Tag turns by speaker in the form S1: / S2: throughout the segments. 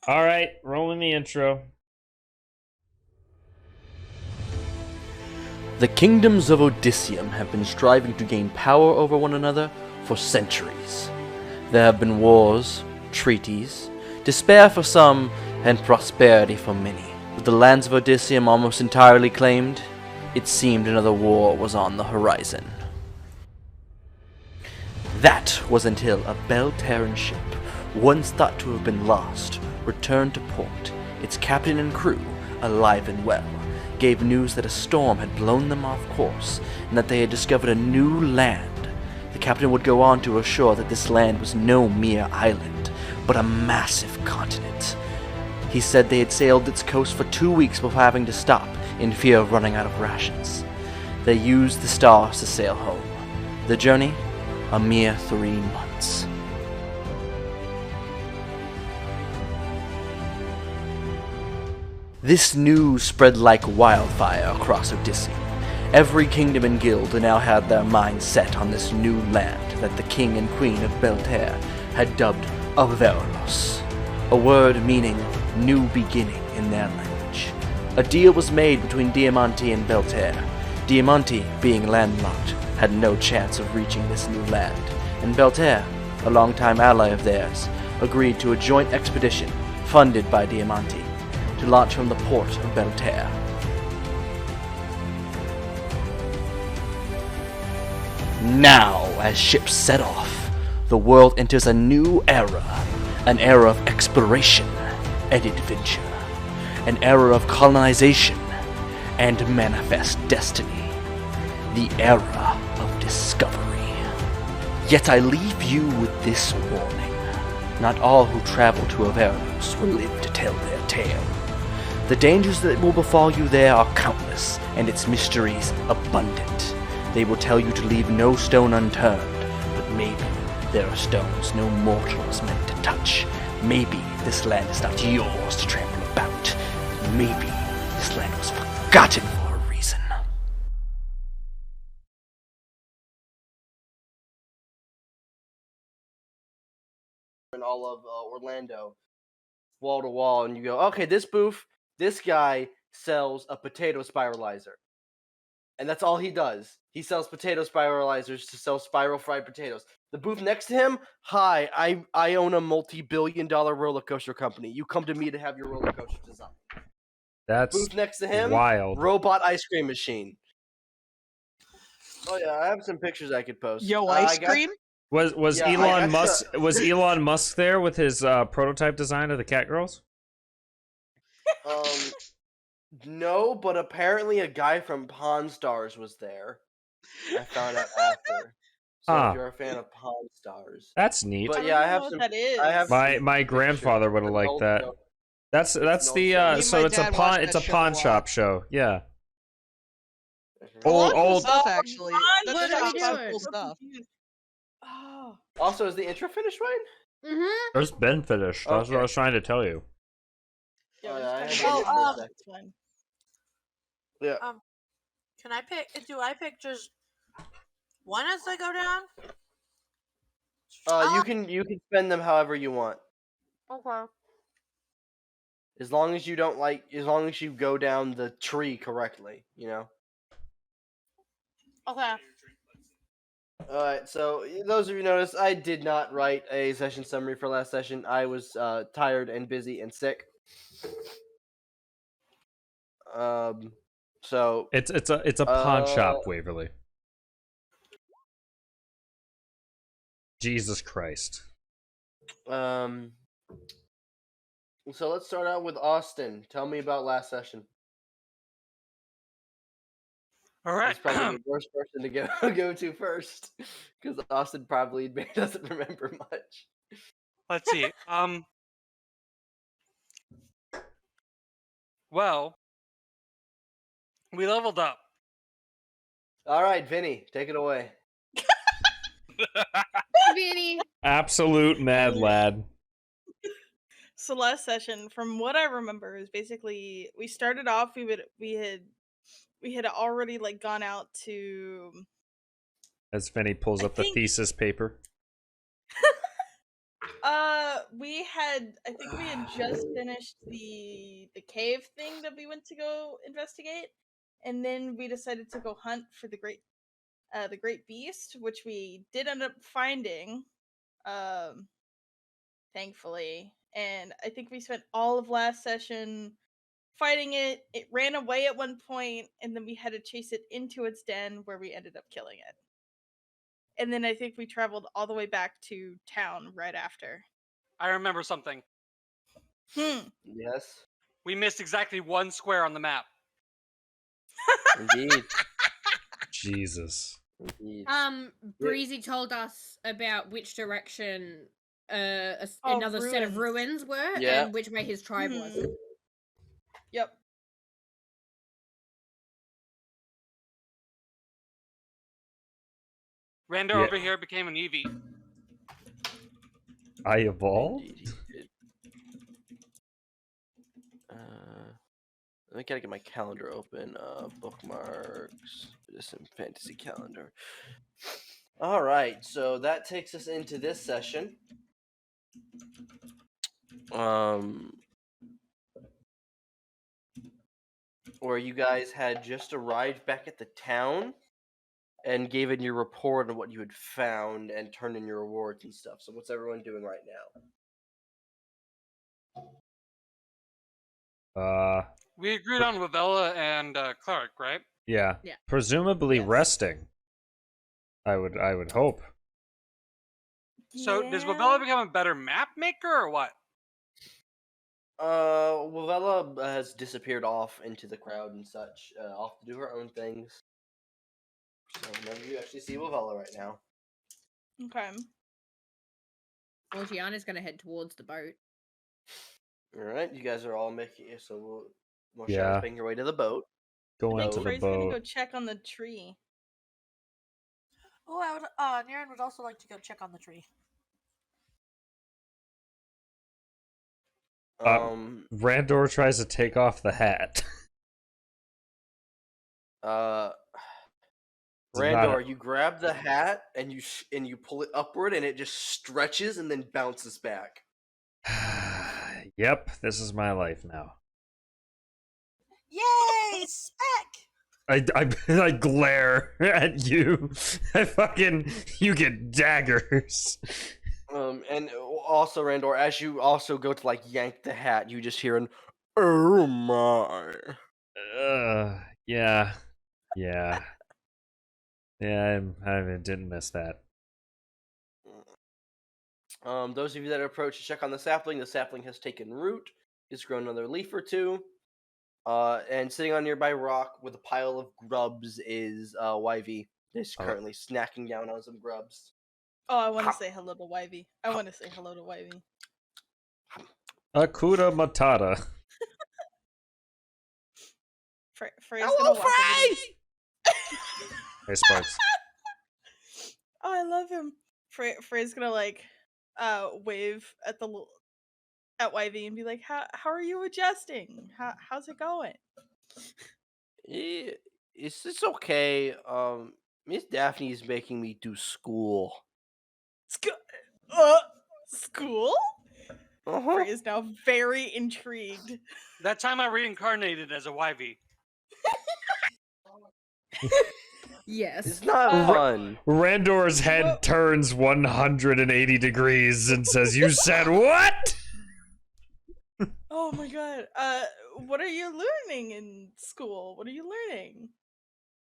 S1: All right, rolling the intro.
S2: The kingdoms of Odysseum have been striving to gain power over one another for centuries. There have been wars, treaties, despair for some, and prosperity for many. With the lands of Odysseum almost entirely claimed, it seemed another war was on the horizon. That was until a Belle ship, once thought to have been lost, returned to port. Its captain and crew, alive and well, gave news that a storm had blown them off course and that they had discovered a new land. The captain would go on to assure that this land was no mere island, but a massive continent. He said they had sailed its coast for 2 weeks before having to stop in fear of running out of rations. They used the stars to sail home. The journey? A mere 3 months. This news spread like wildfire across Odysseum. Every kingdom and guild now had their minds set on this new land that the king and queen of Belle had dubbed Avaralos, a word meaning new beginning in their language. A deal was made between Diamante and Belle. Diamante, being landlocked, had no chance of reaching this new land, and Belle, a longtime ally of theirs, agreed to a joint expedition funded by Diamante to launch from the port of Belle. Now, as ships set off, the world enters a new era, an era of exploration and adventure, an era of colonization and manifest destiny, the era of discovery. Yet I leave you with this warning. Not all who travel to Avaralos will live to tell their tale. The dangers that will befall you there are countless, and its mysteries abundant. They will tell you to leave no stone unturned, but maybe there are stones no mortal is meant to touch. Maybe this land is not yours to trample about. Maybe this land was forgotten for a reason. In all of Orlando, wall to wall, and you go, okay, this booth, this guy sells a potato spiralizer. And that's all he does. He sells potato spiralizers to sell spiral fried potatoes. The booth next to him, hi, I own a multi-billion-dollar roller coaster company. You come to me to have your roller coaster designed.
S1: That's
S2: Booth next to him,
S1: wild.
S2: robot ice cream machine. Oh yeah, I have some pictures I could post.
S3: Yo, ice cream?
S1: Was
S2: Yeah,
S1: Elon Musk there with his prototype design of the Catgirls?
S2: No, but apparently a guy from Pawn Stars was there. I found out after. So if you're a fan of Pawn Stars,
S1: That's neat.
S2: but
S3: I
S2: yeah, I
S3: don't
S2: have
S3: know
S2: some.
S3: what that is.
S2: I have
S1: My grandfather would have liked that. That's the
S3: and
S1: so
S3: my
S1: it's a
S3: dad
S1: pawn
S3: watched
S1: it's
S3: that
S1: a
S3: show
S1: pawn
S3: a
S1: shop
S3: lot.
S1: show. Yeah.
S3: A lot of cool
S1: Old
S3: stuff, actually. That
S4: What
S3: show's
S4: are we
S3: got
S4: doing?
S3: cool stuff.
S4: Oh.
S2: Also, is the intro finished, Ryan?
S4: Mm-hmm.
S1: It's been finished. That's what I was trying to tell you.
S2: Oh, yeah, I had to
S4: Oh,
S2: look for a sec.
S3: It's fine.
S2: Yeah.
S4: Can I pick? Do I pick just one as I go down?
S2: You can spend them however you want,
S4: Okay.
S2: as long as you don't as long as you go down the tree correctly, you know.
S4: Okay.
S2: Alright, so those of you notice, I did not write a session summary for last session. I was tired and busy and sick. So
S1: It's a pawn shop, Waverly. Jesus Christ.
S2: so let's start out with Austin. Tell me about last session.
S5: All right.
S2: He's probably the worst person to go to first, because Austin probably doesn't remember much.
S5: Let's see. Well, we leveled up.
S2: All right, Vinny, take it away.
S4: Vinny.
S1: Absolute mad lad.
S3: So last session, from what I remember, is basically we started off. We had already like gone out
S1: As Vinny pulls
S3: I
S1: up the
S3: think-
S1: thesis paper.
S3: I think we had just finished the cave thing that we went to go investigate, and then we decided to go hunt for the great beast, which we did end up finding, thankfully. And I think we spent all of last session fighting it. It ran away at one point, and then we had to chase it into its den, where we ended up killing it. And then I think we traveled all the way back to town right after.
S5: I remember something.
S2: Yes,
S5: We missed exactly 1 square on the map.
S2: indeed.
S1: Jesus.
S2: Indeed.
S6: Breezy told us about which direction
S3: Oh,
S6: another set of ruins were,
S2: Yeah.
S6: and which way his tribe was.
S3: Mhm. Yep.
S5: Randor
S1: Yeah.
S5: over here became an Eevee.
S1: I evolved?
S2: Indeed, he did. I gotta get my calendar open. Bookmarks. Some fantasy calendar. All right, so that takes us into this session. Where you guys had just arrived back at the town and gave in your report on what you had found and turned in your rewards and stuff. So what's everyone doing right now?
S5: We agreed on Wavella and Clark, right?
S1: Yeah.
S6: Yeah.
S1: Presumably
S3: Yes.
S1: resting. I would hope.
S5: So does
S3: Yeah.
S5: Wavella become a better map maker or what?
S2: Wavella has disappeared off into the crowd and such, off to do her own things. So none of you actually see Wavella right now.
S3: Okay.
S6: Well, Gianna's gonna head towards the boat.
S2: All right, you guys are all making it. So Mosha's
S1: Yeah.
S2: making her way to the boat.
S1: Going
S3: I
S1: to
S3: think
S1: the
S3: Frey's gonna go
S1: boat.
S3: check on the tree.
S4: Oh, I would. Niran would also like to go check on the tree.
S1: Randor tries to take off the hat.
S2: Randor, you grab the hat and you pull it upward, and it just stretches and then bounces back.
S1: Yep, this is my life now.
S4: Yay! Spec!
S1: I glare at you. You get daggers.
S2: And also, Randor, as you also go to yank the hat, you just hear an "Oh my!"
S1: Yeah. I didn't miss that.
S2: Those of you that approach to check on the sapling has taken root. It's grown another leaf or two. And sitting on a nearby rock with a pile of grubs is YV. He's currently snacking down on some grubs.
S3: Oh, I want to say hello to Wivey.
S1: Akuda Matata.
S3: Frey's gonna walk over to-
S1: Hey, Sparks.
S3: Oh, I love him. Frey's gonna wave at Wivey and be like, "How are you adjusting? How's it going?"
S2: It's okay. Miss Daphne is making me do school.
S3: School? Frey is now very intrigued.
S5: That time I reincarnated as a YV.
S6: Yes.
S2: It's not fun.
S1: Randor's head turns 180 degrees and says, "You said what?"
S3: Oh my god. What are you learning in school? What are you learning?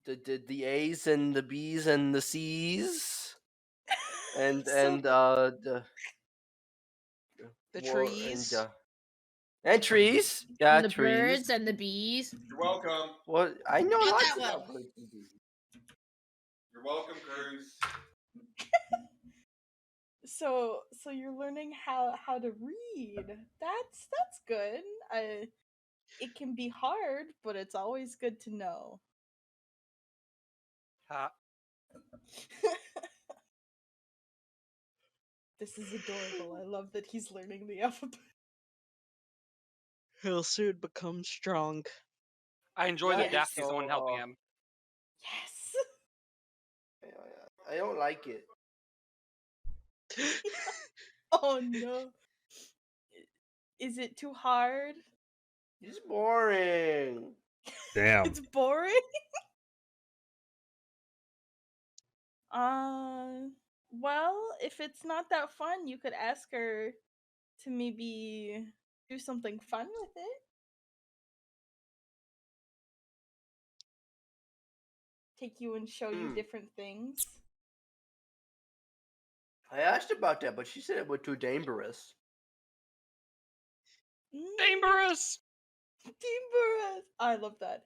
S2: The A's and the B's and the C's. And
S7: The trees.
S2: And trees. Yeah,
S6: And the
S2: trees.
S6: birds and the bees.
S8: You're welcome.
S2: What I know
S4: Not
S2: lots
S4: that one.
S2: about birds and bees.
S8: You're welcome, Cruz.
S3: So you're learning how to read. That's good. It can be hard, but it's always good to know. This is adorable. I love that he's learning the alphabet.
S7: He'll soon become strong.
S5: I enjoy that
S3: Yes.
S5: Daphne's the one helping him.
S3: Yes.
S2: I don't like it.
S3: Oh no. Is it too hard?
S2: It's boring.
S1: Damn.
S3: It's boring. Well, if it's not that fun, you could ask her to maybe do something fun with it. Take you and show you different things.
S2: I asked about that, but she said it was too dangerous.
S5: Dangerous.
S3: Dangerous. I love that.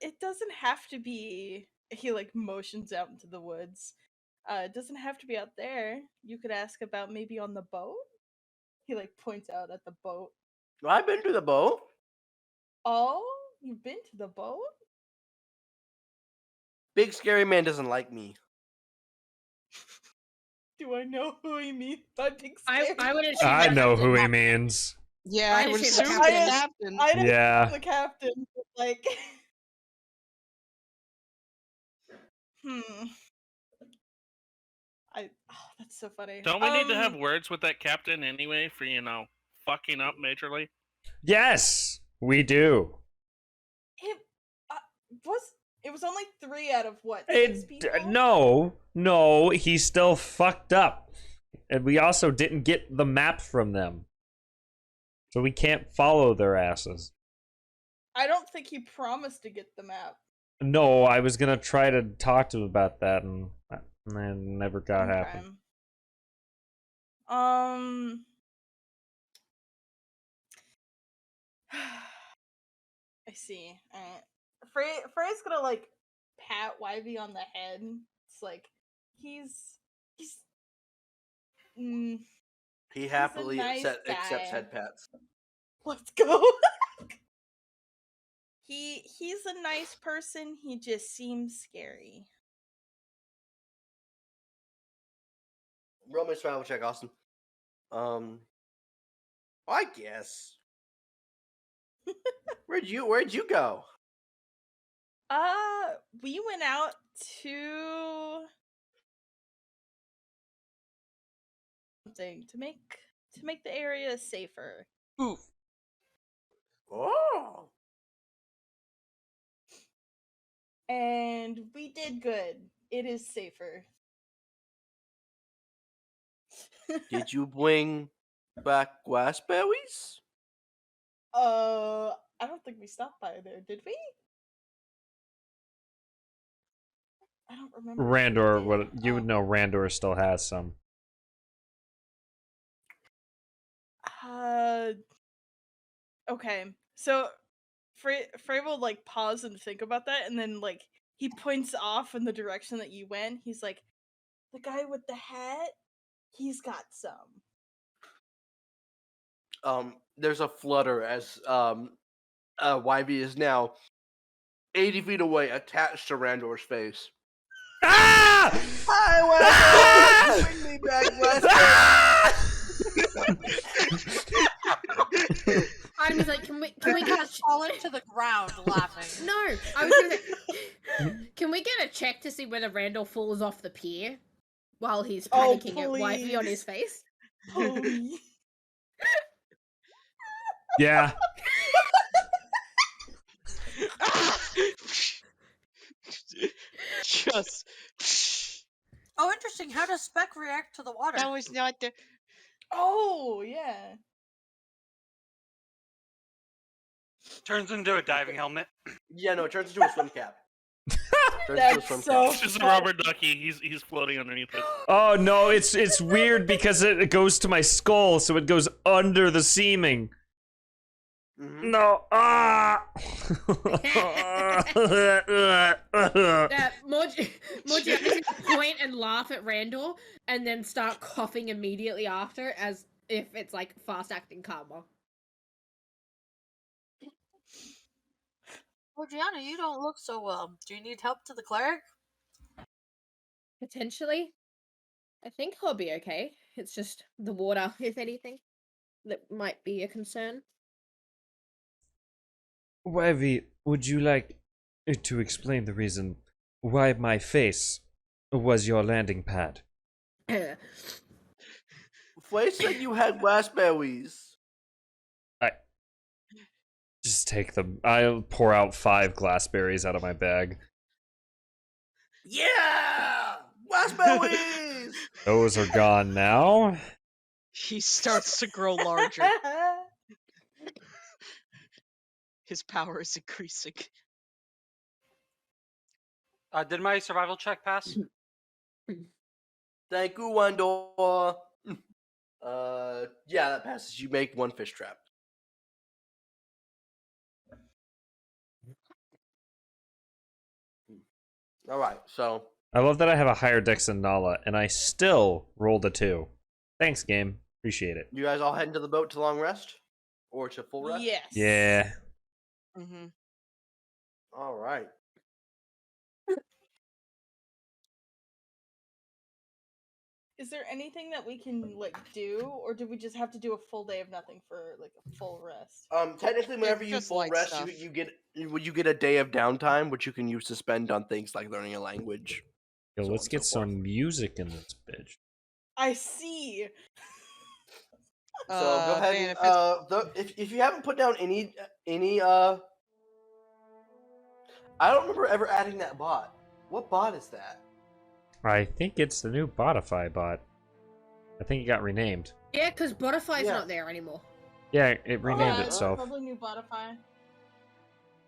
S3: It doesn't have to be. He like motions out into the woods. It doesn't have to be out there. You could ask about maybe on the boat. He like points out at the boat.
S2: I've been to the boat.
S3: Oh, you've been to the boat?
S2: Big scary man doesn't like me.
S3: Do I know who he means by big
S6: I
S3: scary?
S6: would assume
S1: I
S6: the
S1: know who he
S6: captain-
S1: means.
S7: Yeah, I
S6: I'd
S7: would
S6: assume the
S7: assume the
S3: captain-
S7: captain.
S3: I didn't
S1: Yeah.
S3: know the captain, but like that's so funny.
S9: Don't we need to have words with that captain anyway for, fucking up majorly?
S1: Yes, we do.
S3: It was only 3 out of what? 6
S1: It,
S3: people?
S1: no, he still fucked up. And we also didn't get the map from them. So we can't follow their asses.
S3: I don't think he promised to get the map.
S1: No, I was gonna try to talk to him about that, and it never got happened.
S3: I see. Frey's gonna like pat Wivy on the head. It's like he's
S2: He happily
S3: nice
S2: accepts
S3: guy.
S2: head pats.
S3: Let's go. He's a nice person. He just seems scary.
S2: Roll me a survival check, Austin. I guess. Where'd you go?
S3: We went out to something to make the area safer.
S2: Oof. Oh.
S3: And we did good. It is safer.
S2: Did you bring back raspberries?
S3: I don't think we stopped by there, did we? I don't remember.
S1: Randor, you would know Randor still has some.
S3: Okay. So Frey will like pause and think about that, and then like he points off in the direction that you went. He's like, the guy with the hat, he's got some.
S2: There's a flutter as Wivy is now 80 feet away, attached to Randor's face.
S1: Ah!
S2: Hi, Wivy! Bring me back raspberries!
S6: I'm just like, can we catch?
S4: Falling to the ground laughing.
S6: No, I was gonna say, can we get a check to see whether Randall falls off the pier while he's
S3: Oh,
S6: panicking at Wifey on his face?
S3: Please.
S1: Yeah.
S7: Just
S4: Oh, interesting. How does Spec react to the water?
S7: that was not the.
S3: Oh yeah.
S5: Turns into a diving helmet.
S2: Yeah, no, it turns into a swim cap.
S3: That's so
S9: It's just a rubber ducky. He's floating underneath it.
S1: Oh no, it's weird because it goes to my skull, so it goes under the seaming.
S2: Mm-hmm.
S1: No. Ah.
S6: Morgy to point and laugh at Randall, and then start coughing immediately after, as if it's like fast acting karma.
S4: Gianna, you don't look so well. Do you need help to the cleric?
S6: Potentially. I think he'll be okay. It's just the water, if anything, that might be a concern.
S1: Wivy, would you like to explain the reason why my face was your landing pad?
S2: Flay said you had raspberries.
S1: Just take them. I'll pour out 5 glassberries out of my bag.
S2: Yeah! Raspberries!
S1: Those are gone now.
S7: He starts to grow larger. His power is increasing.
S5: Did my survival check pass?
S2: Thank you, Wendor. Yeah, that passes. You make 1 fish trap. Alright, so...
S1: I love that I have a higher dex than Nala, and I still rolled a 2. Thanks, game. Appreciate it.
S2: You guys all heading to the boat to long rest? Or to full rest?
S3: Yes.
S1: Yeah.
S7: Mm-hmm.
S2: Alright.
S3: Is there anything that we can like do, or do we just have to do a full day of nothing for like a full rest?
S2: Technically, whenever you
S7: just
S2: full
S7: light
S2: rest,
S7: stuff.
S2: you get a day of downtime, which you can use to spend on things like learning a language.
S1: Yo,
S2: So
S1: let's
S2: on and
S1: get
S2: so forth.
S1: some music in this bitch.
S3: I see.
S2: So go ahead
S7: man,
S2: and if you haven't put down any I don't remember ever adding that bot. What bot is that?
S1: I think it's the new Botify bot. I think it got renamed.
S6: Yeah, because Botify's
S2: Yeah.
S6: not there anymore.
S1: Yeah, it renamed
S3: Yeah,
S1: itself.
S3: Probably new Botify.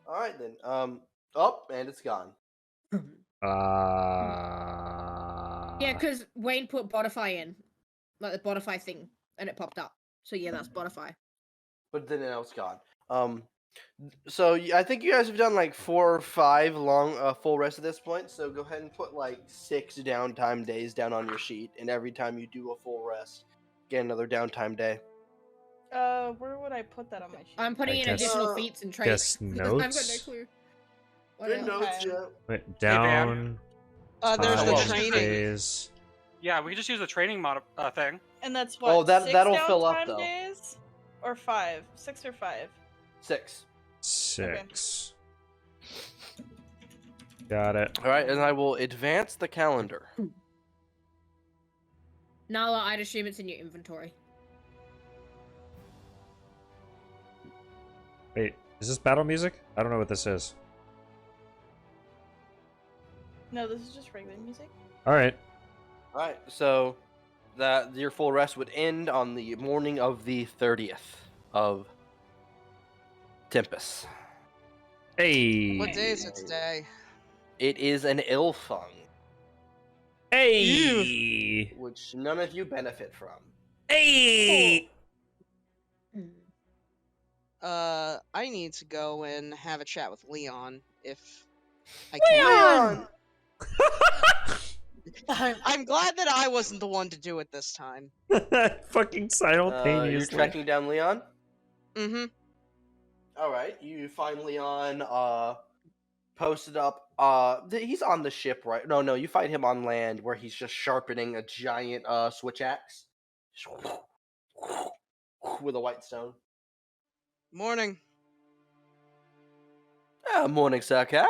S2: Alright then. And it's gone.
S6: Yeah, because Wayne put Botify in, like the Botify thing, and it popped up. So yeah, that's Botify.
S2: But then now it's gone. So I think you guys have done like 4 or 5 long full rest at this point. So go ahead and put like 6 downtime days down on your sheet, and every time you do a full rest, get another downtime day.
S3: Where would I put that on my sheet?
S6: I'm putting
S1: I
S6: in
S1: guess-
S6: additional feats and traits.
S1: guess
S6: I've got no
S1: notes?
S6: clue. What
S2: Good
S6: else?
S2: notes,
S3: Okay.
S2: yeah.
S1: Wait, down.
S7: there's the
S2: Well,
S7: training.
S1: Days.
S5: Yeah, we can just use the training thing.
S3: And that's what?
S2: Oh, that'll
S3: 6
S2: fill up,
S3: downtime
S2: though.
S3: days? Or 5? 6 or 5?
S2: 6.
S1: 6. Got it.
S2: All right, and I will advance the calendar.
S6: Nala, I'd assume it's in your inventory.
S1: Wait, is this battle music? I don't know what this is.
S3: No, this is just regular music.
S1: Alright.
S2: All right, so that your full rest would end on the morning of the 30th of Tempest.
S1: Hey!
S7: What day is it today?
S2: It is an Ilfung,
S1: Hey!
S2: which none of you benefit from.
S1: Hey!
S7: I need to go and have a chat with Leon if I can. I'm glad that I wasn't the one to do it this time.
S1: Fucking
S2: You're
S1: simultaneously.
S2: tracking down Leon?
S7: Mm-hmm.
S2: Alright, you find Leon, posted up, he's on the ship, right? No, you find him on land where he's just sharpening a giant, switch axe. With a white stone.
S7: Morning.
S2: Morning, Sakai.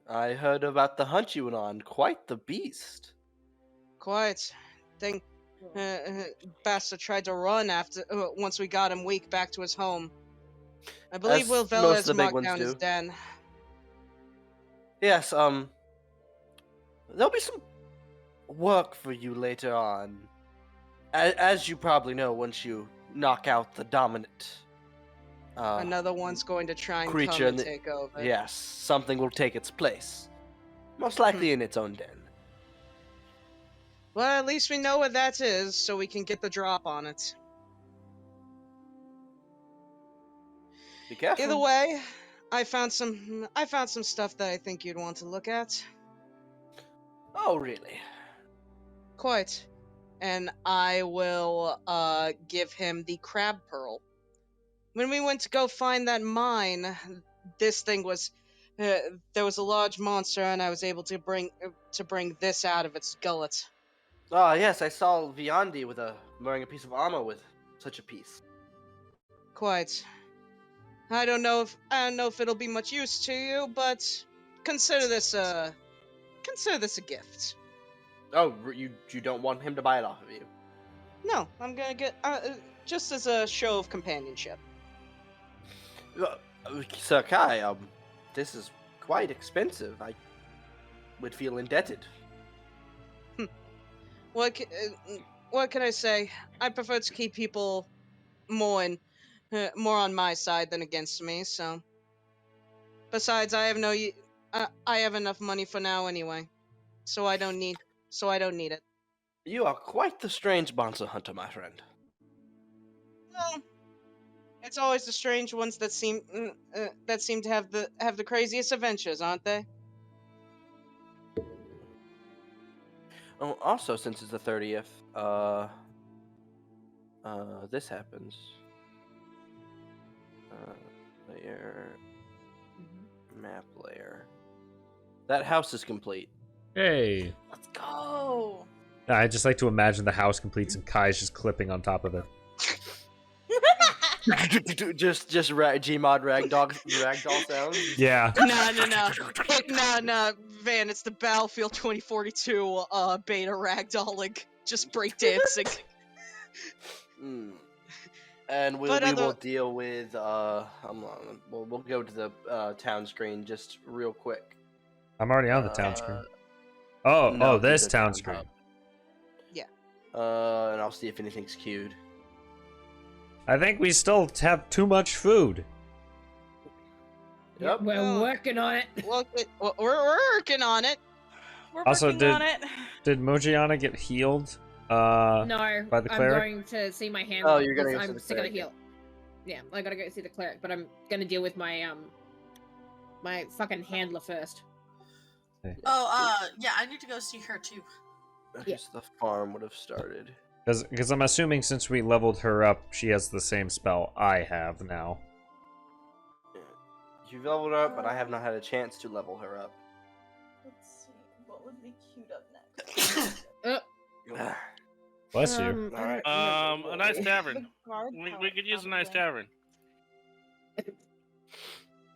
S2: I heard about the hunt you went on. Quite the beast.
S7: Quite. Think Bastard tried to run after once we got him weak back to his home. I believe
S2: As
S7: Will
S2: most
S7: Vela
S2: of
S7: has
S2: the big
S7: marked
S2: ones
S7: down his
S2: do.
S7: den.
S2: Yes, there'll be some work for you later on. As you probably know, once you knock out the dominant
S7: Another one's going to try and
S2: creature
S7: come
S2: in
S7: and
S2: the-
S7: take over.
S2: yes, something will take its place. Most likely in its own den.
S7: Well, at least we know what that is, so we can get the drop on it.
S2: Be careful.
S7: Either way, I found some stuff that I think you'd want to look at.
S2: Oh, really?
S7: Quite. And I will give him the crab pearl. When we went to go find that mine, this thing was there was a large monster, and I was able to bring this out of its gullet.
S2: Ah, yes, I saw Viandi wearing a piece of armor with such a piece.
S7: Quite. I don't know if it'll be much use to you, but consider this a gift.
S2: Oh, you don't want him to buy it off of you?
S7: No, I'm gonna get just as a show of companionship.
S2: Sir Kai, this is quite expensive. I would feel indebted.
S7: What can I say? I prefer to keep people more on my side than against me. So, besides, I have enough money for now anyway, so I don't need it.
S2: You are quite the strange monster hunter, my friend.
S7: Well, it's always the strange ones that seem to have the craziest adventures, aren't they?
S2: Oh, also, since it's the 30th, this happens. Layer, map layer. That house is complete.
S1: Hey.
S3: Let's go.
S1: I just like to imagine the house completes and Kai's just clipping on top of it.
S2: just Gmod ragdoll sounds.
S1: Yeah.
S7: No, Van. It's the Battlefield 2042 beta ragdolling, just breakdancing.
S2: And we will deal with we'll go to the town screen just real quick.
S1: I'm already on the town screen. This town screen.
S2: Hub. Yeah. And I'll see if anything's queued.
S1: I think we still have too much food.
S2: Yep.
S6: We're working on it.
S7: We're working on it.
S3: We're
S1: Also,
S3: working on it.
S1: Did Mojiana get healed?
S6: No,
S1: by the
S6: I'm
S1: clearic?
S6: going to see my hand.
S2: Oh, you're gonna go see
S6: I'm
S2: the
S6: sick of the
S2: cleric.
S6: heal. Yeah, I gotta go see the cleric, but I'm gonna deal with my my fucking handler first.
S4: Oh, yeah, I need to go see her too.
S2: Okay, so the farm would have started.
S1: Because I'm assuming since we leveled her up, she has the same spell I have now.
S2: You've leveled her up, but I have not had a chance to level her up.
S3: Let's see. What would be queued up next?
S1: Bless you.
S2: All right.
S9: A nice tavern.
S3: Guard
S9: We
S3: tower
S9: could use a
S3: sounds
S9: nice
S3: good.
S9: tavern.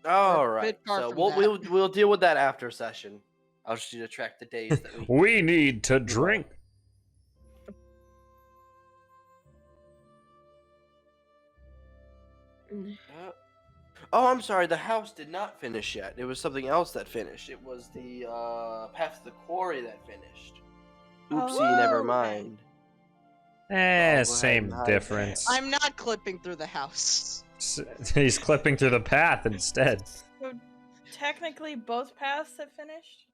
S2: All
S7: We're a
S2: right.
S7: bit far
S2: So
S7: from that.
S2: we'll deal with that after session. I'll just need to track the days that we.
S1: We need to drink.
S2: Oh, I'm sorry. The house did not finish yet. It was something else that finished. It was the path to the quarry that finished. Oopsie,
S3: Oh,
S2: never
S3: okay.
S2: mind.
S1: Same
S2: hide
S1: difference.
S7: I'm not clipping through the house.
S1: He's clipping through the path instead.
S3: So technically, both paths have finished.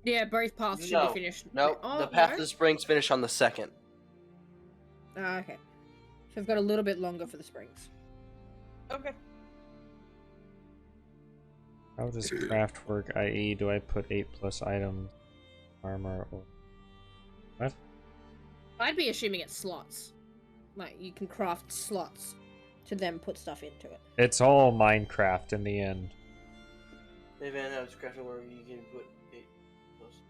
S6: Yeah, both paths should
S2: No.
S6: be finished.
S2: No,
S6: Oh,
S2: the path
S6: no?
S2: to the springs finished on the 2nd.
S6: Okay. So I've got a little bit longer for the springs.
S3: Okay.
S1: How does craft work? I.e., do I put 8+ items, armor, or what?
S6: I'd be assuming it's slots. Like, you can craft slots to then put stuff into it.
S1: It's all Minecraft in the end.
S2: Hey Van, I was crafting where you can put 8+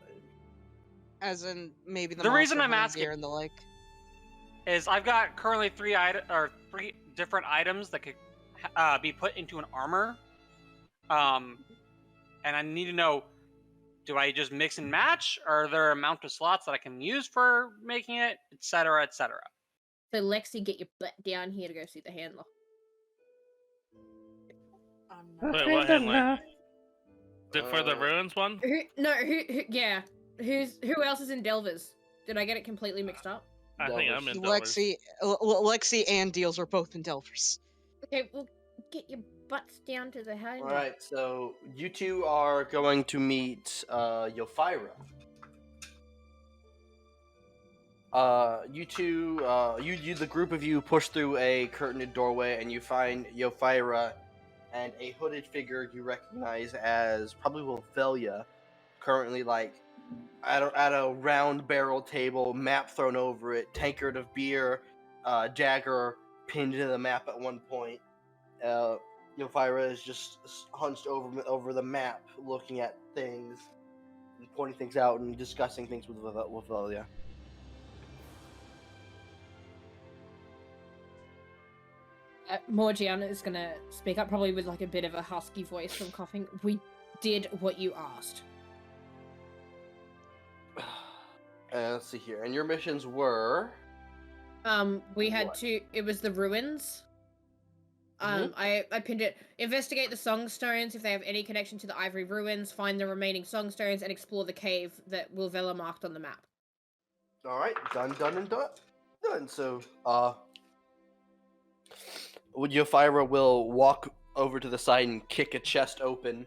S2: items.
S7: As in maybe the
S5: The reason
S7: monster
S5: I'm
S7: hunting
S5: asking-
S7: gear and the like.
S5: Is I've got currently three different items that could be put into an armor. And I need to know, do I just mix and match? Or are there amount of slots that I can use for making it, etc., etc.?
S6: So, Lexi, get your butt down here to go see the handler.
S9: Wait, what handler? Is it for the ruins one?
S6: Yeah. Who else is in Delvers? Did I get it completely mixed up?
S9: I think I'm in Delvers.
S7: Lexi and Deals are both in Delvers.
S6: Okay, well, get your butts down to the handler.
S2: Alright, so you two are going to meet Yophyra. The group of you push through a curtained doorway and you find Yophyra and a hooded figure you recognize as probably Wilfelia, currently at a round barrel table, map thrown over it, tankard of beer, dagger pinned to the map at one point. Yophyra is just hunched over the map, looking at things, and pointing things out and discussing things with Wilfelia.
S6: Morgiana is gonna speak up, probably with like a bit of a husky voice from coughing. We did what you asked.
S2: Let's see here. And your missions were.
S6: We had
S2: What?
S6: two. It was the ruins. I pinned it. Investigate the song stones if they have any connection to the ivory ruins. Find the remaining song stones and explore the cave that Wilvella marked on the map.
S2: All right, done. So, Yofira will walk over to the side and kick a chest open.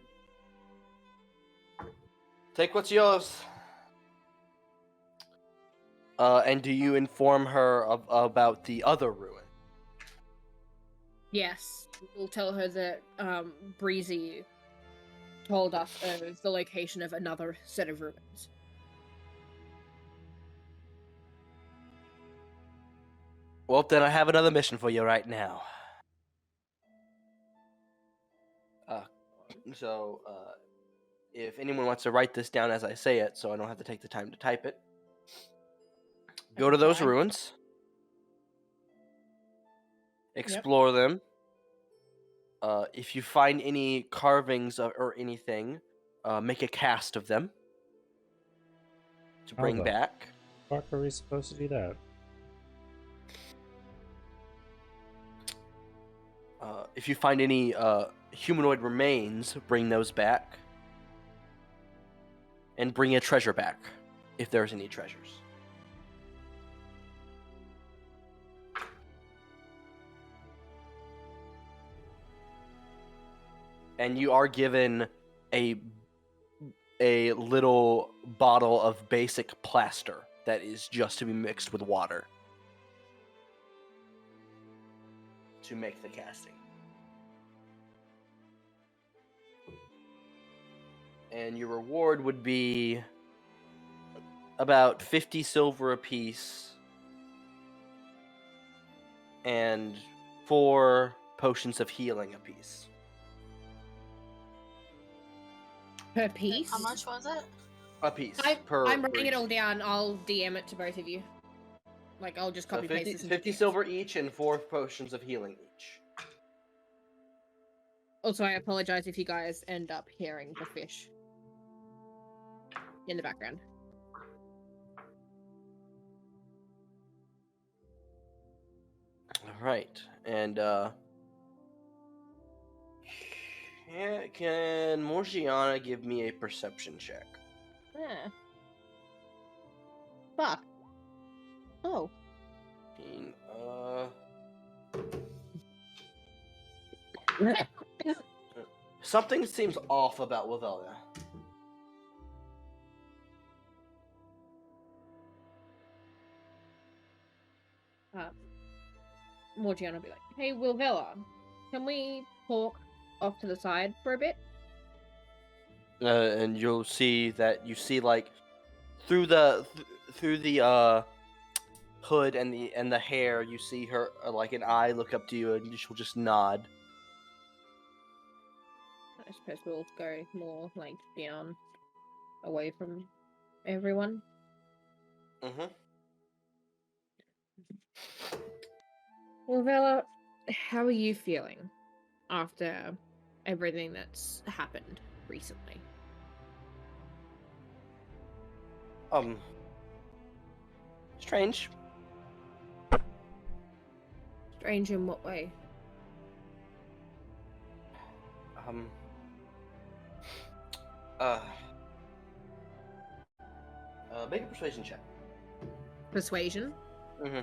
S2: Take what's yours. And do you inform her about the other ruin?
S6: Yes, we'll tell her that Breezy told us of the location of another set of ruins.
S2: Well, then I have another mission for you right now. If anyone wants to write this down as I say it, so I don't have to take the time to type it, go to those
S6: Okay.
S2: ruins, explore them. If you find any carvings or anything, make a cast of them to bring
S1: the
S2: back.
S1: Fuck, are we supposed to do that?
S2: If you find any humanoid remains, bring those back. And bring a treasure back, if there's any treasures. And you are given a little bottle of basic plaster that is just to be mixed with water to make the casting. And your reward would be about 50 silver apiece and 4 potions of healing apiece.
S6: Per piece?
S4: How much was it?
S2: Apiece.
S6: I'm writing it all down. I'll DM it to both of you. Like, I'll just copy paste this.
S2: 50 silver each and 4 potions of healing each.
S6: Also, I apologize if you guys end up hearing the fish in the background.
S2: All right, and can Morgiana give me a perception check?
S6: Yeah. Fuck. Oh.
S2: Something seems off about Wilvella.
S6: Morgiana will be like, "Hey, Wilvella, can we talk off to the side for a bit?"
S2: And you'll see that like through the hood and the hair, you see her like an eye look up to you, and she'll just nod.
S6: I suppose we'll go more like down, away from everyone.
S2: Mm-hmm.
S6: Well, Vela, how are you feeling after everything that's happened recently?
S2: Strange.
S6: Strange in what way?
S2: Make a persuasion check.
S6: Persuasion?
S2: Mm-hmm.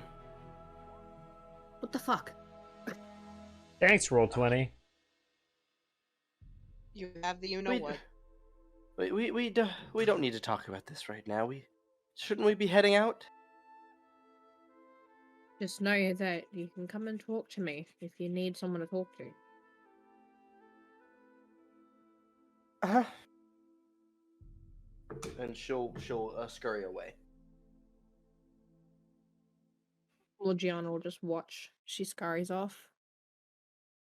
S6: What the fuck?
S1: Thanks, Roll20.
S7: You have the you-know-what.
S2: We don't need to talk about this right now. Shouldn't we be heading out?
S6: Just know that you can come and talk to me if you need someone to talk to.
S2: Uh-huh. And she'll scurry away.
S6: Morgiana will just watch. She scurries off,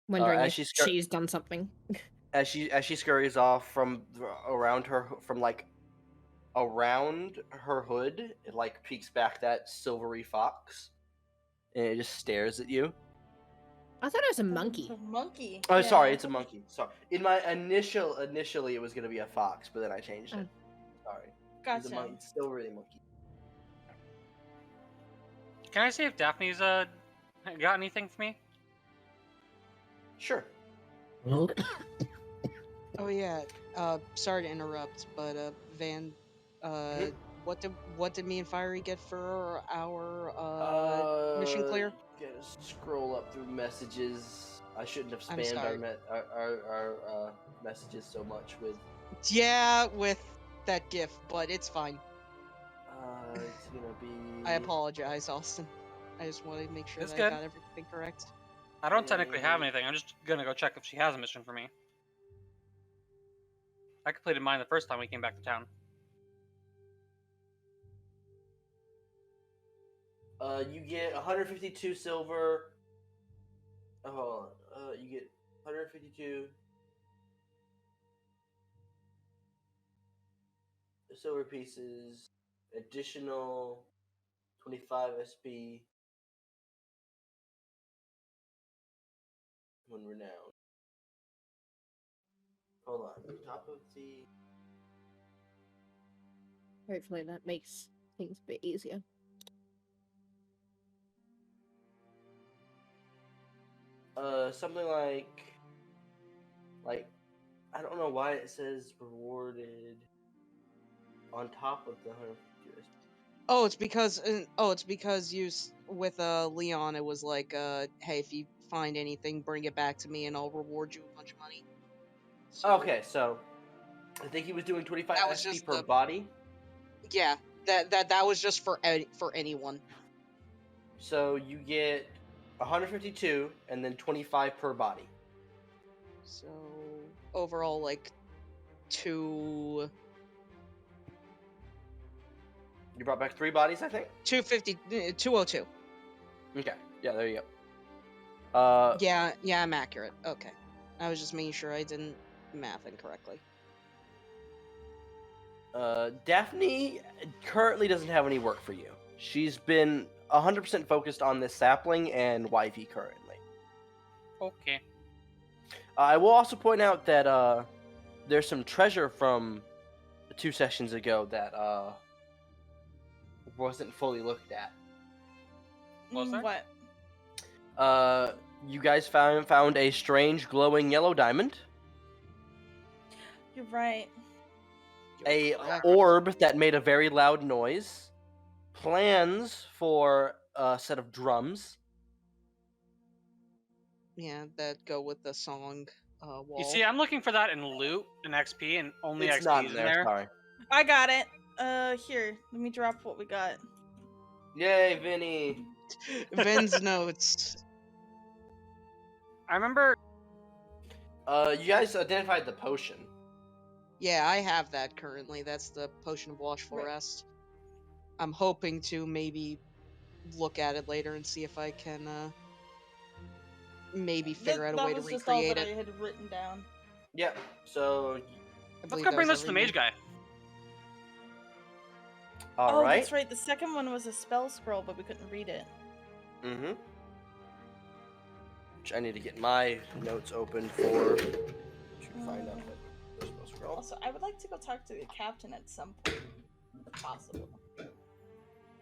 S6: wondering if she's done something.
S2: As she scurries off from around her hood, it like peeks back that silvery fox, and it just stares at you.
S6: I thought it was a monkey.
S3: A monkey.
S2: Oh,
S3: yeah.
S2: sorry, it's a monkey. Sorry. In my initially it was gonna be a fox, but then I changed it. Sorry.
S3: Gotcha.
S2: It's still really monkey.
S5: Can I see if Daphne's got anything for me?
S2: Sure.
S7: Oh yeah. Sorry to interrupt, but Van, what did me and Fiery get for our mission clear?
S2: Gotta scroll up through messages. I shouldn't have
S7: I'm
S2: spammed
S7: sorry.
S2: our messages so much with.
S7: Yeah, with that GIF, but it's fine.
S2: It's gonna be.
S7: I apologize, Austin. I just wanted to make sure
S5: It's
S7: that
S5: good.
S7: I got everything correct.
S5: I don't technically have anything. I'm just gonna go check if she has a mission for me. I completed mine the first time we came back to town.
S2: You get 152 silver. Oh, hold on. You get 152 silver pieces, additional 25 SP, when renowned. Hold on. Top of the.
S6: Hopefully that makes things a bit easier.
S2: Something like I don't know why it says rewarded on top of the 150 SP.
S7: Oh, it's because with Leon, it was like hey, if you find anything, bring it back to me, and I'll reward you a bunch of money. So,
S2: Okay, so I think he was doing 25
S7: That was
S2: SP
S7: just
S2: per
S7: the-
S2: body.
S7: yeah, that was just for anyone.
S2: So you get 152 and then 25 per body.
S7: So overall, like 2
S2: You brought back 3 bodies, I think.
S7: 202.
S2: Okay, yeah, there you go.
S7: Yeah, I'm accurate. Okay, I was just making sure I didn't math incorrectly.
S2: Daphne currently doesn't have any work for you. She's been 100% focused on this sapling and wifey currently.
S5: Okay.
S2: I will also point out that there's some treasure from 2 sessions ago that wasn't fully looked at.
S5: Was there?
S3: What?
S2: You guys found a strange glowing yellow diamond,
S3: You're right.
S2: a orb that made a very loud noise, plans for a set of drums.
S7: Yeah, that go with the song wall.
S5: You see, I'm looking for that in loot and XP, and only
S2: It's
S5: XP
S2: not
S5: is
S2: in
S5: in
S2: there.
S5: there.
S2: Sorry.
S3: I got it. Here, let me drop what we got.
S2: Yay, Vinny!
S7: Ven's notes.
S5: I remember.
S2: You guys identified the potion.
S7: Yeah, I have that currently. That's the Potion of Watchful Rest. I'm hoping to maybe look at it later and see if I can maybe figure out a way to
S3: That was just all
S7: recreate
S3: that
S7: it.
S3: I had written down.
S2: Yep. So,
S7: I
S5: Let's
S7: believe
S5: go
S7: that
S5: bring
S7: was
S5: this to the mage
S7: everything.
S5: guy.
S2: all right.
S3: That's right. The second one was a spell scroll, but we couldn't read it.
S2: Mm-hmm. Which I need to get my notes open for to find out what we're supposed to roll.
S3: Also, I would like to go talk to the captain at some point, if possible.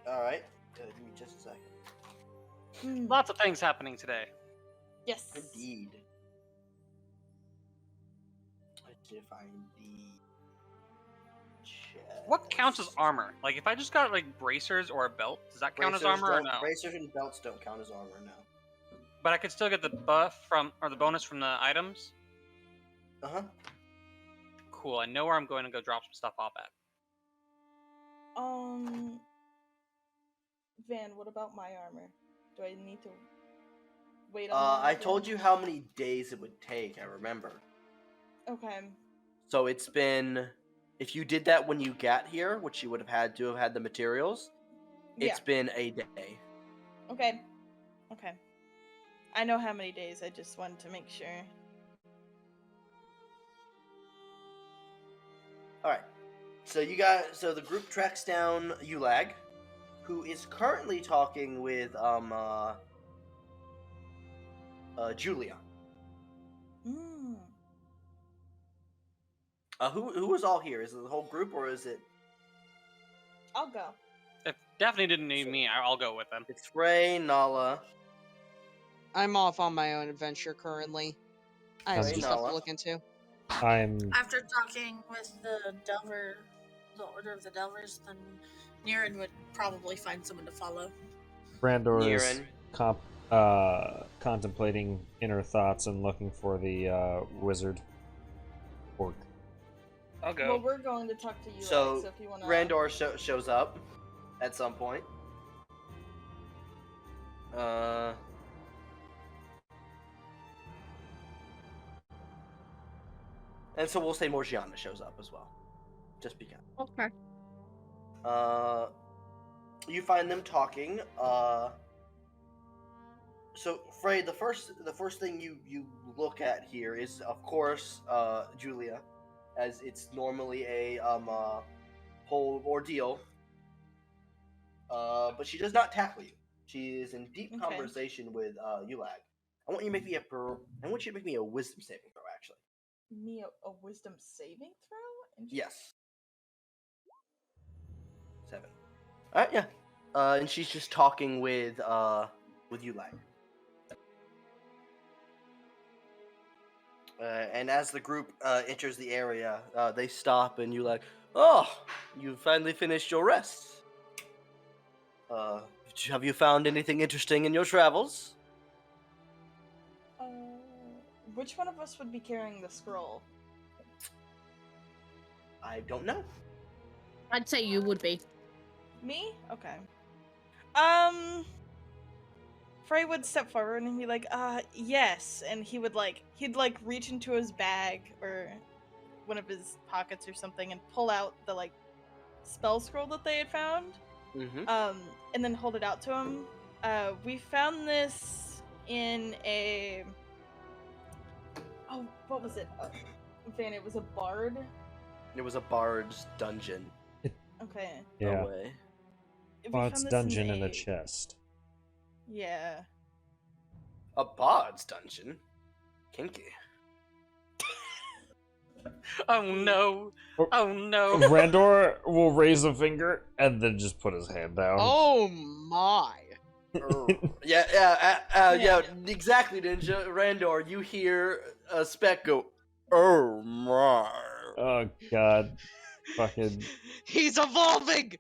S2: All right. Give me just a second.
S5: Lots of things happening today.
S3: Yes.
S2: Indeed. I need to find the chest.
S5: What counts as armor? Like, if I just got like bracers or a belt, does that count as armor or no?
S2: Bracers and belts don't count as armor, no.
S5: But I could still get the buff from, or the bonus from the items.
S2: Uh-huh.
S5: Cool. I know where I'm going to go drop some stuff off at.
S3: Van, what about my armor? Do I need to wait on that
S2: I
S3: again?
S2: told you how many days it would take, I remember.
S3: Okay.
S2: So it's been, if you did that when you got here, which you would have had to have had the materials, it's been a day.
S3: Okay. Okay. I know how many days, I just wanted to make sure.
S2: Alright. So the group tracks down Ulag, who is currently talking with Julia.
S3: Mm.
S2: Who was all here? Is it the whole group or is it?
S3: I'll go.
S5: Definitely didn't need me. I'll go with them.
S2: It's Frey, Nala.
S7: I'm off on my own adventure currently. I have
S1: Frey,
S7: some stuff
S2: Nala.
S7: to look into.
S1: I'm
S4: After talking with the Delver, the Order of the Delvers, then Niran would probably find someone to follow.
S1: Brandor is
S2: Niran.
S1: contemplating inner thoughts and looking for the wizard orc.
S9: I'll go.
S3: Well, we're going to talk to you.
S2: So,
S3: so if you want to.
S2: Randor shows up at some point. And so we'll say Morgiana shows up as well. Just because.
S6: Okay.
S2: You find them talking. So Frey, the first thing you look at here is, of course, Julia, as it's normally a whole ordeal. But she does not tackle you. She is in deep
S3: Okay.
S2: conversation with Ulag. I want you to make me a wisdom saving throw, actually.
S3: Me a wisdom saving throw?
S2: Yes. 7. Alright, yeah. And she's just talking with Ulag. And as the group enters the area, they stop and Ulag, oh, you finally finished your rest. Have you found anything interesting in your travels?
S3: Which one of us would be carrying the scroll?
S2: I don't know.
S6: I'd say you would be.
S3: Me? Okay. Frey would step forward and be like, yes. And he'd reach into his bag or one of his pockets or something and pull out the, spell scroll that they had found.
S2: Mm-hmm.
S3: And then hold it out to him. We found this in a... Oh, what was it? Van, it was a bard?
S2: It was a bard's dungeon.
S3: Okay.
S1: Yeah.
S2: Away.
S3: We
S1: Bard's
S3: found this
S1: dungeon in a chest.
S3: Yeah.
S2: A bard's dungeon? Kinky.
S5: Oh no! Oh no!
S1: Randor will raise a finger and then just put his hand down.
S7: Oh my.
S2: Yeah, exactly, Ninja. Randor, you hear a spec go, oh my.
S1: Oh god. Fucking.
S7: He's evolving!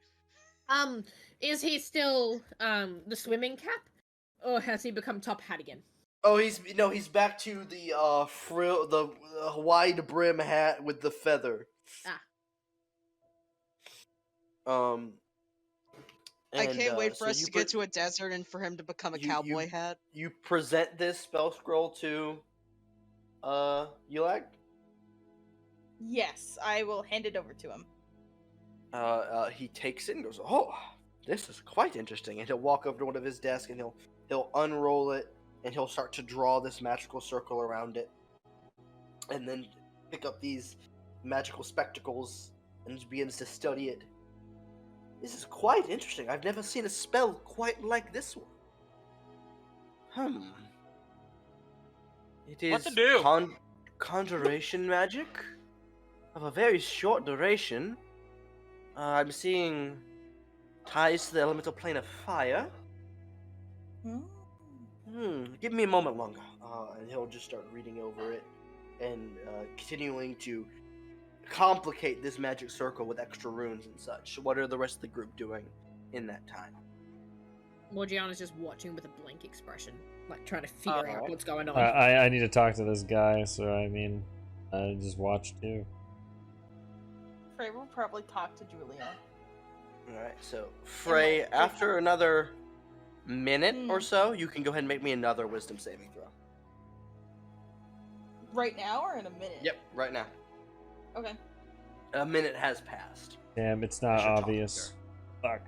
S6: Is he still the swimming cap, or has he become top hat again?
S2: Oh, he's back to the frill, the wide brim hat with the feather.
S7: I can't wait
S2: so
S7: for us to get to a desert and for him to become a cowboy hat.
S2: You present this spell scroll to Ulag?
S3: Yes, I will hand it over to him.
S2: He takes it and goes, oh, this is quite interesting. And he'll walk over to one of his desks and he'll unroll it and he'll start to draw this magical circle around it. And then pick up these magical spectacles and begins to study it. This is quite interesting. I've never seen a spell quite like this one. It is
S5: What to do?
S2: Conjuration magic of a very short duration. I'm seeing ties to the elemental plane of fire. Give me a moment longer. And he'll just start reading over it and continuing to complicate this magic circle with extra runes and such. What are the rest of the group doing in that time?
S6: Morgiana's just watching with a blank expression, trying to figure out what's going on.
S1: I need to talk to this guy, so I just watch too.
S3: Frey will probably talk to Julia.
S2: Alright, so Frey, after another minute or so, you can go ahead and make me another wisdom saving throw.
S3: Right now or in a minute?
S2: Yep, right now.
S3: Okay.
S2: A minute has passed.
S1: Damn, it's not
S2: should talk
S1: obvious. Fuck.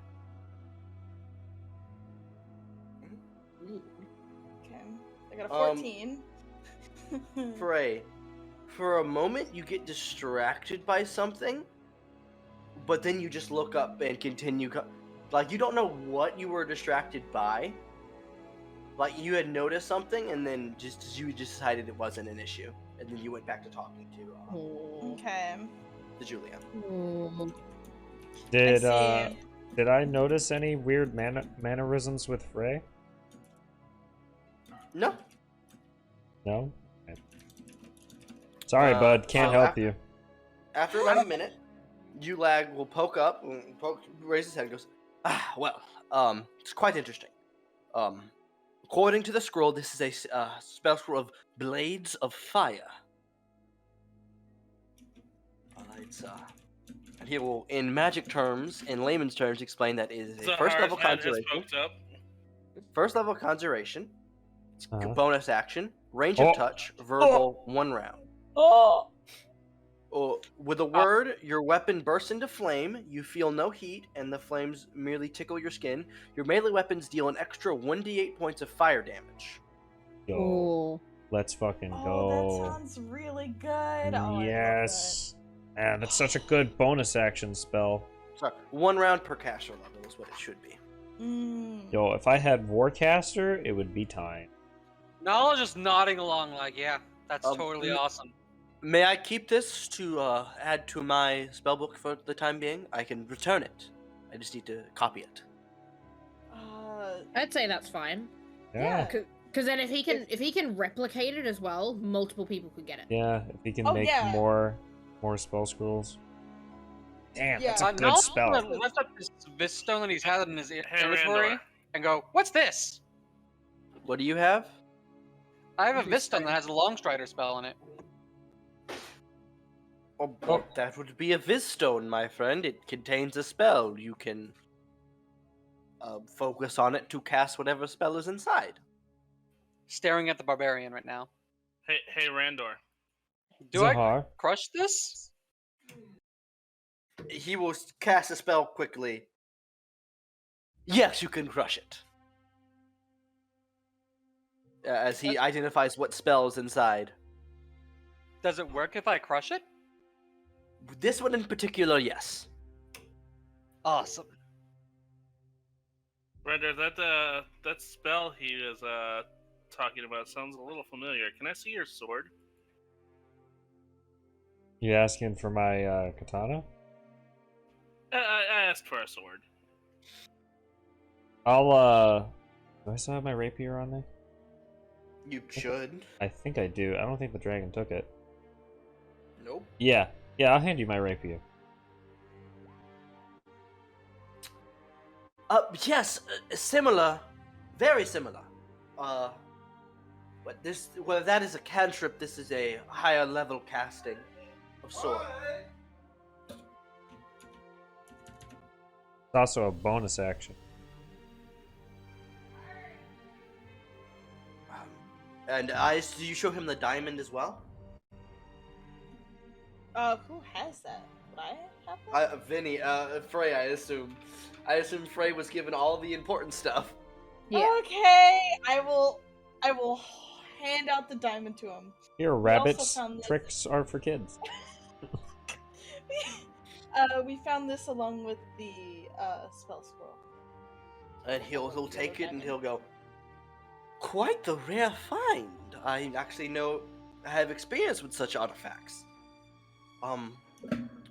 S3: Okay. I got a 14.
S2: Frey, for a moment you get distracted by something, but then you just look up and continue. You don't know what you were distracted by. You had noticed something, and then you just decided it wasn't an issue, and then you went back to talking to
S3: Okay.
S2: Julia.
S1: Did
S3: I
S1: Did I notice any weird mannerisms with Frey?
S2: No.
S1: No? Okay. Sorry, bud. Can't
S2: so
S1: help you.
S2: After about a minute, Ulag will poke up, raise his head, and goes, well, it's quite interesting. According to the scroll, this is a spell scroll of Blades of Fire. And he will, in magic terms, in layman's terms, explain that it is a first level conjuration. First level conjuration. It's a bonus action. Range of touch. Verbal. 1 round. With a word, your weapon bursts into flame. You feel no heat, and the flames merely tickle your skin. Your melee weapons deal an extra 1d8 points of fire damage.
S1: Yo, let's fucking go.
S3: That sounds really good. Oh,
S1: yes. Man, that's such a good bonus action spell.
S2: Sorry, 1 round per caster level is what it should be.
S1: Yo, if I had Warcaster, it would be time.
S5: Nala just nodding along like, yeah, that's totally awesome.
S2: May I keep this to add to my spellbook for the time being? I can return it. I just need to copy it.
S6: I'd say that's fine.
S1: Yeah.
S6: Because then if he can replicate it as well, multiple people could get it.
S1: Yeah, if he can make more spell scrolls. Damn, that's a good spell.
S5: Lift up this stone that he's had in his inventory and go, what's this?
S2: What do you have?
S5: I have a Vistone that has a Longstrider spell in it.
S2: Oh, that would be a Vistone, my friend. It contains a spell. You can focus on it to cast whatever spell is inside.
S5: Staring at the barbarian right now.
S9: Hey, Randor.
S5: Do I crush this?
S2: He will cast a spell quickly. Yes, you can crush it. As he identifies what spell is inside.
S5: Does it work if I crush it?
S2: This one in particular, yes.
S5: Awesome.
S9: Randor, that spell he is talking about sounds a little familiar. Can I see your sword?
S1: You asking for my katana?
S9: I asked for a sword.
S1: Do I still have my rapier on there?
S2: You should.
S1: I think I do. I don't think the dragon took it.
S2: Nope.
S1: Yeah, I'll hand you my rapier.
S2: Yes, similar. Very similar. But that is a cantrip, this is a higher level casting of sword.
S1: It's also a bonus action.
S2: And do you show him the diamond as well?
S3: Who has that? Would I have that?
S2: Vinny, Frey, I assume. I assume Frey was given all the important stuff.
S6: Yeah.
S3: Okay, I will hand out the diamond to him.
S1: Here, rabbits. Tricks are for kids.
S3: We found this along with the spell scroll.
S2: And he'll take it and he'll go, quite the rare find. I actually have experience with such artifacts.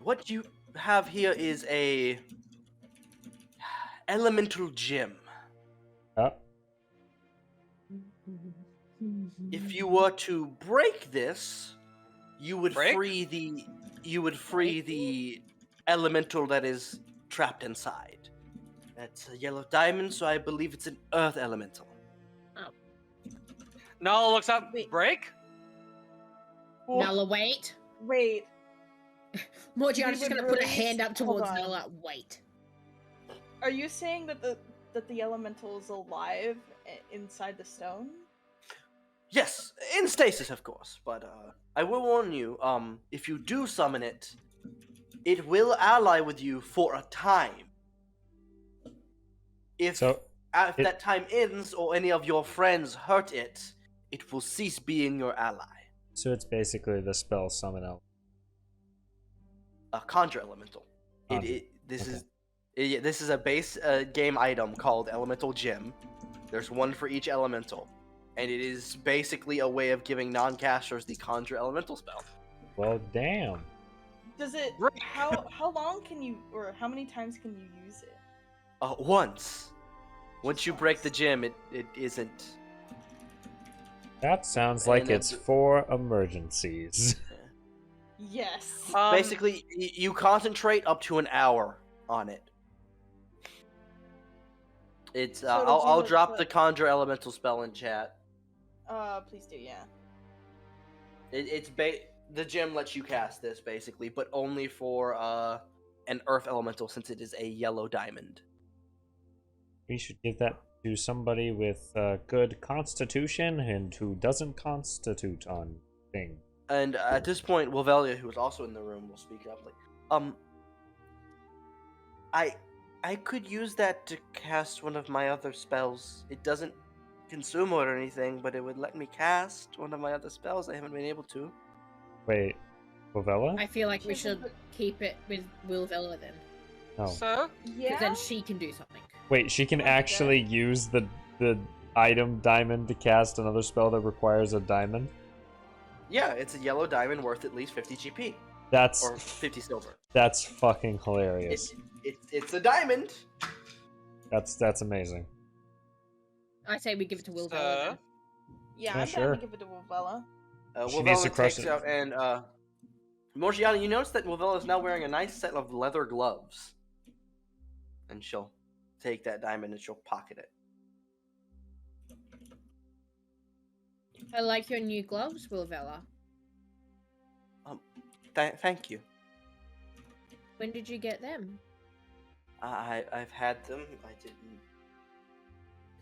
S2: What you have here is a elemental gem. If you were to break this, you would free the elemental that is trapped inside. That's a yellow diamond, so I believe it's an earth elemental.
S5: Nala looks up. Wait. Break?
S6: Nala, wait.
S3: Wait.
S6: Morgiana's just gonna put a hand up towards Nala. Wait.
S3: Are you saying that the elemental is alive inside the stone?
S2: Yes, in stasis, of course. But I will warn you, if you do summon it, it will ally with you for a time. If that time ends or any of your friends hurt it, it will cease being your ally.
S1: So it's basically the spell summon out.
S2: A conjure elemental. This is a base game item called Elemental Gem. There's one for each elemental, and it is basically a way of giving non-casters the conjure elemental spell.
S1: Well, damn.
S3: Does it? How long can you, or how many times can you use it?
S2: Once. Once you break the gem, it isn't.
S1: That sounds like
S2: And
S1: it's for emergencies.
S3: Yes.
S2: Basically, you concentrate up to an hour on it. It's
S3: So the
S2: I'll
S3: gem
S2: drop
S3: is
S2: the conjure elemental spell in chat.
S3: Please do, yeah.
S2: The gem lets you cast this basically, but only for an earth elemental since it is a yellow diamond.
S1: We should give that to somebody with good constitution and who doesn't constitute on things.
S2: And at this point, Wilvelia, who is also in the room, will speak up. Like, I could use that to cast one of my other spells. It doesn't consume it or anything, but it would let me cast one of my other spells I haven't been able to.
S1: Wait, Povella?
S6: I feel like we should keep it with Wilvella then.
S1: Oh.
S5: So,
S6: Because
S3: Yeah.
S6: then she can do something.
S1: Wait, she can actually use the item diamond to cast another spell that requires a diamond?
S2: Yeah, it's a yellow diamond worth at least 50 GP.
S1: That's
S2: Or 50 silver.
S1: That's fucking hilarious.
S2: It's a diamond.
S1: That's amazing.
S6: I say we give it to Wilvella then.
S3: Yeah,
S1: Yeah,
S3: I'm
S1: sure.
S3: trying to give it to Wovella.
S1: She needs to
S2: Wilvella
S1: crush
S2: takes
S1: it.
S2: out and Morgiana, you notice that Wilvella is now wearing a nice set of leather gloves. And she'll take that diamond and she'll pocket it.
S6: I like your new gloves, Wilvella.
S2: Thank you.
S6: When did you get them?
S2: I've had them. I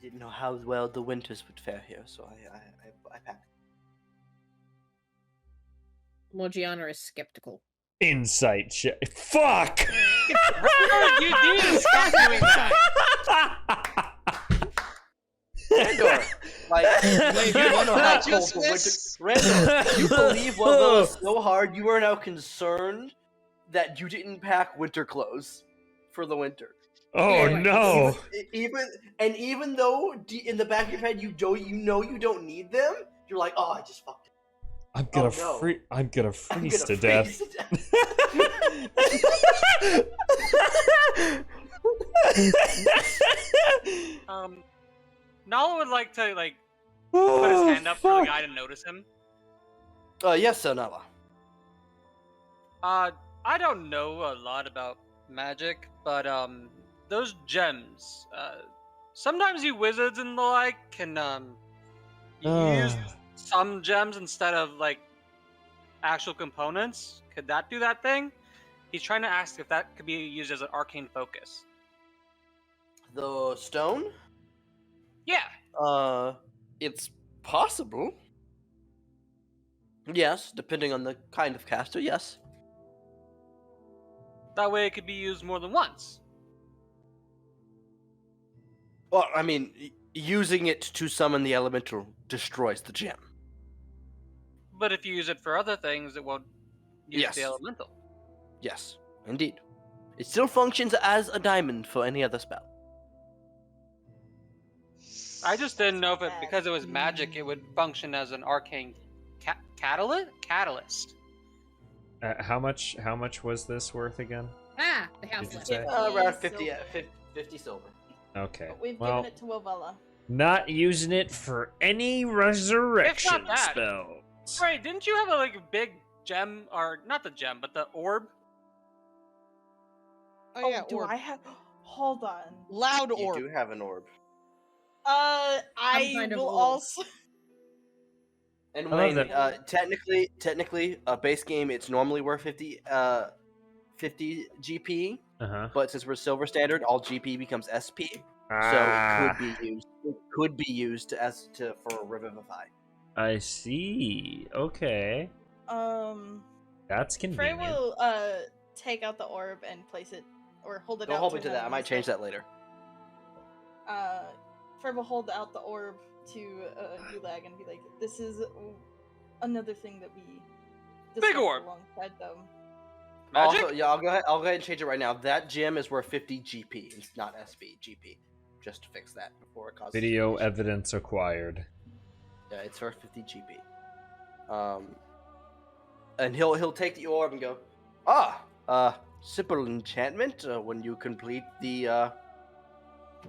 S2: didn't know how well the winters would fare here, so I packed.
S6: Morgiana is skeptical.
S1: Insight check. Fuck!
S5: you need to stop doing that.
S2: Randor, like, you don't know how cold the winter. Randor, you believe Wilvella so hard you are now concerned that you didn't pack winter clothes for the winter.
S1: Oh
S6: Yeah,
S1: no!
S2: Even though in the back of your head you don't need them, you're like, oh, I just fucked it.
S1: I'm gonna
S2: no.
S1: I'm gonna
S2: I'm
S1: freeze
S2: gonna
S1: to death.
S2: freeze to
S5: Nala would like to put his hand up for the guy to notice him.
S2: Yes, Sonala.
S5: I don't know a lot about magic, but those gems. Sometimes you wizards and the like can use some gems instead of actual components. Could that do that thing? He's trying to ask if that could be used as an arcane focus.
S2: The stone?
S5: Yeah.
S2: It's possible. Yes, depending on the kind of caster, yes.
S5: That way it could be used more than once.
S2: Well, I mean, using it to summon the elemental destroys the gem.
S5: But if you use it for other things, it won't use
S2: Yes.
S5: the elemental.
S2: Yes, indeed. It still functions as a diamond for any other spell.
S5: I just didn't know if it, because it was magic, it would function as an arcane catalyst.
S1: How much was this worth again?
S6: Ah, the house
S1: Did you
S6: left.
S1: say?
S2: Around
S3: Silver.
S2: 50 silver.
S1: Okay.
S3: But we've
S1: Well,
S3: given it to Wovella.
S1: not using it for any resurrection
S5: that.
S1: spells.
S5: Right, didn't you have a big gem, or not the gem, but the orb?
S7: Oh, yeah,
S3: do
S7: orb.
S3: I have? Hold on.
S7: Loud
S2: You
S7: orb.
S2: do have an orb.
S3: I
S6: kind of
S3: will
S6: orb.
S3: also.
S2: And
S1: I love
S2: Wayne,
S1: that.
S2: technically, a base game, it's normally worth 50 GP,
S1: Uh-huh.
S2: but since we're silver standard, all GP becomes SP.
S1: Ah,
S2: So it could be used for Revivify.
S1: I see. Okay. That's
S3: Frey
S1: convenient.
S3: will take out the orb and place it, or hold it
S2: Don't
S3: out.
S2: hold me to that. I
S3: him
S2: might change
S3: instead.
S2: that later.
S3: Frey will hold out the orb to Gulag and be like, "This is another thing that we discussed
S5: orb.
S3: alongside them."
S5: Magic?
S2: Also, yeah, I'll go ahead and change it right now. That gem is worth 50 GP. It's not SP GP. Just to fix that before it causes
S1: Video
S2: confusion.
S1: evidence acquired.
S2: Yeah, it's worth 50 GP. And he'll take the orb and go, simple enchantment. When you complete the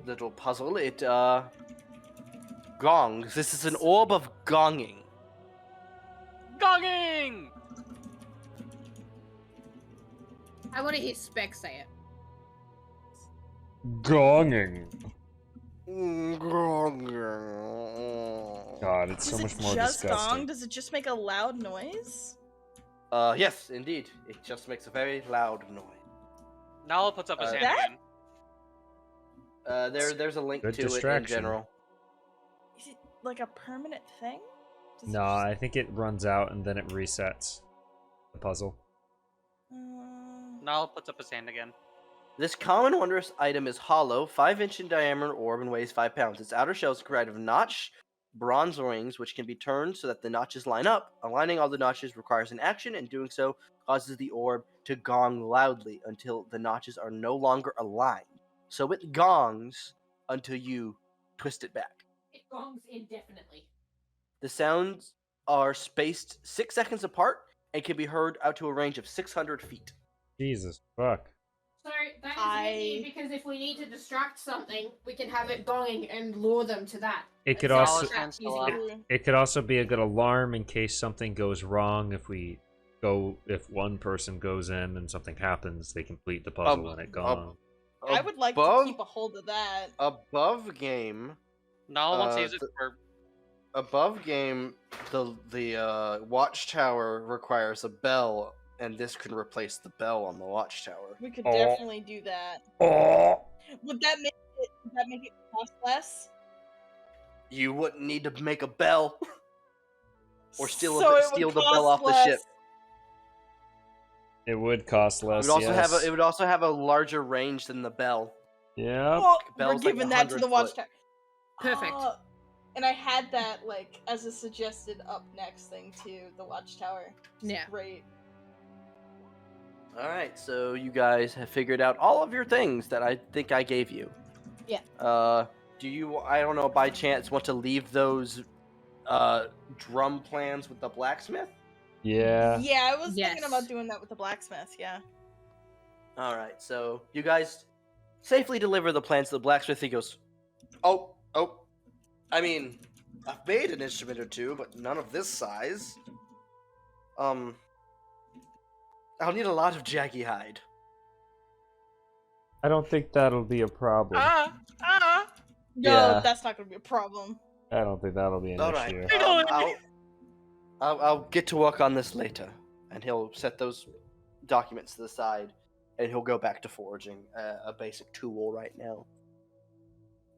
S2: little puzzle. It gongs. This is an orb of gonging.
S5: Gonging!
S6: I want to hear Spec say it.
S1: Gonging.
S2: Gonging.
S1: God, it's
S3: Does
S1: so
S3: it
S1: much more
S3: just
S1: disgusting.
S3: gong? Does it just make a loud noise?
S2: Yes, indeed. It just makes a very loud noise.
S5: Nala puts up his hand
S3: That-
S5: again.
S2: There's a link
S1: Good
S2: to it in
S1: distraction.
S2: general.
S3: Is it like a permanent thing? Does it
S1: No,
S3: just-
S1: I think it runs out and then it resets the puzzle.
S5: Nala puts up his hand again.
S2: This common wondrous item is hollow, 5-inch in diameter orb, and weighs 5 pounds. Its outer shell is comprised of notched bronze rings, which can be turned so that the notches line up. Aligning all the notches requires an action, and doing so causes the orb to gong loudly until the notches are no longer aligned. So it gongs until you twist it back.
S6: It gongs indefinitely.
S2: The sounds are spaced 6 seconds apart and can be heard out to a range of 600 feet.
S1: Jesus fuck.
S6: So that is handy because if we need to distract something, we can have it gonging and lure them to that.
S1: It could
S6: It's
S1: also
S6: distract
S5: still up.
S6: easy.
S1: it could also be a good alarm in case something goes wrong. If one person goes in and something happens, they complete the puzzle and it gongs.
S3: I would like to
S2: Above-
S3: keep a hold of that.
S2: Above game,
S5: Nala wants to use it
S2: the-
S5: for.
S2: above game, the watchtower requires a bell, and this can replace the bell on the watchtower.
S3: We could
S1: Oh.
S3: definitely do that.
S1: Oh,
S3: Would that make it cost less?
S2: You wouldn't need to make a bell or steal
S3: So it would
S2: steal the bell off
S3: cost
S2: the ship.
S3: less.
S1: it would cost
S2: It
S1: less.
S2: would also
S1: yes.
S2: it would also have a larger range than the bell.
S1: Yeah.
S3: Well, we're
S2: Bell's like
S3: giving that to the
S2: 100 foot.
S3: watchtower.
S6: Perfect.
S3: And I had that like as a suggested up next thing to the watchtower. It's
S6: Yeah.
S3: Great.
S2: All right, so you guys have figured out all of your things that I think I gave you.
S3: Yeah.
S2: Do you, I don't know, by chance want to leave those drum plans with the blacksmith?
S1: Yeah.
S3: Yeah, I was
S6: Yes.
S3: thinking about doing that with the blacksmith. Yeah.
S2: All right, so you guys safely deliver the plans to the blacksmith. He goes, oh, I mean, I've made an instrument or two, but none of this size. I'll need a lot of jaggy hide.
S1: I don't think that'll be a problem.
S3: No,
S1: Yeah.
S3: that's not gonna be a problem.
S1: I don't think that'll be an
S2: All right,
S1: issue.
S2: I'll get to work on this later, and he'll set those documents to the side, and he'll go back to forging a basic tool right now.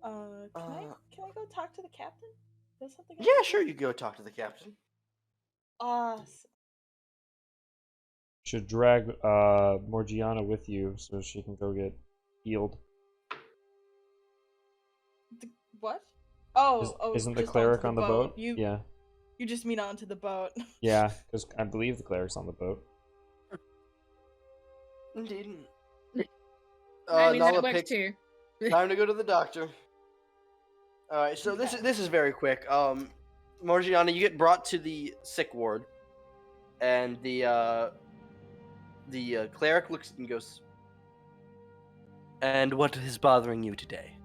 S3: Can I go talk to the captain? Is that something? I
S2: Yeah,
S3: can
S2: sure,
S3: do?
S2: you go talk to the captain.
S1: Should drag Morgiana with you so she can go get healed.
S3: What? Oh,
S1: Isn't the
S3: just
S1: cleric
S3: onto
S1: on the boat?
S3: You
S1: Yeah.
S3: You just mean onto the boat.
S1: Yeah, because I believe the cleric's on the boat.
S2: Indeed.
S6: I mean,
S2: Nala
S6: that works
S2: picks-
S6: too.
S2: Time to go to the doctor. All right, so this is very quick. Morgiana, you get brought to the sick ward, and the cleric looks and goes, "And what is bothering you today?"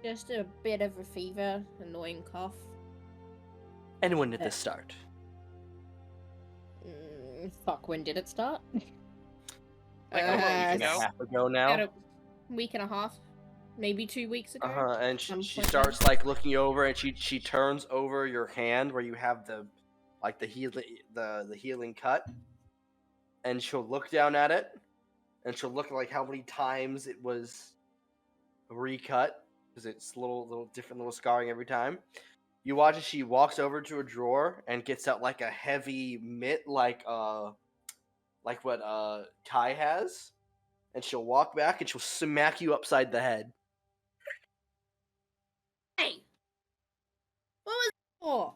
S6: Just a bit of a fever, annoying cough.
S2: And when did this start?
S6: Fuck, when did it start?
S5: Like a week
S2: A
S5: ago?
S2: half ago
S6: About
S2: now.
S6: a week and a half, maybe 2 weeks ago.
S2: And
S6: Some
S2: she
S6: point
S2: starts like looking over, and she turns over your hand where you have the healing cut, and she'll look down at it, and she'll look like how many times it was recut, because it's little different little scarring every time. You watch as she walks over to a drawer and gets out like a heavy mitt, like what Kai has, and she'll walk back and she'll smack you upside the head.
S6: Hey! What was it for?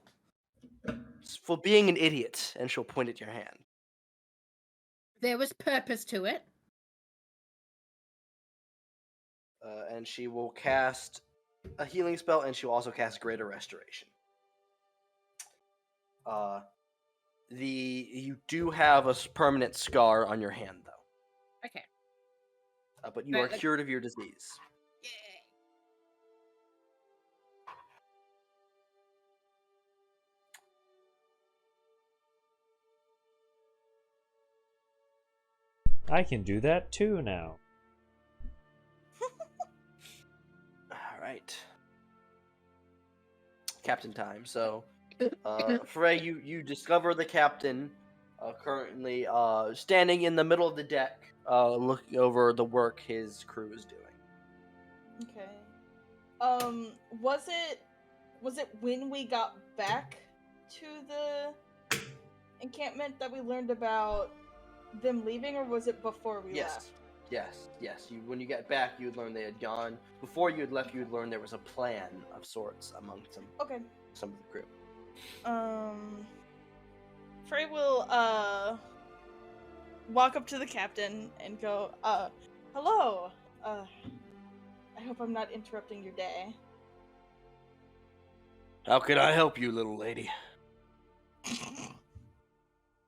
S2: For being an idiot, and she'll point at your hand.
S6: There was purpose to it.
S2: And she will cast a healing spell, and she'll also cast Greater Restoration. You do have a permanent scar on your hand, though.
S6: Okay.
S2: But you are
S6: But,
S2: cured of your disease.
S1: I can do that too now.
S2: Alright. Captain time. So, Frey, you discover the captain currently standing in the middle of the deck, looking over the work his crew is doing.
S3: Okay. Was it when we got back to the encampment that we learned about them leaving, or was it before we left?
S2: Yes. When you get back, you would learn they had gone. Before you had left, you would learn there was a plan of sorts among
S3: Okay.
S2: some of the crew.
S3: Frey will walk up to the captain and go, hello. I hope I'm not interrupting your day.
S2: How can I help you, little lady?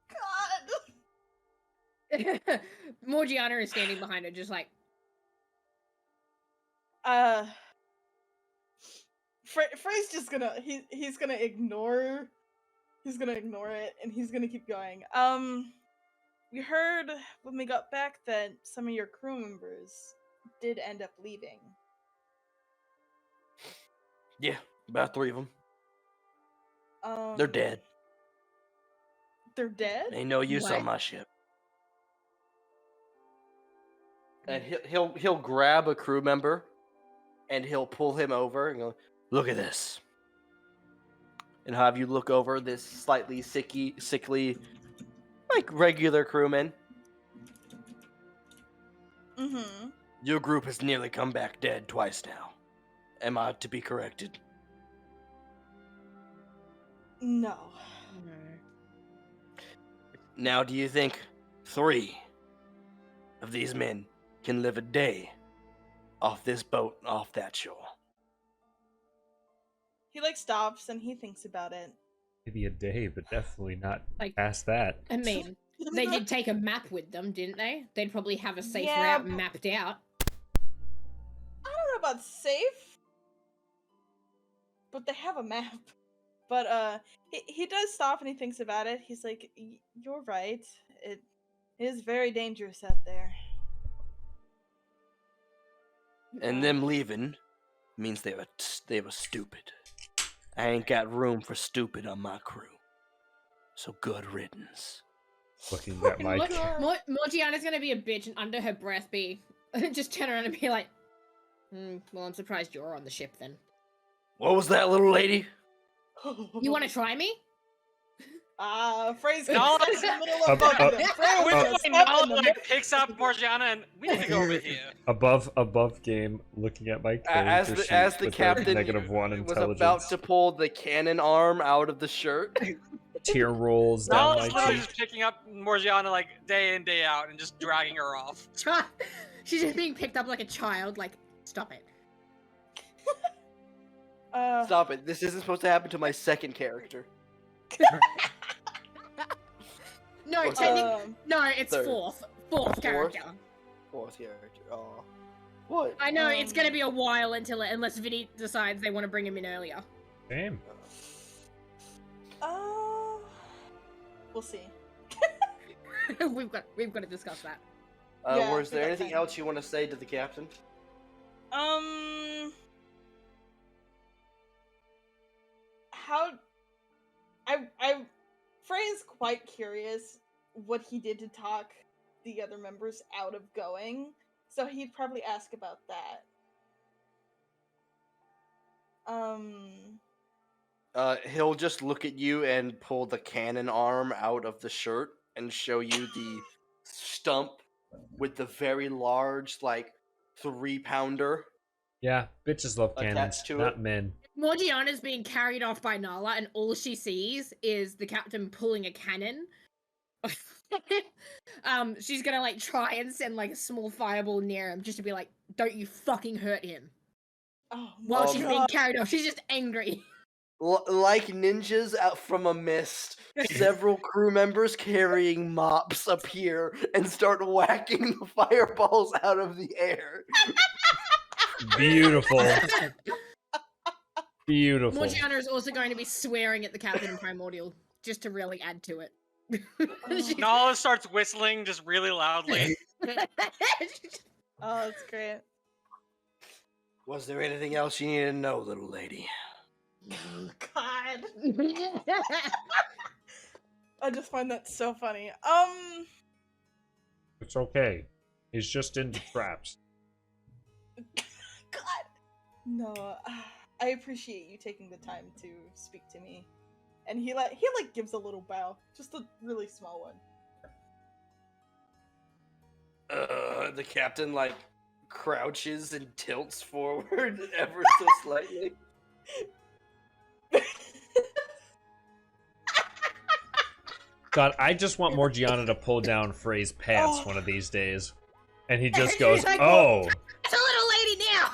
S3: God.
S6: Morgiana is standing behind her, just like.
S3: Frey's just gonna he's gonna ignore it, and he's gonna keep going. We heard when we got back that some of your crew members did end up leaving.
S2: Yeah, about 3 of them. They're dead.
S3: They're dead?
S2: Ain't no use on my ship. And he'll grab a crew member, and he'll pull him over and go, "Look at this." And have you look over this slightly sickly, like regular crewman.
S3: Mm-hmm.
S2: Your group has nearly come back dead twice now. Am I to be corrected?
S3: No.
S2: Now, do you think 3 of these men can live a day off this boat, off that shore?
S3: He stops and he thinks about it.
S1: Maybe a day, but definitely not
S6: Like,
S1: past that.
S6: I mean, they did take a map with them, didn't they? They'd probably have a safe
S3: Yeah,
S6: route mapped out.
S3: I don't know about safe, but they have a map. But he does stop and he thinks about it. He's like, "You're right. It is very dangerous out there."
S2: And them leaving means they were stupid. I ain't got room for stupid on my crew. So good riddance.
S1: Looking at Mike.
S6: Morgiana's gonna be a bitch and under her breath just turn around and be like, well, I'm surprised you're on the ship then.
S2: What was that, little lady?
S6: You want to try me?
S3: Frey's
S5: No,
S3: in the middle of both of them. Frey
S5: With
S3: was
S5: my
S3: up in
S5: knowledge,
S3: the
S5: like, picks up Morgiana and we need to go over here.
S1: Above game, looking at Mike.
S2: As the captain
S1: -1
S2: was about to pull the cannon arm out of the shirt.
S1: Tear rolls down
S5: Knowledge
S1: my
S5: literally
S1: cheek.
S5: just picking up Morgiana like day in, day out and just dragging her off.
S6: She's just being picked up like a child, like, stop it.
S2: Stop it. This isn't supposed to happen to my second character.
S6: No, it's
S2: Third.
S6: fourth character.
S2: Fourth character. Oh. What?
S6: I know, it's gonna be a while unless Vinny decides they want to bring him in earlier.
S1: Damn.
S3: We'll see.
S6: We've got to discuss that.
S3: Yeah,
S2: Was
S3: we
S2: there
S3: got
S2: anything
S3: time.
S2: else you want to say to the captain?
S3: Frey is quite curious what he did to talk the other members out of going, so he'd probably ask about that.
S2: He'll just look at you and pull the cannon arm out of the shirt and show you the stump with the very large, like, 3-pounder.
S1: Yeah, bitches love cannons,
S2: Attached to
S1: not
S2: it.
S1: men.
S6: Morgiana's being carried off by Nala, and all she sees is the captain pulling a cannon. She's gonna, like, try and send, like, a small fireball near him, just to be like, don't you fucking hurt him.
S3: Oh,
S6: While
S3: my
S6: she's
S3: God.
S6: being carried off, she's just angry.
S2: Like ninjas out from a mist, several crew members carrying mops appear and start whacking the fireballs out of the air.
S1: Beautiful. Beautiful.
S6: Morgiana is also going to be swearing at the captain in Primordial, just to really add to it.
S5: Nala starts whistling just really loudly.
S3: Oh, that's great.
S2: Was there anything else you needed to know, little lady?
S3: God. I just find that so funny.
S1: It's okay. He's just into traps.
S3: God. No, I appreciate you taking the time to speak to me. And he gives a little bow, just a really small one.
S2: The captain crouches and tilts forward ever so slightly.
S1: God, I just want Morgiana to pull down Frey's pants one of these days. And he just goes,
S6: Like,
S1: oh.
S6: It's a little lady now!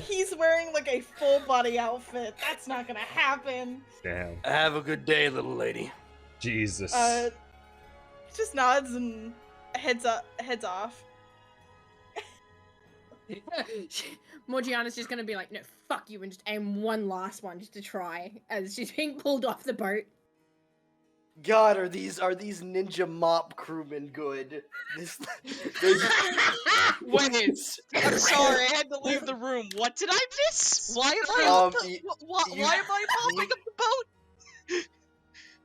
S3: He's wearing like a full body outfit. That's not gonna happen.
S1: Damn.
S2: Have a good day, little lady.
S1: Jesus.
S3: Just nods and heads off.
S6: Morgiana's just gonna be like, no, fuck you, and just aim one last one just to try as she's being pulled off the boat.
S2: God, are these ninja mop crewmen good?
S7: Wait, I'm sorry, I had to leave the room. What did I miss? Why am I mopping up the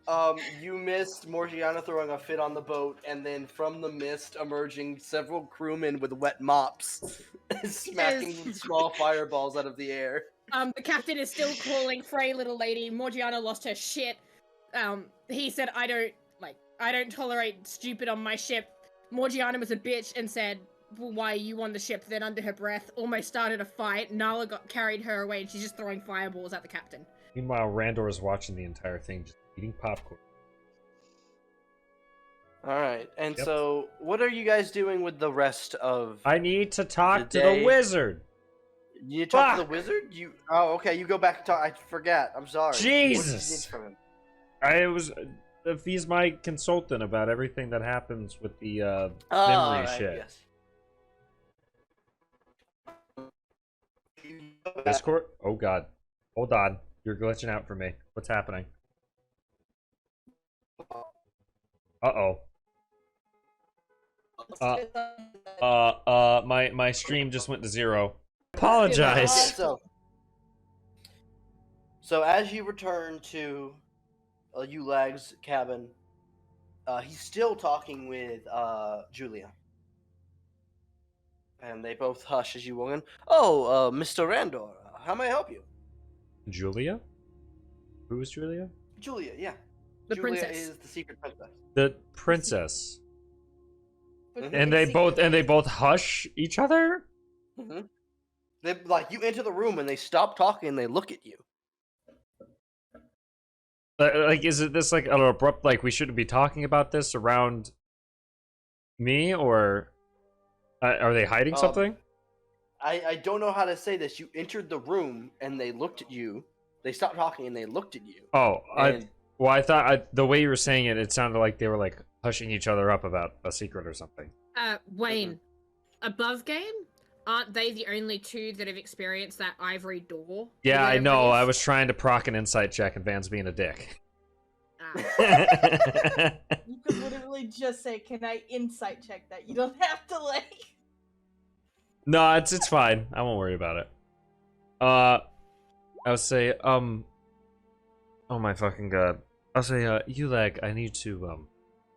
S7: boat?
S2: You missed Morgiana throwing a fit on the boat, and then from the mist emerging several crewmen with wet mops, smacking small fireballs out of the air.
S6: The captain is still calling Frey little lady. Morgiana lost her shit. He said, I don't tolerate stupid on my ship. Morgiana was a bitch and said, well, why are you on the ship? Then under her breath, almost started a fight. Nala carried her away and she's just throwing fireballs at the captain.
S1: Meanwhile, Randor is watching the entire thing, just eating popcorn.
S2: Alright, and so, what are you guys doing with the rest of
S1: I need to talk to
S2: day?
S1: the wizard.
S2: You talk to the wizard? Oh, okay, you go back and talk. I forgot. I'm sorry.
S1: Jesus.
S2: What did you need from him?
S1: If he's my consultant about everything that happens with the memory
S2: right,
S1: shit.
S2: Yes.
S1: Discord? Oh god. Hold on. You're glitching out for me. What's happening? Uh-oh. My stream just went to 0. Apologize.
S2: So as you return to Ulag's cabin, he's still talking with Julia. And they both hush as you walk in. Oh, Mr. Randor, how may I help you?
S1: Julia? Who is Julia?
S2: Julia, yeah.
S6: The
S2: Julia
S6: princess.
S2: is the secret princess.
S1: The princess.
S3: But
S1: And
S3: it's
S1: they both hush each other?
S2: Mm-hmm. They you enter the room and they stop talking and they look at you.
S1: Is it this an abrupt we shouldn't be talking about this around me, or are they hiding something?
S2: I don't know how to say this. You entered the room and they looked at you. They stopped talking and they looked at you.
S1: Oh,
S2: and...
S1: I thought the way you were saying it, it sounded like they were hushing each other up about a secret or something.
S6: Wayne, above game, aren't they the only two that have experienced that ivory door?
S1: Yeah, I know. I was trying to proc an insight check and Van's being a dick.
S3: You could literally just say, "Can I insight check that?" You don't have to
S1: No, it's fine. I won't worry about it. I'll say, oh my fucking god. I'll say, Ulag, I need to,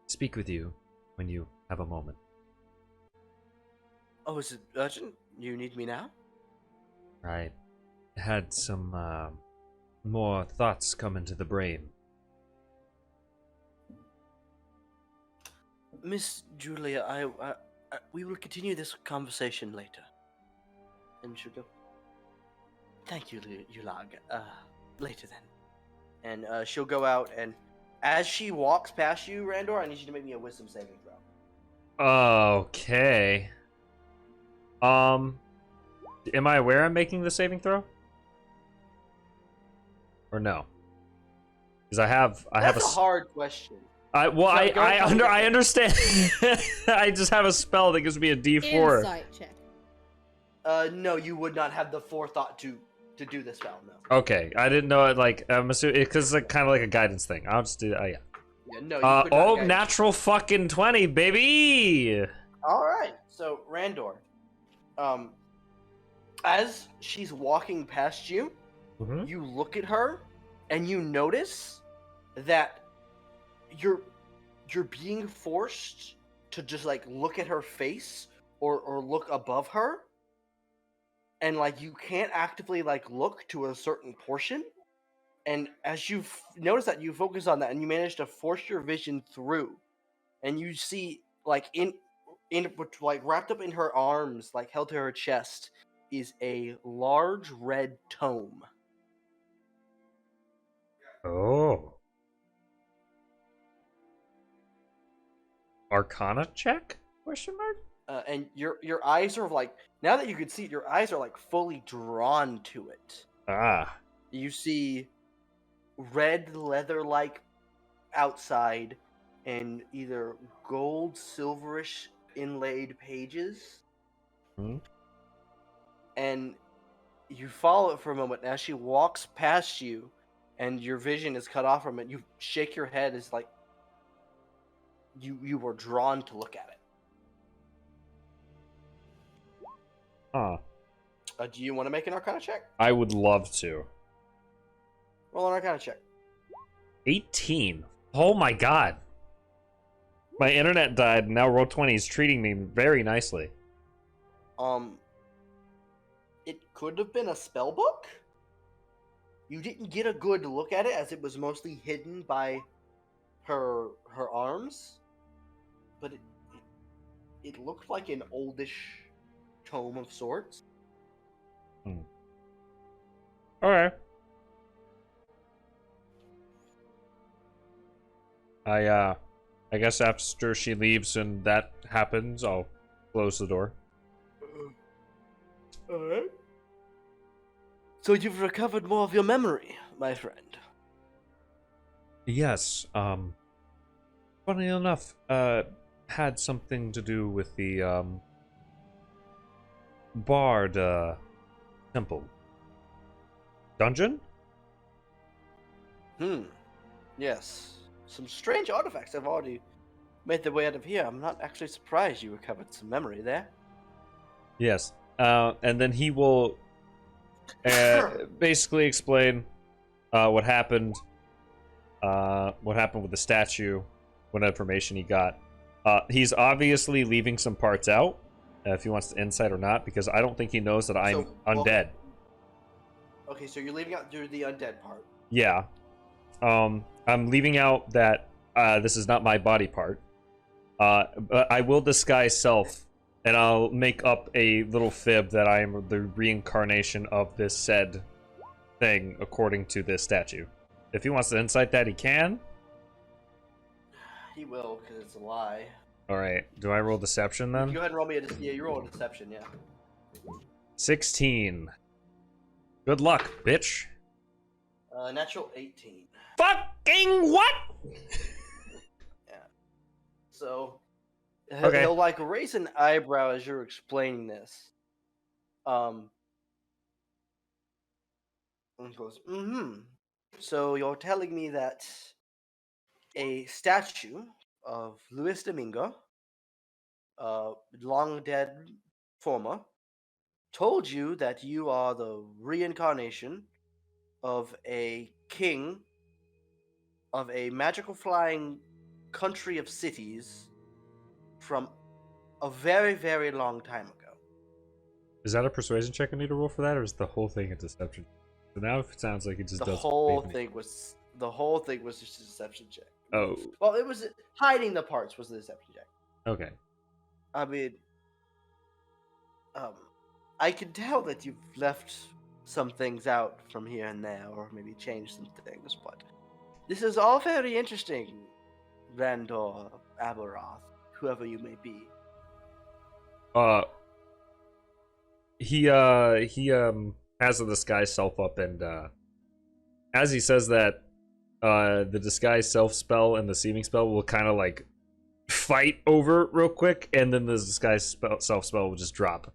S1: speak with you when you have a moment.
S2: Oh, is it urgent? You need me now?
S1: I had some, more thoughts come into the brain.
S2: Miss Julia, I we will continue this conversation later. And she'll go, thank you, Ulag. Later then. And she'll go out, and as she walks past you, Randor, I need you to make me a wisdom saving throw.
S1: Okay. Am I aware I'm making the saving throw? or no? Because I have
S2: That's
S1: a
S2: a hard question.
S1: I understand. I just have a spell that gives me a D4.
S6: Insight check.
S2: No, you would not have the forethought to do this spell. No.
S1: Okay, I didn't know it. Like I'm assuming because it's like, kind of like a guidance thing. I'll just do. Yeah.
S2: Yeah, no. You could not guide
S1: Natural fucking 20, baby.
S2: All right. So Randor, as she's walking past you, you look at her, and you notice that you're being forced to just like look at her face or look above her, and like you can't actively like look to a certain portion. And as you notice that, you focus on that, and you manage to force your vision through, and you see like in like wrapped up in her arms, like held to her chest, is a large red tome.
S1: Oh. Arcana check? Question mark?
S2: And your eyes are like, now that you can see it, your eyes are like fully drawn to it.
S1: Ah.
S2: You see red leather-like outside and either gold, silverish inlaid pages. And you follow it for a moment. As she walks past you and your vision is cut off from it, you shake your head as like you were drawn to look at it. Do you want to make an Arcana check?
S1: I would love to.
S2: Roll an Arcana check.
S1: 18. Oh my god. My internet died, and now Roll20 is treating me very nicely.
S2: It could have been a spell book. You didn't get a good look at it, as it was mostly hidden by her arms. But it looked like an oldish tome of sorts.
S1: Alright. I guess after she leaves and that happens, I'll close the door.
S2: Alright. So you've recovered more of your memory, my friend.
S1: Yes, funny enough, had something to do with the, Bard, temple. Dungeon?
S2: Yes. Some strange artifacts have already made their way out of here. I'm not actually surprised you recovered some memory there.
S1: Yes. And then he will basically explain what happened with the statue, what information he got. He's obviously leaving some parts out, if he wants to insight or not, because I don't think he knows that I'm undead.
S2: Okay, so you're leaving out the undead part.
S1: Yeah. I'm leaving out that this is not my body part. But I will disguise self, and I'll make up a little fib that I am the reincarnation of this said thing, according to this statue. If he wants to insight that, he can.
S2: He will, because it's a lie.
S1: Alright, do I roll deception then?
S2: Go ahead and roll me you roll a deception, yeah.
S1: 16. Good luck, bitch.
S2: Natural 18.
S1: Fucking what?
S2: Yeah. So,
S1: okay.
S2: He'll like raise an eyebrow as you're explaining this. And he goes, So you're telling me that a statue of Luis Domingo, long dead former, told you that you are the reincarnation of a king of a magical flying country of cities from a very, very long time ago.
S1: Is that a persuasion check I need to roll for that, or is the whole thing a deception? So now it sounds like it just does.
S2: The whole thing was just a deception check.
S1: Oh.
S2: Well, it was hiding the parts was the deception check.
S1: Okay.
S2: I mean, I can tell that you've left some things out from here and there, or maybe changed some things, but this is all very interesting, Vandor Aberoth, whoever you may be.
S1: He has the disguise self up and as he says that, the disguise self spell and the seeming spell will kind of like fight over real quick, and then the disguise self spell will just drop.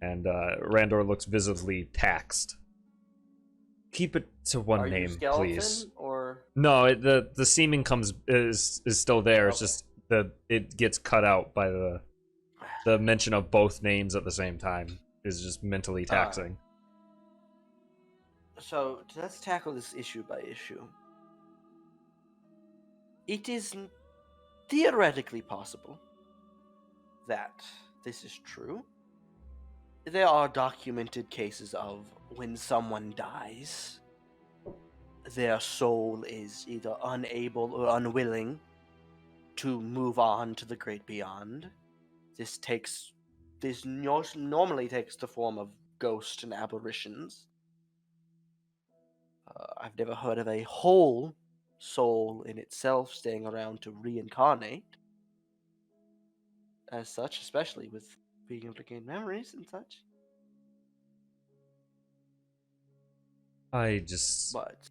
S1: And Randor looks visibly taxed. Keep it to one
S2: Are you
S1: name,
S2: skeleton,
S1: please.
S2: or
S1: No, the seeming is still there. It's
S2: Okay.
S1: just that it gets cut out by the mention of both names at the same time is just mentally taxing.
S2: So let's tackle this issue by issue. It is theoretically possible that this is true. There are documented cases of when someone dies, their soul is either unable or unwilling to move on to the great beyond. This normally takes the form of ghosts and apparitions. I've never heard of a whole soul in itself staying around to reincarnate. As such, especially with being able to gain memories and such.
S1: I just
S2: But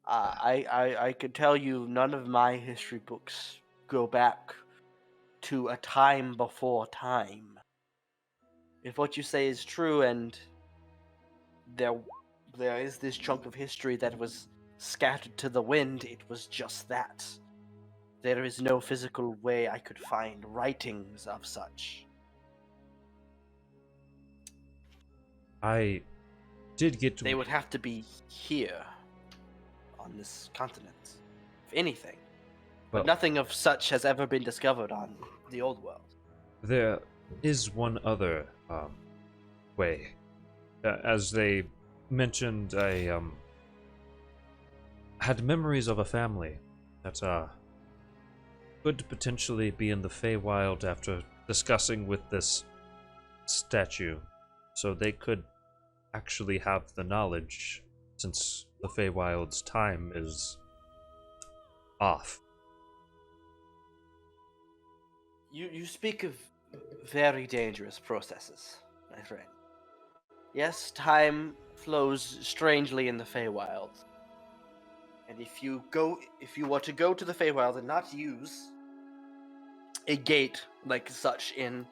S2: I could tell you none of my history books go back to a time before time. If what you say is true, and there is this chunk of history that was scattered to the wind, it was just that. There is no physical way I could find writings of such.
S1: I did get to...
S2: They would have to be here, on this continent, if anything. But
S1: Well,
S2: nothing of such has ever been discovered on the old world.
S1: there is one other way. As they mentioned, I had memories of a family that could potentially be in the Feywild after discussing with this statue, so they could actually have the knowledge, since the Feywild's time is off.
S2: You speak of very dangerous processes, my friend. Yes, time flows strangely in the Feywild. And if you were to go to the Feywild and not use a gate like such in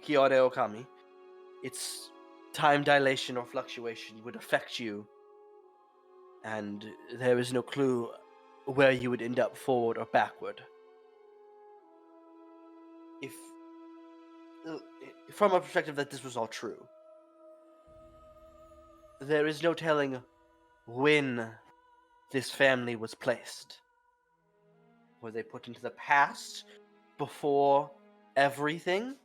S2: Kyoto Okami, its time dilation or fluctuation would affect you, and there is no clue where you would end up, forward or backward. If from a perspective that this was all true, there is no telling when this family was placed. Were they put into the past before everything?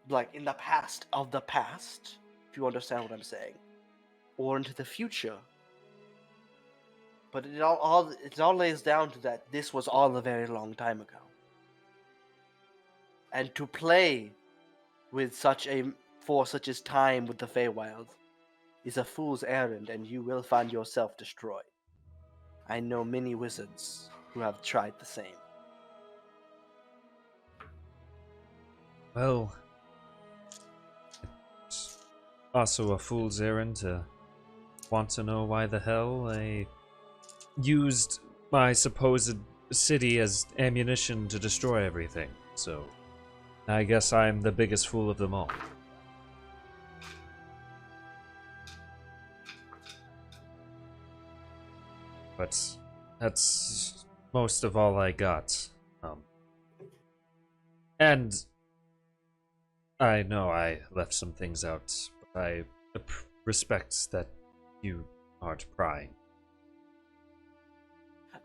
S2: Like in the past of the past, if you understand what I'm saying. Or into the future. But it all lays down to that this was all a very long time ago. And to play with such as time with the Feywild is a fool's errand, and you will find yourself destroyed. I know many wizards who have tried the same.
S1: Well, it's also a fool's errand to want to know why the hell I used my supposed city as ammunition to destroy everything, so I guess I'm the biggest fool of them all. But that's most of all I got. And I know I left some things out, but I respect that you aren't prying.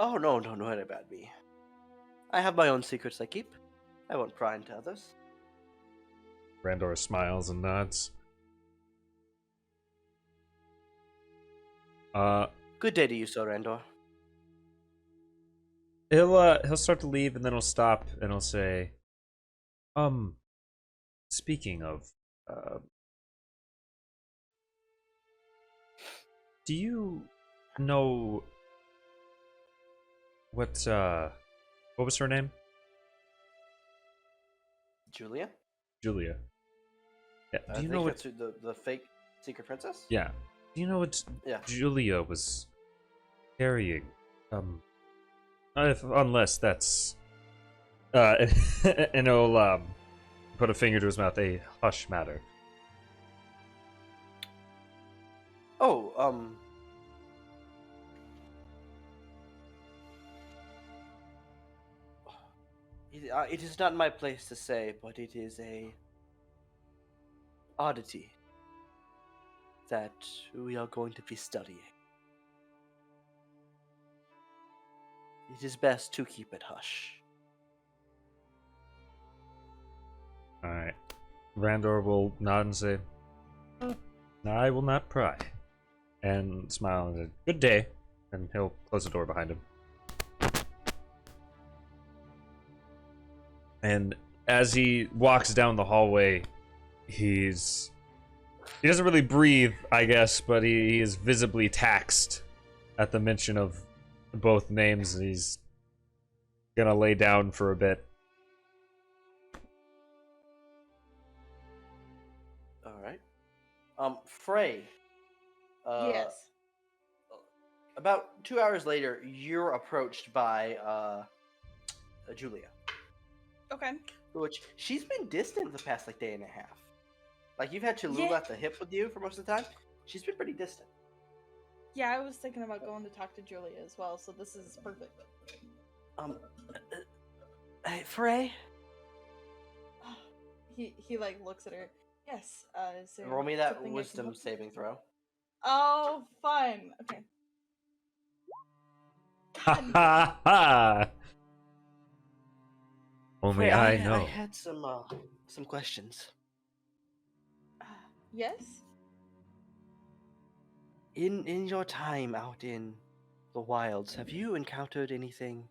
S2: Oh, no, don't worry about me. I have my own secrets I keep. I won't pry into others.
S1: Randor smiles and nods.
S2: Good day to you, Sir Randor.
S1: He'll start to leave, and then he'll stop, and he'll say, speaking of, do you know what was her name?
S2: Julia?
S1: Julia. Yeah,
S2: I
S1: do you
S2: think
S1: know what...
S2: that's the fake Secret Princess?
S1: Yeah. Do you know what
S2: Yeah.
S1: Julia was carrying? Unless that's and he'll put a finger to his mouth. A hush matter.
S2: Oh, it is not my place to say, but it is a oddity that we are going to be studying. It is best to keep it hush.
S1: All right. Randor will nod and say, "I will not pry," and smile and say, "Good day," and he'll close the door behind him. And as he walks down the hallway, he doesn't really breathe, I guess, but he is visibly taxed at the mention of both names. He's gonna lay down for a bit.
S2: All right. Frey.
S3: Yes.
S2: About 2 hours later, you're approached by Julia,
S3: Okay.
S2: which she's been distant the past like day and a half. Like you've had Cholula
S3: Yeah.
S2: at the hip with you for most of the time. She's been pretty distant.
S3: Yeah, I was thinking about going to talk to Julia as well, so this is perfect.
S2: Hey, Frey.
S3: He like looks at her. Yes. Is there
S2: Roll me that
S3: something I can
S2: wisdom
S3: help you
S2: saving
S3: with?
S2: throw.
S3: Oh, fun. Okay.
S1: Ha ha ha! Only
S2: Frey,
S1: I
S2: I
S1: know.
S2: had some questions.
S3: Yes.
S2: In your time out in the wilds, have you encountered anything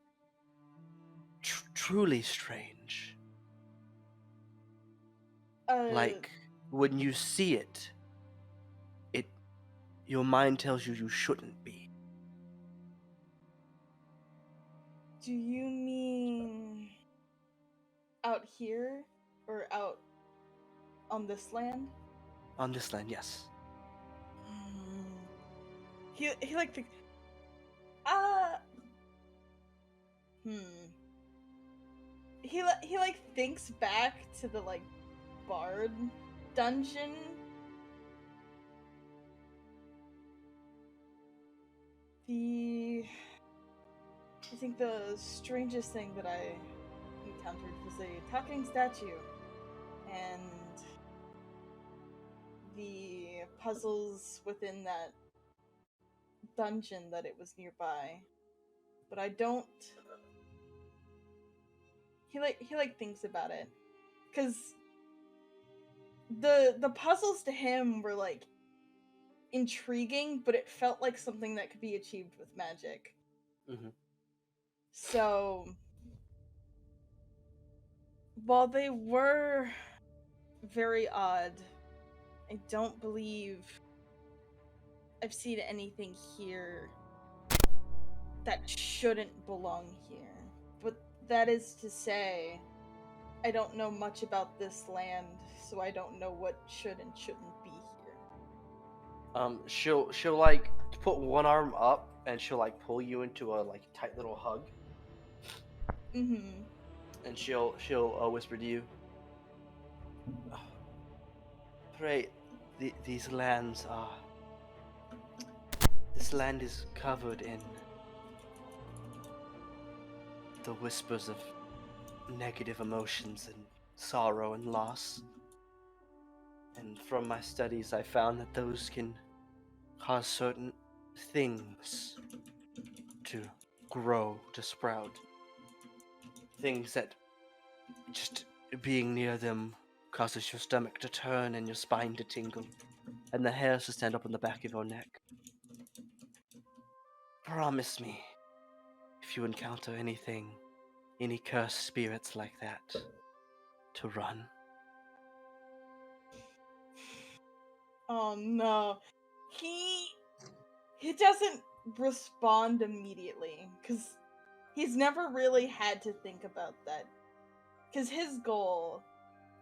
S2: truly strange? Like when you see it, your mind tells you shouldn't be.
S3: Do you mean out here or out on this land?
S2: On this land, yes.
S3: He like thinks. He like thinks back to the like bard dungeon. I think the strangest thing that I encountered was a talking statue, and the puzzles within that dungeon that it was nearby. But I don't. He like thinks about it, cause the puzzles to him were like intriguing, but it felt like something that could be achieved with magic.
S2: Mm-hmm.
S3: So while they were very odd, I don't believe I've seen anything here that shouldn't belong here. But that is to say, I don't know much about this land, so I don't know what should and shouldn't be here.
S2: She'll like put one arm up and she'll like pull you into a like tight little hug.
S3: Mm-hmm.
S2: And she'll whisper to you, "Pray, these lands are. This land is covered in the whispers of negative emotions and sorrow and loss. And from my studies, I found that those can cause certain things to grow, to sprout. Things that just being near them causes your stomach to turn and your spine to tingle, and the hairs to stand up on the back of your neck. Promise me, if you encounter anything, any cursed spirits like that, to run."
S3: Oh no. He doesn't respond immediately, because he's never really had to think about that. Because his goal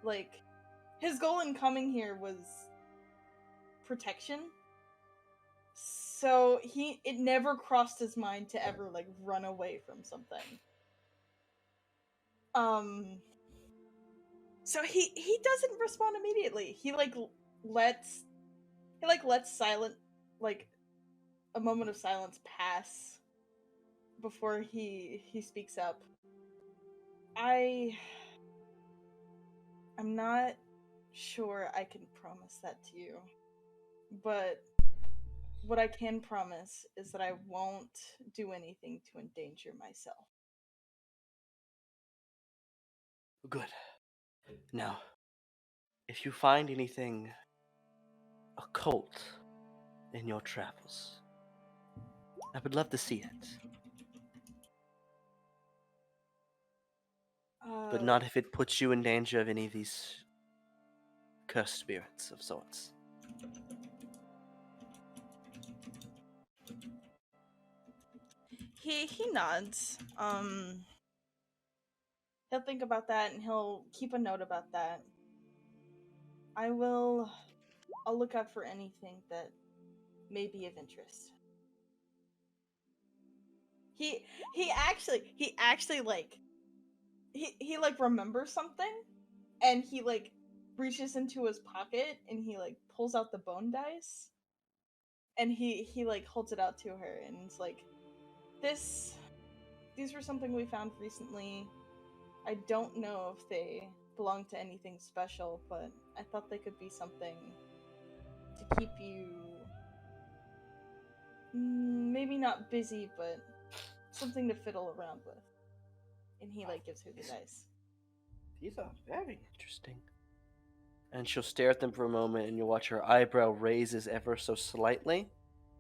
S3: in coming here was protection. So it never crossed his mind to ever like run away from something. So he doesn't respond immediately. He lets silent like a moment of silence pass before he speaks up. I'm not sure I can promise that to you, but what I can promise is that I won't do anything to endanger myself.
S2: Good. Now, if you find anything occult in your travels, I would love to see it. But not if it puts you in danger of any of these cursed spirits of sorts.
S3: He nods. He'll think about that and he'll keep a note about that. I'll look out for anything that may be of interest. He actually like he like remembers something, and he like reaches into his pocket and he like pulls out the bone dice, and he like holds it out to her and it's like, these were something we found recently. I don't know if they belong to anything special, but I thought they could be something to keep you maybe not busy, but something to fiddle around with. And he like gives her the dice.
S2: These are very interesting. And she'll stare at them for a moment, and you'll watch her eyebrow raises ever so slightly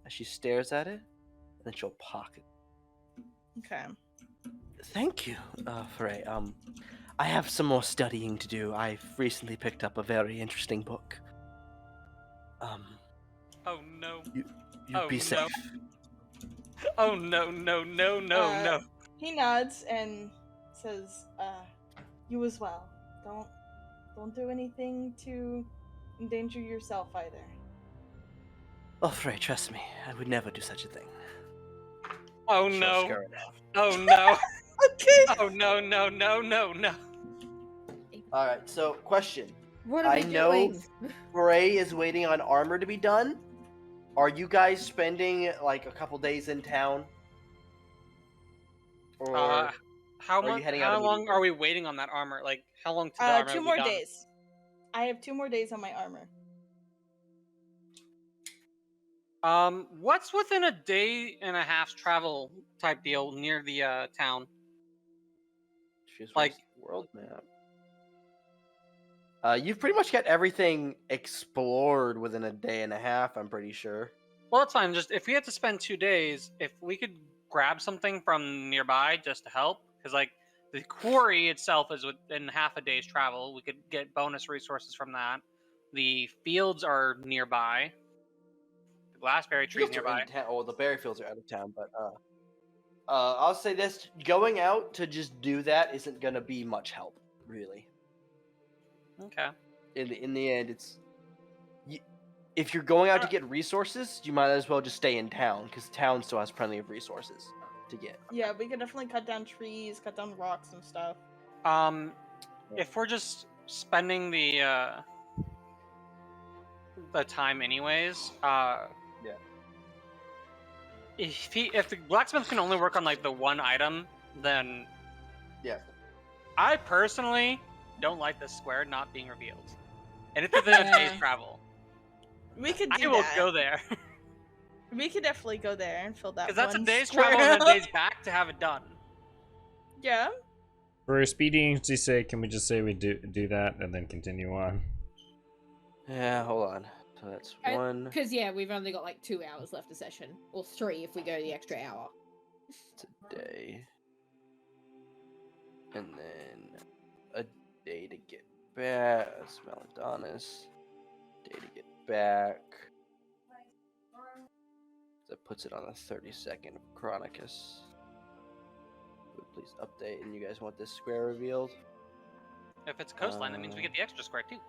S2: as she stares at it, and then she'll pocket.
S3: Okay.
S2: Thank you, Frey. I have some more studying to do. I've recently picked up a very interesting book.
S5: Oh no.
S2: You be safe.
S5: Oh no, no.
S3: He nods and says, you as well. Don't do anything to endanger yourself either.
S2: Oh, Frey, trust me. I would never do such a thing.
S5: Oh
S2: She'll
S5: no.
S2: scurry off.
S5: Oh no.
S3: Okay.
S5: Oh no.
S2: Alright, so question.
S6: What are we doing?
S2: Frey is waiting on armor to be done. Are you guys spending like a couple days in town? Or
S5: how
S2: are you heading out
S5: long
S2: immediately?
S5: are we waiting on that armor? Like, how long till the armor
S3: 2
S5: will
S3: more
S5: be done?
S3: days. I have 2 more days on my armor.
S5: What's within a day and a half's travel type deal near the town? Like
S2: world map. You've pretty much got everything explored within a day and a half, I'm pretty sure.
S5: Well, it's fine. Just if we had to spend 2 days, if we could grab something from nearby just to help, because like the quarry itself is within half a day's travel. We could get bonus resources from that. The fields are nearby. The glassberry tree is
S2: Fields are
S5: nearby.
S2: in town. Oh, the berry fields are out of town, but I'll say this: going out to just do that isn't gonna be much help, really.
S5: Okay.
S2: In the end, if you're going out to get resources, you might as well just stay in town, because town still has plenty of resources to get.
S3: Yeah, we could definitely cut down trees, cut down rocks and stuff.
S5: If we're just spending the time anyways,
S2: yeah.
S5: If the blacksmith can only work on like the one item, then
S2: yeah.
S5: I personally don't like the square not being revealed, and it's within a day's travel.
S3: We could do
S5: I will
S3: that.
S5: go there.
S3: We could definitely go there and fill that.
S5: Because that's a
S3: one
S5: day's
S3: square
S5: travel and a
S3: out.
S5: day's back to have it done.
S3: Yeah.
S1: For expediency's sake, can we just say we do that and then continue on?
S2: Yeah, hold on. So that's one.
S6: Because yeah, we've only got like 2 hours left a session, or 3 if we go the extra hour.
S2: It's a day, and then a day to get back. That's Meladonis. Day to get back. That puts it on the 32nd of Chronicus. Please update, and you guys want this square revealed?
S5: If it's coastline, that means we get the extra square too.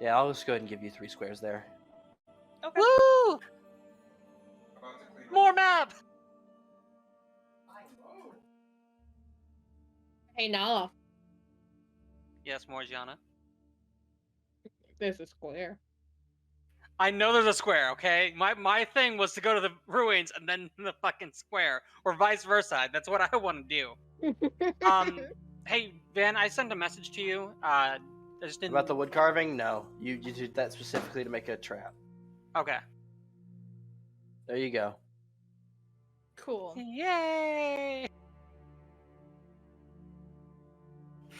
S2: Yeah, I'll just go ahead and give you 3 squares there.
S3: Okay.
S5: Woo!
S8: About to clean up.
S5: More map.
S6: Hey, Nala,
S5: Yes, Morgiana.
S6: there's a square.
S5: I know there's a square, okay? My thing was to go to the ruins and then the fucking square, or vice versa. That's what I want to do. Hey Van, I sent a message to you. I just didn't.
S2: About the wood carving? No. You did that specifically to make a trap.
S5: Okay.
S2: There you go.
S3: Cool.
S5: Yay!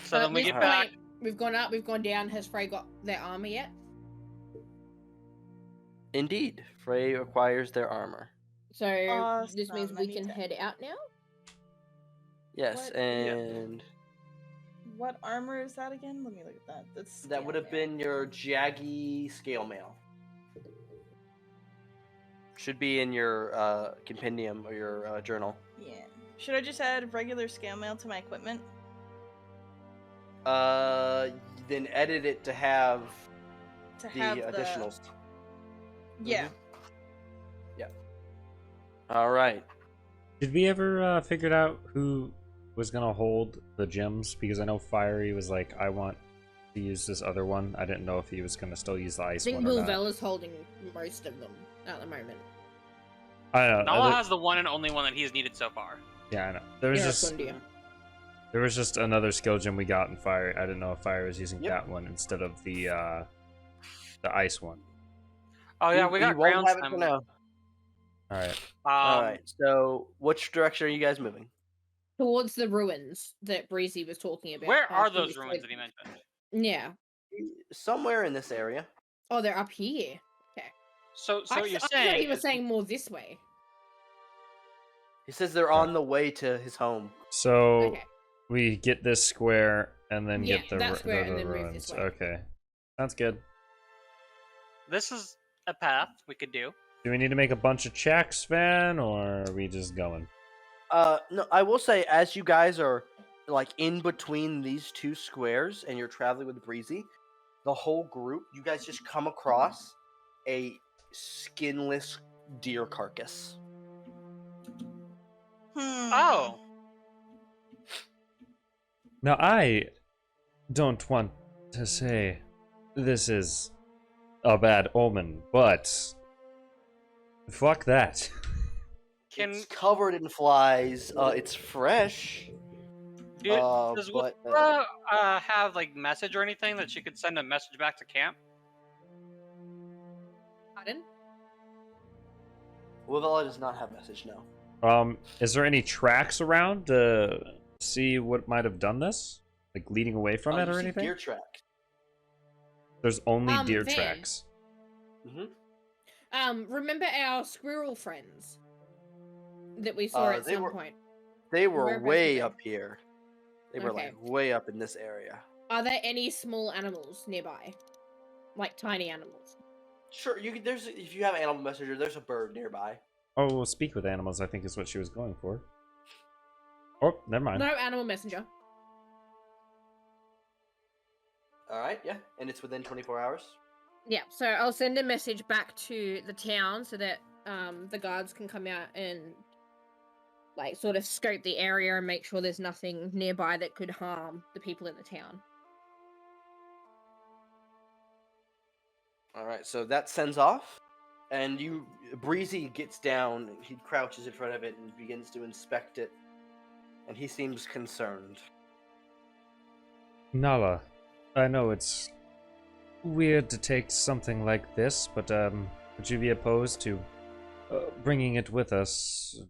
S5: So
S6: So
S5: then
S6: at
S5: we
S6: this
S5: get
S6: point,
S5: back.
S6: we've gone up, we've gone down. Has Frey got their armor yet?
S2: Indeed. Frey acquires their armor.
S6: So this means
S3: Awesome, I
S6: we
S3: need
S6: can
S3: to-
S6: head out now?
S2: Yes,
S3: What?
S2: and
S3: What armor is that again? Let me look at that. That's
S2: that would have been your jaggy scale mail. Should be in your compendium or your journal.
S3: Yeah. Should I just add regular scale mail to my equipment?
S2: Then edit it to have
S3: To
S2: the
S3: have
S2: additionals.
S3: Yeah.
S2: Yeah. All right.
S1: Did we ever figure out who was gonna hold the gems? Because I know Fiery was like, I want to use this other one. I didn't know if he was gonna still use the
S6: I
S1: ice
S6: think
S1: one or not.
S6: Will is holding most of them at the moment.
S1: I know.
S5: Nala has the one and only one that he has needed so far.
S1: Yeah, I know. There was
S6: Yeah,
S1: just
S6: Kundia.
S1: there was just another skill gem we got in Fire. I didn't know if Fire was using
S2: Yep.
S1: that one instead of the ice one.
S5: Oh yeah,
S2: You-
S5: we got
S2: you won't
S5: ground
S2: have it for
S5: stem.
S2: now.
S1: All right.
S2: All right. So, which direction are you guys moving?
S6: Towards the ruins that Breezy was talking about.
S5: Where are
S6: after we
S5: those ruins that he
S6: said-
S5: mentioned?
S6: Yeah.
S2: Somewhere in this area.
S6: Oh, they're up here. Okay.
S5: So
S6: I
S5: what you're
S6: thought
S5: saying
S6: he was
S5: is-
S6: saying more this way.
S2: He says they're on the way to his home.
S1: So
S6: Okay.
S1: we get this square and then
S6: Yeah,
S1: get the,
S6: that square
S1: the
S6: and then move
S1: ruins.
S6: this way.
S1: Okay, that's good.
S5: this is a path we could do.
S1: Do we need to make a bunch of checks, Van, or are we just going?
S2: No, I will say, as you guys are like in between these 2 squares and you're traveling with Breezy, the whole group, you guys just come across a skinless deer carcass.
S5: Oh,
S1: Now I don't want to say this is a bad omen, but fuck that.
S5: can
S2: It's covered in flies. It's fresh.
S5: does
S2: but
S5: Willa have like message or anything that she could send a message back to camp?
S6: Pardon?
S2: Wivella does not have message now.
S1: Is there any tracks around to see what might have done this? Like leading away from it
S2: You
S1: or
S2: see
S1: anything?
S2: Deer track.
S1: There's only deer
S6: Van.
S1: tracks.
S6: Remember our squirrel friends that we saw at
S2: they
S6: some
S2: were-
S6: point?
S2: They were
S6: Whereabouts
S2: way
S6: were they?
S2: up here. They were
S6: Okay.
S2: like way up in this area.
S6: Are there any small animals nearby? Like tiny animals?
S2: Sure, you could, there's if you have animal messenger, there's a bird nearby.
S1: Oh, we'll speak with animals, I think is what she was going for. Oh, never mind.
S6: No animal messenger.
S2: All right, yeah, and it's within 24 hours.
S6: Yeah, so I'll send a message back to the town so that the guards can come out and like sort of scope the area and make sure there's nothing nearby that could harm the people in the town.
S2: All right, so that sends off, and Breezy gets down. He crouches in front of it and begins to inspect it, and he seems concerned.
S1: Nala, I know it's weird to take something like this, but would you be opposed to bringing it with us,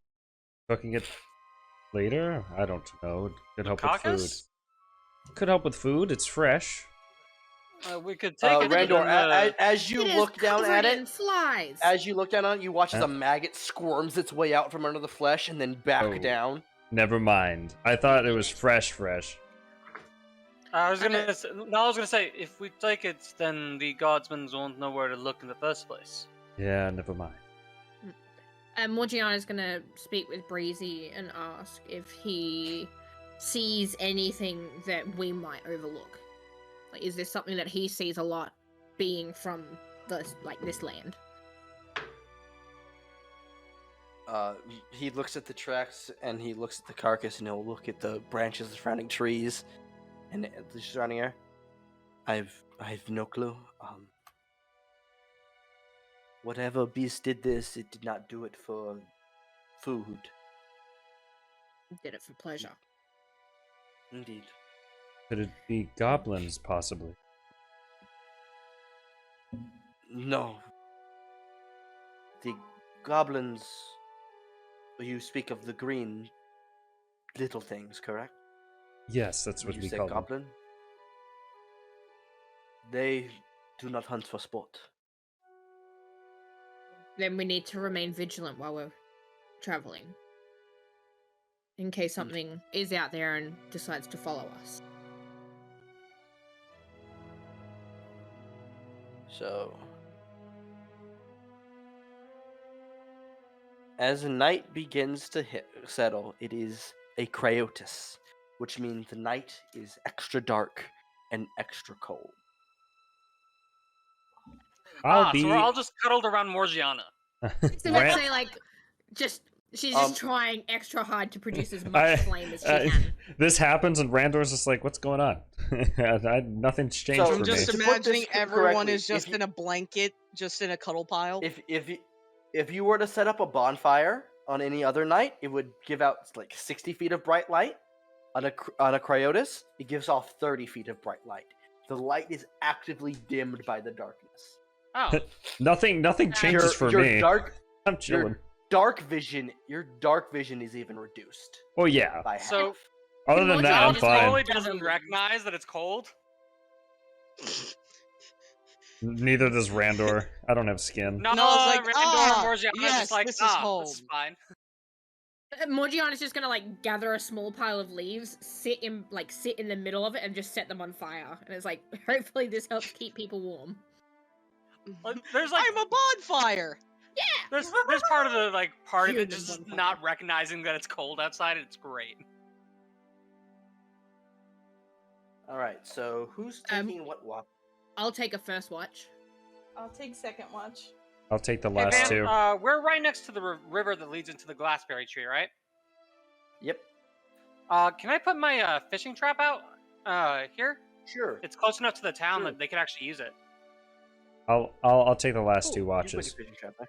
S1: cooking it later? I don't know. It could help with food.
S5: Caucus?
S1: Could help with food. It's fresh.
S5: We could take it.
S2: Randor,
S5: and,
S2: as you
S6: It is
S2: look down at
S6: covered in
S2: it,
S6: flies.
S2: as you look down on it, you watch as
S1: Huh?
S2: a maggot squirms its way out from under the flesh and then back
S1: Oh.
S2: down.
S1: Never mind. I thought it was fresh.
S5: I was gonna say, if we take it, then the guardsmen won't know where to look in the first place.
S1: Yeah, never mind.
S6: Morgiana's gonna speak with Breezy and ask if he sees anything that we might overlook. Like, is there something that he sees a lot being from this land.
S2: He looks at the tracks and he looks at the carcass and he'll look at the branches of the surrounding trees and the surrounding air. I've no clue. Whatever beast did this, it did not do it for food.
S6: Did it for pleasure.
S2: Indeed.
S1: Could it be goblins, possibly?
S2: No. The goblins. You speak of the green little things, correct?
S1: Yes, that's what
S2: you
S1: we
S2: say
S1: call them.
S2: goblin? They do not hunt for sport.
S6: Then we need to remain vigilant while we're traveling. In case something is out there and decides to follow us.
S2: So, as night begins to settle, it is a cryotis, which means the night is extra dark and extra cold.
S5: So we're all just cuddled around Morgiana.
S6: So let's say, she's just trying extra hard to produce as much flame as she can.
S1: This happens, and Randor's just like, "What's going on?" Nothing's changed
S7: So
S1: for
S7: I'm
S1: me.
S7: just
S2: To put
S7: imagining
S2: this
S7: everyone
S2: correctly,
S7: is just in a blanket, just in a cuddle pile.
S2: If you were to set up a bonfire on any other night, it would give out like 60 feet of bright light. On a cryotis, it gives off 30 feet of bright light. The light is actively dimmed by the darkness.
S5: Oh,
S1: Nothing changes for me. I'm chilling.
S2: Your dark vision is even reduced.
S1: Oh yeah.
S2: By
S5: so
S2: half.
S1: Other than that, I'm fine.
S5: Totally doesn't recognize that it's cold.
S1: Neither does Randor. I don't have skin.
S5: No,
S7: No, I was like,
S5: Randor and Morgiana
S7: yes,
S5: just like,
S7: this is home.
S5: this is fine.
S6: Morgiana's just gonna gather a small pile of leaves, sit in the middle of it, and just set them on fire. And it's like, hopefully this helps keep people warm.
S5: There's like
S7: I'm a bonfire.
S6: Yeah.
S5: there's part of the party that
S6: Human
S5: just
S6: bonfire.
S5: not recognizing that it's cold outside. It's great.
S2: All right. So who's taking what watch?
S6: I'll take a first watch.
S3: I'll take second watch.
S1: I'll take the
S5: Hey,
S1: last
S5: Van,
S1: two.
S5: we're right next to the river that leads into the glassberry tree, right?
S2: Yep.
S5: Can I put my fishing trap out here?
S2: Sure.
S5: It's close enough to the town
S2: Sure.
S5: that they could actually use it.
S1: I'll take the last two
S2: Cool. You put your
S1: watches.
S2: fishing trap there.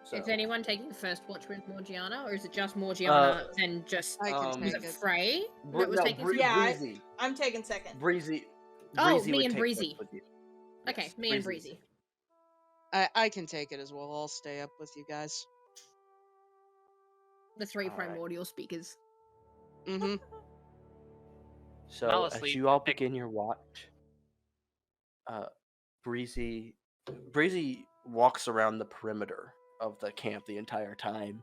S2: So,
S6: Is anyone taking the first watch with Morgiana, or is it just Morgiana and just
S7: I can
S2: Um,
S6: was
S7: take
S6: it
S7: it.
S6: Frey that was taking?
S3: Yeah,
S2: Breezy.
S3: I'm taking second.
S2: Breezy.
S6: Oh,
S2: Breezy
S6: me
S2: would
S6: and
S2: take
S6: Breezy.
S2: this with you.
S6: Okay,
S2: Yes,
S6: me and
S2: Breezy's-
S6: Breezy.
S7: I can take it as well. I'll stay up with you guys.
S6: The three
S2: All right.
S6: primordial speakers.
S7: Mm-hmm.
S2: So
S5: Fell
S2: as
S5: asleep.
S2: you all begin your watch, Breezy walks around the perimeter of the camp the entire time,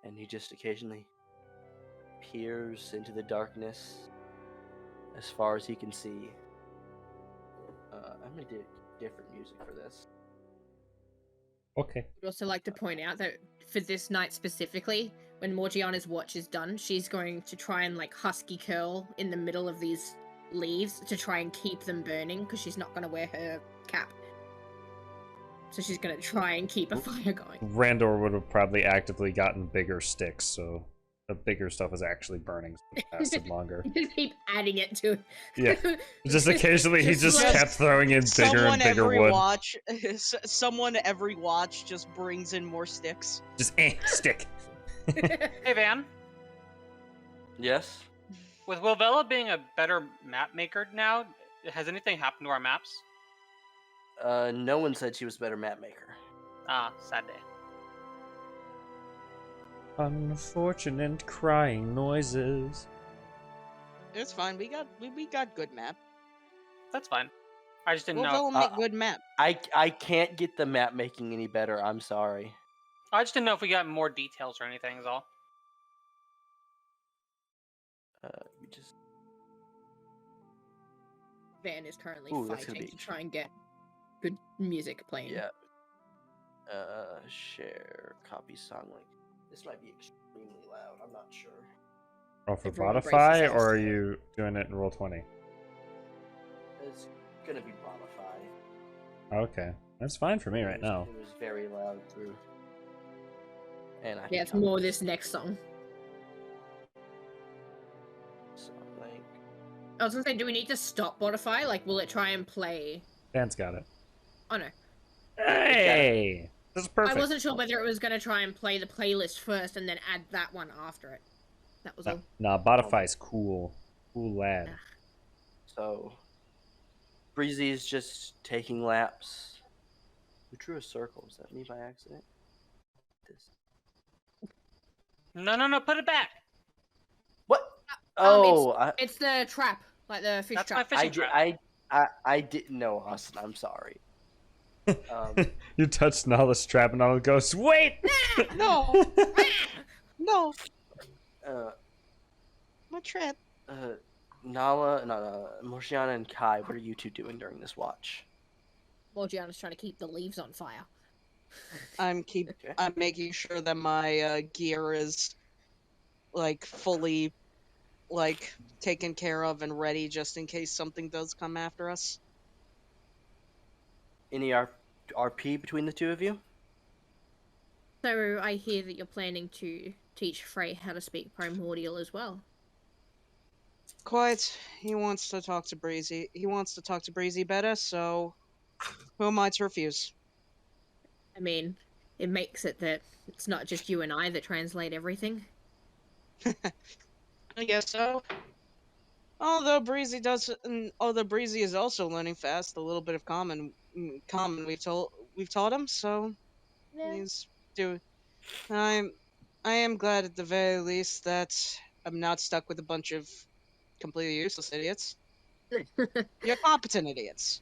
S2: and he just occasionally peers into the darkness as far as he can see. I'm gonna do different music for this.
S1: Okay.
S6: I'd also like to point out that for this night specifically, when Morgiana's watch is done, she's going to try and husky curl in the middle of these leaves to try and keep them burning because she's not going to wear her cap. So she's going to try and keep a fire going.
S1: Randor would have probably actively gotten bigger sticks, so the bigger stuff is actually burning, so it lasted longer.
S6: Just keep adding it to it.
S1: Yeah. Just occasionally, he just
S7: like-
S1: kept throwing in bigger and bigger wood.
S7: Someone every watch just brings in more sticks.
S1: Just stick.
S5: Hey Van,
S2: Yes.
S5: with Wilvella being a better map maker now, has anything happened to our maps?
S2: No one said she was a better map maker.
S5: Ah, sad day.
S1: Unfortunate crying noises.
S7: It's fine. We got good map.
S5: That's fine. I just didn't
S7: We'll
S5: know.
S7: make good map.
S2: I can't get the map making any better. I'm sorry.
S5: I just didn't know if we got more details or anything. Is all.
S2: We just
S6: Van is currently
S2: Ooh, that's gonna
S6: fighting
S2: be
S6: to try and get good music playing.
S2: yeah. Share copy song link. This might be extremely loud. I'm not sure.
S1: Oh, for
S6: Everyone brace
S1: Spotify,
S6: yourselves.
S1: or are you doing it in Roll20?
S2: gonna be Bonify.
S1: Okay, that's fine for me right now.
S2: It was very loud through. And I
S6: Yeah, it's more this next song.
S2: So, like,
S6: I was gonna say, do we need to stop Spotify? Like, will it try and play?
S1: Dan's got it.
S6: Oh no.
S1: Hey, this is perfect.
S6: I wasn't sure whether it was gonna try and play the playlist first and then add that one after it. That was all.
S1: Nah, Spotify's cool. Cool lad.
S2: so Breezy's just taking laps. Who drew a circle? Was that me by accident? This.
S5: No, put it back.
S2: What? Oh,
S6: It's the trap, like the fish
S5: That's my
S6: trap.
S5: fishing trap.
S2: I didn't know, Austin. I'm sorry.
S1: You touched Nala's trap and Nala goes, wait!
S7: No. No. My trap.
S2: Nala, Morgiana and Kai, what are you two doing during this watch?
S6: Morgiana's trying to keep the leaves on fire.
S7: I'm making sure that my gear is like fully like taken care of and ready just in case something does come after us.
S2: Any RP between the two of you?
S6: So I hear that you're planning to teach Frey how to speak Primordial as well.
S7: Quite. He wants to talk to Breezy. He wants to talk to Breezy better, so who am I to refuse?
S6: I mean, it makes it that it's not just you and I that translate everything.
S7: I guess so. Although Breezy is also learning fast, a little bit of common we've taught him, so he's doing. I am glad at the very least that I'm not stuck with a bunch of completely useless idiots. You're competent idiots.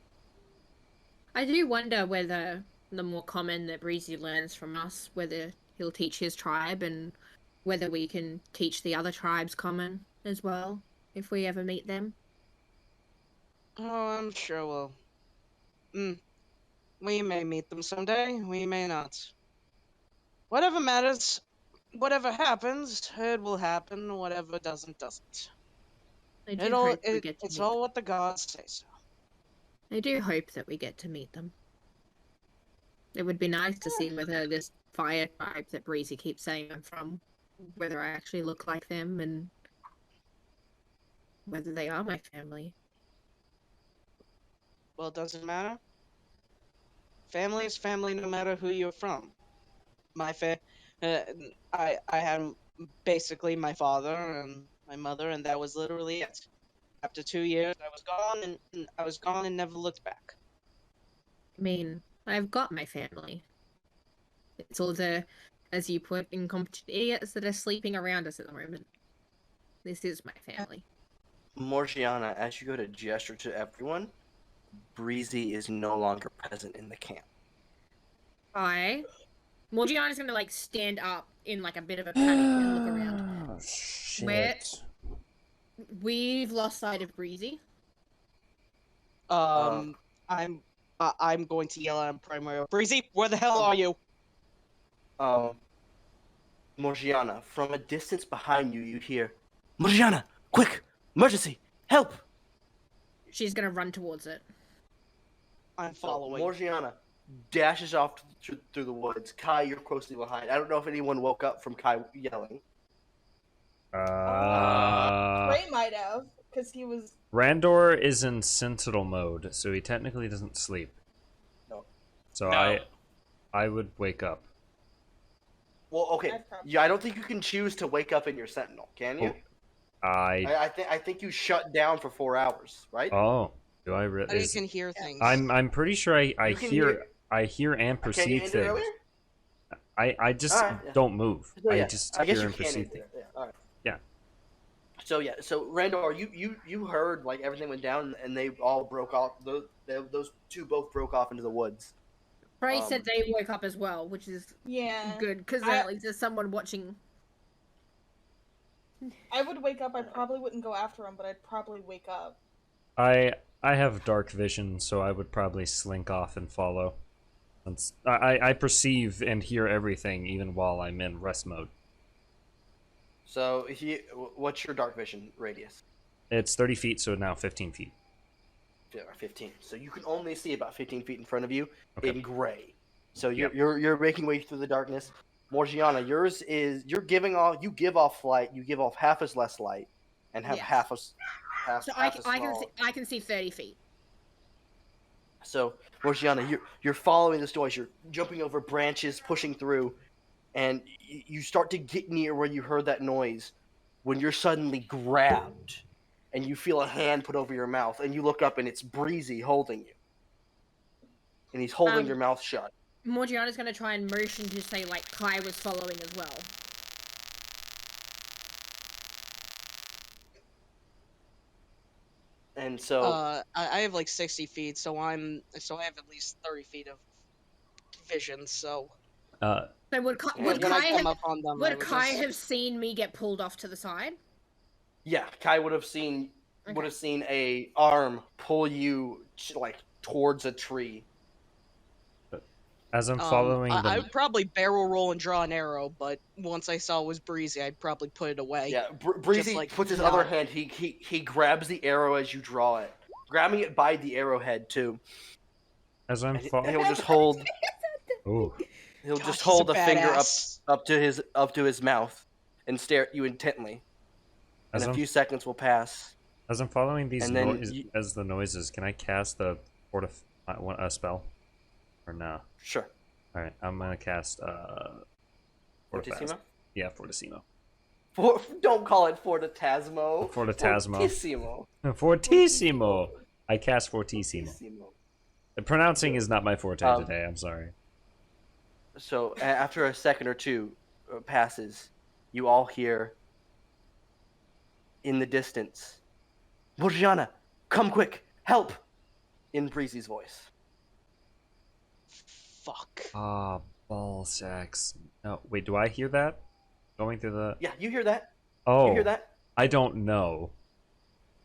S6: I do wonder whether the more common that Breezy learns from us, whether he'll teach his tribe and whether we can teach the other tribes common as well, if we ever meet them.
S7: Oh, I'm sure we'll. We may meet them someday, we may not. Whatever matters, whatever happens, it will happen. Whatever doesn't. It's all what the gods say so.
S6: I do hope that we get to meet them. It would be nice to see whether this fire tribe that Breezy keeps saying I'm from, whether I actually look like them and whether they are my family.
S7: Well, it doesn't matter. Family is family no matter who you're from. I had basically my father and my mother, and that was literally it. After 2 years, I was gone and never looked back.
S6: I mean, I've got my family. It's all the, as you put, incompetent idiots that are sleeping around us at the moment. This is my family.
S2: Morgiana, as you go to gesture to everyone, Breezy is no longer present in the camp.
S6: Morgiana's gonna like stand up in like a bit of a panic and look around.
S1: Oh, shit.
S6: We've lost sight of Breezy.
S7: I'm going to yell at him primarily. Breezy, where the hell are you?
S2: Morgiana, from a distance behind you, you hear, Morgiana, quick, emergency, help!
S6: She's gonna run towards it.
S7: I'm following.
S2: Morgiana dashes off through the woods. Kai, you're closely behind. I don't know if anyone woke up from Kai yelling.
S3: Ray might have, because he was.
S1: Randor is in sentinel mode, so he technically doesn't sleep.
S2: No.
S1: So
S5: No.
S1: I would wake up.
S2: Well, okay. Yeah, I don't think you can choose to wake up in your sentinel, can you? I think you shut down for 4 hours, right?
S1: Oh, do I really?
S7: You can hear things.
S1: I'm pretty sure I hear and perceive things.
S2: Earlier?
S1: I just don't move.
S2: So,
S1: I just hear and perceive things.
S2: Yeah, all right.
S1: Yeah.
S2: So Randor, you heard like everything went down, and they all broke off. Those two both broke off into the woods.
S6: Frey said they woke up as well, which is good because at least there's someone watching.
S3: I would wake up. I probably wouldn't go after him, but I'd probably wake up.
S1: I have dark vision, so I would probably slink off and follow. I perceive and hear everything even while I'm in rest mode.
S2: So what's your dark vision radius?
S1: It's 30 feet, so now 15 feet.
S2: 15. So you can only see about 15 feet in front of you
S1: Okay.
S2: in gray. So
S1: Yep.
S2: you're making way through the darkness. Morgiana, yours is you give off light. You give off half as less light, and have
S3: Yes.
S2: half as
S6: So
S2: half as small.
S6: I can see 30 feet.
S2: So Morgiana, you're following this noise. You're jumping over branches, pushing through, and you start to get near where you heard that noise, when you're suddenly grabbed, and you feel a hand put over your mouth, and you look up, and it's Breezy holding you, and he's holding your mouth shut.
S6: Morgiana's gonna try and motion to say, like, Kai was following as well.
S2: And so
S7: I have like 60 feet, so I have at least 30 feet of vision. So
S1: Uh,
S6: So would Kai,
S2: Yeah,
S6: would
S7: when
S6: Kai,
S7: I come
S6: have,
S7: up on them,
S6: would
S7: I would
S6: Kai
S7: just-
S6: have seen me get pulled off to the side?
S2: yeah, Kai would have seen
S6: Okay.
S2: a arm pull you like towards a tree.
S1: as I'm following them,
S7: I would probably barrel roll and draw an arrow, but once I saw it was Breezy, I'd probably put it away.
S2: Yeah, Breezy
S7: like,
S2: puts his
S7: not-
S2: other hand. He grabs the arrow as you draw it, grabbing it by the arrowhead too.
S1: as I'm
S2: And
S1: following,
S2: he'll just hold.
S1: ooh,
S2: He'll
S7: God,
S2: just
S7: he's a
S2: hold a finger
S7: badass.
S2: up to his mouth and stare at you intently. And
S1: as
S2: a
S1: I'm
S2: few seconds will pass.
S1: as I'm following these
S2: And then you-
S1: as the noises, can I cast a spell, or no?
S2: Sure.
S1: All right, I'm gonna cast
S2: Fortissimo?
S1: Yeah, Fortissimo.
S2: Don't call it Fortasmo.
S1: Fortasmo.
S2: Fortissimo.
S1: Fortissimo. I cast Fortissimo.
S2: Fortissimo.
S1: The pronouncing is not my forte
S2: Um,
S1: today. I'm sorry.
S2: So after a second or two passes, you all hear in the distance, "Morgiana, come quick, help!" in Breezy's voice.
S7: Fuck.
S1: Ah, ball sacks. No, wait. Do I hear that? Going through the.
S2: Yeah, you hear that?
S1: Oh,
S2: You hear that?
S1: I don't know.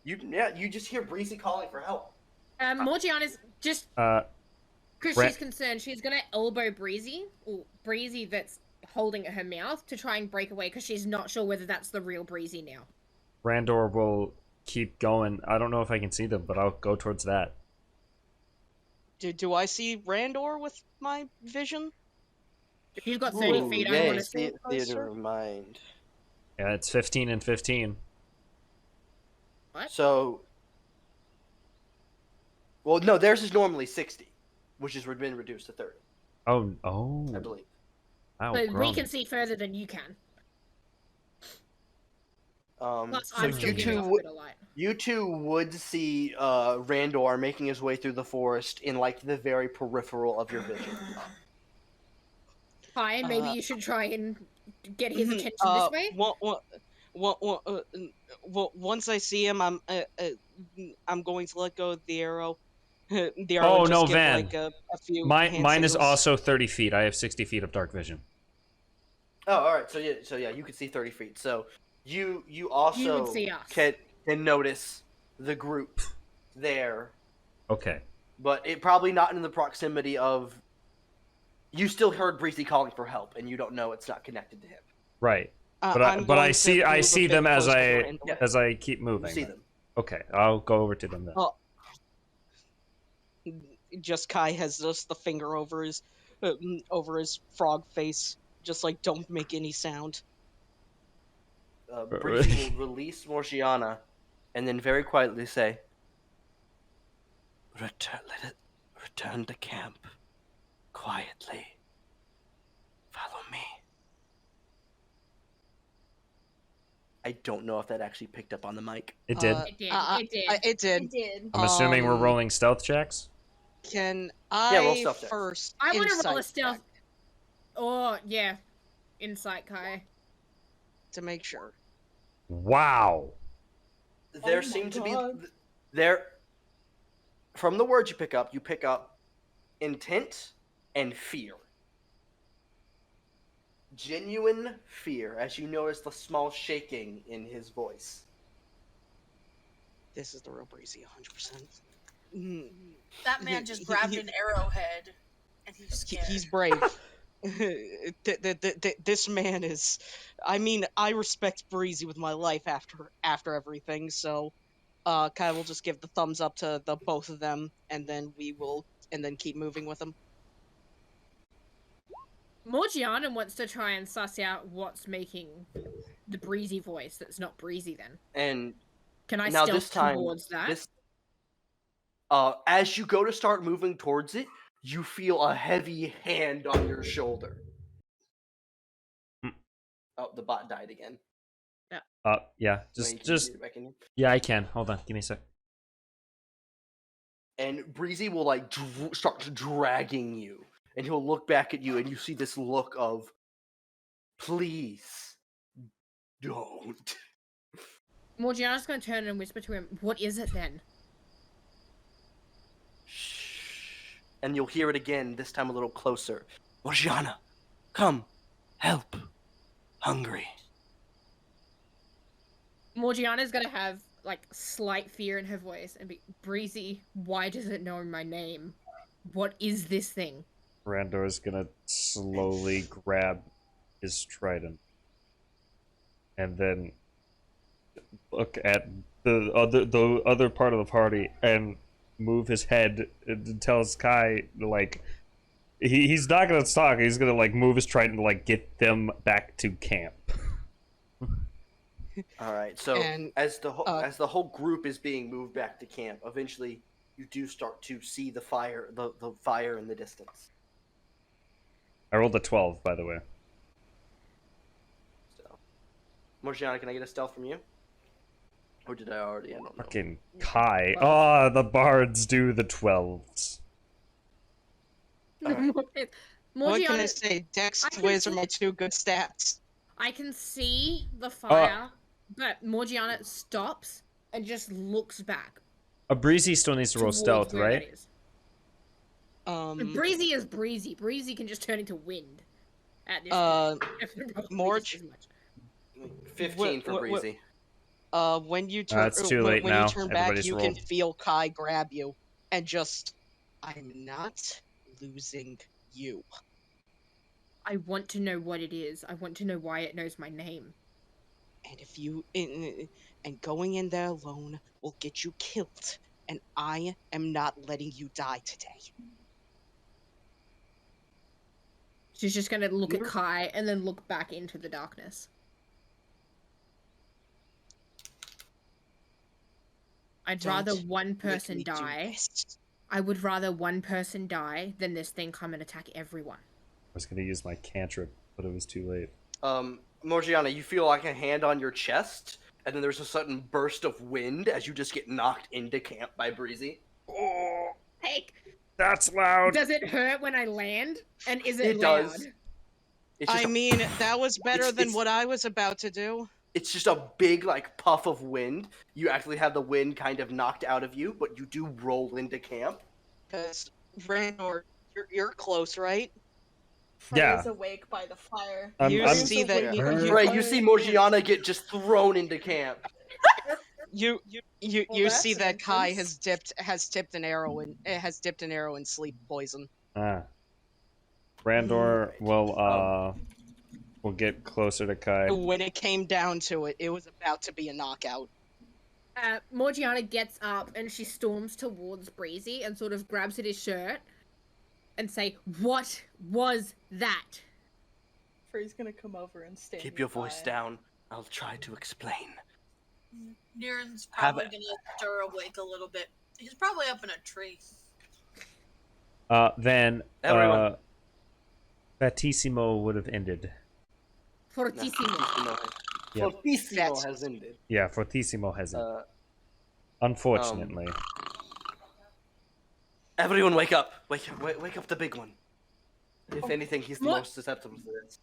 S2: You just hear Breezy calling for help.
S6: Morgiana's just because
S1: Ra-
S6: she's concerned, she's gonna elbow Breezy, or Breezy that's holding her mouth, to try and break away because she's not sure whether that's the real Breezy now.
S1: Randor will keep going. I don't know if I can see them, but I'll go towards that.
S7: Do I see Randor with my vision?
S6: She's got 30
S2: Ooh,
S6: feet. I
S2: yay,
S6: want to see.
S2: theater of mind.
S1: Yeah, it's 15 and 15.
S2: So, well, no, theirs is normally 60, which has been reduced to 30,
S1: Oh,
S2: I believe.
S1: Wow,
S6: But we
S1: grown.
S6: can see further than you can. Plus,
S2: So
S6: I'm still
S2: you
S6: giving
S2: two
S6: off a
S2: would
S6: bit of light.
S2: you two would see Randor making his way through the forest in like the very peripheral of your vision.
S6: Hi, maybe you should try and get his attention this way.
S7: Once I see him, I'm going to let go of the arrow. The arrow
S1: Oh,
S7: would just
S1: no,
S7: give,
S1: Van.
S7: like, a few
S1: Mine
S7: hand
S1: is
S7: signals.
S1: also 30 feet. I have 60 feet of dark vision.
S2: Oh, all right. So yeah, you can see 30 feet. So you also
S6: see us.
S2: can notice the group there,
S1: Okay.
S2: but it probably not in the proximity of. You still heard Breezy calling for help, and you don't know it's not connected to him.
S1: Right.
S7: I'm
S1: But I
S7: going to
S1: see
S7: move a
S1: see
S7: bit
S1: them as
S7: closer to
S1: I
S7: Randor.
S1: as I keep moving.
S2: You see
S1: then.
S2: them.
S1: Okay, I'll go over to them then.
S7: Oh. Just Kai has just the finger over his frog face, just like, don't make any sound.
S2: Breezy will release Morgiana, and then very quietly say, Return to camp. Quietly. Follow me." I don't know if that actually picked up on the mic.
S1: It did.
S6: It did.
S7: It did.
S3: It did.
S1: I'm assuming we're
S7: um,
S1: rolling stealth checks.
S7: Can
S2: roll
S7: I
S2: stealth check.
S7: first?
S6: I want to roll a
S7: insight
S6: stealth.
S7: check
S6: Oh, yeah. Insight, Kai.
S7: to make sure.
S1: Wow.
S2: There
S3: my
S2: seem to be
S3: God.
S2: there from the words you pick up intent and fear. Genuine fear as you notice the small shaking in his voice.
S7: This is the real Breezy, 100%.
S4: That man just grabbed an arrowhead, and he's scared.
S7: He's brave. This man is. I mean, I respect Breezy with my life after everything. So, Kai will just give the thumbs up to the both of them, and then keep moving with them.
S6: Morgiana wants to try and suss out what's making the breezy voice that's not breezy then.
S2: And
S6: Can I
S2: now
S6: stealth
S2: this time,
S6: towards that?
S2: as you go to start moving towards it, you feel a heavy hand on your shoulder. Oh, the bot died again.
S1: Yeah, yeah, I can. Hold on, give me a sec.
S2: And Breezy will like start dragging you, and he'll look back at you, and you see this look of, please, don't.
S6: Morgiana's gonna turn and whisper to him, "What is it then?"
S2: Shh. And you'll hear it again, this time a little closer. Morgiana, come, help. Hungry.
S6: Morgiana's gonna have like slight fear in her voice and be, "Breezy, why does it know my name? What is this thing?"
S1: Randor is gonna slowly grab his trident and then look at the other part of the party and move his head and tells Kai, like, he's not gonna talk. He's gonna like move his trident to like get them back to camp.
S2: All right. So as the whole group is being moved back to camp, eventually you do start to see the fire in the distance.
S1: I rolled a 12, by the way.
S2: So, Morgiana, can I get a stealth from you? Or did I already? I don't know.
S1: Fucking Kai. Oh, the bards do the 12s.
S2: Right.
S7: What can I say? Dex, Wiz are my two good stats.
S6: I can see the fire, but Morgiana stops and just looks back.
S1: A Breezy still needs to roll stealth, right?
S6: Breezy is Breezy. Breezy can just turn into wind. At this point.
S7: Morge.
S2: 15 for Breezy.
S7: When you turn,
S1: it's too late
S7: when
S1: now.
S7: you turn back,
S1: Everybody's
S7: you
S1: rolled.
S7: can feel Kai grab you and just, I'm not losing you.
S6: I want to know what it is. I want to know why it knows my name.
S7: And if you and going in there alone will get you killed, and I am not letting you die today.
S6: She's just gonna look at Kai and then look back into the darkness. I'd rather one person die. I would rather one person die than this thing come and attack everyone.
S1: I was gonna use my cantrip, but it was too late.
S2: Morgiana, you feel like a hand on your chest, and then there's a sudden burst of wind as you just get knocked into camp by Breezy.
S1: Oh,
S6: Hey,
S1: that's loud.
S6: does it hurt when I land? And is it
S2: loud?
S6: does.
S7: I mean, that was better than what I was about to do.
S2: It's just a big, like, puff of wind. You actually have the wind kind of knocked out of you, but you do roll into camp.
S7: Because, Randor, you're close, right?
S1: Yeah.
S3: Frey's awake by the fire.
S7: You see that
S2: you see Morgiana get just thrown into camp.
S7: You
S3: that's
S7: see that Kai
S3: intense.
S7: has dipped an arrow in sleep poison.
S1: Randor will get closer to Kai.
S7: When it came down to it, it was about to be a knockout.
S6: Morgiana gets up and she storms towards Breezy and sort of grabs at his shirt and say, "What was that?"
S3: Frey's gonna come over and stand.
S2: Keep your voice
S3: nearby.
S2: down. I'll try to explain.
S4: Niren's probably gonna stir awake a little bit. He's probably up in a tree.
S1: Then
S2: Everyone.
S1: Fatissimo would have ended.
S6: Fortissimo.
S1: Yep.
S2: Fortissimo has ended.
S1: Yeah, Fortissimo has ended. Unfortunately.
S2: Everyone wake up! Wake up the big one. If anything, he's the most susceptible to this.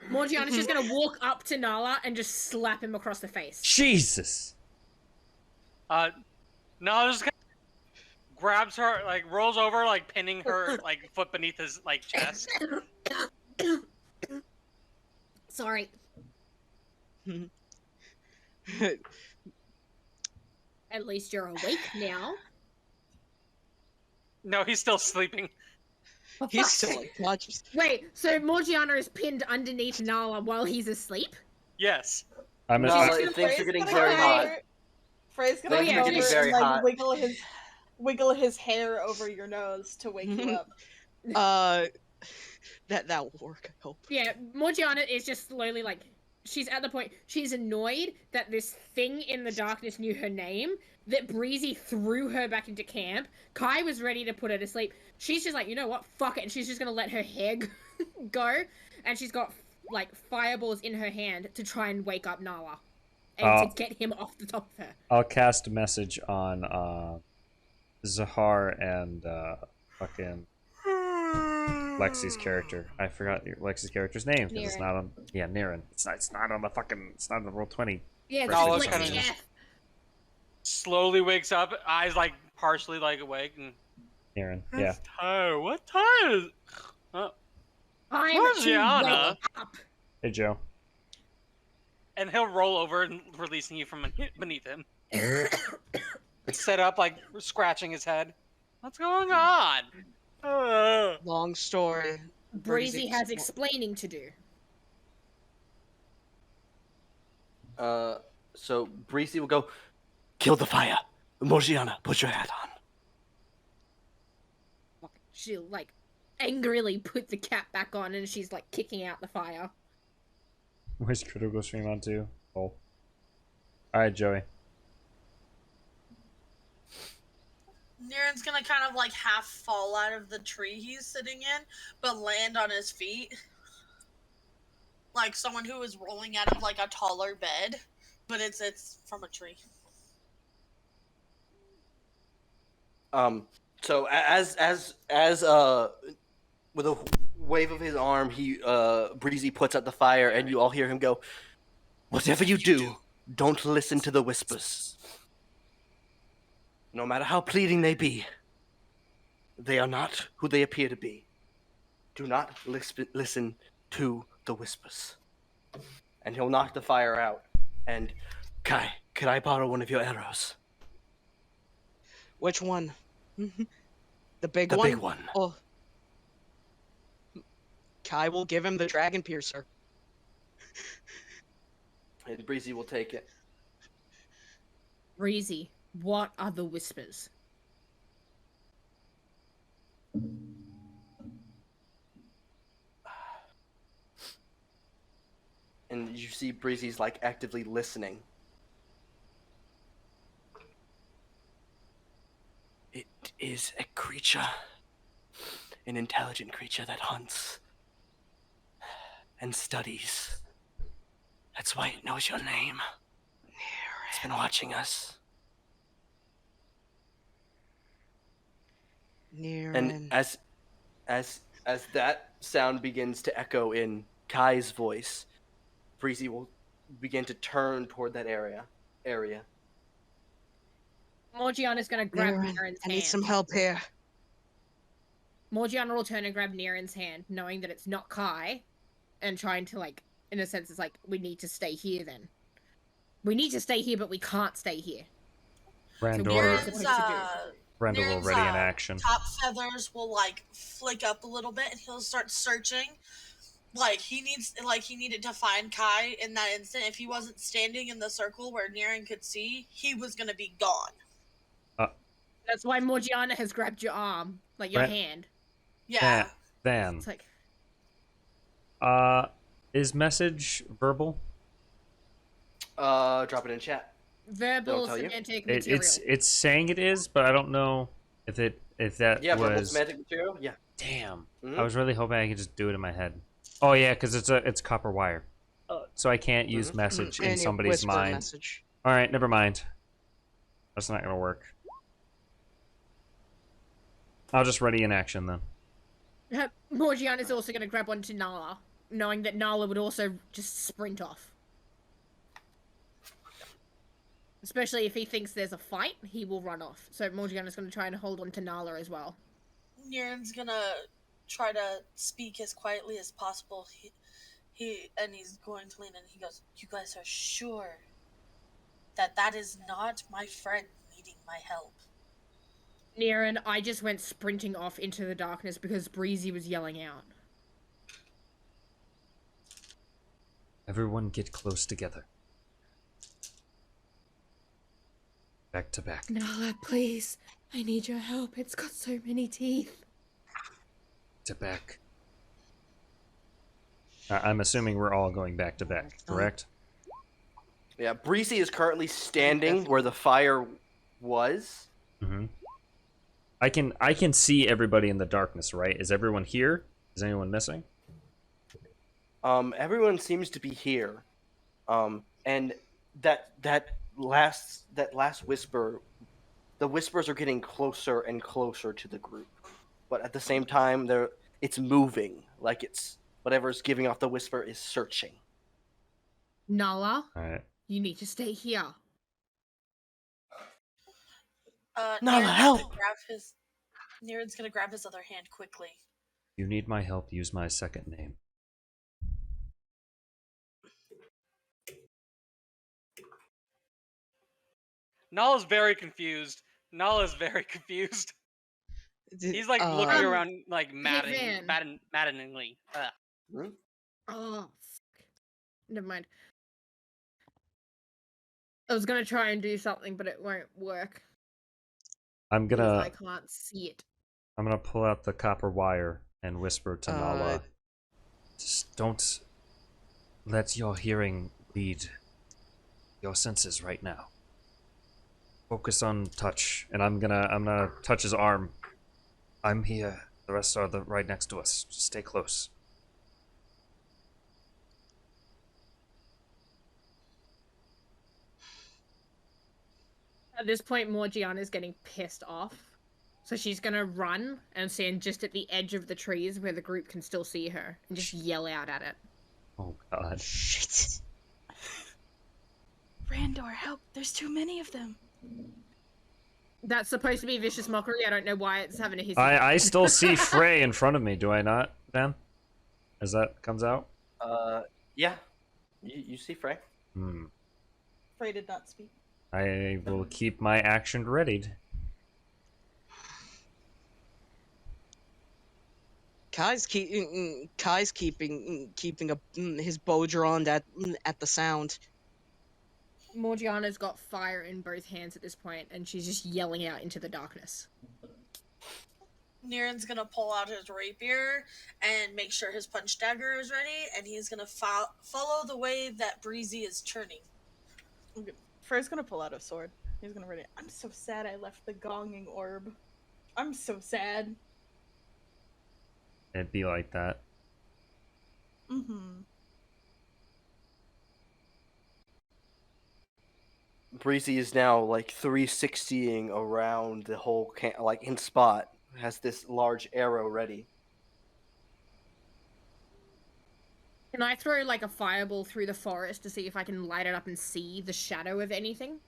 S6: Morgiana's just gonna walk up to Nala and just slap him across the face.
S1: Jesus!
S5: Nala just grabs her, like, rolls over, like, pinning her, like, foot beneath his, like, chest.
S6: Sorry. At least you're awake now.
S5: No, he's still sleeping.
S7: He's still unconscious.
S6: Wait, so Morgiana is pinned underneath Nala while he's asleep?
S5: Yes.
S1: I'm
S2: Nala, things are getting very hot.
S3: Frey's gonna
S6: They
S3: come
S6: can
S3: over
S6: be
S3: and
S2: very
S3: like
S2: hot.
S3: wiggle his hair over your nose to wake you up.
S7: That will work, I hope.
S6: Yeah, Morgiana is just slowly like, she's at the point, she's annoyed that this thing in the darkness knew her name, that Breezy threw her back into camp. Kai was ready to put her to sleep. She's just like, you know what, fuck it, and she's just gonna let her hair go, and she's got, like, fireballs in her hand to try and wake up Nala, and to get him off the top of her.
S1: I'll cast a message on Zahar and fucking Lexi's character. I forgot Lexi's character's name because it's not on. Yeah, Niran. It's not on the fucking. It's not on the Roll20.
S6: Yeah,
S1: For
S6: it's
S1: some
S6: just
S1: reason.
S6: like, yeah.
S5: Slowly wakes up, eyes like partially like awake, and
S1: Niran. Yeah.
S5: tired. What time is? Oh.
S6: I'm
S5: Morgiana.
S6: up.
S1: Hey Joe.
S5: And he'll roll over and releasing you from beneath him. Set up like scratching his head. What's going on?
S7: Long story.
S6: Breezy has explaining to do.
S2: So Breezy will go, kill the fire. Morgiana, put your hat on.
S6: She'll, like, angrily put the cap back on and she's, like, kicking out the fire.
S1: Where's Critical Stream on to? Oh. Alright, Joey.
S4: Niren's gonna kind of like half fall out of the tree he's sitting in, but land on his feet. Like someone who is rolling out of like a taller bed, but it's from a tree.
S2: So as with a wave of his arm, Breezy puts out the fire, and you all hear him go, "Whatever you do, don't listen to the whispers. No matter how pleading they be, they are not who they appear to be. Do not listen to the whispers." And he'll knock the fire out. And, Kai, could I borrow one of your arrows?
S7: Which one? The big
S2: The
S7: one?
S2: big one.
S7: Oh. Kai will give him the dragon piercer.
S2: And Breezy will take it.
S6: Breezy, what are the whispers?
S2: And you see Breezy's like actively listening. It is a creature, an intelligent creature that hunts and studies. That's why it knows your name. It's been watching us. And as that sound begins to echo in Kai's voice, Breezy will begin to turn toward that area.
S6: Morgiana's gonna grab
S7: Niren,
S6: Niren's hand.
S7: I need some help here.
S6: Morgiana will turn and grab Niren's hand, knowing that it's not Kai, and trying to, like, in a sense, it's like, we need to stay here then. We need to stay here, but we can't stay here.
S1: Randor, Randor already in action.
S4: Top feathers will like flick up a little bit, and he'll start searching. He needed to find Kai in that instant. If he wasn't standing in the circle where Niren could see, he was gonna be gone.
S6: That's why Morgiana has grabbed your arm, like your hand.
S4: Yeah.
S1: Then.
S6: It's like,
S1: is message verbal?
S2: Drop it in chat.
S6: verbal semantic material.
S1: It's saying it is, but I don't know if that
S2: verbal
S1: was.
S2: semantic material. Yeah.
S1: Damn.
S2: Mhm.
S1: I was really hoping I could just do it in my head. Oh yeah, because it's copper wire, so I can't use message in
S7: And
S1: somebody's
S7: whisper
S1: mind.
S7: message.
S1: All right, never mind. That's not gonna work. I'll just ready in action then.
S6: Morgiana's also going to grab onto Nala, knowing that Nala would also just sprint off. Especially if he thinks there's a fight, he will run off. So Morgiana's going to try and hold on to Nala as well.
S4: Niren's gonna try to speak as quietly as possible. He's going to lean in. He goes, "You guys are sure that is not my friend needing my help?"
S6: Niren, I just went sprinting off into the darkness because Breezy was yelling out.
S1: Everyone get close together. Back to back.
S6: Nala, please. I need your help. It's got so many teeth.
S1: To back. I'm assuming we're all going back to back, correct?
S2: Yeah, Breezy is currently standing where the fire was.
S1: Mm-hmm. I can see everybody in the darkness, right? Is everyone here? Is anyone missing?
S2: Everyone seems to be here. And that last whisper, the whispers are getting closer and closer to the group. But at the same time, it's moving, like it's whatever's giving off the whisper is searching.
S6: Nala,
S1: All right.
S6: you need to stay here.
S2: Nala,
S4: Niren's
S2: help!
S4: gonna grab his. Niren's gonna grab his other hand quickly.
S1: You need my help. Use my second name.
S5: Nala's very confused. He's like looking around like maddeningly.
S6: Oh, fuck. Never mind. I was gonna try and do something, but it won't work.
S1: I'm
S6: because I
S1: gonna
S6: can't see it.
S1: pull out the copper wire and whisper to Nala. Just don't let your hearing lead your senses right now. Focus on touch, and I'm gonna touch his arm. I'm here. The rest are right next to us. Just stay close.
S6: At this point, Morgiana's getting pissed off. So she's gonna run and stand just at the edge of the trees where the group can still see her and just yell out at it.
S1: Oh god.
S7: Shit.
S3: Randor, help! There's too many of them.
S6: That's supposed to be vicious mockery. I don't know why it's having a hissy.
S1: I still see Frey in front of me, do I not, Ben? As that comes out?
S2: Yeah. You see Frey?
S3: Frey did not speak.
S1: I will keep my action readied.
S7: Kai's keeping his bow drawn at the sound.
S6: Morgiana's got fire in both hands at this point, and she's just yelling out into the darkness.
S4: Niren's gonna pull out his rapier and make sure his punch dagger is ready, and he's gonna follow the way that Breezy is turning.
S3: Frey's gonna pull out a sword. He's gonna ready. I'm so sad I left the gonging orb. I'm so sad.
S1: It'd be like that.
S3: Mm-hmm.
S2: Breezy is now like 360ing around the whole like in spot. Has this large arrow ready.
S6: Can I throw like a fireball through the forest to see if I can light it up and see the shadow of anything?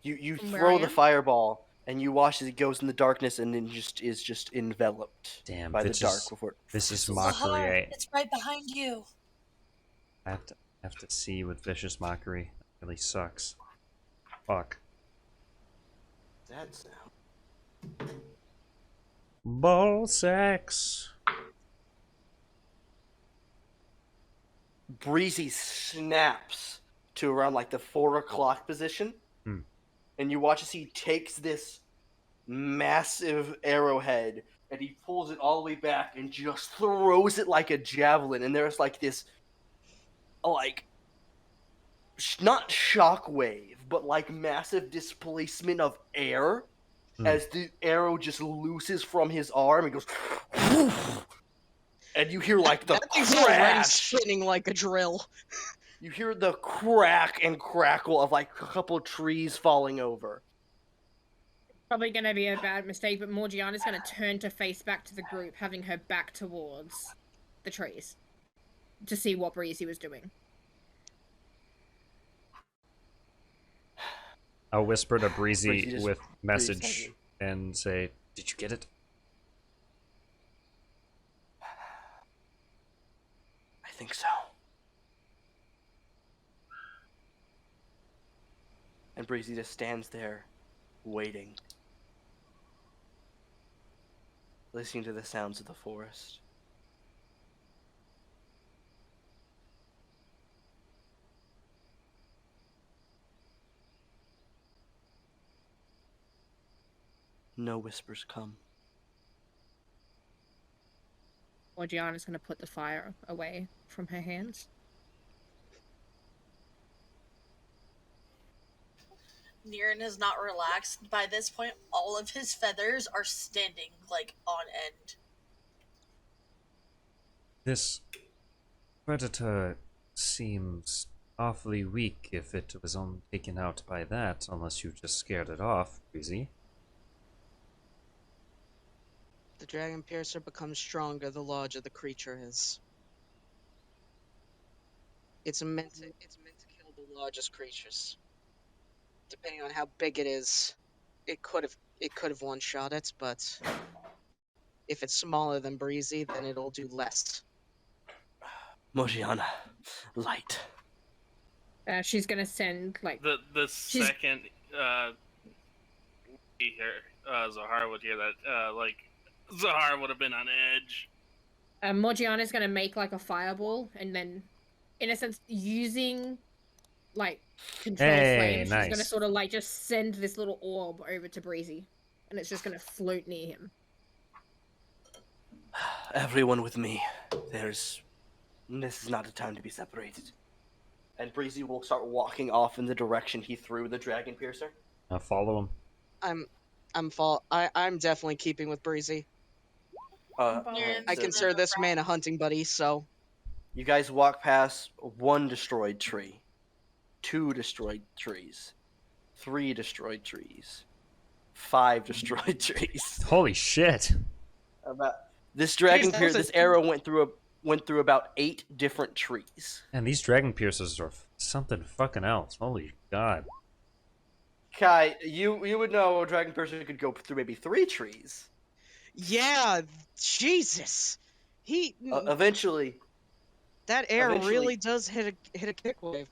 S2: You
S6: From where
S2: throw
S6: I
S2: the
S6: am?
S2: fireball and you watch as it goes in the darkness and then is just enveloped
S1: Damn,
S2: by the
S1: this
S2: dark
S1: is
S2: before.
S1: vicious
S4: The
S1: mockery.
S4: heart, it's right behind you.
S1: I have to see with vicious mockery. It really sucks. Fuck.
S2: That sound.
S1: Ball sex.
S2: Breezy snaps to around like the 4 o'clock position, and you watch as he takes this massive arrowhead and he pulls it all the way back and just throws it like a javelin. And there's like this, like, not shockwave, but like massive displacement of air as the arrow just looses from his arm and goes. And you hear like the
S7: That thing's already
S2: crash.
S7: spinning like a drill.
S2: You hear the crack and crackle of like a couple of trees falling over.
S6: Probably gonna be a bad mistake, but Morgiana's gonna turn to face back to the group, having her back towards the trees, to see what Breezy was doing.
S1: I'll whisper to Breezy
S2: Breezy just
S1: with
S2: breathes
S1: message
S2: heavily.
S1: and say, "Did you get it?"
S2: I think so. And Breezy just stands there, waiting, listening to the sounds of the forest. no whispers come.
S6: Morgiana's gonna put the fire away from her hands.
S4: Niran is not relaxed. By this point, all of his feathers are standing, like, on end.
S1: This predator seems awfully weak if it was only taken out by that, unless you just scared it off, Breezy.
S7: The dragon piercer becomes stronger the larger the creature is. It's meant to kill the largest creatures. Depending on how big it is, it could have one-shot it, but if it's smaller than Breezy, then it'll do less.
S2: Morgiana, light.
S6: She's gonna send like
S9: The second we hear Zahara would hear that, like Zahara would have been on edge.
S6: Morgiana's gonna make like a fireball, and then, in a sense, using like control flame, she's gonna sort of like just send this little orb over to Breezy, and it's just gonna float near him.
S2: Everyone with me. This is not a time to be separated. And Breezy will start walking off in the direction he threw the dragon piercer.
S1: I'll follow him.
S7: I'm definitely keeping with Breezy.
S4: Niran's
S7: I consider this man a hunting buddy, so.
S2: You guys walk past 1 destroyed tree, 2 destroyed trees, 3 destroyed trees, 5 destroyed trees.
S1: Holy shit!
S2: This dragon piercer, this arrow went through about 8 different trees.
S1: And these dragon piercers are something fucking else. Holy god.
S2: Kai, you would know a dragon piercer could go through maybe 3 trees.
S7: Yeah, Jesus.
S2: Eventually.
S7: That air really does hit a kick wave.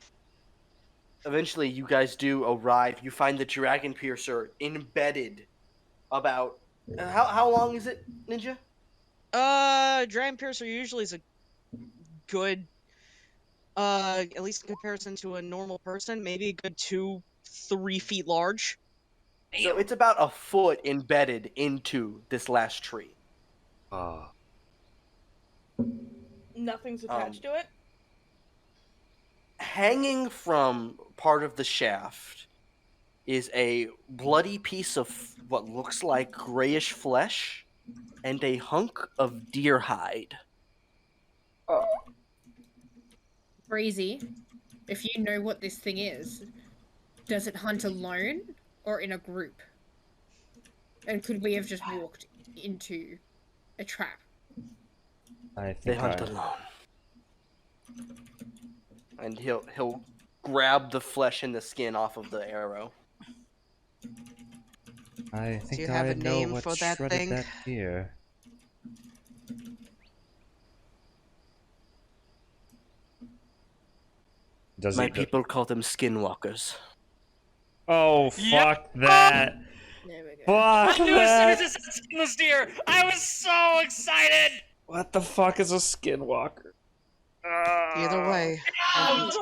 S2: Eventually, you guys do arrive. You find the dragon piercer embedded. About how long is it, Ninja?
S7: Dragon piercer usually is a good, at least in comparison to a normal person, maybe a good 2-3 feet large.
S2: So it's about a foot embedded into this last tree.
S3: Nothing's attached to it.
S2: Hanging from part of the shaft is a bloody piece of what looks like grayish flesh and a hunk of deer hide.
S6: Breezy, if you know what this thing is, does it hunt alone or in a group? And could we have just walked into a trap?
S1: I
S2: They
S1: think
S2: hunt alone. And he'll grab the flesh and the skin off of the arrow.
S1: I think
S7: Do you have
S1: I
S7: a
S1: know
S7: name
S1: what
S7: for that
S1: shredded
S7: thing?
S1: that deer. Does
S2: My
S1: he
S2: people call them skinwalkers.
S1: Oh, fuck that.
S6: There we go.
S1: Fuck
S5: I knew as soon as
S1: that.
S5: it said skinless deer, I was so excited.
S1: What the fuck is a skinwalker?
S7: Either way.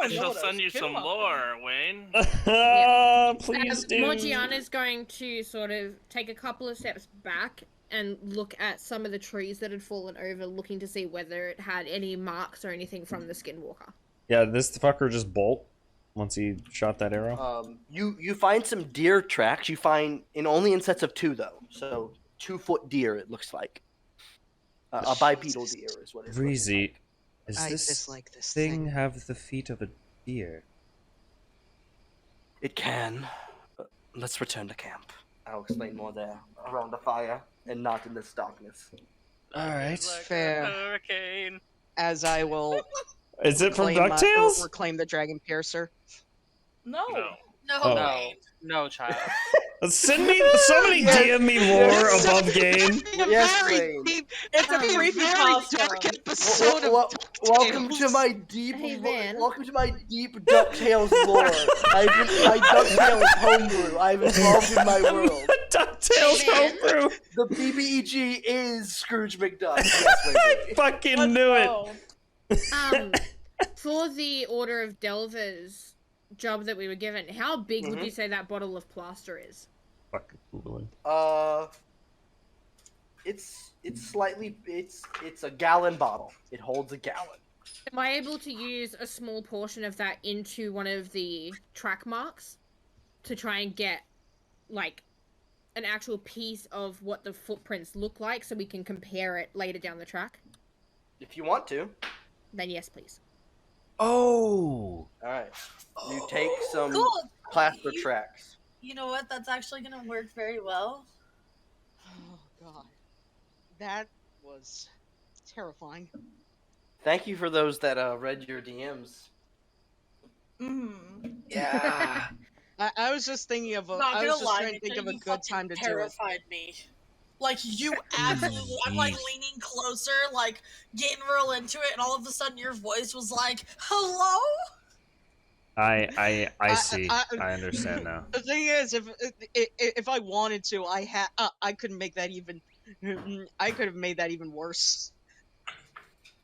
S9: She'll send you some lore, Wayne.
S1: Please do.
S6: Morgiana's going to sort of take a couple of steps back and look at some of the trees that had fallen over, looking to see whether it had any marks or anything from the Skinwalker.
S1: Yeah, this fucker just bolt once he shot that arrow.
S2: You find some deer tracks. You find only in sets of 2 though. So 2-foot deer it looks like. A bipedal deer is what it's.
S1: Breezy,
S7: I
S1: does this
S7: dislike this
S1: thing have the feet of a deer?
S2: It can. But let's return to camp. I'll explain more there around the fire and not in this darkness.
S1: Alright.
S7: Fair.
S5: Hurricane.
S7: As I will
S1: Is it from
S7: reclaim
S1: DuckTales?
S7: reclaim the dragon piercer.
S3: No.
S4: No,
S1: Oh.
S4: Wayne.
S5: No, child.
S1: Somebody DM me more above game.
S2: Yes,
S7: very
S2: Wayne.
S7: deep. It's a very dark episode of
S2: Welcome to my deep,
S6: Hey, Van.
S2: welcome to my deep DuckTales lore. My DuckTales homebrew. I've involved in my world.
S1: DuckTales
S6: Hey, man.
S1: homebrew.
S2: The BBEG is Scrooge McDuck. Yes,
S1: I fucking knew it.
S6: For the Order of Delvers job that we were given, how big would
S2: Mhm.
S6: you say that bottle of plaster is?
S1: Fucking Googling.
S2: It's a gallon bottle. It holds a gallon.
S6: Am I able to use a small portion of that into one of the track marks to try and get, like, an actual piece of what the footprints look like so we can compare it later down the track?
S2: If you want to.
S6: Then yes, please.
S1: Oh!
S2: Alright. You take some
S4: Cool.
S2: plaster tracks.
S4: You know what? That's actually gonna work very well.
S7: Oh god. That was terrifying.
S2: Thank you for those that read your DMs.
S3: Mm.
S2: Yeah.
S7: I was just thinking of a.
S4: Not
S7: I
S4: gonna
S7: was just
S4: lie,
S7: trying to think
S4: Nathan,
S7: of a
S4: you
S7: good
S4: fucking
S7: time to do it.
S4: terrified me. Like, you absolutely. I'm like leaning closer, like getting real into it, and all of a sudden your voice was like, "Hello."
S1: I see. I understand now.
S7: The thing is, if I wanted to, I could make that even. I could have made that even worse.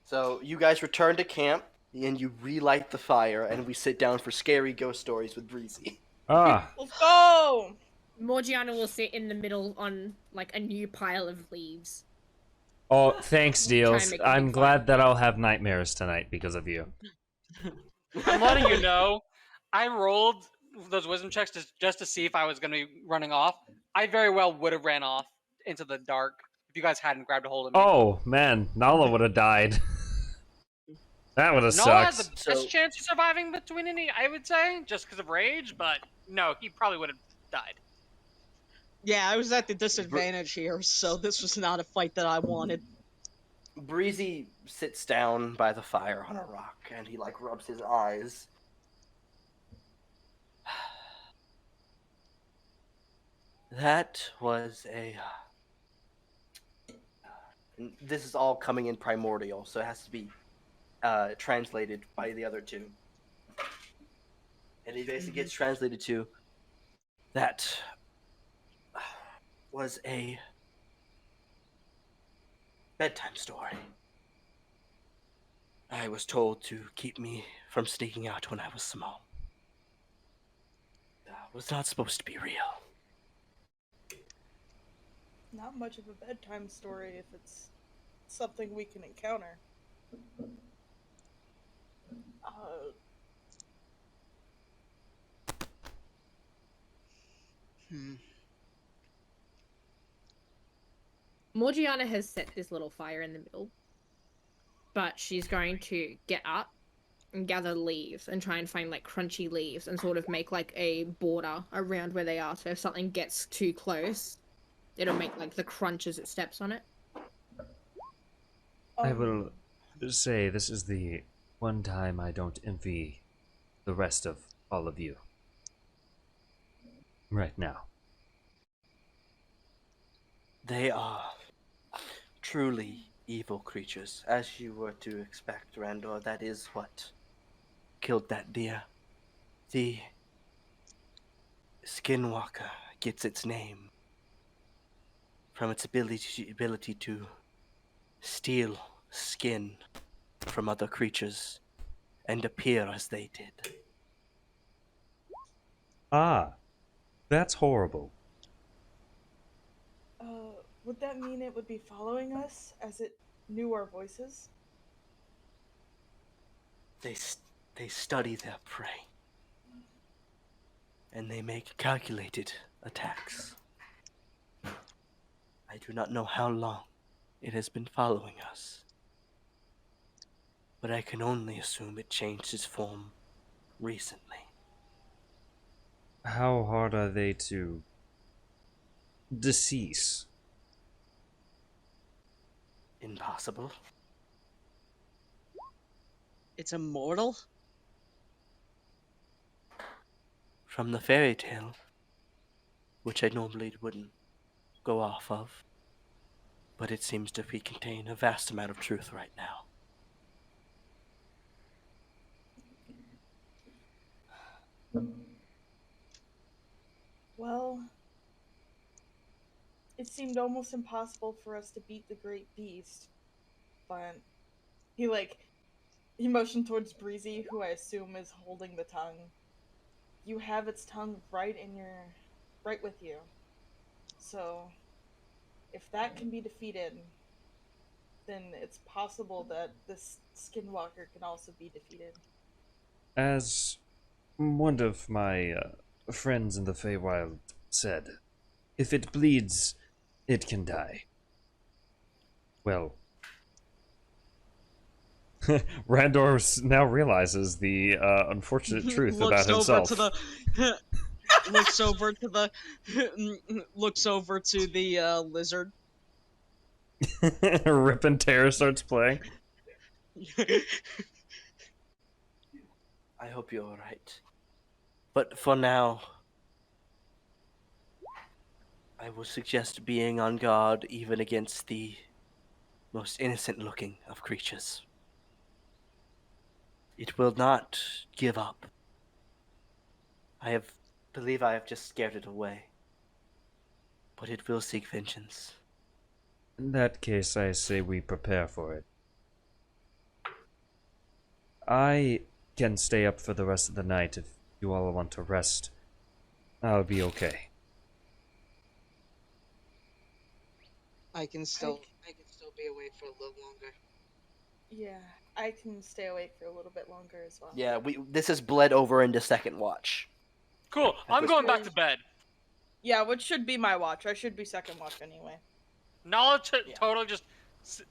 S2: So you guys return to camp, and you relight the fire, and we sit down for scary ghost stories with Breezy.
S1: Ah,
S3: Let's go!
S6: Morgiana will sit in the middle on, like, a new pile of leaves.
S1: oh, thanks,
S6: Try and
S1: Deals.
S6: make a
S1: I'm
S6: big
S1: glad
S6: fire.
S1: that I'll have nightmares tonight because of you.
S5: I'm letting you know. I rolled those wisdom checks just to see if I was going to be running off. I very well would have ran off into the dark if you guys hadn't grabbed a hold of me.
S1: Oh, man. Nala would have died. That would have
S5: Noah has the
S1: sucked.
S5: best chance of surviving between any, I would say, just because of rage, but no, he probably would have died.
S7: Yeah, I was at the disadvantage here, so this was not a fight that I wanted.
S2: Breezy sits down by the fire on a rock, and he like rubs his eyes. That was a. And this is all coming in primordial, so it has to be translated by the other two. And it basically gets translated to that was a bedtime story. I was told to keep me from sneaking out when I was small. That was not supposed to be real.
S3: Not much of a bedtime story if it's something we can encounter.
S6: Morgiana has set this little fire in the middle, but she's going to get up and gather leaves and try and find, like, crunchy leaves and sort of make, like, a border around where they are, so if something gets too close, it'll make, like, the crunch as it steps on it.
S1: I will say this is the one time I don't envy the rest of all of you. Right now.
S2: They are truly evil creatures, as you were to expect, Randor. That is what killed that deer. The Skinwalker gets its name from its ability to steal skin from other creatures and appear as they did.
S1: Ah, that's horrible.
S3: Would that mean it would be following us as it knew our voices?
S2: They study their prey, and they make calculated attacks. I do not know how long it has been following us, but I can only assume it changed its form recently.
S1: How hard are they to decease?
S2: Impossible.
S7: It's immortal?
S2: From the fairy tale, which I normally wouldn't go off of, but it seems to contain a vast amount of truth right now.
S3: Well, it seemed almost impossible for us to beat the great beast, but he motioned towards Breezy, who I assume is holding the tongue. You have its tongue right with you. So, if that can be defeated, then it's possible that this Skinwalker can also be defeated.
S1: As one of my friends in the Feywild said, if it bleeds, it can die. Well, Randor now realizes the unfortunate truth about himself.
S7: Looks over to the looks over to the lizard.
S1: Rip and Tear starts playing.
S2: I hope you're alright. But for now, I would suggest being on guard even against the most innocent looking of creatures. It will not give up. I believe I have just scared it away. But it will seek vengeance.
S1: In that case, I say we prepare for it. I can stay up for the rest of the night if you all want to rest. I'll be okay.
S7: I can still be awake for a little longer.
S3: Yeah, I can stay awake for a little bit longer as well.
S2: Yeah, this has bled over into second watch.
S5: Cool. I'm going back to bed.
S3: Yeah, which should be my watch. I should be second watch anyway.
S5: Knowledge totally just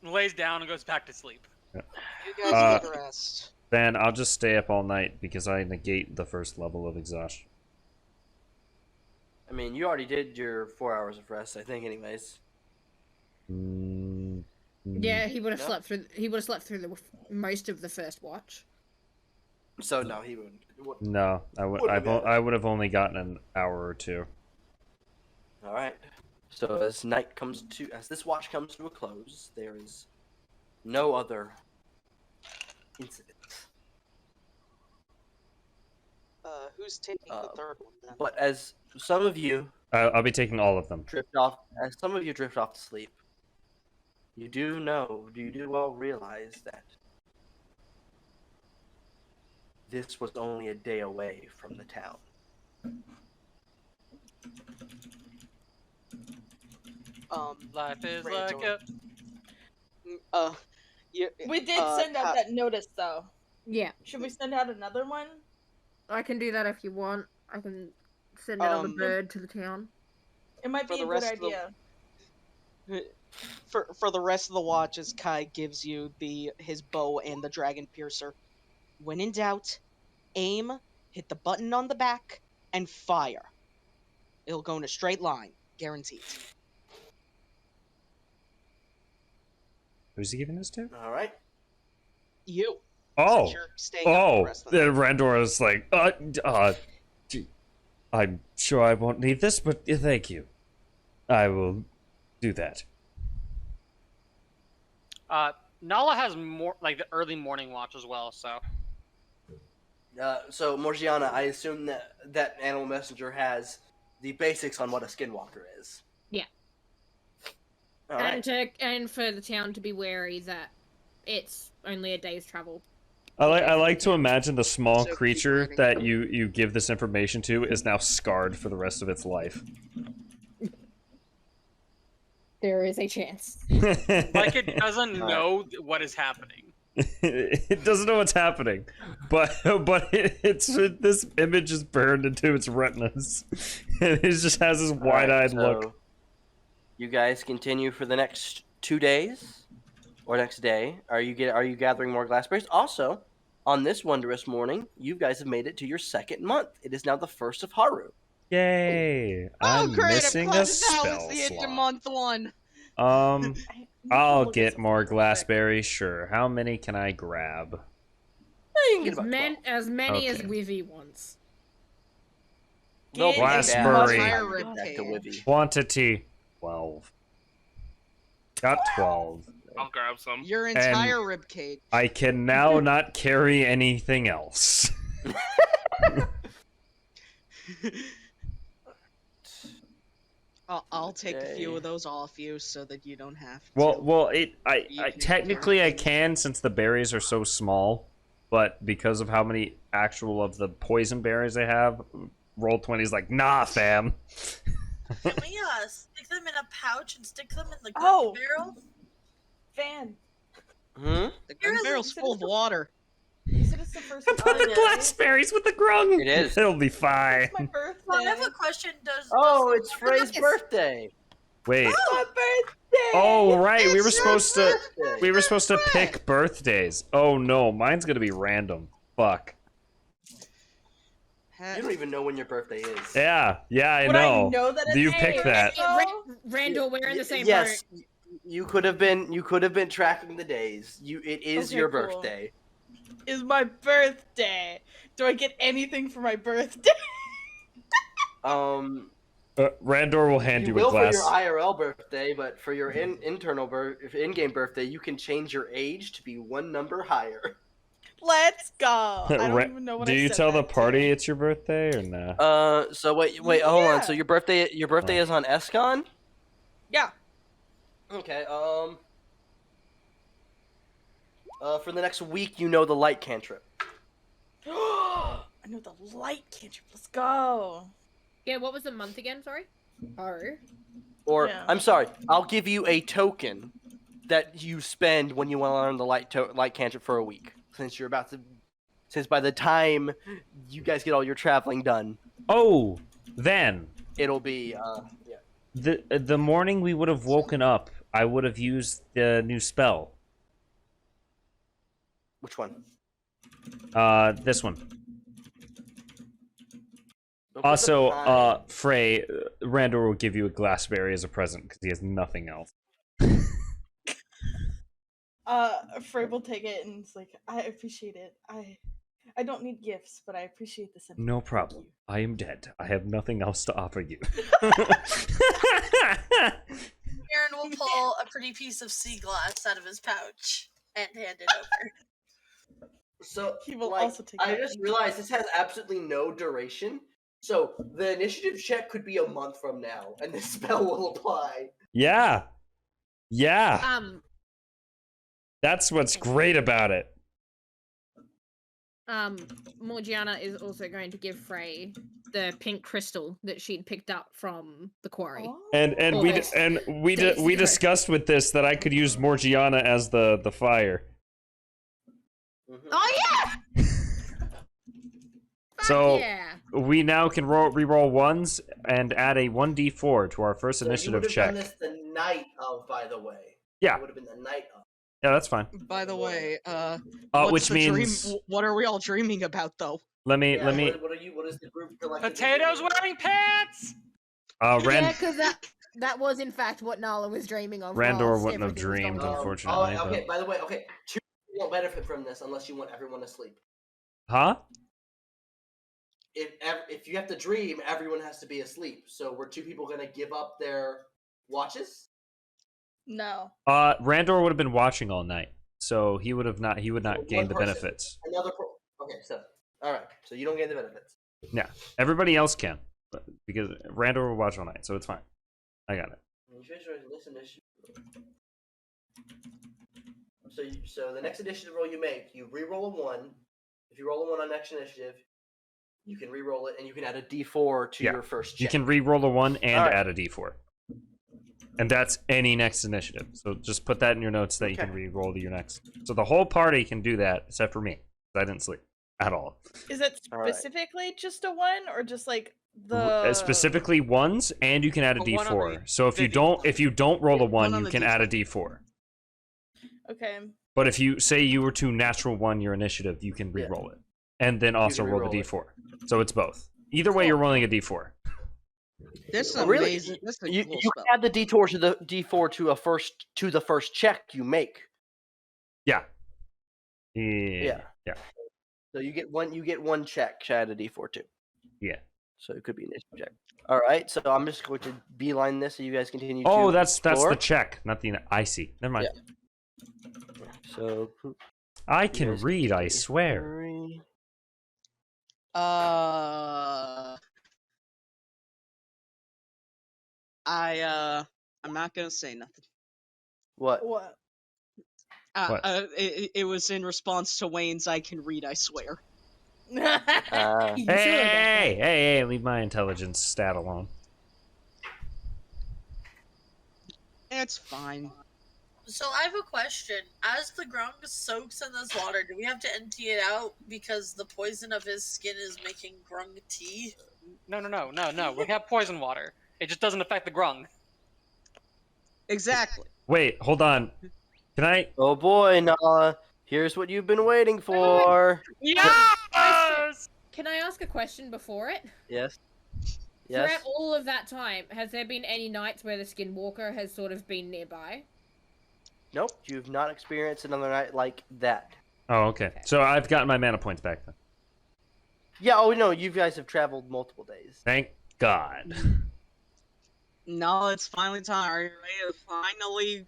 S5: lays down and goes back to sleep.
S1: Yeah.
S7: You guys get rest.
S1: Then I'll just stay up all night because I negate the first level of exhaustion.
S2: I mean, you already did your 4 hours of rest, I think, anyways.
S6: Yeah, he would have slept through. He would have slept through most of the first watch.
S2: So no, he would.
S1: No, I would have only gotten an hour or two.
S2: All right. So as this watch comes to a close, there is no other incident.
S7: Who's taking the third one then?
S2: But as some of you
S1: I'll be taking all of them.
S2: drift off to sleep, you do well realize that this was only a day away from the town.
S5: Life is
S7: Randor.
S5: like a...
S3: We did send out that notice though.
S6: Yeah,
S3: Should we send out another one?
S6: I can do that if you want. I can send it on the bird to the town.
S3: It might
S7: For
S3: be a
S7: the
S3: good
S7: rest of the-
S3: idea.
S7: For the rest of the watch, as Kai gives you his bow and the dragon piercer. When in doubt, aim, hit the button on the back, and fire. It'll go in a straight line, guaranteed.
S1: Who's he giving this to?
S2: All right.
S7: You.
S1: Oh,
S7: Since you're staying up for the rest of the night.
S1: Randor is like, I'm sure I won't need this, but thank you. I will do that.
S5: Nala has more like the early morning watch as well, so.
S2: So Morgiana, I assume that Animal Messenger has the basics on what a Skinwalker is.
S6: Yeah.
S2: All right.
S6: And for the town to be wary that it's only a day's travel.
S1: I like to imagine the small
S7: So
S1: creature
S7: keep
S1: that
S7: learning.
S1: you give this information to is now scarred for the rest of its life.
S6: There is a chance.
S5: Like it doesn't know what is happening.
S1: It doesn't know what's happening, but this image is burned into its retinas, and it just has this wide-eyed look.
S2: So you guys continue for the next 2 days, or next day. Are you gathering more glassberries? Also, on this wondrous morning, you guys have made it to your second month. It is now the 1st of Haru.
S1: Yay! I'm missing a spell
S7: into
S1: slot.
S7: month one.
S1: I'll get more glassberries. Sure. How many can I grab?
S2: You can get about 12.
S6: As many as
S1: Okay.
S6: Wivy wants.
S2: Nope,
S1: Glassberry.
S7: Entire
S2: Back to
S7: ribcage.
S2: Wivy.
S1: Quantity 12. Got 12.
S9: I'll grab some.
S7: Your entire ribcage.
S1: I can now not carry anything else.
S7: I'll take a few
S2: Okay.
S7: of those off you so that you don't have to.
S1: Well,
S7: You
S1: I
S7: can
S1: technically I
S7: carry
S1: can since the berries are so small, but because of how many actual of the poison berries I have, roll 20 is like, nah, fam.
S4: Can we stick them in a pouch and stick them in the gun
S3: Oh.
S4: barrel?
S3: Van,
S7: The gun barrel's full of water.
S3: you said it's the first
S1: Put the
S3: holiday.
S1: blackberries with the grung.
S2: It is.
S1: It'll be fine.
S3: It's my birthday.
S4: Well, I have a question.
S2: Oh, it's Frey's birthday.
S1: Wait.
S3: My birthday.
S1: Oh right, we were
S2: It's
S1: supposed
S2: your
S1: to.
S2: birthday.
S1: We were supposed to pick birthdays. Oh no, mine's gonna be random. Fuck.
S2: You don't even know when your birthday is.
S1: Yeah, I
S3: Would
S1: know.
S3: I know that it's
S1: You
S3: my
S1: picked that.
S3: birthday?
S6: Randall, we're in the same
S2: Yes,
S6: boat.
S2: you could have been. You could have been tracking the days. It is
S3: Okay,
S2: your
S3: cool.
S2: birthday.
S3: Is my birthday. Do I get anything for my birthday?
S1: Randor will hand you,
S2: will
S1: a glass.
S2: for your IRL birthday, but for your in-game birthday, you can change your age to be one number higher.
S3: Let's go. I don't even know what
S1: Do
S3: I
S1: you
S3: said
S1: tell the
S3: that to.
S1: party it's your birthday or nah?
S2: So wait, hold on. So
S3: Yeah.
S2: your birthday is on Escon?
S3: Yeah.
S2: Okay. For the next week, you know the light cantrip.
S3: I know the light cantrip. Let's go.
S6: Yeah, what was the month again? Sorry. Oh.
S2: Or
S3: Yeah.
S2: I'm sorry, I'll give you a token that you spend when you want to learn the light cantrip for a week. Since by the time you guys get all your traveling done,
S1: Oh, then
S2: it'll be
S1: the morning we would have woken up, I would have used the new spell.
S2: Which one?
S1: This one.
S2: Look at the
S1: Also,
S2: pine.
S1: Frey, Randor will give you a glassberry as a present because he has nothing else.
S3: Frey will take it and it's like, I appreciate it. I don't need gifts, but I appreciate the sentiment.
S1: No
S3: Thank
S1: problem.
S3: you.
S1: I am dead. I have nothing else to offer you.
S4: Aaron will pull a pretty piece of sea glass out of his pouch and hand it over.
S2: So
S3: He will
S2: like,
S3: also take
S2: I
S3: that.
S2: just realized this has absolutely no duration. So the initiative check could be a month from now, and this spell will apply.
S1: Yeah. Yeah. That's what's great about it.
S6: Morgiana is also going to give Frey the pink crystal that she'd picked up from the quarry.
S3: Oh.
S1: And we
S6: Days
S1: discussed with this that I could use Morgiana as the fire.
S2: Mhm.
S6: Oh yeah! Fuck
S1: So
S6: yeah!
S1: we now can re-roll ones and add a 1d4 to our first
S2: So
S1: initiative
S2: you would have
S1: check.
S2: done this the night of, by the way.
S1: Yeah.
S2: It would have been the night of.
S1: Yeah, that's fine.
S7: By the way, what's
S1: Which
S7: the
S1: means
S7: dream? What are we all dreaming about, though?
S1: let me
S2: What is the group collectively
S5: Potatoes
S2: dreaming
S5: wearing pants.
S1: Rand
S6: Yeah, because that was in fact what Nala was dreaming of.
S1: Randor
S6: whilst
S1: wouldn't have
S6: everything was
S1: dreamed,
S6: going on.
S1: unfortunately.
S2: okay, by the way, okay. Two people won't benefit from this unless you want everyone to sleep.
S1: Huh?
S2: If you have to dream, everyone has to be asleep. So were two people gonna give up their watches?
S3: No.
S1: Randor would have been watching all night, so he would not
S2: One
S1: gain the
S2: person.
S1: benefits.
S2: Okay, so all right, so you don't get the benefits.
S1: Yeah, everybody else can, because Randor will watch all night, so it's fine. I got it.
S2: So the next initiative roll you make, you re-roll a 1. If you roll a 1 on next initiative, you can re-roll it, and you can add a D4 to
S1: Yeah,
S2: your first check.
S1: You can re-roll a 1 and
S2: Alright.
S1: add a d4. And that's any next initiative. So just put that in your notes that you can
S2: Okay.
S1: re-roll to your next. So the whole party can do that, except for me. 'Cause I didn't sleep at all.
S3: Is it
S2: Alright.
S3: specifically just a one or just like the
S1: Specifically ones, and you can add a
S5: A one on
S1: d4.
S5: the
S1: So if you don't roll a 1,
S7: on
S1: you
S7: the
S1: can add a d4.
S3: Okay.
S1: But if you say you were to natural 1 your initiative, you can re-roll it. And then also roll the
S2: re-roll it.
S1: d4. So it's both. Either way, you're rolling a d4.
S7: This is
S2: Oh, really?
S7: amazing. This is a
S2: You
S7: cool
S2: can
S7: spell.
S2: add the D4 to the first check you make.
S1: Yeah. Yeah.
S2: So you get one check, add a D4 too.
S1: Yeah.
S2: So it could be an initiative check. All right, so I'm just going to beeline this so you guys continue.
S1: Oh,
S2: to
S1: that's
S2: explore.
S1: the check, not the I see. Never mind.
S2: So
S1: I
S2: you
S1: can
S2: guys
S1: read, I
S2: continue.
S1: swear.
S2: 3.
S7: I'm not gonna say nothing.
S2: What?
S3: What?
S1: What?
S7: It was in response to Wayne's "I can read, I swear."
S6: You sure
S1: Hey,
S6: about that?
S1: hey, leave my intelligence stat alone.
S7: It's fine.
S4: So I have a question. As the grung soaks in this water, do we have to empty it out because the poison of his skin is making grung tea?
S5: No. We have poison water. It just doesn't affect the grung.
S7: Exactly.
S1: Wait, hold on. Can I?
S10: Oh boy, Nala. Here's what you've been waiting for.
S5: Yes!
S6: Can I ask a question before it?
S10: Yes. Yes.
S6: Throughout all of that time, has there been any nights where the Skinwalker has sort of been nearby?
S10: Nope. You've not experienced another night like that.
S1: Oh, okay. So I've gotten my mana points back then.
S10: Yeah. Oh no. You guys have traveled multiple days.
S1: Thank God.
S7: No, it's finally time. Are you ready to finally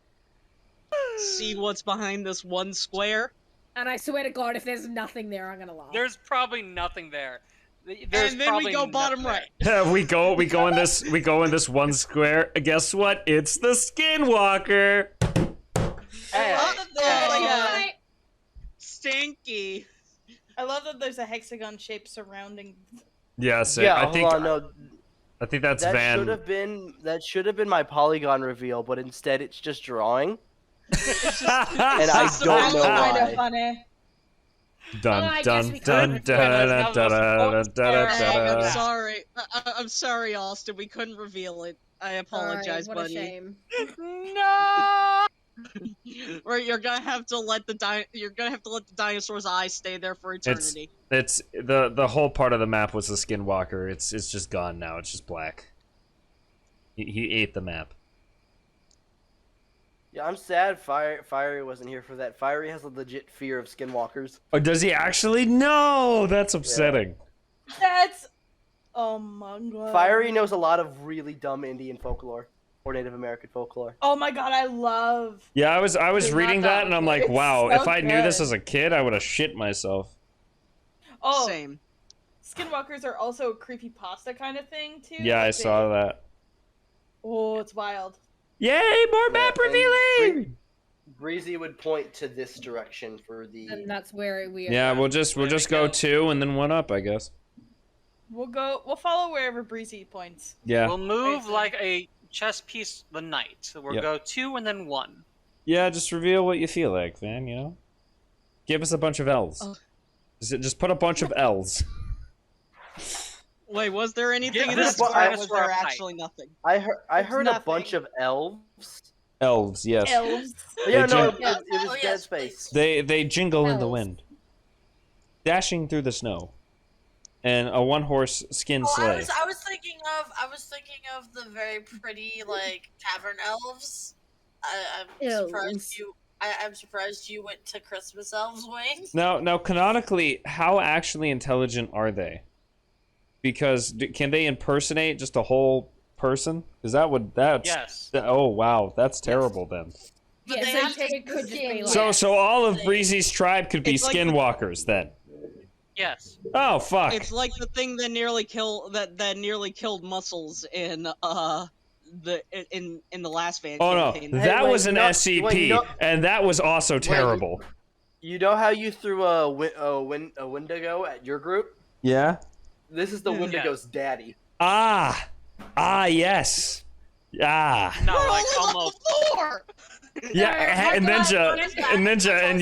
S7: see what's behind this one square?
S6: And I swear to God, if there's nothing there, I'm gonna laugh.
S5: There's probably nothing there.
S7: And then we go bottom right.
S1: we go in this one square. Guess what? It's the Skinwalker.
S3: I love that there's
S7: Stinky.
S3: I love that there's a hexagon shape surrounding.
S1: Yes,
S10: Yeah.
S1: I think.
S10: Hold on. No.
S1: I think that's
S10: That
S1: Van.
S10: should have been my polygon reveal, but instead it's just drawing. And
S7: I
S10: I don't know
S3: Kind of
S10: why.
S3: funny.
S1: Dun
S6: Oh, I
S1: dun
S6: guess we
S1: dun
S6: couldn't.
S1: dun
S5: That
S1: dun
S5: was
S1: dun dun
S5: supposed to
S1: dun
S7: I'm
S1: dun.
S7: sorry. I'm sorry, Austin. We couldn't reveal it. I apologize,
S6: What
S7: buddy.
S6: a shame.
S5: No!
S7: Or you're gonna have to let the dinosaur's eyes stay there for eternity.
S1: It's the whole part of the map was the Skinwalker. It's just gone now. It's just black. He ate the map.
S10: Yeah, I'm sad Fiery wasn't here for that. Fiery has a legit fear of skinwalkers.
S1: Oh, does he actually? No, that's upsetting.
S3: That's. Oh my God.
S10: Fiery knows a lot of really dumb Indian folklore or Native American folklore.
S3: Oh my God, I love.
S1: Yeah, I was
S3: Dude,
S1: reading
S3: not
S1: that
S3: that
S1: and I'm
S3: one.
S1: like,
S3: It's
S1: wow,
S3: so
S1: if I knew this
S3: good.
S1: as a kid, I would have shit myself.
S3: Oh,
S7: Same.
S3: Skinwalkers are also a creepypasta kind of thing too.
S1: Yeah, I
S3: Like
S1: saw
S3: they-
S1: that.
S3: Oh, it's wild.
S1: Yay, more map
S10: Yeah, and
S1: revealing!
S10: Breezy would point to this direction for the.
S6: And that's where we are.
S1: Yeah, we'll just
S5: There we
S1: go
S5: go.
S1: 2 and then 1 up, I guess.
S3: We'll follow wherever Breezy points.
S1: Yeah.
S5: We'll move
S3: Right.
S5: like a chess piece the night. So we'll
S1: Yep.
S5: go 2 and then 1.
S1: Yeah, just reveal what you feel like, man, you know? Give us a bunch of L's.
S7: Oh.
S1: Just put a bunch of L's.
S7: Wait, was there anything
S5: Yeah,
S7: in
S10: this
S7: this
S10: one- I
S7: or
S5: was
S7: was
S5: for
S7: there
S5: a fight.
S7: actually nothing?
S10: I heard a
S3: nothing.
S10: bunch of elves.
S1: Elves, yes.
S3: Elves.
S10: Yeah,
S1: They
S10: no,
S1: jump-
S10: it was
S4: Oh,
S10: Dead
S4: yes,
S10: Space.
S1: They jingle in the
S6: Elves.
S1: wind. Dashing through the snow. And a one-horse skin
S4: Oh,
S1: sleigh.
S4: I was thinking of the very pretty like tavern elves.
S6: Elves.
S4: I'm surprised you went to Christmas elves wing.
S1: Now, canonically, how actually intelligent are they? Because can they impersonate just a whole person? Because that's
S5: Yes.
S1: oh wow, that's terrible then.
S4: But
S6: Yeah,
S4: they
S6: so
S4: have
S6: it could just be like.
S1: So all of Breezy's tribe could be
S7: It's like the-
S1: skinwalkers then.
S5: Yes.
S1: Oh fuck.
S7: It's like the thing that nearly killed Muscles in in the last Van
S1: Oh no,
S7: campaign.
S1: that
S10: wait,
S1: was an
S10: no,
S1: SCP,
S10: wait, no.
S1: and that was also terrible.
S10: You know how you threw a Wendigo at your group?
S1: Yeah.
S10: This is the
S7: Yeah.
S10: Wendigo's daddy.
S1: Ah, yes. Ah.
S5: No,
S7: We're
S5: like
S7: only
S5: almost.
S7: level 4!
S1: Yeah, and Ninja,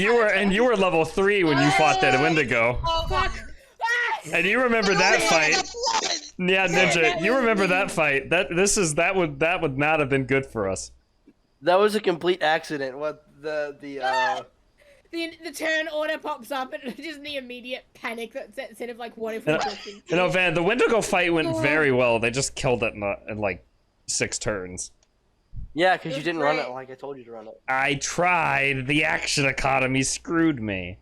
S1: you were level 3 when you fought that Wendigo.
S4: Oh fuck!
S1: And you remember that fight? Yeah, Ninja, you remember that fight? That would not have been good for us.
S10: That was a complete accident. What the
S6: The turn order pops up and just the immediate panic that sets in of like, what if we just
S1: You know, Van, the Wendigo fight went very well. They just killed it in like 6 turns.
S10: Yeah, because you
S6: It's
S10: didn't run it
S6: great.
S10: like I told you to run it.
S1: I tried. The Action Economy screwed me.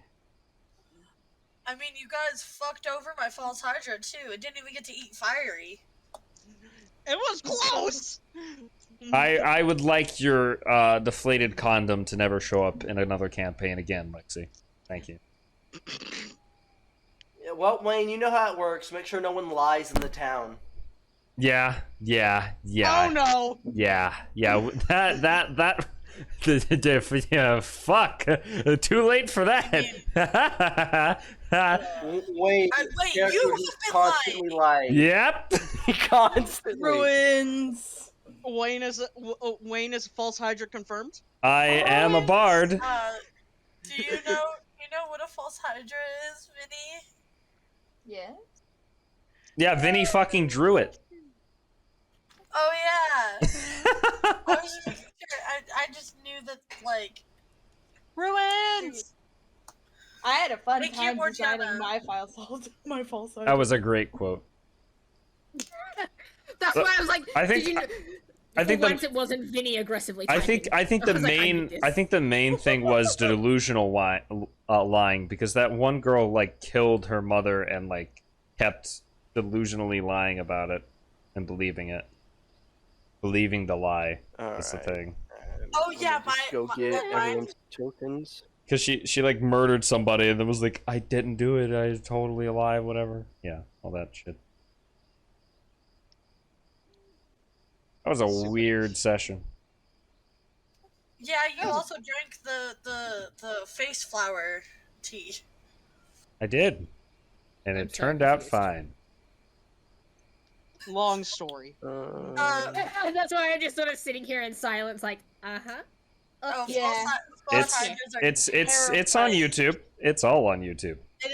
S4: I mean, you guys fucked over my false Hydra too. It didn't even get to eat Fiery.
S7: It was close!
S1: I would like your deflated condom to never show up in another campaign again, Lexi. Thank you.
S10: Yeah, well, Wayne, you know how it works. Make sure no one lies in the town.
S1: Yeah.
S7: Oh no!
S1: Yeah. That. Fuck. Too late for that.
S10: Wayne,
S4: Wait,
S10: character
S4: you
S10: who's
S4: have been
S10: constantly lying.
S1: Yep.
S10: Constantly.
S3: Ruins.
S7: Wayne is false Hydra confirmed.
S1: I am a bard.
S4: Do you know what a false Hydra is, Vinny?
S3: Yeah.
S1: Yeah, Vinny fucking drew it.
S4: Oh yeah. I was just making sure. I just knew that like
S5: Ruins.
S3: I had a fun
S4: Thank you,
S3: time
S4: Mortiana.
S3: designing my false
S1: That was a great quote.
S6: That's why I was like,
S1: I think-
S6: did you know?
S1: I think
S6: once
S1: the,
S6: it wasn't Vinny aggressively
S1: I
S6: typing.
S1: think the
S6: was like, I
S1: main
S6: need this.
S1: I think the main thing was delusional lying, because that one girl like killed her mother and like kept delusionally lying about it and believing the lie. That's the thing.
S4: Oh
S10: Let me
S4: yeah,
S10: just go get everyone's tokens.
S1: Because she like murdered somebody and then was like, I didn't do it, I was totally alive, whatever. Yeah, all that shit. That was a weird session.
S4: Yeah, you also drank the face flower tea.
S1: I did. And
S6: I'm
S1: it
S6: so
S1: turned out
S6: confused.
S1: fine.
S7: Long story.
S6: That's why I'm just sort of sitting here in silence, like,
S4: Oh,
S3: Yeah.
S4: false Hydras are
S1: It's on
S4: terrifying.
S1: YouTube. It's all on YouTube.
S4: It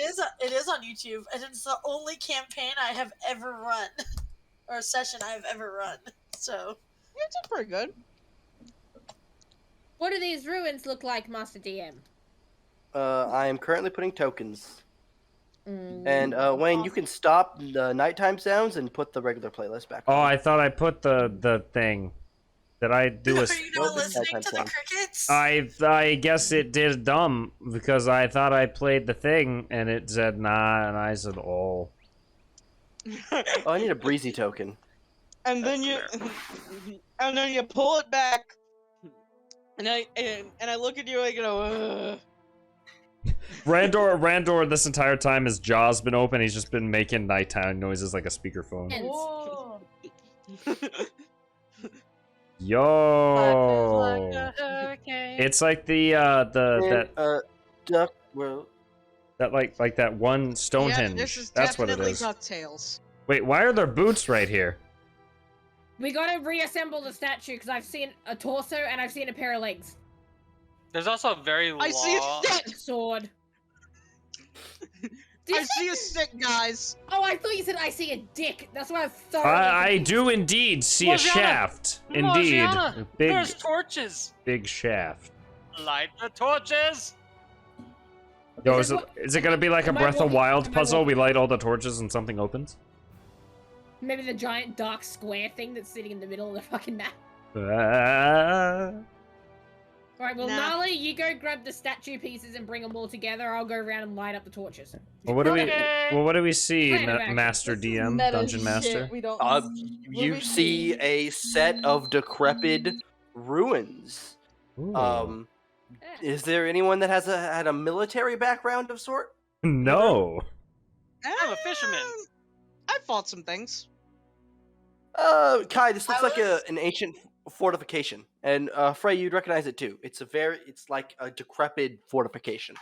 S4: is on YouTube, and it's the only campaign I have ever run, or session I have ever run. So
S7: It's pretty good.
S6: what do these ruins look like, Master DM?
S10: I am currently putting tokens.
S6: Mm.
S10: And Wayne, you can stop the nighttime sounds and put the regular playlist back
S1: Oh,
S10: on.
S1: I thought I put the thing. Did I do a...
S4: are you not
S10: Nope, it's
S4: listening to
S10: nighttime
S4: the
S10: sound.
S4: crickets?
S1: I guess it did dumb, because I thought I played the thing, and it said nah, and I said, oh.
S10: Oh, I need a breezy token.
S7: And then you pull it back, and I look at you and I go, ugh.
S1: Randor this entire time his jaw's been open, he's just been making nighttime noises like a speakerphone.
S6: Hence.
S3: Whoa.
S1: Yo!
S5: Hurricane.
S1: It's like that
S10: Duck. Well,
S1: like that one
S7: Yeah,
S1: Stonehenge.
S7: this is
S1: That's what it
S7: definitely
S1: is.
S7: DuckTales.
S1: Wait, why are there boots right here?
S6: We gotta reassemble the statue because I've seen a torso and I've seen a pair of legs.
S5: There's also a very long.
S7: I see a stick!
S6: Sword.
S7: I see a stick, guys!
S6: Oh, I thought you said I see a dick. That's why I thought.
S1: I do indeed see a
S5: Morgiana!
S1: shaft. Indeed.
S5: Morgiana,
S1: A big,
S5: There's torches.
S1: big shaft.
S5: Light the torches.
S1: Yo,
S6: Is
S1: is it gonna be like a
S6: am I
S1: Breath of
S6: walking-
S1: Wild
S6: am I
S1: puzzle? We
S6: walking-
S1: light all the torches and something opens?
S6: Maybe the giant dark square thing that's sitting in the middle of the fucking map. Alright, well,
S7: Nah.
S6: Nala, you go grab the statue pieces and bring them all together. I'll go around and light up the torches.
S1: Well, what do we?
S5: Okay.
S1: Well, what do we see,
S6: Plan of action.
S1: Master
S3: This is
S1: DM,
S3: meta
S1: Dungeon
S3: shit.
S1: Master?
S3: We don't.
S10: you see a set of decrepit ruins.
S1: Ooh.
S10: Is there anyone that had a military background of sort?
S1: No.
S5: I'm a fisherman.
S7: I fought some things.
S10: Kai, this looks
S4: I
S10: like
S4: was-
S10: an ancient fortification, and Frey, you'd recognize it too. It's like a decrepit fortification.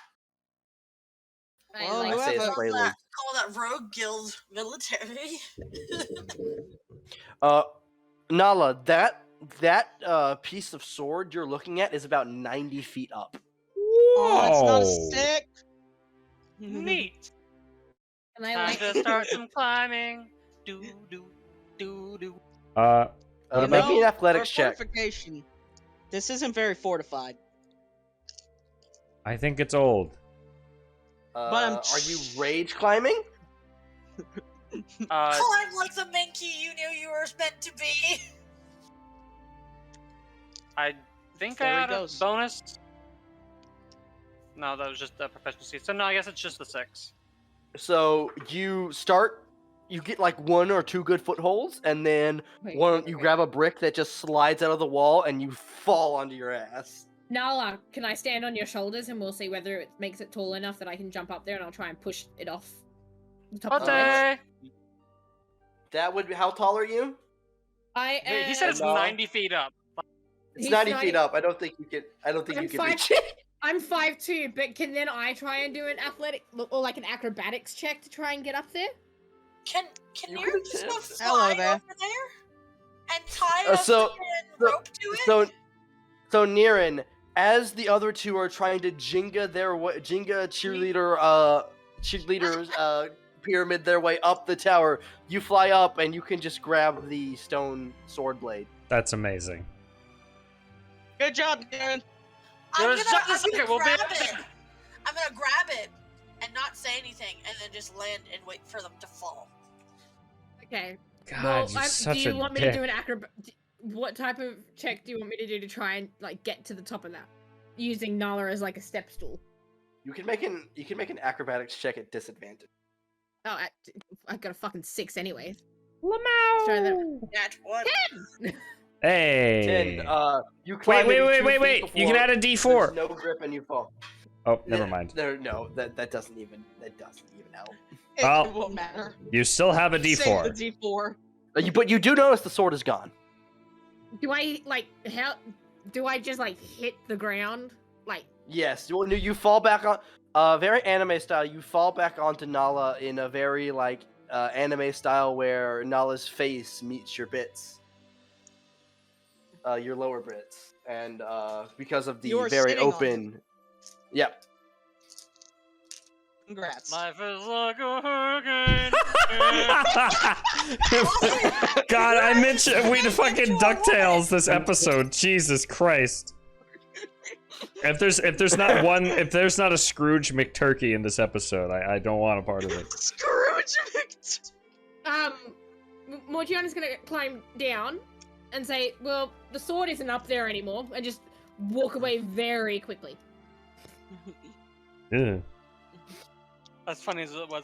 S7: Well,
S6: like,
S10: I say it's
S7: whoever-
S10: Frey Lord.
S4: Call that rogue guild military.
S10: Nala, that piece of sword you're looking at is about 90 feet up.
S7: Oh, it's not a
S1: Whoa.
S7: stick!
S5: Neat.
S6: and I
S5: Time
S6: like.
S5: to start some climbing. Do do do do.
S1: What
S10: Make
S1: about-
S10: me an athletics
S7: for
S10: check.
S7: fortification. This isn't very fortified.
S1: I think it's old.
S7: I'm-
S10: Are you rage climbing?
S4: Climb like the Minky you knew you were meant to be.
S5: I think
S7: There
S5: I
S7: he
S5: had a
S7: goes.
S5: bonus. No, that was just a proficiency. So no, I guess it's just the 6.
S10: So you get like 1 or 2 good footholds, and then
S6: Wait,
S10: you grab a brick that just slides out of the wall, and you fall onto your ass.
S6: Nala, can I stand on your shoulders and we'll see whether it makes it tall enough that I can jump up there and I'll try and push it off the top of the ledge.
S5: Okay.
S10: That would be, how tall are you?
S6: I am.
S5: He said it's
S10: No.
S5: 90 feet up.
S10: It's
S6: He's
S10: 90 feet up. I don't think you can. I don't think
S6: I'm
S10: you can
S6: fine.
S10: reach it.
S6: I'm 5'2", but can then I try and do an athletic or like an acrobatics check to try and get up there?
S4: Can
S10: You
S4: you
S10: could've
S4: just
S10: said-
S4: go
S7: Hello
S4: fly
S7: there.
S4: over there? And tie a
S10: so-
S4: freaking rope to it?
S10: So Niren, as the other two are trying to Jenga cheerleaders pyramid their way up the tower, you fly up and you can just grab the stone sword blade.
S1: That's amazing.
S7: Good job, Darren.
S4: I'm
S5: There's
S4: gonna
S5: just a second, we'll be
S4: grab
S5: up
S4: it.
S5: there.
S4: I'm gonna grab it and not say anything, and then just land and wait for them to fall.
S6: Okay.
S1: God,
S6: Well,
S1: you're
S6: do
S1: such
S6: you
S1: a
S6: want me
S1: dick.
S6: to do an acrobat? What type of check do you want me to do to try and like get to the top of that, using Nala as like a step stool?
S10: You can make an acrobatics check at disadvantage.
S6: Oh, I got a fucking 6 anyways.
S1: Lamau.
S6: Try that.
S4: That's one.
S1: Hey.
S10: 10. You climb
S1: Wait,
S10: maybe
S1: wait,
S10: 2
S1: wait,
S10: feet
S1: wait. You can
S10: before
S1: add a
S10: there's
S1: D4.
S10: no grip and you fall.
S1: Oh, never mind.
S10: No, that doesn't even help.
S1: Oh.
S7: It won't matter.
S1: You still have a
S7: Save
S1: D4.
S7: the D4.
S10: But you do notice the sword is gone.
S6: Do I like how? Do I just like hit the ground? Like
S10: Yes, you fall back on very anime style. You fall back onto Nala in a very like anime style where Nala's face meets your bits, your lower bits, and because of the
S7: You're
S10: very
S7: sitting on
S10: open. Yep.
S7: Congrats.
S5: Life is like a hurricane.
S1: God, I mentioned we fucking DuckTales this episode. Jesus Christ. If there's not a Scrooge McTurkey in this episode, I don't want a part of it.
S7: Scrooge
S6: Morgiana's gonna climb down and say, "Well, the sword isn't up there anymore," and just walk away very quickly.
S1: Ew.
S5: As funny as it was,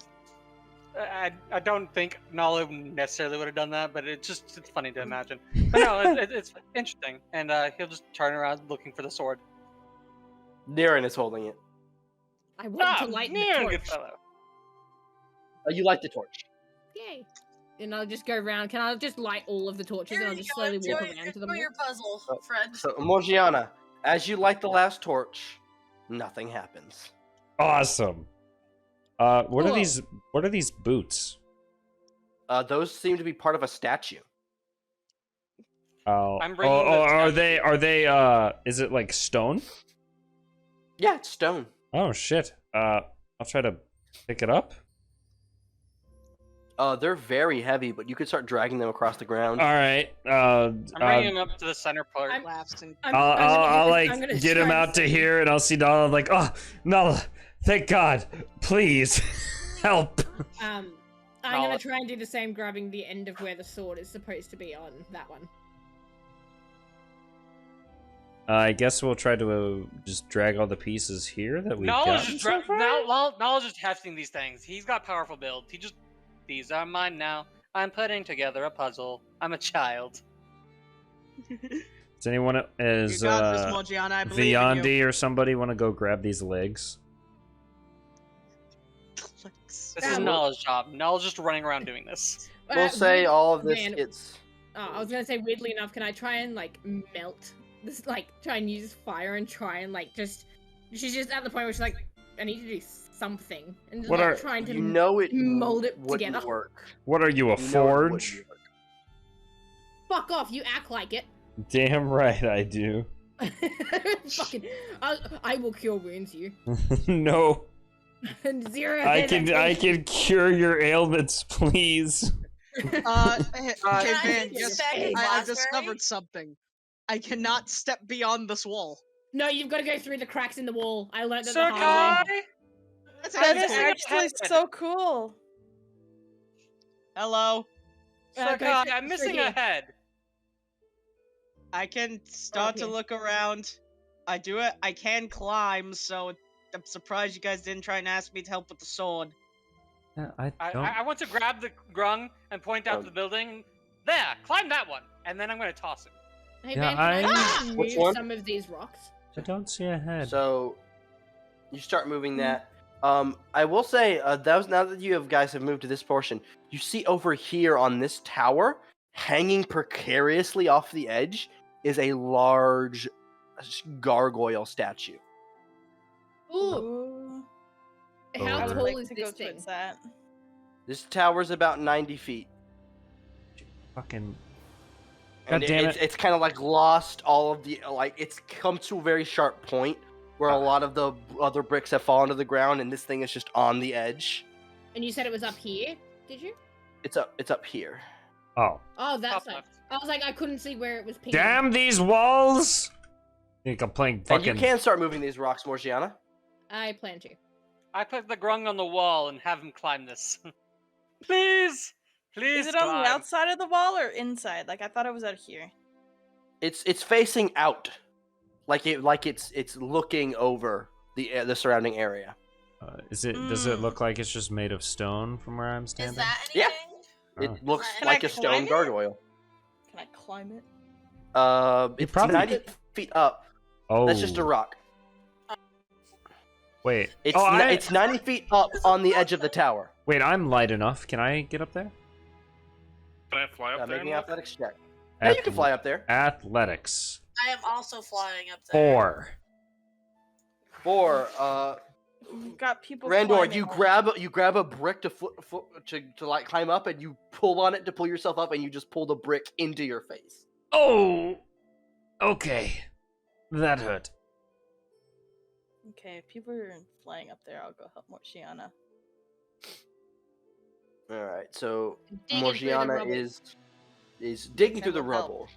S5: I don't think Nala necessarily would have done that, but it's funny to imagine. But no, it's interesting, and he'll just turn around looking for the sword.
S10: Niren is holding it.
S6: I want to light the
S5: good
S6: torch.
S5: fellow.
S10: You light the torch.
S6: Yay! And I'll just go around. Can I just light all of the torches
S4: Here
S6: and I'll
S4: you
S6: just
S4: go,
S6: slowly
S4: enjoy
S6: walk around to them?
S4: your puzzle,
S10: Oh,
S4: friend.
S10: So Morgiana, as you light the last torch, nothing happens.
S1: Awesome. What are
S6: Cool.
S1: these? What are these boots?
S10: Those seem to be part of a statue.
S1: Oh,
S5: I'm bringing
S1: are
S5: the
S1: they? Is it like stone?
S10: Yeah, it's stone.
S1: Oh shit. I'll try to pick it up.
S10: They're very heavy, but you could start dragging them across the ground.
S1: All right.
S5: I'm bringing him up to the center part.
S7: Laughs and
S1: I'll
S6: I'm
S1: like
S6: gonna
S1: get
S6: try
S1: him
S6: and
S1: out to
S6: save
S1: here, and I'll see Nala. I'm like, oh, Nala, thank God, please help.
S6: I'm
S5: Nala.
S6: gonna try and do the same, grabbing the end of where the sword is supposed to be on that one.
S1: I guess we'll try to just drag all the pieces here that we've
S5: Nala's
S1: got.
S5: just Nala's just hefting these things. He's got powerful build. These are mine now. I'm putting together a puzzle. I'm a child.
S1: Does anyone is
S7: you got this, Morgiana. I believe in you.
S1: Viandi or somebody want to go grab these legs?
S5: This is Nala's job. Nala's just running around doing this.
S10: We'll say all of this
S6: man,
S10: gets.
S6: I was gonna say, weirdly enough, can I try and like melt this? Like, try and use fire and try and like just. She's just at the point where she's like, I need to do something, and just
S1: What
S6: like,
S1: are-
S6: trying to
S10: You know it
S6: mold it
S10: wouldn't
S6: together.
S10: work.
S1: What are you, a
S10: You know it
S1: forge?
S10: wouldn't work.
S6: Fuck off! You act like it.
S1: Damn right I do.
S6: Fucking, I will cure wounds you.
S1: No,
S6: And 0
S1: I
S6: hit
S1: can cure your ailments, please.
S7: Hey,
S4: I
S7: Van,
S4: do
S7: yes,
S4: spec
S7: I
S4: Blackberry?
S7: discovered something. I cannot step beyond this wall.
S6: No, you've got to go through the cracks in the wall. I learned that
S5: Sir
S6: the hard way.
S5: Kai!
S7: That's
S3: That's
S5: Hey,
S3: actually
S5: head.
S3: so cool.
S7: Hello.
S5: Sir
S6: go
S5: Kai,
S6: through-
S5: I'm missing
S6: through
S5: a
S6: here.
S5: head.
S7: I can start to
S6: Okay.
S7: look around. I do it. I can climb, so I'm surprised you guys didn't try and ask me to help with the sword.
S1: Yeah,
S5: I want to grab the grung and point out
S10: Oh.
S5: to the building. There, climb that one, and then I'm going to toss it.
S6: Hey,
S1: Yeah,
S6: man, can I
S10: Which
S6: move
S10: one?
S6: some of these rocks?
S1: I don't see a head.
S10: So you start moving that. I will say that was now that you guys have moved to this portion. You see over here on this tower, hanging precariously off the edge, is a large gargoyle statue.
S6: Ooh,
S3: Ooh.
S6: how
S3: I would
S6: tall
S3: like
S6: is
S3: to go
S6: this thing?
S3: towards that.
S10: This tower's about 90 feet.
S1: Fucking.
S10: And
S1: God damn
S10: it's kind of like lost all of the like. It's come to a very sharp point where a lot of the other bricks have fallen to the ground, and this thing is just on the edge.
S6: And you said it was up here, did you?
S10: It's up here.
S1: Oh.
S6: Oh, that
S5: Top
S6: side.
S5: left.
S6: I was like, I couldn't see where it was pinging.
S1: Damn these walls! I think I'm playing
S10: And you
S1: fucking...
S10: can start moving these rocks, Morgiana.
S6: I plan to.
S5: I put the grung on the wall and have him climb this. Please! Please
S3: Is it on
S5: climb.
S3: the outside of the wall or inside? Like I thought it was out here.
S10: It's facing out, like it's looking over the surrounding area.
S1: Does it look like it's just made of stone from where I'm standing?
S4: Is that
S10: Yeah.
S4: anything?
S10: It looks
S3: Can
S10: like
S3: I
S10: a stone
S3: climb it?
S10: gargoyle.
S3: Can I climb it?
S10: It's
S1: probably
S10: 90
S1: did.
S10: feet up.
S1: Oh.
S10: That's just a rock.
S1: Wait.
S10: It's
S1: oh,
S10: it's 90 feet up on the edge of the tower.
S1: Wait, I'm light enough. Can I get up there?
S9: Can I fly up there?
S10: Make
S9: and
S10: me an
S9: look?
S10: athletics check. Yeah, you can fly up there.
S1: Athletics.
S4: I am also flying up there.
S1: 4.
S10: 4.
S3: We've got people.
S10: Randor,
S3: climbing
S10: you
S3: on it.
S10: grab a brick to like climb up, and you pull on it to pull yourself up, and you just pull the brick into your face.
S1: Oh. Okay. That hurt.
S3: Okay, if people are flying up there, I'll go help Morgiana.
S10: All right, so
S6: Digging through the
S10: Morgiana
S6: rubble.
S10: is digging
S3: Okay,
S10: through the
S3: we'll help.
S10: rubble.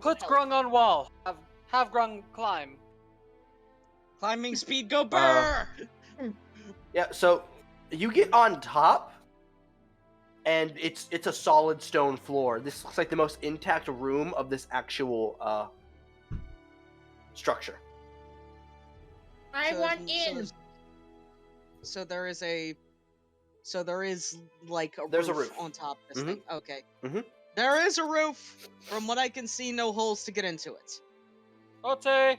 S5: Put grung on wall. Have grung climb.
S7: Climbing speed, go burr!
S10: Yeah, so you get on top, and it's a solid stone floor. This looks like the most intact room of this actual structure.
S6: I
S7: So
S6: want
S7: there's-
S6: in.
S7: So there is like a
S10: There's a
S7: roof
S10: roof.
S7: on top of this
S10: Mhm.
S7: thing. Okay.
S10: Mhm.
S7: There is a roof. From what I can see, no holes to get into it.
S5: Ote,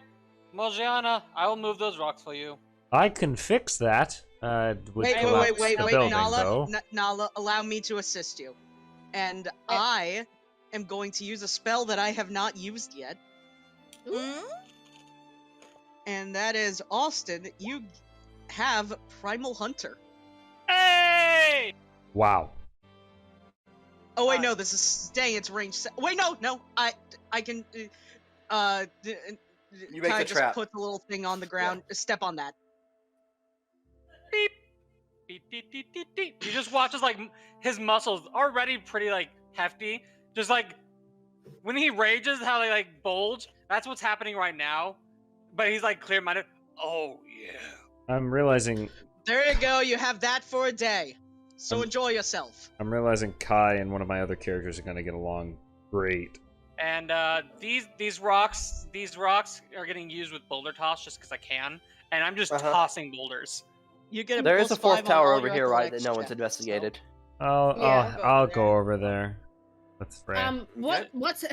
S5: Morgiana, I will move those rocks for you.
S1: I can fix that. Would
S7: Wait,
S1: collapse
S7: wait,
S1: the
S7: wait,
S1: building,
S7: Nala,
S1: though.
S7: Nala, allow me to assist you. And I am going to use a spell that I have not used yet.
S3: Hmm?
S7: And that is, Austin, you have Primal Hunter.
S5: Hey!
S1: Wow.
S7: Oh wait, no, this is staying its range. Wait, no, I can.
S10: You make
S7: Kai
S10: the
S7: just
S10: trap.
S7: put the little thing on the ground. Step on that.
S5: Beep. Beep, beep, beep, beep, beep. You just watch as like his muscles already pretty like hefty. Just like when he rages, how they like bulge. That's what's happening right now. But he's like clear-minded. Oh yeah.
S1: I'm realizing
S7: There you go. You have that for a day. So enjoy yourself.
S1: Kai and one of my other characters are gonna get along great.
S5: And these rocks are getting used with boulder toss just because I can, and I'm just tossing boulders.
S7: You get a
S10: There is a
S7: +5
S10: fourth
S7: on
S10: tower
S7: all
S10: over
S7: your
S10: here, right, that
S7: athletics
S10: no one's
S7: checks,
S10: investigated.
S1: I'll
S6: Yeah,
S1: I'll go over there. That's Frey.
S6: What's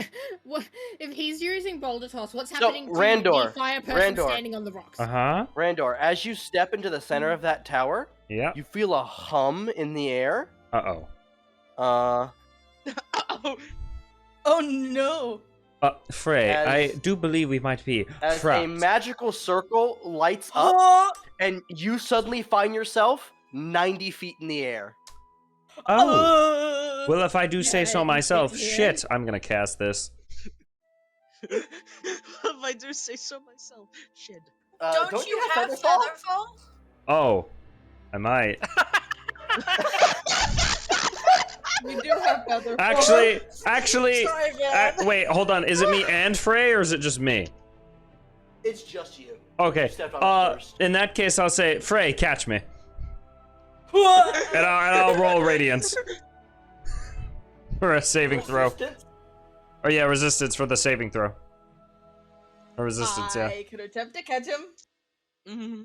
S6: what if he's using boulder toss? What's
S10: So,
S6: happening to
S10: Randor,
S6: the fire person
S10: Randor.
S6: standing on the rocks?
S1: Uh-huh.
S10: Randor, as you step into the center of that tower,
S1: Yeah.
S10: you feel a hum in the air.
S1: Uh-oh.
S7: Oh,
S3: Oh no!
S1: Frey,
S10: As-
S1: I do believe we might be
S10: As a
S1: trapped.
S10: magical circle lights up,
S3: Oh!
S10: and you suddenly find yourself 90 feet in the air.
S1: Oh. Well, if I do say
S6: Yeah,
S1: so
S6: you
S1: myself,
S6: think, yeah.
S1: shit, I'm gonna cast this.
S7: if I do say so myself. Shit.
S4: Don't you have
S10: Featherfall?
S4: Featherfall?
S1: Oh, I might.
S3: We do have feather.
S1: Actually,
S4: Sorry, man.
S1: wait, hold on. Is it me and Frey, or is it just me?
S10: It's just you.
S1: Okay.
S10: You stepped on it first.
S1: In that case, I'll say, Frey, catch me. And I'll roll Radiance. For a saving throw.
S10: Resistance?
S1: Oh yeah, resistance for the saving throw. Or resistance, yeah.
S3: I could attempt to catch him.
S7: Mm-hmm.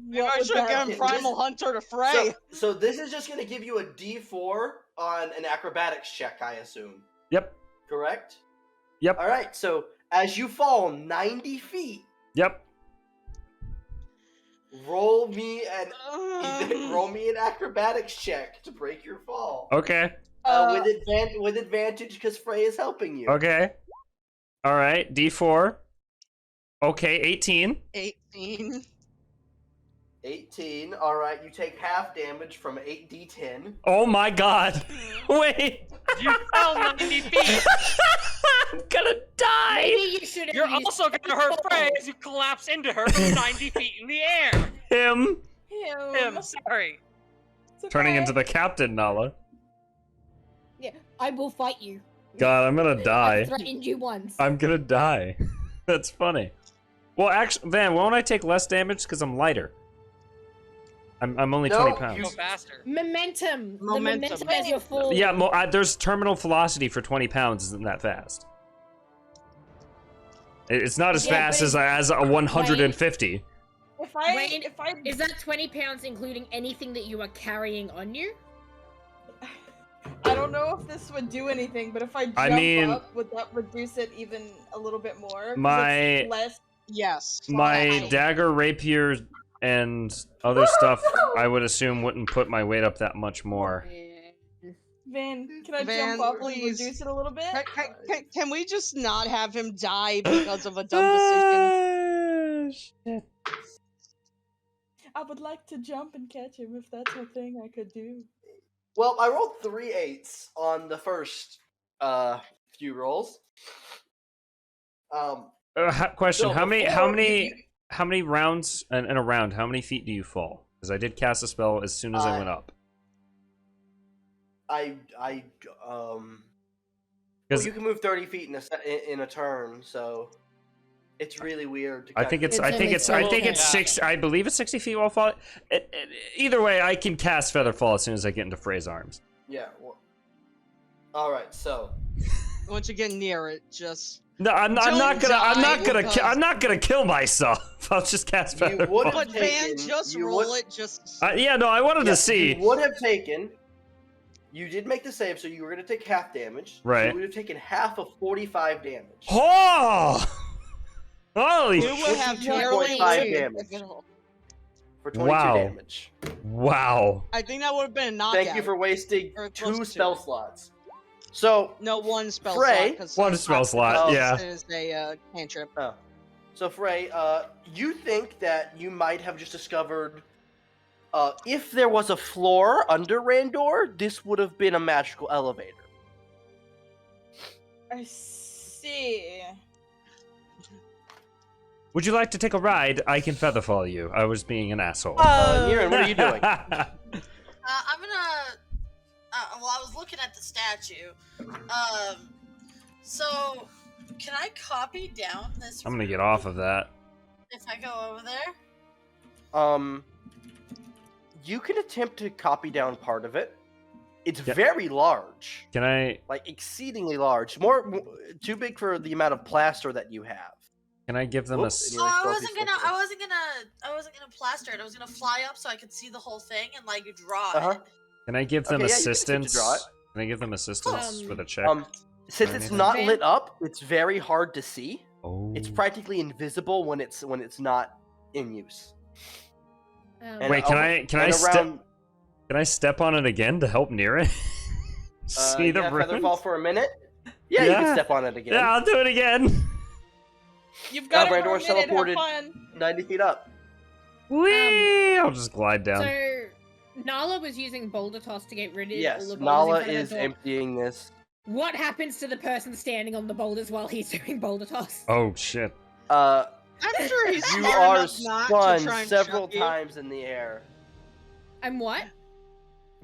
S3: What
S7: I
S3: would
S7: should have
S3: that
S7: given
S3: do?
S7: Primal Hunter to Frey.
S10: So this is just going to give you a D4 on an acrobatics check, I assume.
S1: Yep.
S10: Correct?
S1: Yep.
S10: All right, so as you fall 90 feet,
S1: Yep.
S10: roll me an acrobatics check to break your fall.
S1: Okay.
S10: With advantage because Frey is helping you.
S1: Okay. All right. D4. Okay, 18.
S7: 18.
S10: 18. All right, you take half damage from 8d10.
S1: Oh my god. Wait.
S5: You fell 90 feet.
S1: I'm gonna die.
S6: Maybe you should have
S5: You're
S6: used
S5: also gonna hurt Frey as you collapse into her from 90 feet in the air.
S1: Him.
S5: Him, sorry.
S3: It's
S1: Turning
S3: okay.
S1: into the captain, Nala.
S6: Yeah, I will fight you.
S1: God, I'm gonna
S6: I
S1: die.
S6: threatened you once.
S1: I'm gonna die. That's funny. Well, actually, Van, won't I take less damage because I'm lighter? I'm only
S10: No,
S1: 20 pounds.
S5: Go faster.
S6: Momentum. The
S7: Momentum.
S6: momentum as your fall.
S1: Yeah, there's terminal velocity for 20 pounds. Isn't that fast? It's not as
S6: Yeah,
S1: fast
S6: but
S1: as a 150.
S3: If I
S6: Wait,
S3: if I
S6: Is that 20 pounds including anything that you are carrying on you?
S3: I don't know if this would do anything, but if I jump up, would that reduce it even a little bit more? 'Cause
S1: My-
S3: it's less.
S7: Yes.
S1: My dagger, rapier, and other stuff, I would assume wouldn't put my weight up that much more.
S3: Van, can I
S7: Van,
S3: jump up
S7: please.
S3: and reduce it a little bit?
S7: Can we just not have him die because of a dumb decision?
S1: Shit.
S3: I would like to jump and catch him if that's a thing I could do.
S10: Well, I rolled 3 8s on the first few rolls.
S1: Question:
S10: So
S1: How many rounds in a round? How many feet do you fall? Because I did cast a spell as soon as I went up.
S10: Well,
S1: 'Cause
S10: you can move 30 feet in a turn, so it's really weird. To
S1: I think it's.
S6: It's
S1: I think
S6: only
S1: it's. I think it's
S5: Yeah.
S1: 6. I believe it's 60 feet while falling. Either way, I can cast Featherfall as soon as I get into Frey's arms.
S10: Yeah. Well, all right. So
S7: Once you get near it, just.
S1: No, I'm not
S7: Don't
S1: gonna. I'm not
S7: die
S1: gonna.
S7: because-
S1: I'm not gonna kill myself. I'll just cast
S10: You
S1: Featherfall.
S10: would have
S7: But Van,
S10: taken.
S7: just
S10: you
S7: roll
S10: would,
S7: it. Just.
S1: Yeah, no, I wanted to
S10: yes,
S1: see.
S10: You would have taken. You did make the save, so you were going to take half damage.
S1: Right.
S10: You would have taken half of 45 damage.
S1: Oh! Holy
S7: You would have
S10: 22.5
S7: barely
S10: damage.
S7: taken-
S10: For 22
S1: Wow.
S10: damage.
S1: Wow.
S7: I think that would have been a knockout.
S10: Thank you for wasting
S7: Or close
S10: 2
S7: to
S10: spell
S7: it.
S10: slots. So,
S7: No, one spell
S10: Frey,
S7: slot. 'cause
S1: one
S7: it's
S1: spell
S7: not-
S1: slot,
S10: Oh.
S1: yeah.
S7: It is a cantrip.
S10: so Frey, you think that you might have just discovered if there was a floor under Randor, this would have been a magical elevator.
S3: I see.
S1: Would you like to take a ride? I can Featherfall you. I was being an asshole.
S10: Niran, what are you doing?
S4: I'm gonna. Well, I was looking at the statue. So can I copy down this?
S1: I'm gonna get off of that.
S4: If I go over there.
S10: You can attempt to copy down part of it. It's
S1: Yeah.
S10: very large.
S1: Can I?
S10: Like exceedingly large. More too big for the amount of plaster that you have.
S1: Can I give them a?
S10: Whoops,
S1: s-
S10: anyway.
S4: Oh,
S10: Stealthy stealthy.
S4: I wasn't gonna plaster it. I was gonna fly up so I could see the whole thing and like draw
S10: Uh-huh.
S4: it.
S1: Can I give them
S10: Okay, yeah, you can attempt to
S1: assistance?
S10: draw it.
S1: Can I give them assistance with a check?
S10: Since
S1: Or
S10: it's
S1: anything?
S10: not
S6: Van?
S10: lit up, it's very hard to see.
S1: Oh.
S10: It's practically invisible when it's not in use. And
S1: Wait, can I
S10: around,
S1: Can I step on it again to help near it? See the
S10: yeah,
S1: ruins?
S10: Featherfall for a minute? Yeah, you
S1: Yeah.
S10: can step on it again.
S1: Yeah, I'll do it again.
S3: You've got it for a
S10: Randor's
S3: minute. Have
S10: teleported
S3: fun.
S10: 90 feet up.
S1: Whee! I'll just glide down.
S6: So, Nala was using Boulder Toss to get rid of all
S10: Yes,
S6: the boulders
S10: Nala
S6: in front of
S10: is
S6: the door.
S10: emptying this.
S6: What happens to the person standing on the boulders while he's doing Boulder Toss?
S1: Oh shit.
S7: I'm sure he's
S10: You
S7: smart
S10: are
S7: enough not to
S10: spun
S7: try and
S10: several
S7: chuck you.
S10: times in the air.
S6: I'm what?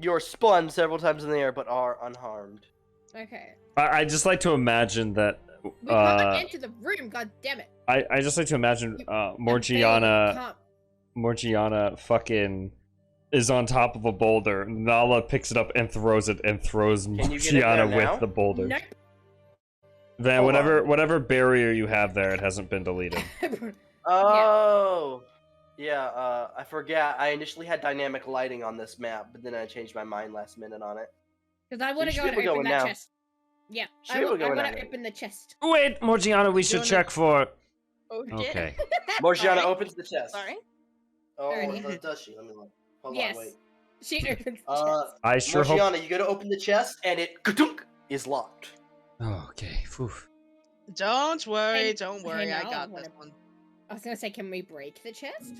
S10: You're spun several times in the air, but are unharmed.
S6: Okay.
S1: I just like to imagine that.
S6: We can't enter the room, god damn it.
S1: I just like to imagine
S6: And
S1: Morgiana.
S6: Belle can't-
S1: Morgiana fucking is on top of a boulder. Nala picks it up and throws it and throws
S10: you get it
S1: Morgiana
S10: there now?
S1: with the boulder.
S6: Nope.
S1: Van,
S10: Hold
S1: whatever barrier you have there, it hasn't been deleted.
S10: Oh, yeah. I forgot. I initially had dynamic lighting on this map, but then I changed my mind last minute on it.
S6: Because I want to
S10: You
S6: go
S10: should
S6: and
S10: be
S6: open
S10: going
S6: that
S10: now.
S6: chest. Yeah,
S10: Should
S6: I
S10: be
S6: want
S10: going
S6: to
S10: now.
S6: open the chest.
S1: Wait, Morgiana, we should
S7: Doing it.
S1: check for.
S3: Oh shit.
S1: Okay.
S10: Morgiana
S3: Sorry.
S10: opens the chest.
S3: Sorry.
S10: Oh,
S6: Alrighty.
S10: does she? Let me look. Hold
S6: Yes.
S10: on, wait.
S6: She opens the
S10: Uh,
S6: chest.
S1: I sure hope.
S10: Morgiana, you go to open the chest, and it ka-dunk, is locked.
S1: Oh, okay. Phew.
S7: Don't worry,
S6: Hey-
S7: don't
S6: hey,
S7: worry. I
S6: Nala,
S7: got
S6: wanna-
S7: this one.
S6: I was gonna say, can we break the chest?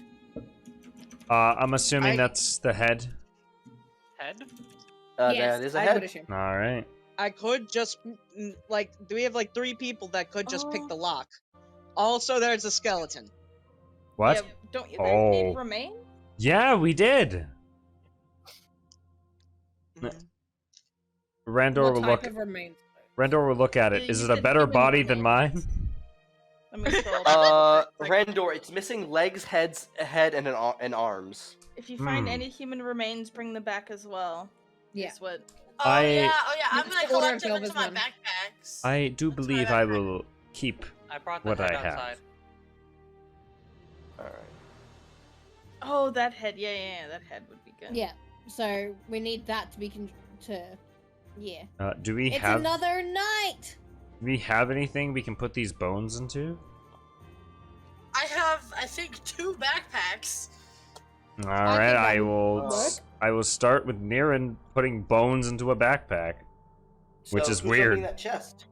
S1: I'm assuming that's the head.
S5: Head?
S10: That is a
S6: I would
S10: head.
S6: assume.
S1: All right.
S7: I could just like. Do we have like 3 people that could just pick the lock? Also, there's a skeleton.
S1: What?
S3: Yeah, don't you guys
S1: Oh.
S3: need remain?
S1: Yeah, we did. Randor
S6: What
S1: will
S6: type
S1: look.
S6: of remains?
S1: Randor will look at
S3: Yeah,
S1: it. Is
S3: you
S1: it a
S3: said
S1: better
S3: human
S1: body than mine?
S3: remains. Let me scroll down.
S10: Randor, it's missing legs, a head, and arms.
S3: If you find
S1: Hmm.
S3: any human remains, bring them back as well.
S6: Yeah.
S3: Is what.
S4: Oh
S1: I-
S4: yeah, I'm
S6: That's
S4: gonna
S6: the order
S4: collect
S6: of
S4: them into my
S6: Belva's one.
S4: backpacks.
S1: I do
S4: That's
S1: believe
S4: my
S1: I
S4: backpack.
S1: will keep.
S5: I brought the
S1: What
S5: head
S1: I have.
S5: outside.
S10: Alright.
S3: Oh, that head. Yeah, that head would be good.
S6: Yeah. So we need that to be yeah.
S1: Do we
S6: It's
S1: have?
S6: another night.
S1: Do we have anything we can put these bones into?
S4: I have, I think, 2 backpacks.
S1: All right,
S6: that
S1: I
S6: would
S1: will.
S6: work.
S1: I will start with Niran putting bones into a backpack. Which
S10: So
S1: is
S10: who's
S1: weird.
S10: opening that chest?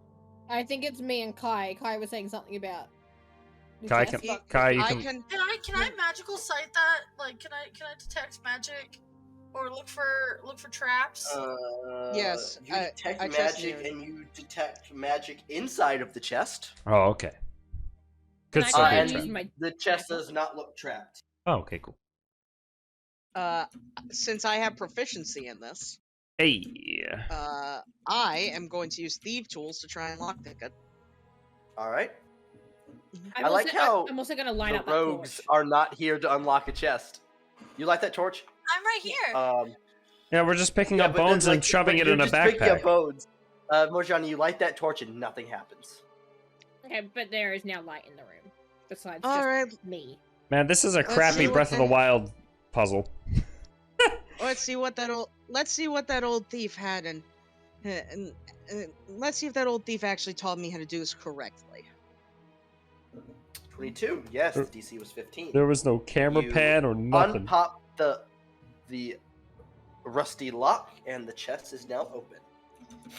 S6: I think it's me and Kai. Kai was saying something about. the
S1: Kai
S6: chest.
S1: can. Kai, you
S7: I
S1: can.
S7: can.
S4: Can I magical sight that? Like, can I detect magic, or look for traps?
S7: Yes,
S10: You
S7: I
S10: detect
S7: trust
S10: magic,
S7: you.
S10: and you detect magic inside of the chest.
S1: Oh, okay. Could
S6: Can I
S1: still
S6: try
S1: be a
S6: and
S1: trap.
S6: use my-
S10: The chest does not look trapped.
S1: Oh, okay, cool.
S7: Since I have proficiency in this,
S1: Hey.
S7: I am going to use thief tools to try and lockpick it.
S10: All right.
S6: I'm
S10: I like
S6: also-
S10: how
S6: I'm also gonna line
S10: The
S6: up that
S10: rogues
S6: torch.
S10: are not here to unlock a chest. You like that torch?
S4: I'm right here.
S1: Yeah, we're just picking
S10: Yeah,
S1: up
S10: but then,
S1: bones and
S10: like,
S1: shoving
S10: but
S1: it
S10: you're
S1: in a
S10: just picking up
S1: backpack.
S10: bones. Morjani, you light that torch and nothing happens.
S6: Okay, but there is now light in the room. Besides
S7: All
S6: just
S7: right,
S6: me.
S1: Man, this is a
S7: Let's
S1: crappy
S7: see what
S1: Breath of the
S7: the-
S1: Wild puzzle.
S7: let's see what that old thief had, and let's see if that old thief actually taught me how to do this correctly.
S10: 22. Yes, the DC was 15.
S1: There was no camera
S10: You
S1: pan or nothing.
S10: Unpop the rusty lock, and the chest is now open.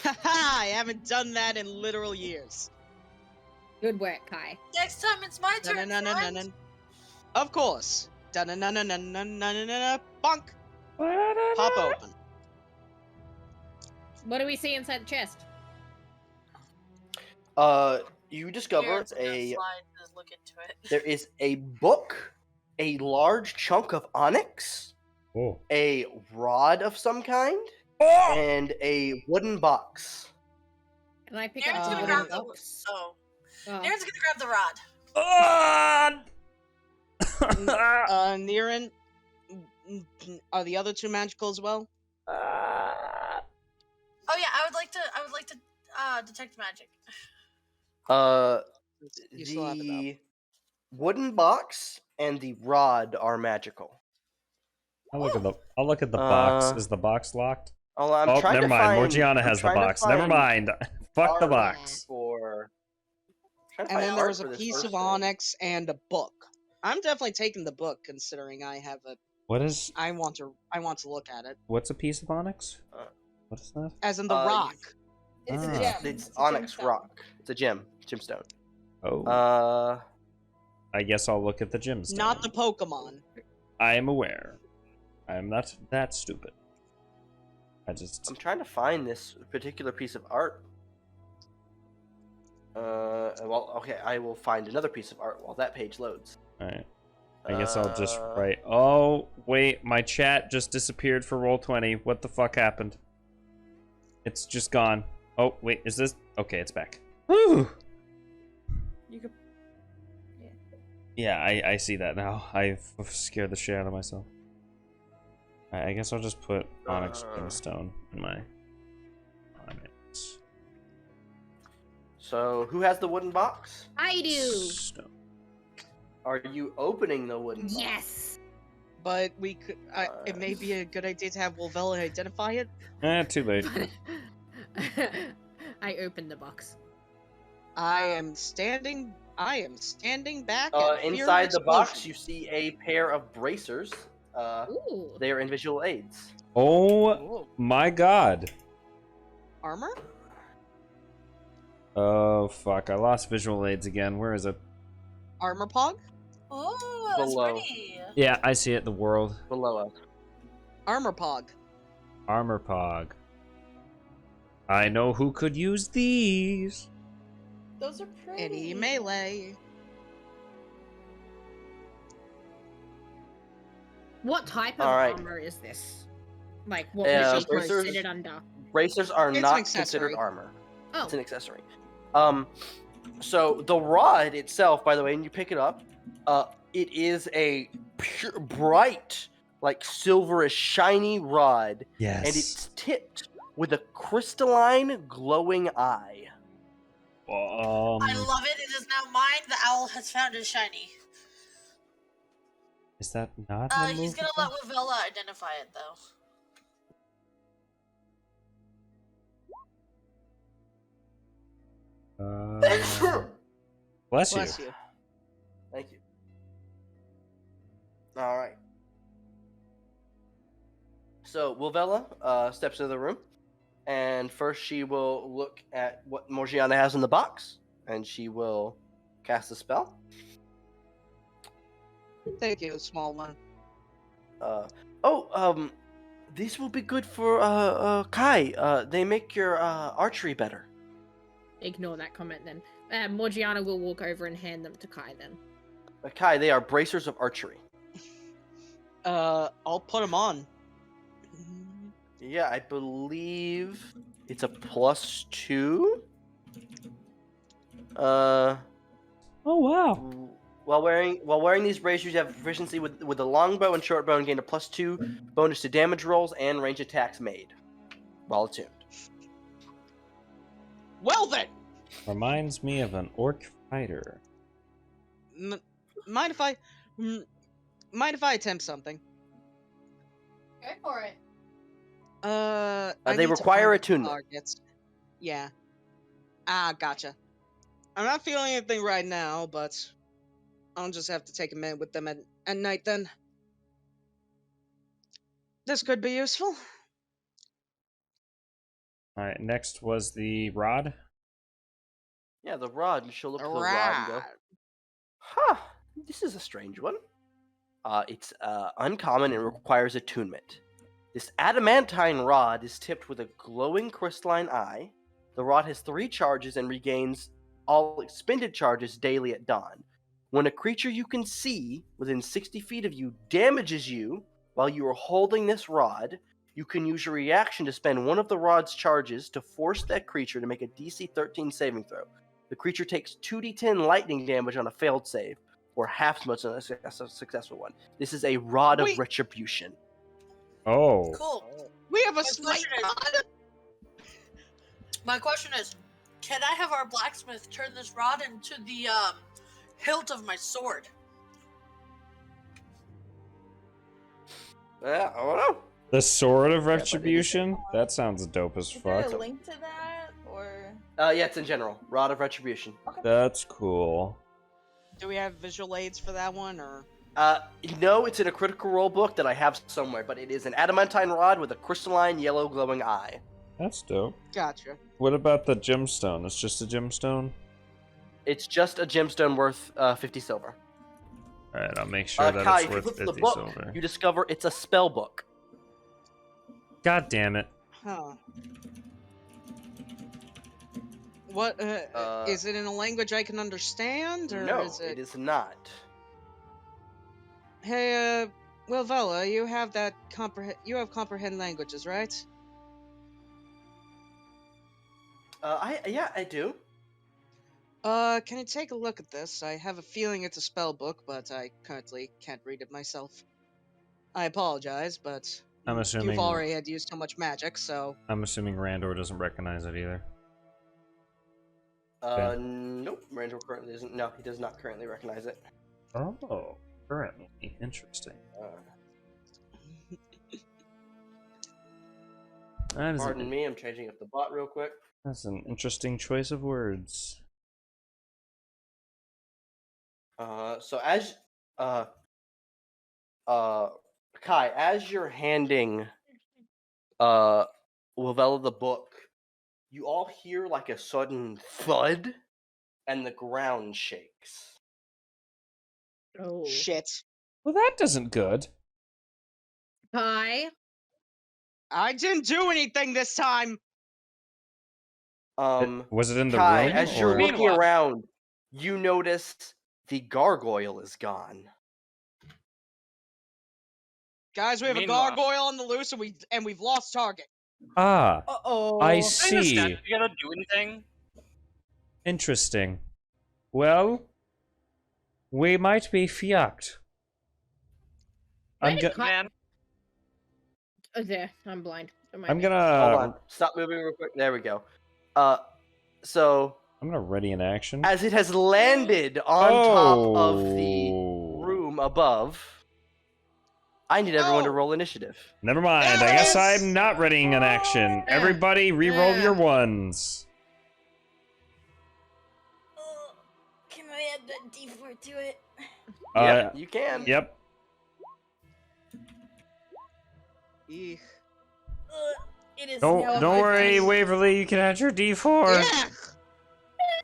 S7: Haha! I haven't done that in literal years.
S6: Good work, Kai.
S4: Next time it's my turn. friend.
S7: Dun-dun-dun-dun-dun. Of course. Dun-dun-dun-dun-dun-dun-dun-dun. Bonk. Pop open.
S6: What do we see inside the chest?
S10: You discover
S4: Jared's gonna slide and just look into it.
S10: there is a book, a large chunk of onyx,
S1: Oh.
S10: a rod of some kind, and a wooden box.
S6: Can I pick
S4: Aaron's
S6: up the
S4: gonna
S6: wooden
S4: grab the.
S6: box?
S4: Oh.
S6: Oh.
S4: Aaron's gonna grab the rod.
S7: Niran, are the other 2 magical as well?
S4: Oh yeah, I would like to detect magic.
S7: You still have it
S10: The wooden box and the rod are magical.
S1: I'll look at the box.
S10: Uh,
S1: Is the box locked?
S10: I'm
S1: Oh,
S10: trying
S1: never
S10: to
S1: mind.
S10: find,
S1: Morgiana
S10: I'm
S1: has the
S10: trying to
S1: box. Never
S10: find
S1: mind. Fuck the
S10: art
S1: box.
S10: For... trying to
S7: And
S10: find
S7: then there
S10: art
S7: was a
S10: for this
S7: piece
S10: first
S7: of
S10: thing.
S7: onyx and a book. I'm definitely taking the book, considering I have a.
S1: What is?
S7: I want to look at it.
S1: What's a piece of onyx?
S10: Uh,
S1: What is that?
S7: As in the
S10: you-
S7: rock.
S6: It's a
S1: Ah.
S6: gem.
S10: It's
S6: a
S10: onyx
S6: gemstone.
S10: rock. It's a gemstone.
S1: Oh. I guess I'll look at the gemstone.
S7: Not the Pokemon.
S1: I am aware. I am not that stupid. I
S10: I'm
S1: just.
S10: trying to find this particular piece of art. Well, okay, I will find another piece of art while that page loads.
S1: Alright. I guess I'll just
S10: Uh,
S1: write. Oh, wait. My chat just disappeared for Roll20. What the fuck happened? It's just gone. Oh, wait. Is this. Okay, it's back. Woo!
S3: You could.
S1: Yeah, I see that now. I've scared the shit out of myself. I guess I'll just put onyx gemstone in my onyx
S10: So, who has the wooden box?
S6: I do.
S1: stone.
S10: Are you opening the wooden box?
S6: Yes.
S7: But we could. It may be a good idea to have Wolvella identify it.
S1: Too late.
S6: I opened the box.
S7: I am standing back. at fear
S10: Inside the box,
S7: explosion.
S10: you see a pair of bracers.
S6: Ooh.
S10: They are invisible aids.
S1: Oh
S7: Whoa.
S1: my god.
S7: Armor?
S1: Oh fuck, I lost visual aids again. Where is it?
S7: Armor pog?
S4: Oh, that's
S10: Below.
S4: pretty.
S1: Yeah, I see it. The world.
S10: below us.
S7: Armor Pog.
S1: Armor Pog. I know who could use these.
S3: Those are pretty.
S7: Any melee.
S6: What type of
S10: Alright.
S6: armor is this? Like, what
S10: Yeah,
S6: would she
S10: bracers-
S6: consider under?
S10: Bracers are
S7: It's an
S10: not
S7: accessory.
S10: considered armor.
S6: Oh,
S10: It's an accessory. So the rod itself, by the way, when you pick it up, it is a pure, bright, like silverish, shiny rod,
S1: Yes.
S10: and it's tipped with a crystalline, glowing eye.
S4: I love it. It is now mine. The owl has found his shiny.
S1: Is that not?
S4: He's gonna let Wavella identify it though.
S1: Bless you.
S7: Bless you.
S10: Thank you. All right. So Wilvella steps into the room, and first she will look at what Morgiana has in the box, and she will cast a spell.
S7: Thank you, small one.
S10: These will be good for Kai. They make your archery better.
S6: ignore that comment then. Morgiana will walk over and hand them to Kai then.
S10: Kai, they are bracers of archery.
S7: I'll put them on.
S10: Yeah, I believe it's a +2.
S1: Oh wow.
S10: While wearing these bracers, you have proficiency with the longbow and short bow and gain a +2 bonus to damage rolls and range attacks made while attuned.
S7: Well then,
S1: Reminds me of an orc fighter.
S7: mind if I attempt something?
S3: Go for it.
S7: I
S10: they
S7: need to
S10: require
S7: find the
S10: attunement.
S7: targets. Yeah. Gotcha. I'm not feeling anything right now, but I'll just have to take a minute with them at night then. This could be useful.
S1: Alright, next was the rod.
S10: Yeah, the rod. You should look at the rod and go,
S7: Right.
S10: huh, this is a strange one. It's uncommon and requires attunement. This adamantine rod is tipped with a glowing crystalline eye. The rod has 3 charges and regains all expended charges daily at dawn. When a creature you can see within 60 feet of you damages you while you are holding this rod, you can use your reaction to spend one of the rod's charges to force that creature to make a DC 13 saving throw. The creature takes 2d10 lightning damage on a failed save, or half as much on a successful one. This is a rod of
S7: Wait.
S10: retribution.
S1: Oh.
S4: Cool.
S7: We have a
S4: My
S7: slight
S4: question My question is, can I have our blacksmith turn this rod into the hilt of my sword?
S10: Yeah, I don't know.
S1: The sword of
S10: but it is-
S1: retribution? That sounds dope as
S3: Is there
S1: fuck.
S3: a link to that, or?
S10: Yeah, it's in general. Rod of retribution.
S1: That's cool.
S7: Do we have visual aids for that one, or?
S10: No, it's in a critical role book that I have somewhere, but it is an adamantine rod with a crystalline yellow glowing eye.
S1: That's dope.
S7: Gotcha.
S1: What about the gemstone? It's just a gemstone?
S10: It's just a gemstone worth 50 silver.
S1: Alright, I'll make sure that
S10: Kai,
S1: it's
S10: if you
S1: worth
S10: flip
S1: 50
S10: the book,
S1: silver.
S10: you discover it's a spell book.
S1: God damn it.
S7: Huh. What, is it in a language I can understand, or
S10: No,
S7: is it...
S10: it is not.
S7: Hey, Wilvella, you have that comprehend languages, right?
S10: I do.
S7: Can you take a look at this? I have a feeling it's a spell book, but I currently can't read it myself. I apologize, but
S1: I'm assuming
S7: you've already had used so much magic, so...
S1: I'm assuming Randor doesn't recognize it either.
S10: Nope. Randall currently doesn't. No, he does not currently recognize it.
S1: Oh, currently. Interesting. That is
S10: Pardon me, I'm changing up the bot real quick.
S1: That's an interesting choice of words.
S10: So as Kai, as you're handing Lavella the book, you all hear like a sudden thud, and the ground shakes.
S6: Oh.
S7: Shit.
S1: Well, that doesn't good.
S6: Hi.
S7: I didn't do anything this time.
S1: Was it in the
S10: Kai,
S1: room?
S10: as you're
S1: or-
S10: looking
S5: Meanwhile-
S10: around, you notice the gargoyle is gone.
S7: Guys, we have
S5: Meanwhile-
S7: a gargoyle on the loose, and we've lost target.
S1: Ah,
S3: Uh-oh.
S1: I
S5: Can the
S1: see.
S5: statue together do anything?
S1: Interesting. Well, we might be fucked. I'm,
S6: Wait,
S1: go-
S5: Man,
S6: Oh, there. I'm blind. Don't mind
S1: I'm
S6: me.
S10: Hold
S1: gonna
S10: on. Stop moving real quick. There we go. So
S1: I'm gonna ready an action.
S10: as it has landed on top of the
S1: Oh.
S10: room above, I need everyone to
S7: Oh.
S10: roll initiative.
S1: Never mind. I guess
S7: Yes!
S1: I'm not readying an action. Everybody, re-roll
S6: Yeah.
S1: your ones.
S3: Can I add that D4 to it?
S10: Yep, you can.
S1: Yep.
S7: Eek.
S3: It is
S1: Don't
S3: now
S1: don't
S3: my
S1: worry,
S3: turn.
S1: Waverly. You can add your D4.
S7: Yeah.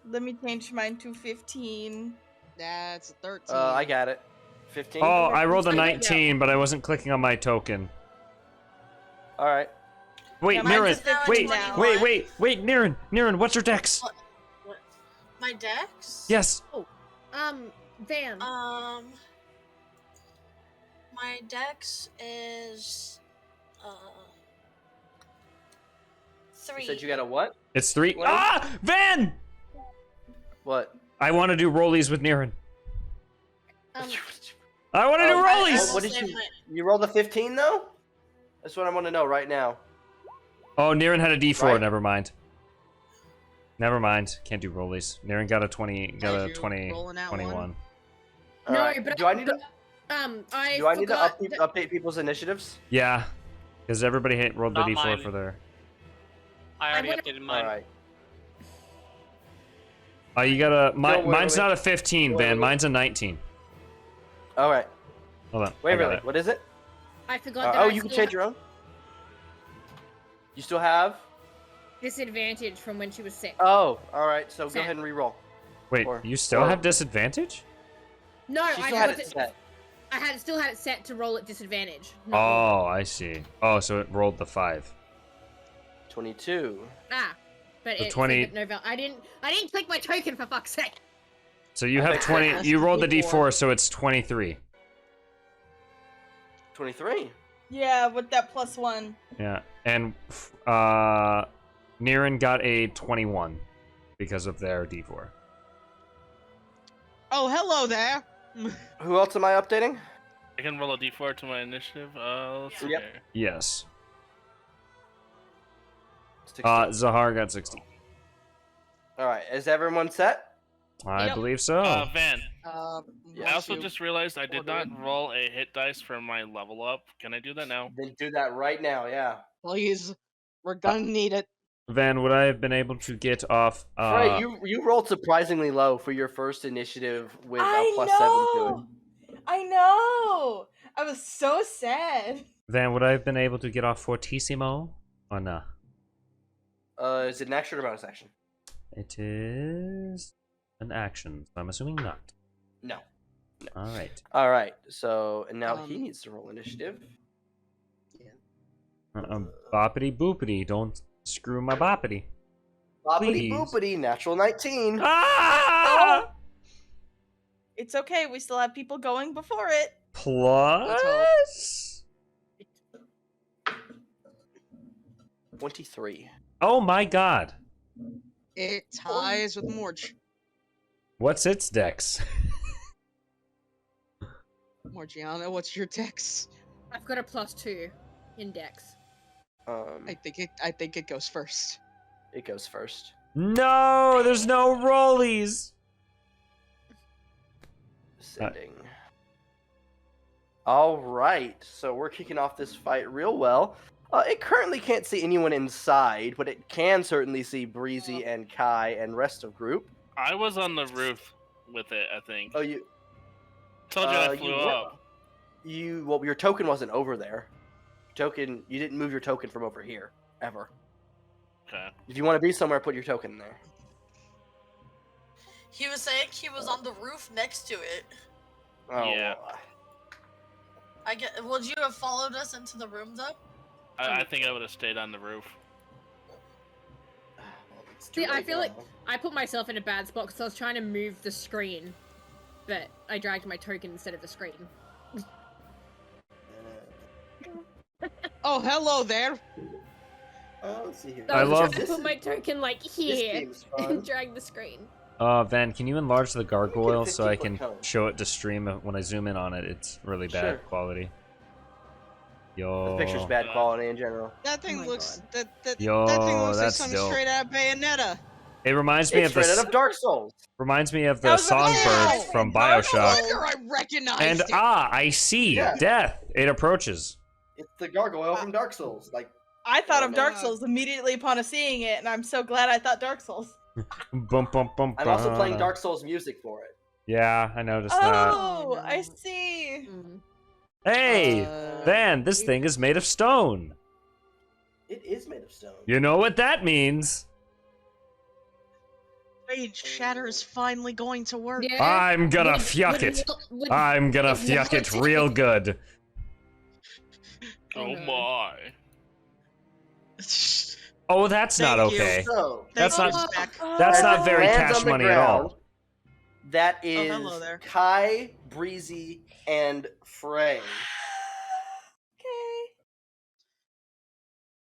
S3: Let me change mine to 15.
S7: That's a 13.
S10: I got it. 15.
S1: Oh, I rolled a
S6: Yeah.
S1: 19, but I wasn't clicking on my token.
S10: All right.
S1: Wait,
S3: Yeah, mine's
S1: Niren.
S3: just 15
S1: Wait,
S3: now.
S1: wait, Niren. Niren, what's your dex?
S4: What? My dex?
S1: Yes.
S6: Van.
S4: My dex is 3.
S10: You said you got a what?
S1: It's 3.
S10: What?
S1: Ah! Van!
S10: What?
S1: I want to do rollies with Niren.
S6: Um,
S1: I want to do
S10: Oh,
S1: rollies!
S10: what did you? You rolled a 15 though? That's what I want to know right now.
S1: Oh, Niren had a D4.
S10: Right.
S1: Never mind. Never mind. Can't do rollies. Niren got a 20. Got
S7: Are
S1: a
S7: you
S1: 20.
S7: rolling that
S1: 21.
S7: one?
S10: All
S6: no,
S10: right.
S6: but
S10: do I need to?
S6: I
S10: Do I need to
S6: forgot
S10: update people's initiatives?
S1: Yeah, because everybody rolled the
S5: Not
S1: D4
S5: mine.
S1: for their.
S5: I already
S6: would've-
S5: updated mine.
S10: All right.
S1: You got a.
S10: No, wait,
S1: mine's
S10: wait.
S1: not a 15,
S10: Wait,
S1: Van.
S10: wait.
S1: Mine's a 19.
S10: All right.
S1: Hold on.
S10: Wait,
S1: I got
S10: really?
S1: it.
S10: What is it?
S6: I forgot that
S10: Oh,
S6: I
S10: you can
S6: still
S10: change your own. You still have?
S6: disadvantage from when she was sick.
S10: Oh, all right. So go
S6: Set.
S10: ahead and re-roll.
S1: Wait,
S10: Or-
S1: you still
S10: or-
S1: have disadvantage?
S6: No,
S10: She
S6: I
S10: still had
S6: forgot
S10: it
S6: to-
S10: set.
S6: I still had it set to roll at disadvantage. not
S1: Oh, I see. Oh, so it rolled the 5.
S10: 22.
S6: roll. But
S1: So
S6: it
S1: 20
S6: said that I didn't click my token for fuck's sake.
S1: So you have
S10: Okay.
S1: 20. You rolled the D4, so it's 23.
S10: 23.
S3: Yeah, with that +1.
S1: Yeah, and Niren got a 21 because of their D4.
S7: Oh, hello there.
S10: Who else am I updating?
S9: I can roll a d4 to my initiative. Let's see
S10: Yep.
S9: here.
S1: Yes.
S10: 16.
S1: Zahar got 60.
S10: All right. Is everyone set?
S1: I
S6: Yep.
S1: believe so.
S9: Van,
S10: Yeah.
S9: I also just realized I did not roll a hit dice for my level up. Can I do that now?
S10: Then do that right now. Yeah.
S7: Please. We're gonna need it.
S1: Van, would I have been able to get off?
S10: Frey, you rolled surprisingly low for your first initiative with a
S3: I
S10: +7 to
S3: know! I know! I was so sad.
S1: Van, would I have been able to get off Fortissimo? Or no?
S10: it. Is it an action or bonus action?
S1: It is an action, so I'm assuming not.
S10: No.
S1: All right.
S10: All right. So and now he
S7: Um,
S10: needs to roll initiative.
S1: Boppity boopity, don't screw my boppity.
S10: Boppity
S1: Please.
S10: boopity, natural 19.
S1: Ah!
S3: It's okay, we still have people going before it.
S1: Plus.
S10: 23.
S1: Oh my god.
S7: It ties with Morge.
S1: What's its dex?
S7: Morgiana, what's your dex?
S6: I've got a +2 in Dex.
S7: I think it goes first.
S10: It goes first.
S1: No, there's no rollies.
S10: Sending. All right, so we're kicking off this fight real well. It currently can't see anyone inside, but it can certainly see Breezy and Kai and rest of group.
S9: I was on the roof with it, I think.
S10: Oh, you
S9: Told you I
S10: you
S9: flew
S10: were-
S9: up.
S10: well, your token wasn't over there. You didn't move your token from over here ever.
S9: Okay.
S10: If you want to be somewhere, put your token there.
S4: He was saying he was on the roof next to it.
S10: Oh,
S9: Yeah.
S4: Would you have followed us into the room though?
S9: I think I would have stayed on the roof.
S6: See, I feel like I put myself in a bad spot because I was trying to move the screen, but I dragged my token instead of the screen.
S7: Oh, hello there.
S10: Let's see here.
S6: I was
S1: love-
S6: trying to put my token like here
S10: game's fun.
S6: and drag the screen.
S1: Van, can you enlarge the gargoyle so I
S10: 50-foot
S1: can
S10: cone.
S1: show it to stream? When I zoom in on it, it's really bad
S10: Sure.
S1: quality. Yo.
S10: The picture's bad quality in general.
S7: That thing
S6: my
S7: looks
S6: God.
S7: that
S1: Yo,
S7: thing looks like
S1: that's
S7: something
S1: dope.
S7: straight out of Bayonetta.
S1: It reminds me
S10: It's
S1: of the
S10: straight out of Dark Souls.
S1: reminds me of
S3: I
S1: the
S3: was about to say,
S1: songbird
S3: oh,
S1: from
S3: Dark
S1: Bioshock.
S3: Souls.
S7: I recognized
S1: And
S7: it.
S1: I see
S10: Yeah.
S1: death. It approaches.
S10: It's the gargoyle from Dark Souls. Like,
S3: I thought
S10: Oh,
S3: of Dark
S7: no.
S3: Souls immediately upon seeing it, and I'm so glad I thought Dark Souls.
S1: Bum, bum, bum,
S10: I'm also playing
S1: bum.
S10: Dark Souls music for it.
S1: Yeah, I noticed that.
S3: Oh, I see.
S6: Mm.
S1: Hey, Van, this thing is made of stone.
S10: It is made of stone.
S1: You know what that means?
S7: Rage Shatter is finally going to work.
S6: Yeah.
S1: I'm gonna
S6: Would-
S1: fuck
S6: would-
S1: it.
S6: would-
S1: I'm gonna
S6: would
S1: fuck it
S6: not-
S1: real good.
S9: Oh
S6: no.
S9: my.
S1: Oh, that's not
S7: Thank you.
S1: okay.
S10: So,
S1: That's
S7: Thank
S1: not-
S7: you, Jack.
S1: That's
S10: as
S1: not
S10: it
S1: very
S10: lands
S1: cash
S10: on the
S1: money at all.
S10: ground, That is
S7: hello there.
S10: Kai, Breezy, and Frey.
S3: Okay.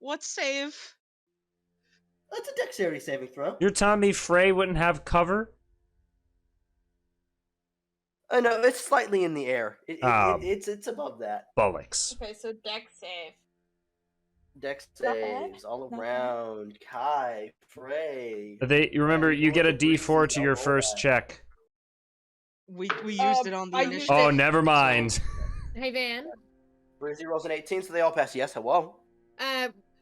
S7: What save?
S10: That's a dexterity saving throw.
S1: You're telling me Frey wouldn't have cover?
S10: No, it's slightly in the air. It's above that.
S1: Bullocks.
S3: Okay, so deck save.
S10: Dex
S3: Not bad.
S10: saves all
S3: Not bad.
S10: around. Kai, Frey.
S1: You remember,
S10: and
S1: you get a
S10: Breezy,
S1: D4 to your
S10: all
S1: first
S10: that.
S1: check.
S7: We used it on the
S3: I used
S7: initiative.
S1: Oh,
S3: it.
S1: never mind.
S6: Hey Van,
S10: Breezy rolls an 18, so they all pass. Yes, hello.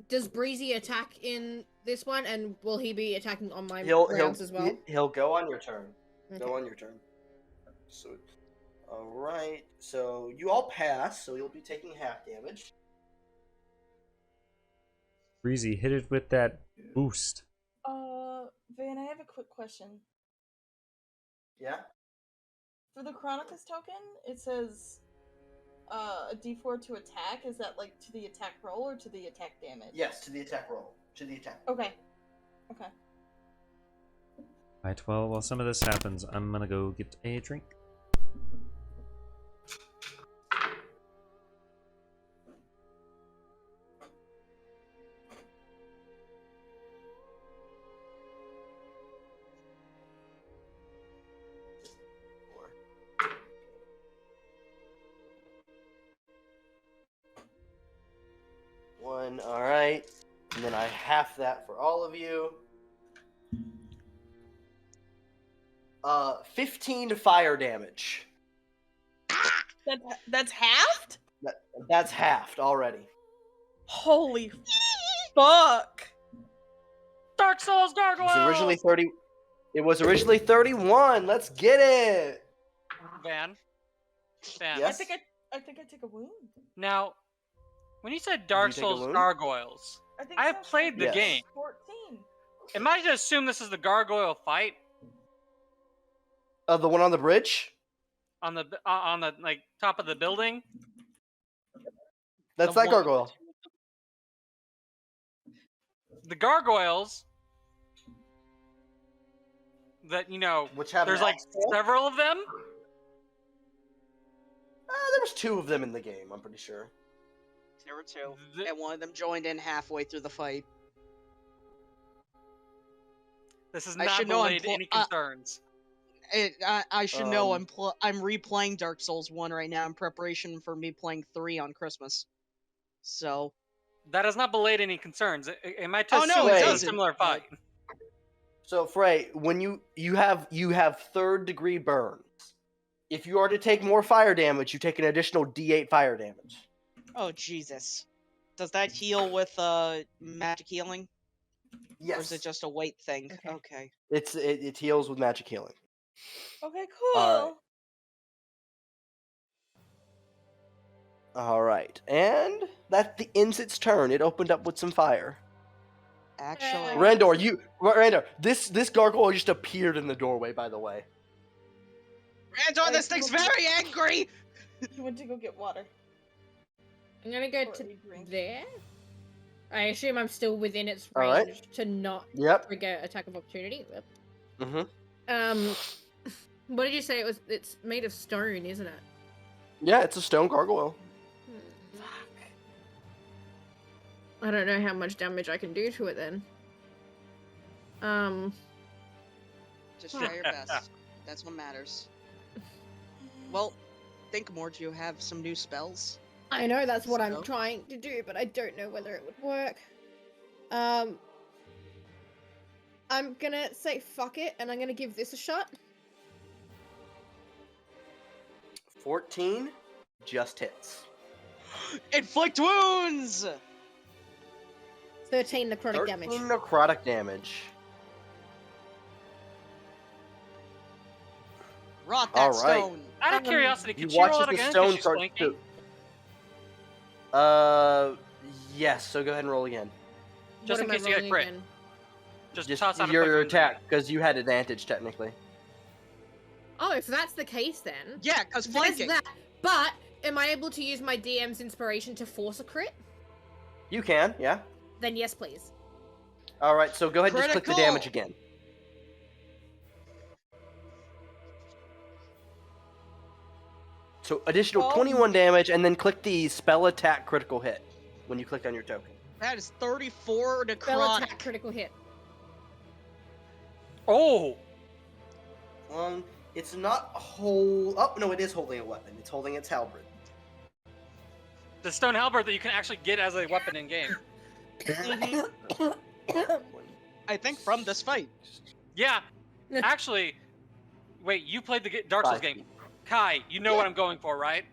S6: does Breezy attack in this one, and will he be attacking on my
S10: He'll
S6: rounds as well?
S10: he'll go on your turn.
S6: Okay.
S10: Go on your turn. So, all right. So you all pass. So you'll be taking half damage.
S1: Breezy, hit it with that boost.
S3: Van, I have a quick question.
S10: Yeah.
S3: For the Chronicus token, it says a D4 to attack. Is that like to the attack roll or to the attack damage?
S10: Yes, to the attack roll. To the attack.
S3: Okay. Okay.
S1: Alright, well, while some of this happens, I'm gonna go get a drink.
S10: One. All right. And then I half that for all of you. 15 fire damage.
S3: That's halved?
S10: That's halved already.
S3: Holy fuck!
S5: Dark Souls
S10: It
S5: Gargoyle!
S10: was originally 30. It was originally 31. Let's get it.
S5: Van. Van.
S10: Yes?
S3: I think I took a wound.
S5: Now, when you said Dark
S10: you take a
S5: Souls
S10: wound?
S5: Gargoyles,
S3: I think
S5: I have
S3: so.
S5: played the
S10: Yes.
S5: game.
S3: 14.
S5: Am I to assume this is the gargoyle fight
S10: The one on the bridge.
S5: on the like top of the building?
S10: That's
S5: The
S10: that
S5: one-
S10: gargoyle.
S5: The gargoyles that
S10: Which have
S5: there's
S10: an
S5: like
S10: axle.
S5: several of them.
S10: There was 2 of them in the game. I'm pretty sure.
S7: There were 2.
S5: Th-
S7: And one of them joined in halfway through the fight.
S5: This is
S7: I
S5: not
S7: should know I'm
S5: relayed
S7: pl-
S5: any concerns.
S7: I should know
S10: Um,
S7: I'm replaying Dark Souls 1 right now in preparation for me playing 3 on Christmas. So,
S5: That has not belayed any concerns. Am I to
S7: Oh, no,
S5: assume
S10: it
S5: this is a
S7: doesn't.
S5: similar fight?
S10: So Frey, when you have 3rd degree burns. If you are to take more fire damage, you take an additional D8 fire damage.
S7: oh Jesus. Does that heal with magic healing?
S10: Yes.
S7: Or is it just a weight thing?
S6: Okay.
S7: Okay.
S10: It heals with magic healing.
S3: Okay, cool.
S10: Alright. All right, and that ends its turn. It opened up with some fire.
S7: Actually,
S10: Randor, this gargoyle just appeared in the doorway. By the way,
S7: Randor, this thing's very angry.
S3: He went to go get water.
S6: I'm gonna go
S3: Or
S6: to
S3: a drink.
S6: there. I assume I'm still within its
S10: All
S6: range
S10: right.
S6: to not
S10: Yep.
S6: trigger attack of opportunity. Yep.
S10: Mm-hmm.
S6: What did you say it was? It's made of stone, isn't it?
S10: Yeah, it's a stone gargoyle.
S6: Fuck. I don't know how much damage I can do to it then.
S7: Just try your best. That's what matters. Well, think more. Do you have some new spells?
S6: I know that's what I'm
S7: So?
S6: trying to do, but I don't know whether it would work. I'm gonna say fuck it, and I'm gonna give this a shot.
S10: 14 just hits.
S7: Inflict wounds!
S6: 13 necrotic
S10: 13
S6: damage.
S10: necrotic damage.
S7: Rot that
S10: All right.
S7: stone!
S5: Out of curiosity,
S10: You
S5: could she
S10: watch
S5: roll
S10: as
S5: it
S10: the
S5: again? 'Cause
S10: stone
S5: she's
S10: starts
S5: blinking?
S10: to. Yes. So go ahead and roll again.
S5: Just
S6: What
S5: in
S6: am I
S5: case you get a
S6: rolling
S5: crit.
S6: again?
S5: Just toss out a
S10: your
S5: quick
S10: attack, because you had advantage technically.
S6: Oh, if that's the case then.
S7: Yeah, because
S6: There's
S7: flanking.
S6: that. But am I able to use my DM's inspiration to force a crit?
S10: You can, yeah.
S6: Then yes, please.
S10: All right. So go ahead and just click the
S7: Critical!
S10: damage again. So additional
S3: Oh.
S10: 21 damage, and then click the spell attack critical hit when you click on your token.
S7: That is 34
S6: Spell
S7: necrotic.
S6: attack critical hit.
S5: Oh!
S10: It's not Oh no, it is holding a weapon. It's holding its halberd.
S5: The stone halberd that you can actually get as a weapon in game.
S7: I think from this fight.
S5: Yeah, actually, wait, you played the Dark Souls
S10: 5
S5: game.
S10: feet.
S5: Kai, you know what I'm going for, right?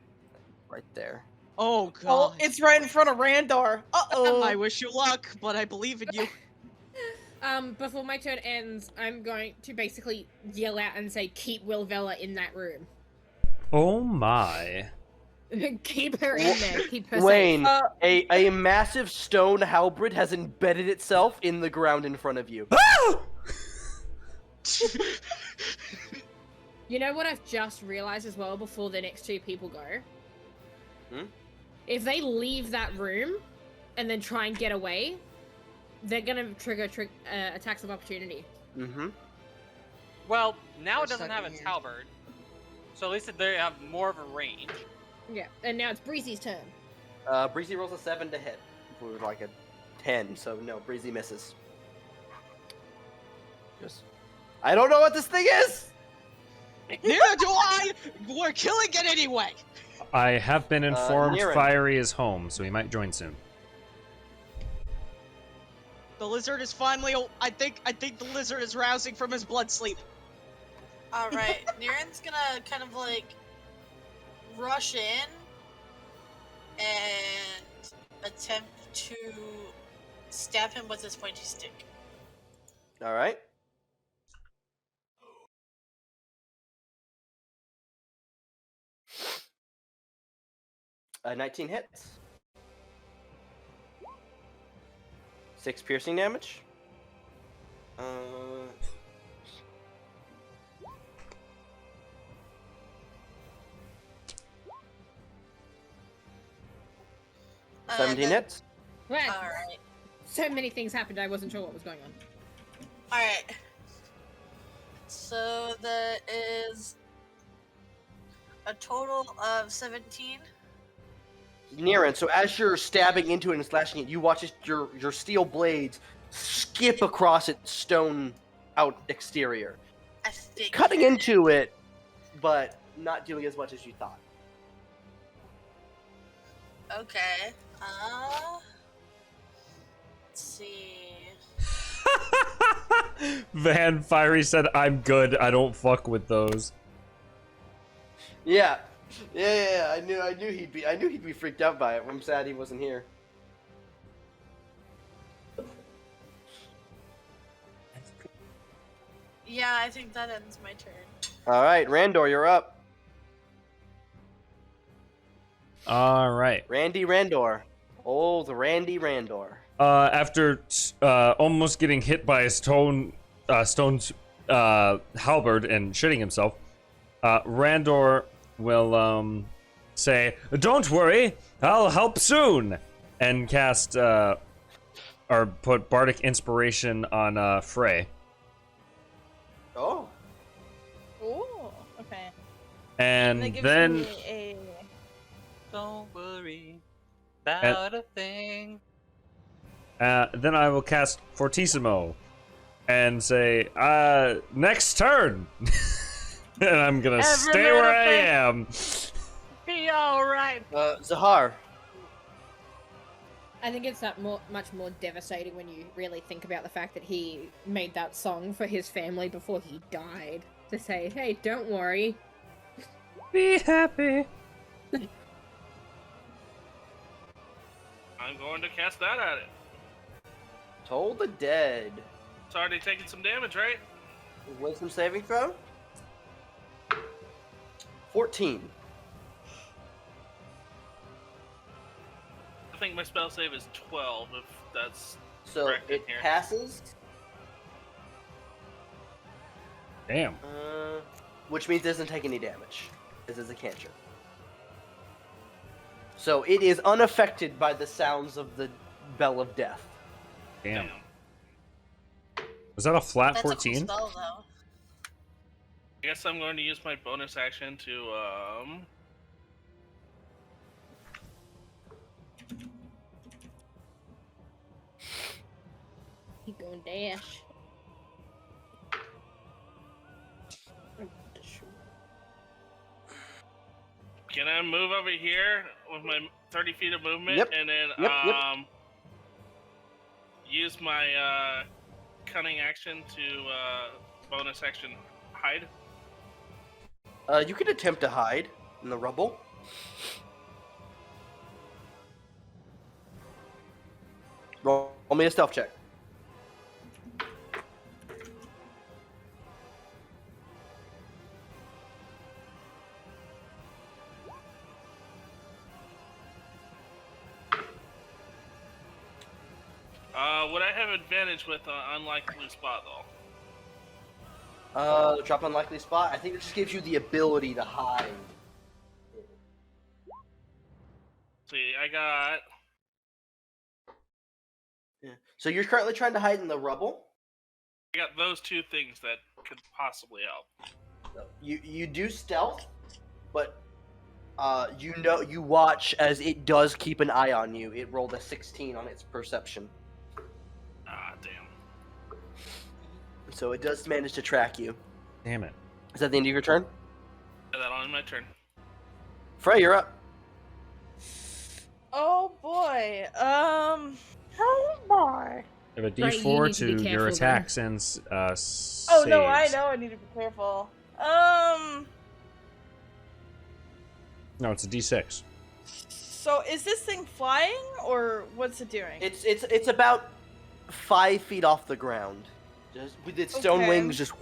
S10: Right there.
S7: Oh god.
S3: Well, it's right in front of Randor. Uh-oh.
S7: I wish you luck, but I believe in you.
S6: Before my turn ends, I'm going to basically yell out and say, keep Wilvella in that room.
S1: Oh my.
S6: Keep her in there. Keep her
S10: Wayne,
S6: safe.
S10: a massive stone halberd has embedded itself in the ground in front of you.
S6: You know what I've just realized as well before the next two people go?
S10: Hmm?
S6: If they leave that room and then try and get away, they're gonna trigger attacks of opportunity.
S10: Mm-hmm.
S5: Well, now it
S7: We're
S5: doesn't
S7: stuck
S5: have
S7: in
S5: its
S7: here.
S5: halberd, so at least they have more of a range.
S6: Yeah, and now it's Breezy's turn.
S10: Breezy rolls a 7 to hit. With like a 10, so no, Breezy misses. Just, I don't know what this thing is!
S7: Neither do I! We're killing it anyway!
S1: I have been informed
S10: Niran.
S1: Fiery is home, so he might join soon.
S7: The lizard is finally. I think the lizard is rousing from his blood sleep.
S4: Alright, Niren's gonna kind of like rush in and attempt to stab him with his pointy stick.
S10: Alright. 19 hits. 6 piercing damage.
S4: Uh,
S10: 17
S4: then-
S10: hits.
S6: Right.
S4: Alright.
S6: So many things happened, I wasn't sure what was going on.
S4: Alright. So that is a total of 17.
S10: Niran, so as you're stabbing into it and slashing it, you watch as your steel blades skip across its stone out exterior,
S4: I think.
S10: cutting into it, but not doing as much as you thought.
S4: Okay. Let's see.
S1: Van Fiery said, "I'm good. I don't fuck with those."
S10: Yeah. I knew he'd be freaked out by it. I'm sad he wasn't here.
S4: Yeah, I think that ends my turn.
S10: All right, Randor, you're up.
S1: All right.
S10: Randy Randor. Oh, the Randy Randor.
S1: After almost getting hit by a stone's halberd and shitting himself, Randor will say, "Don't worry, I'll help soon, and cast or put bardic inspiration on Frey,
S10: Oh.
S3: Ooh, okay.
S1: and
S3: that gives
S1: then
S3: me a.
S5: Don't worry about a thing.
S1: then I will cast Fortissimo, and say, next turn, and I'm gonna
S5: Every
S1: stay where I
S5: little
S1: am.
S5: Be alright.
S10: Zahar.
S6: I think it's much more devastating when you really think about the fact that he made that song for his family before he died. To say, hey, don't worry.
S1: Be happy.
S9: I'm going to cast that at it.
S10: Toll the Dead.
S9: It's already taking some damage, right?
S10: Wisdom saving throw? 14.
S9: I think my spell save is 12, if that's
S10: So
S9: correct in
S10: it
S9: here.
S10: passes,
S1: Damn.
S10: which means it doesn't take any damage. This is a cantrip. So it is unaffected by the sounds of the Bell of Death.
S1: Damn. Was that a flat
S4: That's a
S1: 14?
S4: cool spell, though.
S9: I guess I'm going to use my bonus action to,
S6: He going dash.
S9: Can I move over here with my 30 feet of movement?
S10: Yep.
S9: And then,
S10: Yep.
S9: use my, cunning action to, bonus action hide?
S10: You can attempt to hide in the rubble. Roll me a stealth check.
S9: Would I have advantage with unlikely spot though?
S10: Drop unlikely spot. I think it just gives you the ability to hide.
S9: See, I got.
S10: Yeah. So you're currently trying to hide in the rubble.
S9: I got those two things that could possibly help.
S10: You do stealth, but you watch as it does keep an eye on you. It rolled a 16 on its perception.
S9: Ah, damn.
S10: So it does manage to track you.
S1: Damn it.
S10: Is that the end of your turn?
S9: Is that on my turn?
S10: Frey, you're up.
S3: Oh boy.
S6: Oh boy.
S1: You have a
S6: Right, you
S1: D4
S6: need to be
S1: to your
S6: careful,
S1: attacks and
S3: Oh no, I
S1: saves.
S3: know. I need to be careful.
S1: No, it's a D6.
S3: So is this thing flying or what's it doing?
S10: It's about 5 feet off the ground, just with its stone
S3: Okay.
S10: wings just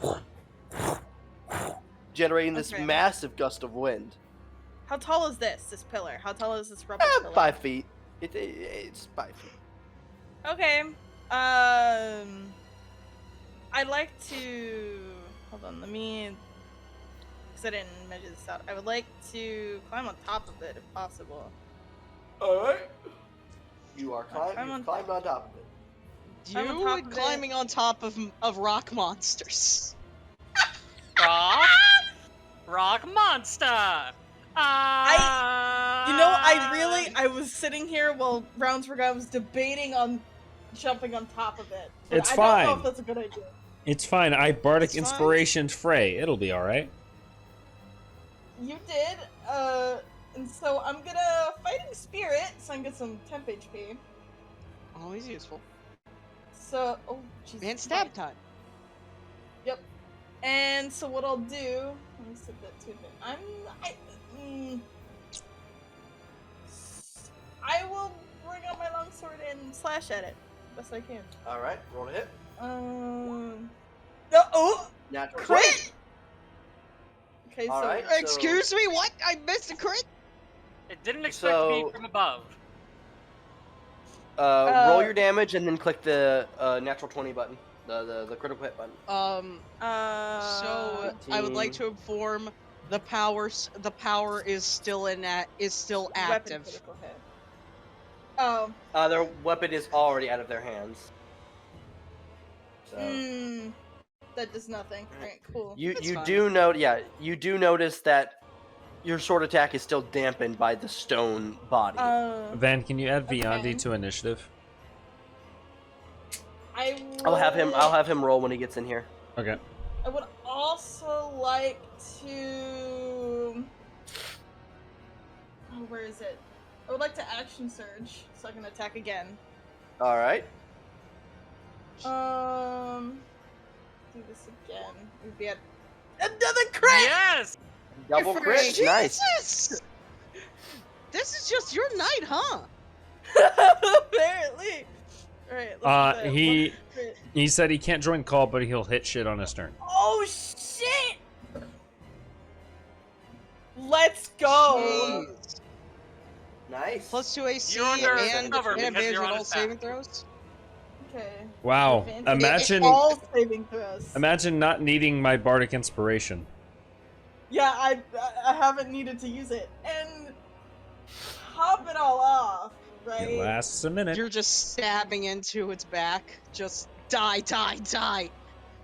S10: generating this
S3: Okay.
S10: massive gust of wind.
S3: How tall is this pillar? How tall is this rubble pillar?
S10: 5 feet. It's 5 feet.
S3: Okay. I'd like to hold on. Let me, because I didn't measure this out. I would like to climb on top of it if possible.
S10: All right. You are
S3: I'm
S10: climbing
S3: on
S10: on top of it.
S3: I'm on
S7: You
S3: top of it.
S7: climbing on top of rock monsters.
S5: Rock monster.
S3: I was sitting here while rounds were going. I was debating on jumping on top of it. But
S1: It's
S3: I don't know
S1: fine.
S3: if that's a good idea.
S1: It's fine. I bardic
S3: It's fine.
S1: inspiration Frey. It'll be alright.
S3: You did, and so I'm gonna fighting spirit, so I can get some temp HP.
S7: Always useful.
S3: So, oh, Jesus.
S7: And stab time.
S3: Yep. And so what I'll do, let me set that to it. I will bring out my longsword and slash at it, best I can.
S10: All right, roll to hit.
S3: Oh,
S10: Natural
S3: crit. Okay,
S10: All
S3: so
S10: right. So-
S7: Excuse me, what? I missed a crit?
S5: It didn't expect to
S10: So-
S5: be from above.
S10: roll your damage and then click the natural 20 button, the critical hit button.
S7: So I would like to inform the power is still
S3: weapon
S7: active.
S3: critical hit. Oh.
S10: Their weapon is already out of their hands. So
S3: That does nothing. Alright, cool.
S10: you
S7: That's
S10: you
S7: fine.
S10: do note, yeah, you do notice that your sword attack is still dampened by the stone body.
S1: Van, can you add Viandi
S3: Okay.
S1: to initiative?
S10: I'll have him roll when he gets in here.
S1: Okay.
S3: I would also like to. Oh, where is it? I would like to action surge so I can attack again.
S10: All right.
S3: Do this again. We'd be at another crit.
S5: Yes!
S10: Double crit. Nice.
S7: Jesus! This is just your night, huh?
S3: Apparently. All right. Let's do that.
S1: He
S3: One crit.
S1: he said he can't join call, but he'll hit shit on his turn.
S3: Oh shit! Let's go.
S7: Jeez.
S10: Nice.
S7: Plus 2 AC
S5: You're under
S7: and
S5: cover because
S7: advantage
S5: you're
S7: on
S5: on
S7: all
S5: his
S7: saving
S5: back.
S7: throws.
S3: Okay.
S1: Wow.
S3: Advantage.
S1: Imagine
S3: All saving throws.
S1: imagine not needing my bardic inspiration.
S3: Yeah, I haven't needed to use it. And hop it all off, right?
S1: It lasts a minute.
S7: You're just stabbing into its back. Just die, die, die.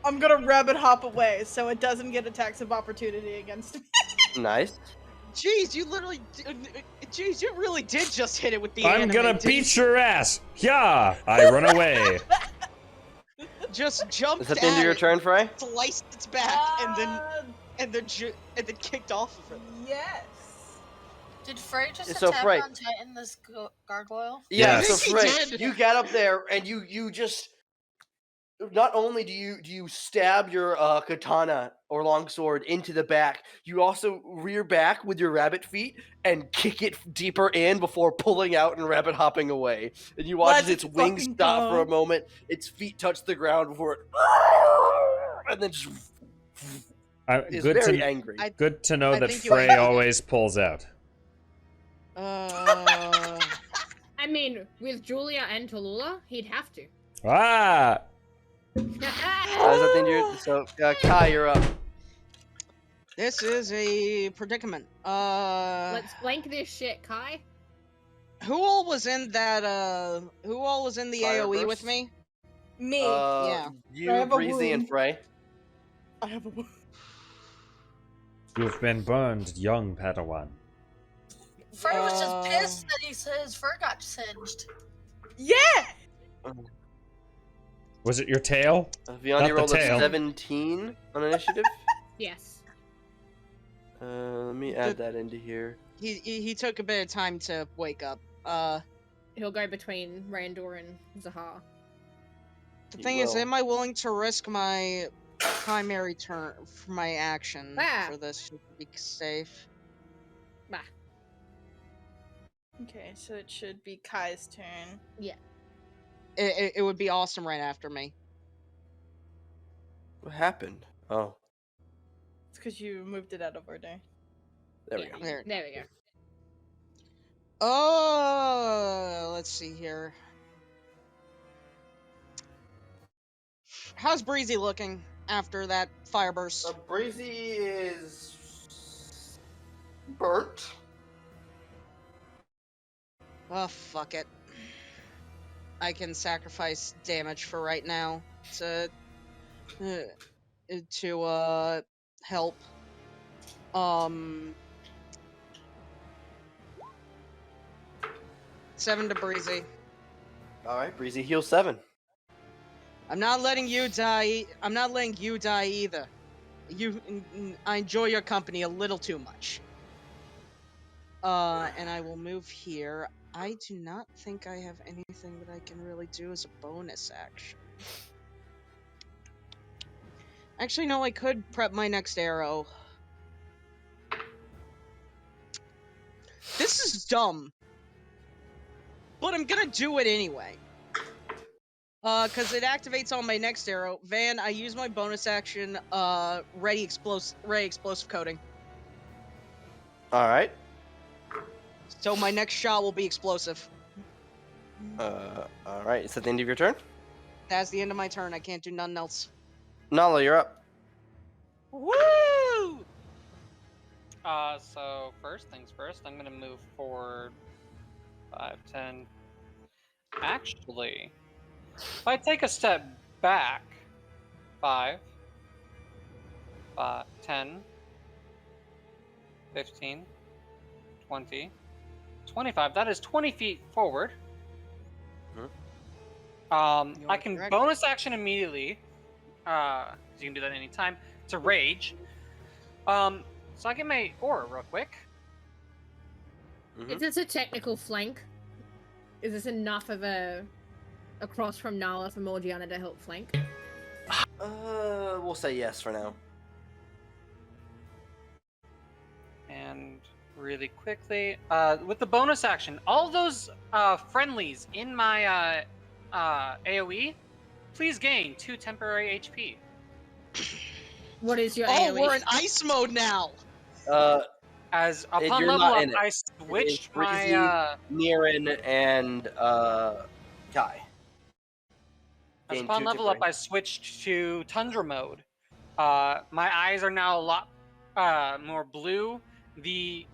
S3: I'm gonna rabbit hop away so it doesn't get attacks of opportunity against me.
S10: Nice.
S7: Jeez, you literally. Jeez, you really did just hit it with the.
S1: I'm
S7: anime,
S1: gonna
S7: didn't
S1: beat your ass. Yeah. I run away.
S7: you? Just jumped
S10: Is that the end of
S7: at
S10: your
S7: it,
S10: turn, Frey?
S7: sliced its back, and then kicked off of it.
S3: Yes.
S4: Did Frey just
S10: So,
S4: attack
S10: Frey-
S4: on Titan this gargoyle?
S10: Yeah.
S1: Yes.
S10: So
S7: I think
S10: Frey,
S7: he did.
S10: you get up there and you just. Not only do you stab your katana or longsword into the back, you also rear back with your rabbit feet and kick it deeper in before pulling out and rabbit hopping away. And you watch as
S3: Let's
S10: its wings
S3: fucking
S10: stop for
S3: go.
S10: a moment, its feet touch the ground before it, and then just is
S1: Good
S10: very
S1: to
S10: angry.
S1: good to know
S7: I
S1: that
S7: think you
S1: Frey
S7: actually-
S1: always pulls out.
S6: I mean, with Julia and Tallulah, he'd have to.
S1: Ah.
S10: Is that the end of your, so Kai, you're up.
S7: This is a predicament.
S6: Let's blank this shit, Kai.
S7: Who all was in that? Who all was in the
S10: Fire
S7: AOE
S10: burst?
S7: with me?
S3: Me.
S7: Yeah.
S10: You,
S3: I have a
S10: Breezy, and
S3: wound.
S10: Frey.
S3: I have a wound.
S1: You've been burned, young Padawan.
S4: Frey was just pissed that his fur got singed.
S3: Yeah.
S1: Was it your tail? Not
S10: Viandi
S1: the
S10: rolled a
S1: tail.
S10: 17 on initiative.
S6: Yes.
S10: Let me add that into here.
S7: He took a bit of time to wake up.
S6: He'll go between Randor and Zahar.
S7: The
S10: He
S7: thing is,
S10: will.
S7: am I willing to risk my primary turn for my action for this to be safe?
S6: Bah.
S3: Okay, so it should be Kai's turn.
S6: Yeah.
S7: It would be awesome right after me.
S10: What happened? Oh,
S3: It's because you moved it out of order.
S10: there we
S6: Yeah.
S10: go.
S7: There.
S6: There we go.
S7: Oh, let's see here. How's Breezy looking after that fire burst?
S10: Breezy is burnt.
S7: Oh, fuck it. I can sacrifice damage for right now to help. 7 to Breezy.
S10: All right, Breezy heals 7.
S7: I'm not letting you die. I'm not letting you die either. I enjoy your company a little too much. And I will move here. I do not think I have anything that I can really do as a bonus action. Actually, no, I could prep my next arrow. This is dumb. But I'm gonna do it anyway. Cause it activates on my next arrow. Van, I use my bonus action, ready explosive coating.
S10: All right.
S7: So my next shot will be explosive.
S10: All right. Is that the end of your turn?
S7: That's the end of my turn. I can't do nothing else.
S10: Nala, you're up.
S7: Woo!
S5: So first things first, I'm gonna move forward 5, 10, Actually, if I take a step back, 5, 10, 15, 20, 25. That is 20 feet forward. I can
S7: correct.
S5: bonus action immediately. You can do that anytime. It's a rage. So I get my aura real quick.
S6: Is this a technical flank? Is this enough of a cross from Nala for Morgiana to help flank?
S10: We'll say yes for now.
S5: And really quickly, with the bonus action, all those friendlies in my AoE, please gain 2 temporary HP.
S6: What is your
S7: Oh,
S6: AoE?
S7: we're in ice mode now.
S5: As upon
S10: you're
S5: level
S10: not
S5: up,
S10: in it.
S5: I
S10: It is
S5: switched
S10: Breezy,
S5: my
S10: Niran, and Kai.
S5: as
S10: Gain
S5: upon
S10: 2
S5: level up,
S10: temporary.
S5: I switched to Tundra mode. My eyes are now a lot more blue. The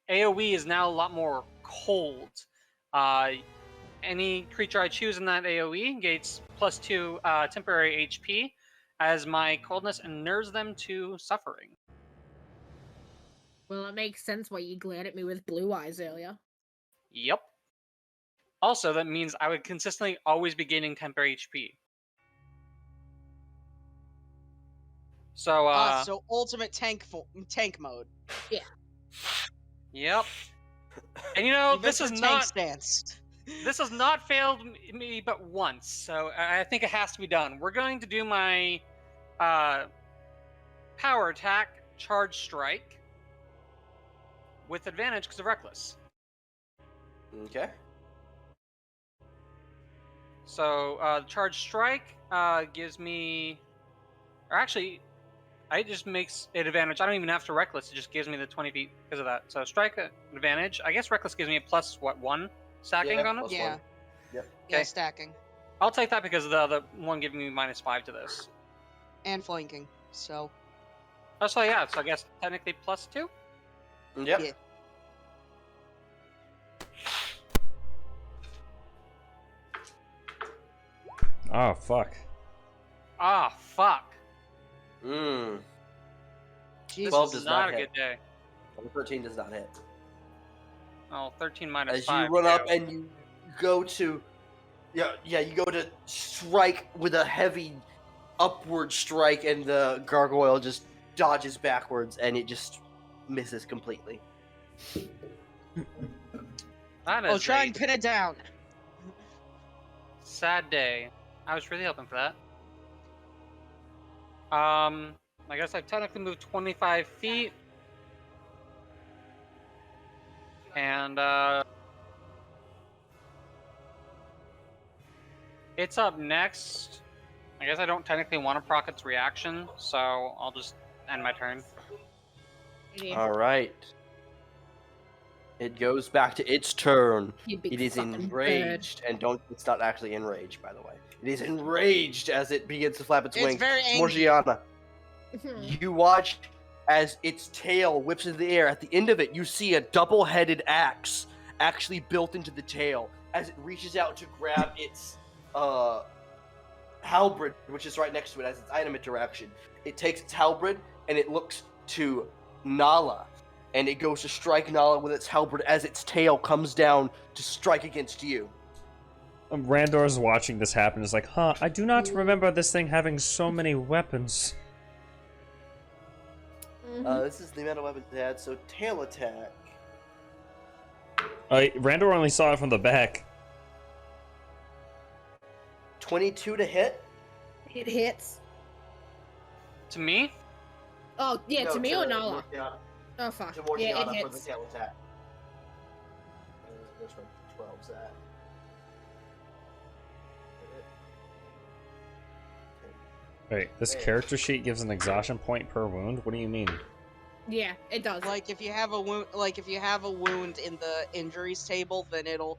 S5: AoE is now a lot more cold. Any creature I choose in that AoE gains +2 temporary HP, as my coldness inures them to suffering.
S6: Well, it makes sense why you glared at me with blue eyes earlier.
S5: Yep. Also, that means I would consistently always be gaining temporary HP. So,
S7: So ultimate tank mode.
S5: yep. And you know,
S7: You
S5: this
S7: missed
S5: is
S7: your
S5: not
S7: tank stance.
S5: this has not failed me but once, so I think it has to be done. We're going to do my power attack, charge strike, with advantage because of reckless.
S10: Okay.
S5: So the charge strike gives me, or actually, it just makes it advantage. I don't even have to reckless. It just gives me the 20 feet because of that. So strike advantage. I guess reckless gives me a +1 stacking
S10: Yeah,
S5: on it.
S10: +1.
S7: Yeah.
S10: Yep.
S7: Yeah,
S5: Okay.
S7: stacking
S5: I'll take that because of the other one giving me -5 to this.
S7: and flanking. So
S5: Oh, so yeah. So I guess technically +2.
S10: Yep.
S7: Yeah.
S1: Oh, fuck.
S5: Ah, fuck.
S10: Mm.
S7: Jesus.
S10: 12
S5: This
S10: does
S5: is not
S10: not
S5: a
S10: hit.
S5: good day.
S10: 13 does not hit.
S5: Oh, 13
S10: As
S5: -5.
S10: you run up
S5: too.
S10: and you go to, you go to strike with a heavy upward strike, and the gargoyle just dodges backwards, and it just misses completely.
S5: That
S7: Oh,
S5: is
S7: try
S5: a
S7: and pin it down.
S5: sad day. I was really hoping for that. I guess I've technically moved 25 feet. And, it's up next. I guess I don't technically want to proc its reaction, so I'll just end my turn.
S10: All right. It goes back to its turn.
S6: You big
S10: It is
S6: fucking bird.
S10: enraged, and it's not actually enraged, by the way. It is enraged as it begins to flap its
S7: It's
S10: wings.
S7: very angry.
S10: Morgiana,
S6: Mhm.
S10: you watch as its tail whips into the air. At the end of it, you see a double-headed axe actually built into the tail as it reaches out to grab its halberd, which is right next to it as its item interaction. It takes its halberd and it looks to Nala, and it goes to strike Nala with its halberd as its tail comes down to strike against you.
S1: Randor's watching this happen. Is like, huh? I do not remember this thing having so many weapons.
S10: This is the amount of weapons it had, so tail attack.
S1: Randor only saw it from the back.
S10: 22 to hit?
S6: It hits.
S5: To me?
S6: Oh, yeah,
S10: No,
S6: to me or
S10: to
S6: Nala?
S10: Morgiana-
S6: Oh, fuck.
S10: To
S6: Yeah,
S10: Morgiana
S6: it
S10: for the
S6: hits.
S10: tail attack. This one, 12's that.
S1: Wait, this character sheet gives an exhaustion point per wound? What do you mean?
S6: Yeah, it does.
S7: Like if you have a wound, in the injuries table, then it'll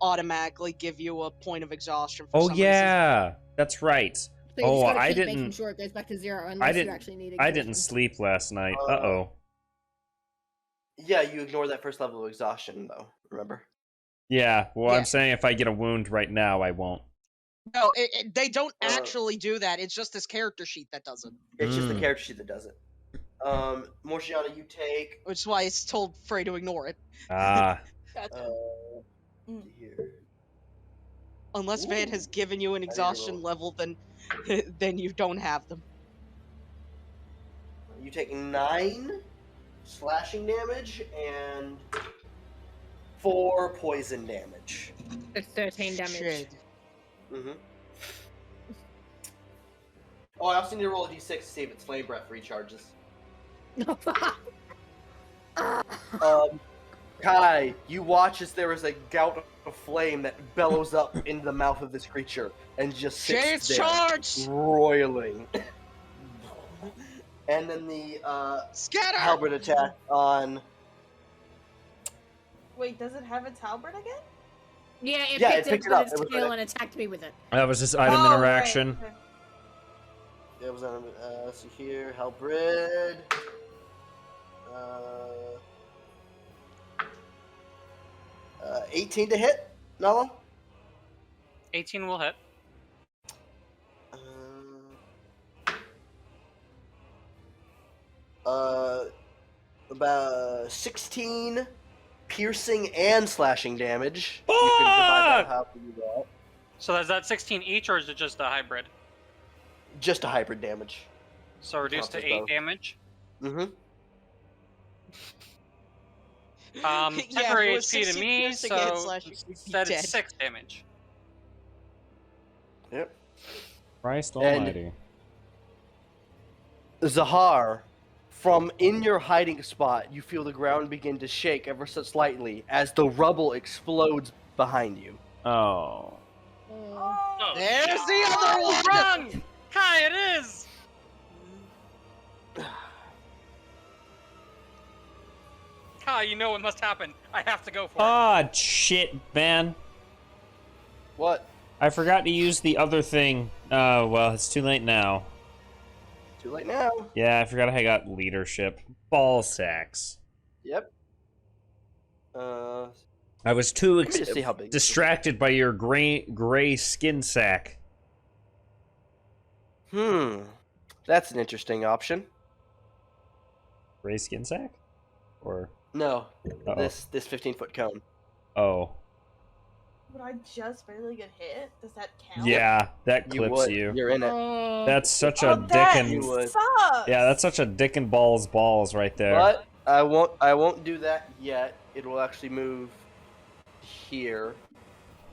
S7: automatically give you a point of exhaustion. For
S1: Oh
S7: some reason.
S1: yeah, that's right.
S6: So you
S1: Oh,
S6: just gotta
S1: I
S6: keep
S1: didn't.
S6: making sure it goes back to 0 unless you
S1: didn't-
S6: actually need
S1: I didn't
S6: exhaustion.
S1: sleep last night. Uh-oh.
S10: Yeah, you ignore that first level of exhaustion, though, remember?
S1: Yeah, well,
S7: Yeah.
S1: I'm saying if I get a wound right now, I won't.
S7: No, they don't actually do that. It's just this character sheet that does it.
S10: It's just the
S1: Mm.
S10: character sheet that does it. Morgiana, you take.
S7: Which is why it's told Frey to ignore it.
S1: Ah.
S3: Gotcha.
S10: Here.
S7: Unless Van has given you an exhaustion
S10: roll.
S7: level, then you don't have them.
S10: You take 9 slashing damage and 4 poison damage.
S6: It's 13 damage.
S7: Shit.
S10: Mm-hmm. Oh, I also need to roll a d6 to see if its flame breath recharges. Kai, you watch as there is a gout of flame that bellows up into the mouth of this creature and just sits
S7: Shades
S10: there,
S7: charged!
S10: roiling. And then the
S7: Scatter!
S10: halberd attack on.
S3: Wait, does it have its halberd again?
S6: Yeah, it
S10: Yeah,
S6: picked
S10: it picked
S6: it
S10: it up.
S6: with
S10: It
S6: its
S10: was
S6: tail
S10: right.
S6: and attacked me with it.
S1: That was just item
S3: Oh, right,
S1: interaction.
S3: okay.
S10: It was on. See here, halberd. 18 to hit, Nala.
S5: 18 will hit.
S10: About 16 piercing and slashing damage. You can divide that however you want.
S5: So is that 16 each, or is it just a hybrid?
S10: Just a hybrid damage.
S5: So reduced
S10: Counts
S5: to
S10: as
S5: 8
S10: both.
S5: damage.
S10: Mm-hmm.
S7: Yeah, if it
S5: Temporary
S7: was
S5: HP to
S7: 16
S5: me,
S7: piercing and
S5: so
S7: slashing, you'd be
S5: instead
S7: dead.
S5: it's 6 damage.
S10: Yep.
S1: Christ
S10: And-
S1: almighty.
S10: Zahar, from in your hiding spot, you feel the ground begin to shake ever so slightly as the rubble explodes behind you.
S1: Oh.
S9: Oh,
S7: There's
S9: shit.
S7: the other one!
S5: Wrong! Kai, it is! Kai, you know what must happen. I have to go for it.
S1: Ah, shit, man.
S10: What?
S1: I forgot to use the other thing. Oh, well, it's too late now.
S10: Too late now.
S1: Yeah, I forgot I got leadership. Ball sacks.
S10: Yep.
S1: I was too
S10: Let me just see how big this is.
S1: distracted by your gray skin sack.
S10: That's an interesting option.
S1: Gray skin sack? Or
S10: No,
S1: Uh-oh.
S10: this 15-foot cone.
S1: oh.
S3: Would I just barely get hit? Does that count?
S1: Yeah, that
S10: You
S1: clips
S10: would.
S1: you.
S10: You're in it.
S6: Oh.
S1: That's such
S3: Oh,
S1: a dick
S3: that
S1: and
S10: You would.
S3: sucks.
S1: yeah, that's such a dick and balls right there.
S10: But I won't do that yet. It will actually move here.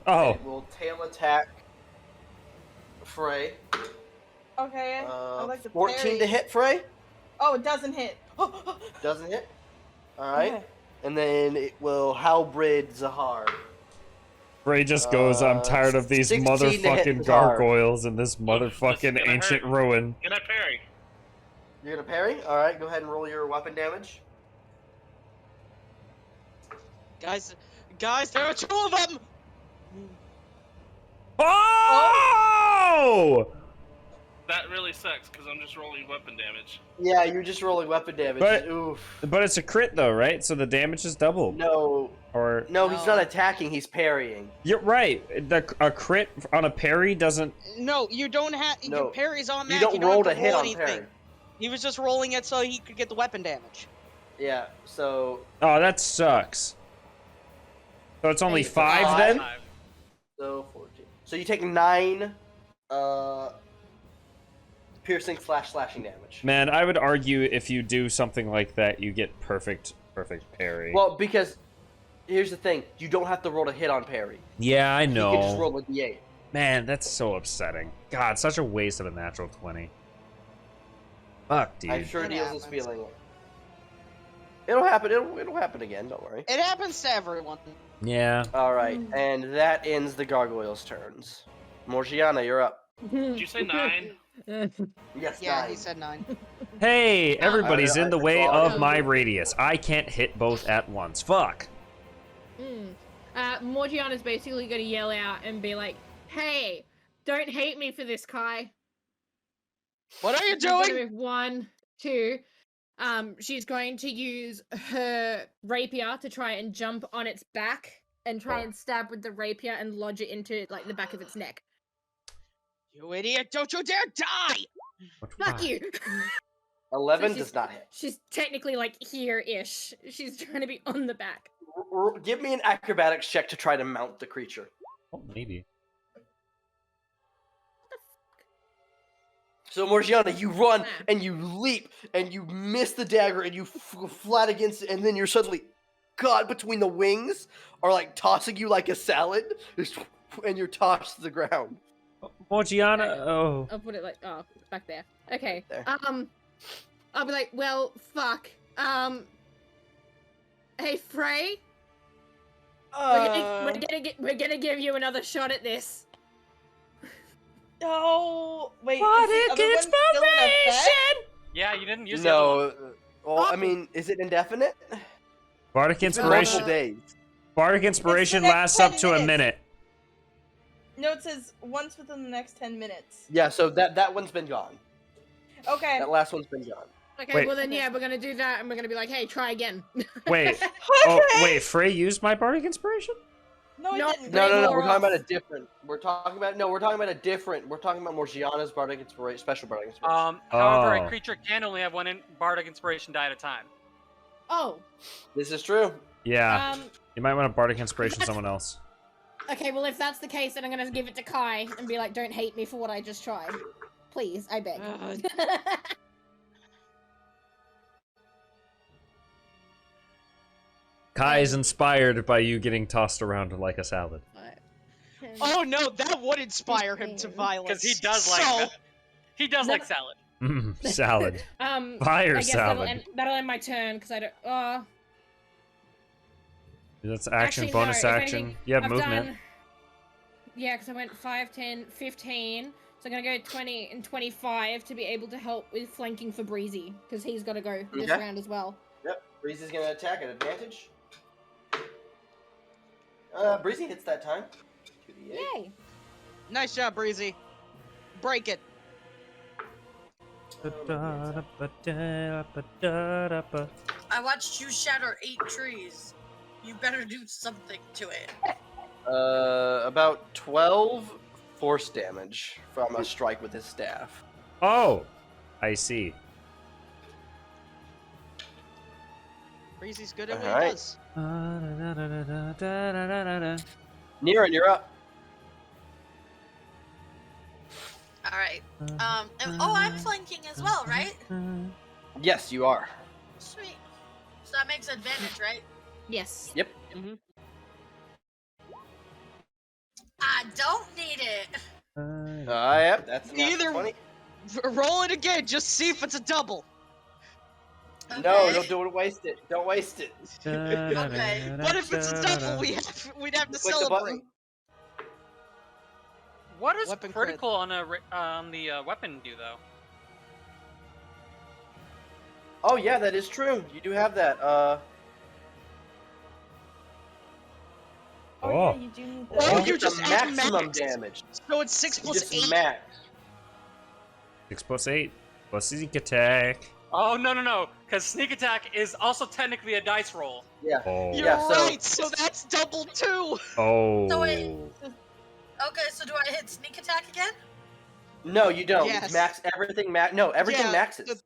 S1: Oh,
S10: It will tail attack Frey.
S3: Okay. I like the
S10: 14
S3: parry.
S10: to hit Frey.
S3: Oh, it doesn't hit.
S10: Doesn't hit. All right.
S3: Okay.
S10: And then it will halberd Zahar.
S1: Ray just goes, I'm tired of these
S10: 16 to hit
S1: motherfucking
S10: Zahar.
S1: gargoyles and this
S9: This is
S1: motherfucking
S9: gonna
S1: ancient
S9: hurt.
S1: ruin.
S9: Can I parry?
S10: You're gonna parry. All right. Go ahead and roll your weapon damage.
S7: Guys, there are 2 of them!
S1: Oh!
S9: That really sucks because I'm just rolling weapon damage.
S10: Yeah, you're just rolling weapon damage.
S1: But-
S10: Oof.
S1: But it's a crit though, right? So the damage is doubled.
S10: No,
S1: Or
S10: no, he's
S7: No.
S10: not attacking. He's parrying.
S1: you're right. A crit on a parry doesn't.
S7: No, you don't have.
S10: No.
S7: Your parry's on that.
S10: You don't roll
S7: have
S10: to
S7: to
S10: hit
S7: roll
S10: on
S7: anything.
S10: parry.
S7: He was just rolling it so he could get the weapon damage.
S10: Yeah. So
S1: Oh, that sucks. So it's only
S10: Hey,
S1: 5
S10: 5?
S1: then?
S10: 14. So you take 9 piercing / slashing damage.
S1: Man, I would argue if you do something like that, you get perfect parry.
S10: Well, because here's the thing: you don't have to roll to hit on parry.
S1: yeah, I
S10: You can just
S1: know.
S10: roll a d8.
S1: Man, that's so upsetting. God, such a waste of a natural 20. Fuck, dude.
S10: I'm sure
S7: It
S10: Niels is
S7: happens.
S10: feeling it. It'll happen. It'll happen again. Don't worry.
S7: It happens to everyone.
S1: Yeah.
S10: All right, and that ends the gargoyles' turns. Morgiana, you're up.
S9: Did you say 9?
S10: Yes,
S7: Yeah,
S10: 9.
S7: he said 9.
S1: Hey, everybody's in the way
S10: I-
S1: of my radius. I can't hit both at once. Fuck.
S6: Morgiana's basically gonna yell out and be like, "Hey, don't hate me for this, Kai."
S7: What are you
S6: She's gonna
S7: doing?
S6: move 1, 2. She's going to use her rapier to try and jump on its back and try and stab with the rapier and lodge it into like the back of its neck.
S7: You idiot! Don't you dare die!
S6: Fuck you!
S10: 11
S6: So
S10: does not hit.
S6: She's technically like here-ish. She's trying to be on the back.
S10: Give me an acrobatics check to try to mount the creature.
S1: Oh, maybe.
S10: So Morgiana, you run and you leap and you miss the dagger and you flat against it, and then you're suddenly caught between the wings, or like tossing you like a salad, and you're tossed to the ground.
S1: Morgiana, oh.
S6: I'll put it like back there. Okay.
S10: There.
S6: I'll be like, well, fuck. Hey Frey, we're gonna give you another shot at this.
S3: Oh, wait.
S6: Bardic inspiration!
S5: Yeah, you didn't use
S10: No. Well, I mean, is it indefinite?
S1: Bardic
S10: Multiple
S1: inspiration.
S10: days.
S1: Bardic inspiration
S3: next
S1: lasts
S3: 10
S1: up to a
S3: minutes.
S1: minute.
S3: No, it says once within the next 10 minutes.
S10: Yeah, so that one's been gone.
S3: Okay.
S10: That last one's been gone.
S6: Okay,
S1: Wait.
S6: well then yeah, we're gonna do that, and we're gonna be like, hey, try again.
S1: Wait. Oh, wait. Frey used my bardic inspiration?
S3: No,
S6: No,
S3: I didn't.
S10: No,
S6: Great
S10: we're talking about a
S6: Morals.
S10: different. We're talking about Morgiana's bardic inspiration, special bardic inspiration.
S5: However,
S1: Oh.
S5: a creature can only have one bardic inspiration die at a time.
S6: Oh.
S10: This is true.
S1: Yeah. You might want to bardic inspiration someone else.
S6: Okay, well if that's the case, then I'm gonna give it to Kai and be like, don't hate me for what I just tried. Please, I beg.
S1: Kai is inspired by you getting tossed around like a salad.
S7: Oh no, that would inspire him to violence.
S5: Because he does like
S7: So-
S5: he does like salad.
S1: Salad. Fire
S6: I guess
S1: salad.
S6: that'll end my turn because I don't.
S1: That's action,
S6: Actually,
S1: bonus
S6: no, if
S1: action.
S6: anything,
S1: You have
S6: I've
S1: movement.
S6: done- Yeah, because I went 5, 10, 15. So I'm gonna go 20 and 25 to be able to help with flanking for Breezy because he's got to go this
S10: Okay.
S6: round as well.
S10: Yep. Breezy's gonna attack at advantage. Breezy hits that time. 2d8.
S6: Yay!
S7: Nice job, Breezy. Break it.
S4: I watched you shatter 8 trees. You better do something to it.
S10: About 12 force damage from a strike with his staff.
S1: Oh, I see.
S7: Breezy's good at what
S10: Alright.
S7: he does.
S10: Niran, you're up.
S4: Alright. I'm flanking as well, right?
S10: Yes, you are.
S4: Sweet. So that makes advantage, right?
S6: Yes.
S10: Yep.
S4: I don't need it.
S10: Yep, that's not
S7: Either-
S10: funny.
S7: Roll it again, just see if it's a double.
S10: No, don't waste it. Don't waste it.
S4: Okay.
S7: What if it's a double? We'd have to
S10: Click the button.
S7: celebrate.
S5: What does
S7: Weapon crit.
S5: critical on the weapon do though?
S10: Oh yeah, that is true. You do have that.
S3: Oh,
S1: Oh.
S3: yeah, you do need
S7: Oh,
S3: that.
S7: you
S10: It's
S7: just
S10: a
S7: add
S10: maximum
S7: max.
S10: damage.
S7: So it's 6
S10: You
S7: plus
S10: just
S7: 8.
S10: max.
S1: 6 plus 8. Plus sneak attack.
S5: Oh no, because sneak attack is also technically a dice roll.
S10: Yeah.
S1: Oh.
S7: You're
S10: Yeah, so-
S7: right, so that's double too.
S1: Oh.
S4: So wait. Okay, so do I hit sneak attack again?
S10: No, you don't.
S7: Yes.
S10: Max everything. No, everything
S7: Yeah,
S10: maxes.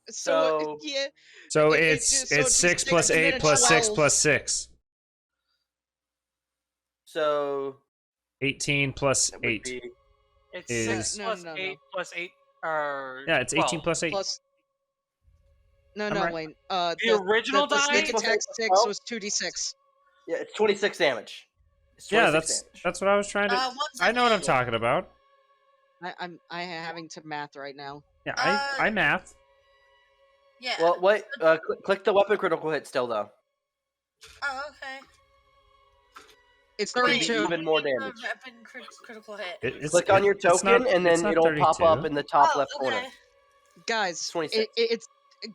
S7: So, yeah.
S1: So
S7: It's
S1: it's
S7: just- so it's
S1: 6
S7: just
S1: plus
S7: 6
S1: 8
S7: minutes
S1: plus 6
S7: 12.
S1: plus 6.
S10: So
S1: 18 plus
S10: it would
S1: 8.
S10: be-
S5: It's
S1: Is-
S5: 6
S7: No,
S5: plus
S7: no, no.
S5: 8 plus 8. Or
S1: Yeah, it's 18
S5: 12.
S1: plus 8.
S7: Plus. No,
S1: I'm
S7: no,
S1: right.
S7: Wayne.
S5: The original
S7: the sneak
S5: die?
S7: attack 6
S10: 12?
S7: was 2d6.
S10: Yeah, it's 26 damage. It's
S1: Yeah,
S10: 26 damage.
S1: that's what I was trying to.
S4: One
S1: I know what I'm
S4: second.
S1: talking about.
S7: I'm having to math right now.
S1: Yeah, I math.
S4: Yeah.
S10: Well, wait. Click the weapon critical hit still though.
S4: Oh, okay.
S7: It's
S10: Wait,
S7: 32.
S10: even more
S4: The
S10: damage.
S4: weapon critical hit.
S10: Click on your
S1: it's not-
S10: token, and
S1: it's
S10: then
S1: not
S10: it'll pop up
S1: 32.
S10: in the top
S4: Oh,
S10: left corner.
S4: okay.
S7: Guys,
S10: 26.
S7: it's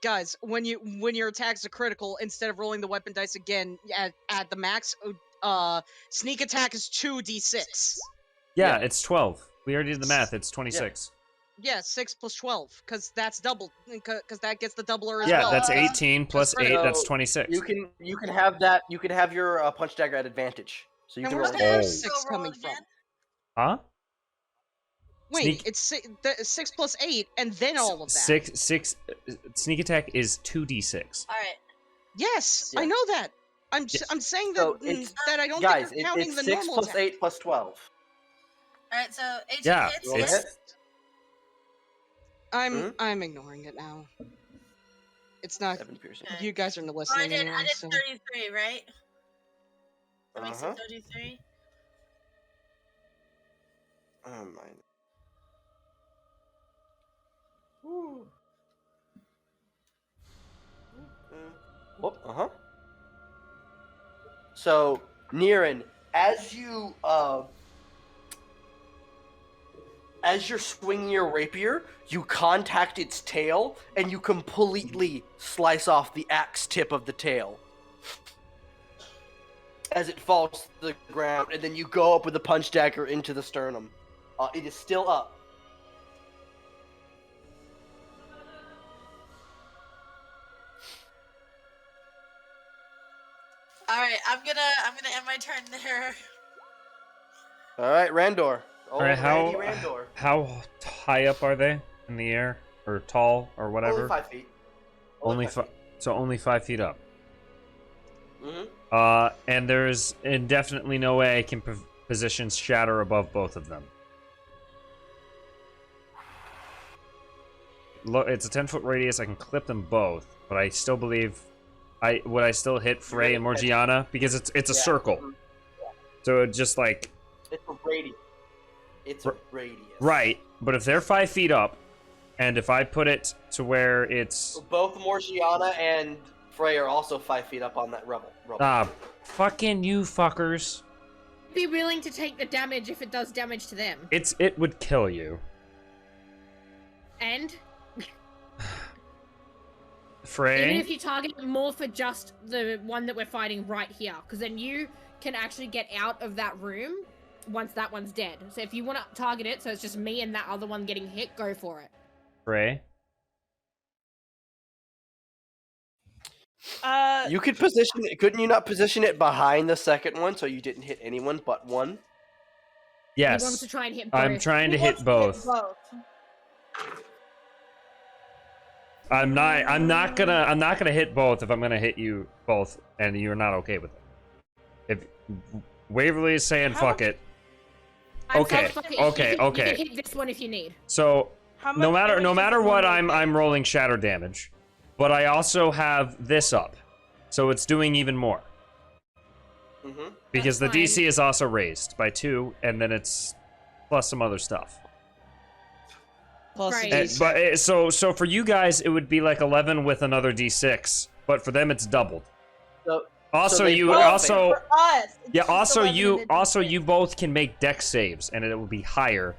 S7: guys, when your attack's a critical, instead of rolling the weapon dice again at the max, sneak attack is 2d6.
S1: Yeah,
S10: Yeah.
S1: it's 12. We already did the math. It's 26.
S7: Yeah, 6 plus 12, because that's double, because that gets the doubler as
S1: Yeah,
S7: well.
S1: that's 18 plus
S7: That's
S1: 8. That's
S10: So,
S1: 26.
S10: You can have that. You can have your punch dagger at advantage. So you
S7: And
S10: can
S7: where's
S10: roll.
S7: the
S10: it.
S1: Oh.
S7: first 6
S4: Go roll
S7: coming
S4: it
S7: from?
S4: again.
S1: Huh?
S7: Wait,
S1: Sneak-
S7: it's 6 plus 8, and then all of that.
S1: Six. Sneak attack is 2d6.
S4: All right.
S7: Yes,
S10: Yeah.
S7: I know that. I'm
S1: Yes.
S7: I'm saying
S10: So
S7: that
S10: it's-
S7: that I don't
S10: Guys,
S7: think you're counting
S10: it's
S7: the
S10: 6
S7: normal
S10: plus
S7: attack.
S10: 8 plus 12.
S4: All right. So 18
S1: Yeah,
S4: hits.
S10: Roll a
S1: it's-
S10: hit.
S7: I'm ignoring it now. It's not.
S10: 7 piercing.
S4: Okay.
S7: You guys aren't
S4: So
S7: listening
S4: I
S7: anyway.
S4: did
S7: So
S4: 33, right? That makes
S10: Uh-huh.
S4: it 33.
S10: Oh my. Woo. Whoop. So, Niran, as you're swinging your rapier, you contact its tail, and you completely slice off the axe tip of the tail as it falls to the ground, and then you go up with the punch dagger into the sternum. It is still up.
S4: All right. I'm gonna end my turn there.
S10: All right, Randor.
S1: All right,
S10: Randy Randor.
S1: how high up are they in the air, or tall, or whatever?
S10: Only 5 feet.
S1: So only 5 feet up.
S10: Mm-hmm.
S1: And there's indefinitely no way I can position Shatter above both of them. Look, it's a 10-foot radius. I can clip them both, but I still believe would I still hit Frey and Morgiana because it's a
S10: Yeah.
S1: circle.
S10: Yeah.
S1: So it just like
S10: It's a radius. It's a radius.
S1: right, but if they're 5 feet up, and if I put it to where it's
S10: Both Morgiana and Frey are also 5 feet up on that rubble.
S1: fucking you fuckers.
S6: Be willing to take the damage if it does damage to them.
S1: It would kill you.
S6: And
S1: Frey.
S6: even if you target it more for just the one that we're fighting right here, because then you can actually get out of that room once that one's dead. So if you want to target it, so it's just me and that other one getting hit, go for it.
S1: Frey.
S10: You could position it. Couldn't you not position it behind the second one so you didn't hit anyone but one?
S1: Yes.
S6: He wants to try and hit both.
S1: I'm trying to
S3: He
S1: hit
S3: wants to
S1: both. I'm not gonna hit both if I'm gonna hit you both and you're not okay with it. If Waverly is saying
S3: How
S1: fuck
S3: much-
S1: it.
S6: I'm
S1: Okay,
S6: sorry, fuck it.
S1: okay,
S6: You
S1: okay.
S6: can hit this one if you need.
S1: So
S3: How
S1: no
S3: much
S1: matter
S3: damage does it
S1: what
S3: normally
S1: I'm rolling shatter damage. But I also have this up. So it's doing even more.
S10: Mm-hmm.
S1: Because the
S6: That's
S1: DC
S6: fine.
S1: is also raised by 2 and then it's plus some other stuff.
S7: plus
S6: Right.
S7: the
S1: And- but so for you guys it would be like 11 with another D6, but for them it's doubled.
S10: So
S1: Also
S10: they
S1: you
S10: both
S1: also
S3: For us, it's
S1: yeah,
S3: just
S1: also
S3: 11
S1: you
S3: and
S1: also
S3: it's
S1: you both can make dex saves and it will be higher.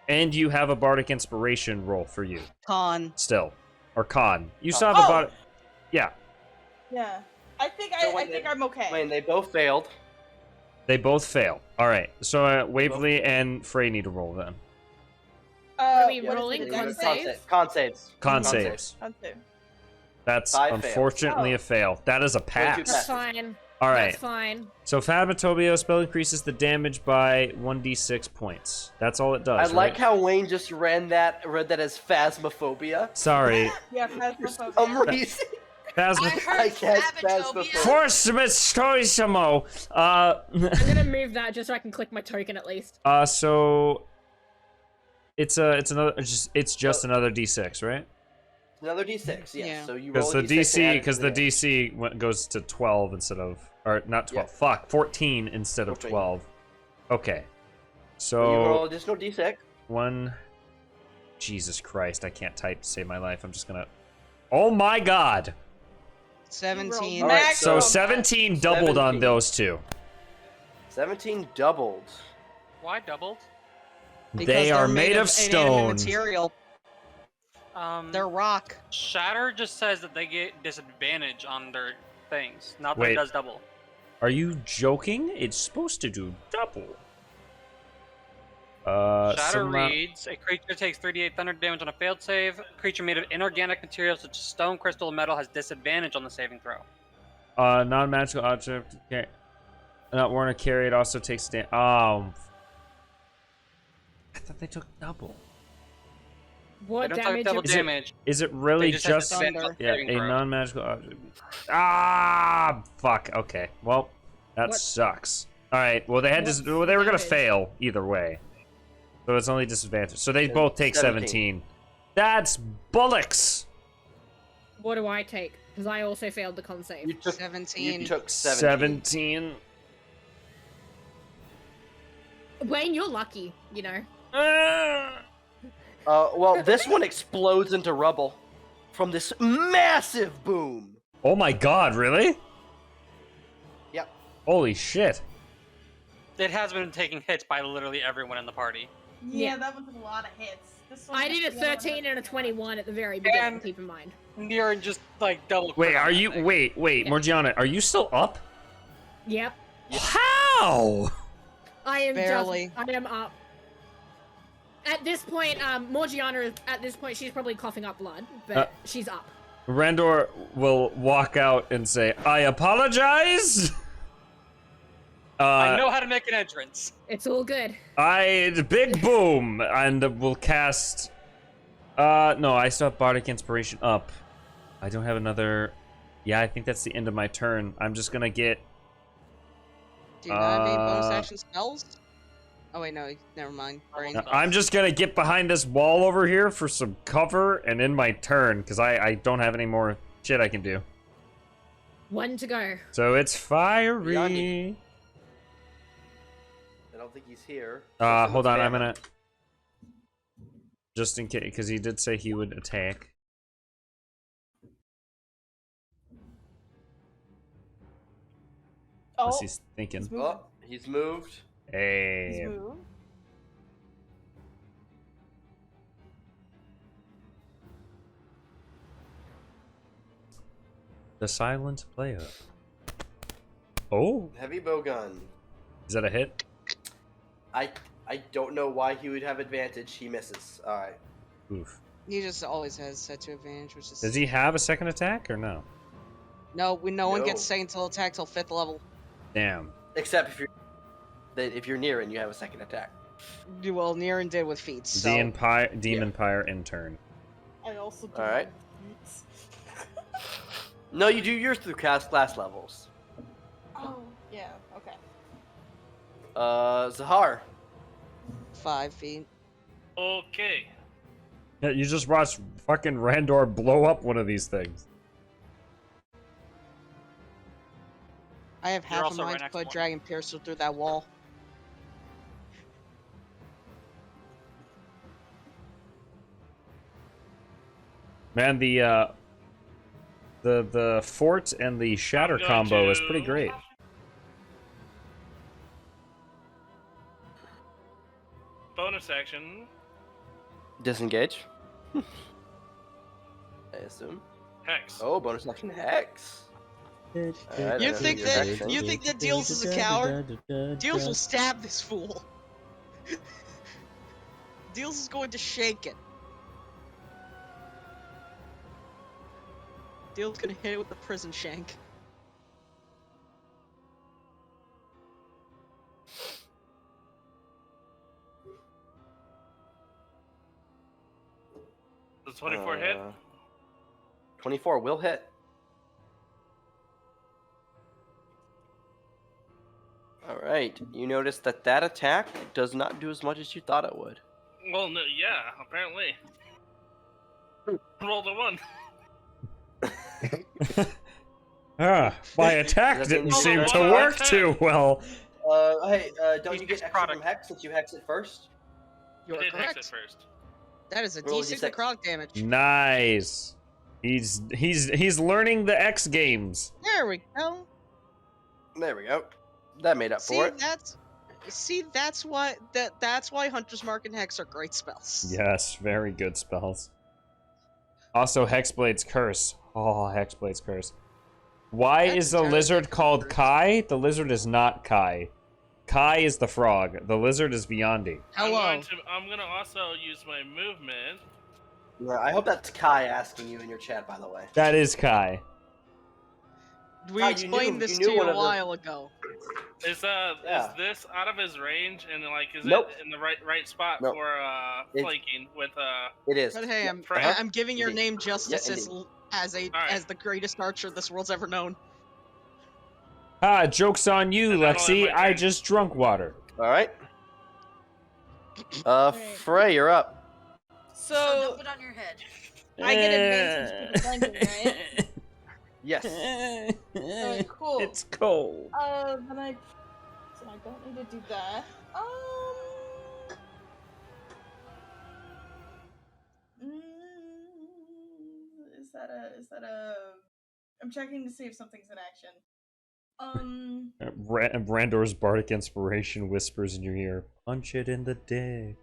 S1: And you have a bardic inspiration roll for you
S7: con.
S1: still. Or con. You still have
S3: Oh.
S1: a bardic. Yeah.
S3: Yeah, I think
S10: So
S3: I
S10: when
S3: think
S10: they-
S3: I'm okay.
S10: when they both failed.
S1: They both fail. Alright. So Waverly and Frey need to roll then.
S6: Are we
S3: what is
S6: rolling?
S3: it?
S6: Con
S3: Is it
S6: save?
S10: Con saves.
S1: Con
S10: Con
S1: saves.
S3: Con save.
S1: That's
S10: 5 fails.
S1: unfortunately
S3: Oh.
S1: a fail. That is a pass.
S10: passes.
S6: That's fine.
S1: Alright.
S6: That's fine.
S1: So Phasmatobia spell increases the damage by 1d6 points. That's all it
S10: I
S1: does.
S10: like
S1: right?
S10: how Wayne just read that as phasmophobia.
S1: Sorry.
S3: Yeah,
S10: For some
S3: phasmophobia.
S10: reason.
S4: I
S1: Phasma.
S4: heard
S10: I guess
S4: Phasmophobia.
S1: Forcemistosimo.
S6: I'm gonna move that just so I can click my token at least.
S1: So it's just another d6, right?
S10: Another D6, yes.
S7: Yeah.
S10: So you
S1: Because
S10: roll
S1: the
S10: a D6 and add it
S1: DC
S10: to the damage.
S1: goes to 12 instead of, or not 12.
S10: Yeah.
S1: Fuck, 14 instead of
S10: 14.
S1: 12. Okay.
S10: So you roll
S1: So
S10: additional D6.
S1: one. Jesus Christ, I can't type to save my life. I'm just gonna. Oh my God.
S7: 17.
S10: All right,
S3: Max
S1: So
S3: roll.
S1: 17 doubled on
S10: 17.
S1: those two.
S10: 17 doubled.
S5: Why doubled?
S7: Because
S1: They are
S7: they're
S1: made of
S7: inanimate
S1: stone.
S7: material. They're rock.
S5: Shatter just says that they get disadvantage on their things. Not that
S1: Wait.
S5: it does double.
S1: Are you joking? It's supposed to do double.
S5: Shatter reads, a creature takes 38 thunder damage on a failed save. Creature made of inorganic materials such as stone, crystal, or metal has disadvantage on the saving throw.
S1: Non-magical object. Okay. Not worn or carried also takes damage. I thought they took double.
S6: What
S5: They don't take
S6: damage?
S5: double
S1: Is it-
S5: damage.
S1: Is it really
S5: They just have
S1: just
S5: disadvantage on the
S1: yeah,
S5: saving
S1: a
S5: throw.
S1: non-magical object? Fuck. Okay. Well, that
S6: What?
S1: sucks. All right. Well, they had
S6: What's
S1: well, they were gonna
S6: damage?
S1: fail either way, so it's only disadvantage. So they both take 17. That's bullocks.
S6: What do I take? Because I also failed the con
S10: You
S6: save.
S10: took
S7: 17.
S10: You took 17.
S1: 17.
S6: Wayne, you're lucky, you know.
S10: Well, this one explodes into rubble from this massive boom.
S1: Oh my god! Really?
S10: Yep.
S1: Holy shit!
S5: It has been taking hits by literally everyone in the party.
S3: Yeah,
S6: Yeah.
S3: that was a lot of hits. This one
S6: I
S3: was
S6: did a
S3: one of
S6: 13
S3: the-
S6: and a 21 at the very beginning,
S5: And-
S6: keep in mind.
S5: Niran just like double.
S1: Wait,
S5: crit on
S1: are
S5: that
S1: you?
S5: thing.
S1: Wait,
S6: Yeah.
S1: Morgiana, are you still up?
S6: Yep.
S1: How?
S6: I am
S7: Barely.
S6: I am up. At this point, Morgiana, at this point, she's probably coughing up blood, but she's up.
S1: Randor will walk out and say, "I apologize."
S5: I know how to make an entrance.
S6: It's all good.
S1: Big boom, and we'll cast. No, I still have Bardic Inspiration up. I don't have another. Yeah, I think that's the end of my turn. I'm just gonna get.
S7: Do you not have any bonus action spells? Oh wait, no, never mind. Brain.
S1: I'm just gonna get behind this wall over here for some cover and end my turn because I don't have any more shit I can do.
S6: One to go.
S1: So it's fiery.
S10: Yanni. I don't think he's here.
S1: Hold on, I'm
S10: Spam
S1: gonna. Just in case, because he did say he would attack. Unless
S3: Oh,
S1: he's thinking.
S3: he's
S10: him.
S3: moving.
S10: Oh, he's moved.
S1: Hey.
S3: He's moved.
S1: The silent player. Oh,
S10: Heavy bow gun.
S1: is that a hit?
S10: I don't know why he would have advantage. He misses. All right.
S1: Oof.
S7: He just always has set to advantage, which is
S1: Does he have a second attack or no?
S7: no. No one
S10: No.
S7: gets second till attack till 5th level.
S1: Damn.
S10: Except if you're near and you have a second attack.
S7: Well, Niran did with feats. So.
S1: Demon Pyre intern.
S3: I also do.
S10: Alright.
S3: have feats.
S10: No, you do yours through class levels.
S3: Oh, yeah. Okay.
S10: Zahar.
S7: 5 feet.
S9: Okay.
S1: Yeah, you just watched fucking Randor blow up one of these things.
S7: I have
S5: You're
S7: half a
S5: also
S7: mind
S5: right
S7: to
S5: next
S7: put
S5: to one.
S7: Dragon Piercer through that wall.
S1: Man, the fort and the shatter
S9: I'm going
S1: combo is
S9: to-
S1: pretty great.
S9: Bonus action.
S10: Disengage. I assume.
S9: Hex.
S10: Oh, bonus action hex. Alright, I
S7: You
S10: know
S7: think
S10: who you're
S7: that
S10: hexing.
S7: you think that Deals is a coward? Deals will stab this fool. Deals is going to shake it. Deals gonna hit it with the prison shank.
S9: Does 24 hit?
S10: 24 will hit. Alright, you notice that attack does not do as much as you thought it would.
S9: Well, no, yeah, apparently. Rolled a 1.
S1: My attack
S10: Does that
S1: didn't
S10: mean
S1: seem
S10: you
S1: to
S9: roll
S1: work
S9: attack?
S1: too well.
S10: Hey, don't
S5: He's
S10: you get
S5: just
S10: extra from
S5: product.
S10: hex since you hex it first?
S7: You
S9: I
S7: are
S9: did hex it
S7: correct.
S9: first.
S7: That is a
S10: Roll
S7: D6
S10: D6.
S7: necrotic damage.
S1: Nice. He's learning the X games.
S7: There we go.
S10: There we go. That made up
S7: See,
S10: for it.
S7: that's why Hunter's Mark and Hex are great spells.
S1: Yes, very good spells. Also, Hexblade's Curse. Oh, Hexblade's Curse. Why
S7: That's
S1: is the
S7: entirely
S1: lizard
S7: different
S1: called
S7: curse.
S1: Kai? The lizard is not Kai. Kai is the frog. The lizard is Beyondy.
S7: Hello.
S9: I'm gonna also use my movement.
S10: Yeah, I hope that's Kai asking you in your chat, by the way.
S1: That is Kai.
S7: We
S10: Ah, you
S7: explained
S10: knew-
S7: this
S10: you knew
S7: to you
S10: one
S7: a
S10: of the-
S7: while ago.
S9: Is
S10: Yeah.
S9: this out of his range and like is
S10: Nope.
S9: it in the right spot
S10: Nope.
S9: for
S10: It's-
S9: flanking with
S10: It is.
S7: But hey,
S9: Frank.
S7: I'm giving your
S10: Indeed.
S7: name justice
S10: Yeah,
S7: as
S9: Alright.
S7: the greatest archer this world's ever known.
S1: Ah, joke's on you,
S9: And that'll end
S1: Lexi.
S9: my
S1: I
S9: turn.
S1: just drunk water.
S10: All right. Frey, you're up.
S4: So
S3: So
S4: dump it on your head.
S3: I get advantage for flanking, right?
S10: Yes.
S3: Alright, cool.
S1: It's cold.
S3: Then I don't need to do that. Is that a? I'm checking to see if something's in action.
S1: Randor's bardic inspiration whispers in your ear. Punch it in the dick.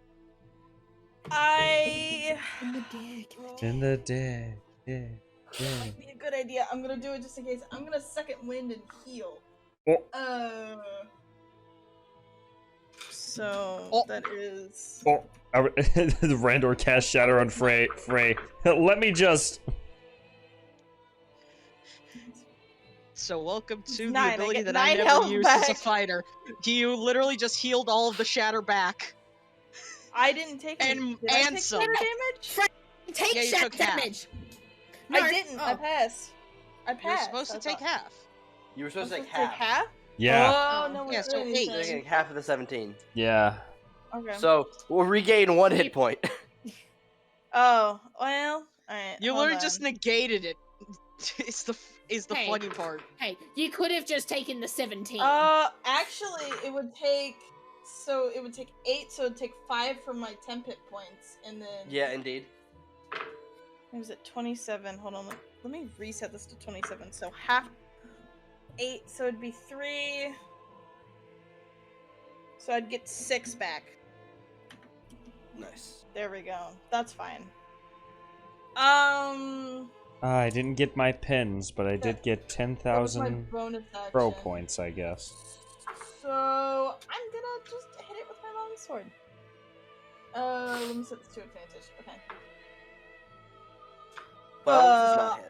S6: In the dick.
S1: In the dick. Yeah. Yeah.
S3: Might be a good idea. I'm gonna do it just in case. I'm gonna second wind and heal.
S1: Oh.
S3: So
S7: Oh.
S3: that is.
S1: Oh, Randor cast Shatter on Frey. Let me just.
S7: So welcome to the
S3: 9, I
S7: ability
S3: get
S7: that I
S3: 9
S7: never
S3: health
S7: used as a
S3: back.
S7: fighter. You literally just healed all of the shatter back.
S3: I didn't take any.
S7: And-
S3: Did I
S7: and
S3: take
S7: some.
S3: shatter damage?
S6: Take
S7: Yeah, you
S6: shot
S7: took half.
S6: damage.
S3: I didn't. I
S6: Oh.
S3: passed. I
S7: You're
S3: passed.
S7: supposed to
S3: I
S7: take
S3: thought.
S7: half.
S10: You were
S3: I'm
S10: supposed to take
S3: supposed
S10: half.
S1: Yeah.
S3: Oh, no one
S7: Yeah,
S3: did
S7: so
S3: anything.
S10: You're taking half of the 17.
S1: Yeah.
S3: Okay.
S10: So we'll regain 1 hit point.
S3: Oh well. Alright.
S7: You
S3: hold
S7: literally just
S3: on.
S7: negated it. Is the
S6: Hey.
S7: funny part.
S6: Hey, you could have just taken the 17.
S3: Actually, it would take. So it would take 8. So it would take 5 from my 10 hit points, and then.
S10: Yeah, indeed.
S3: It was at 27. Hold on. Let me reset this to 27. So half 8. So it'd be 3. So I'd get 6 back.
S10: Nice.
S3: There we go. That's fine.
S1: I didn't get my pins, but I did get
S3: That was my
S1: 10,000
S3: bonus action.
S1: pro points, I guess.
S3: So I'm gonna just hit it with my long sword. Let me set this to advantage. Okay.
S10: Well, this is not hit.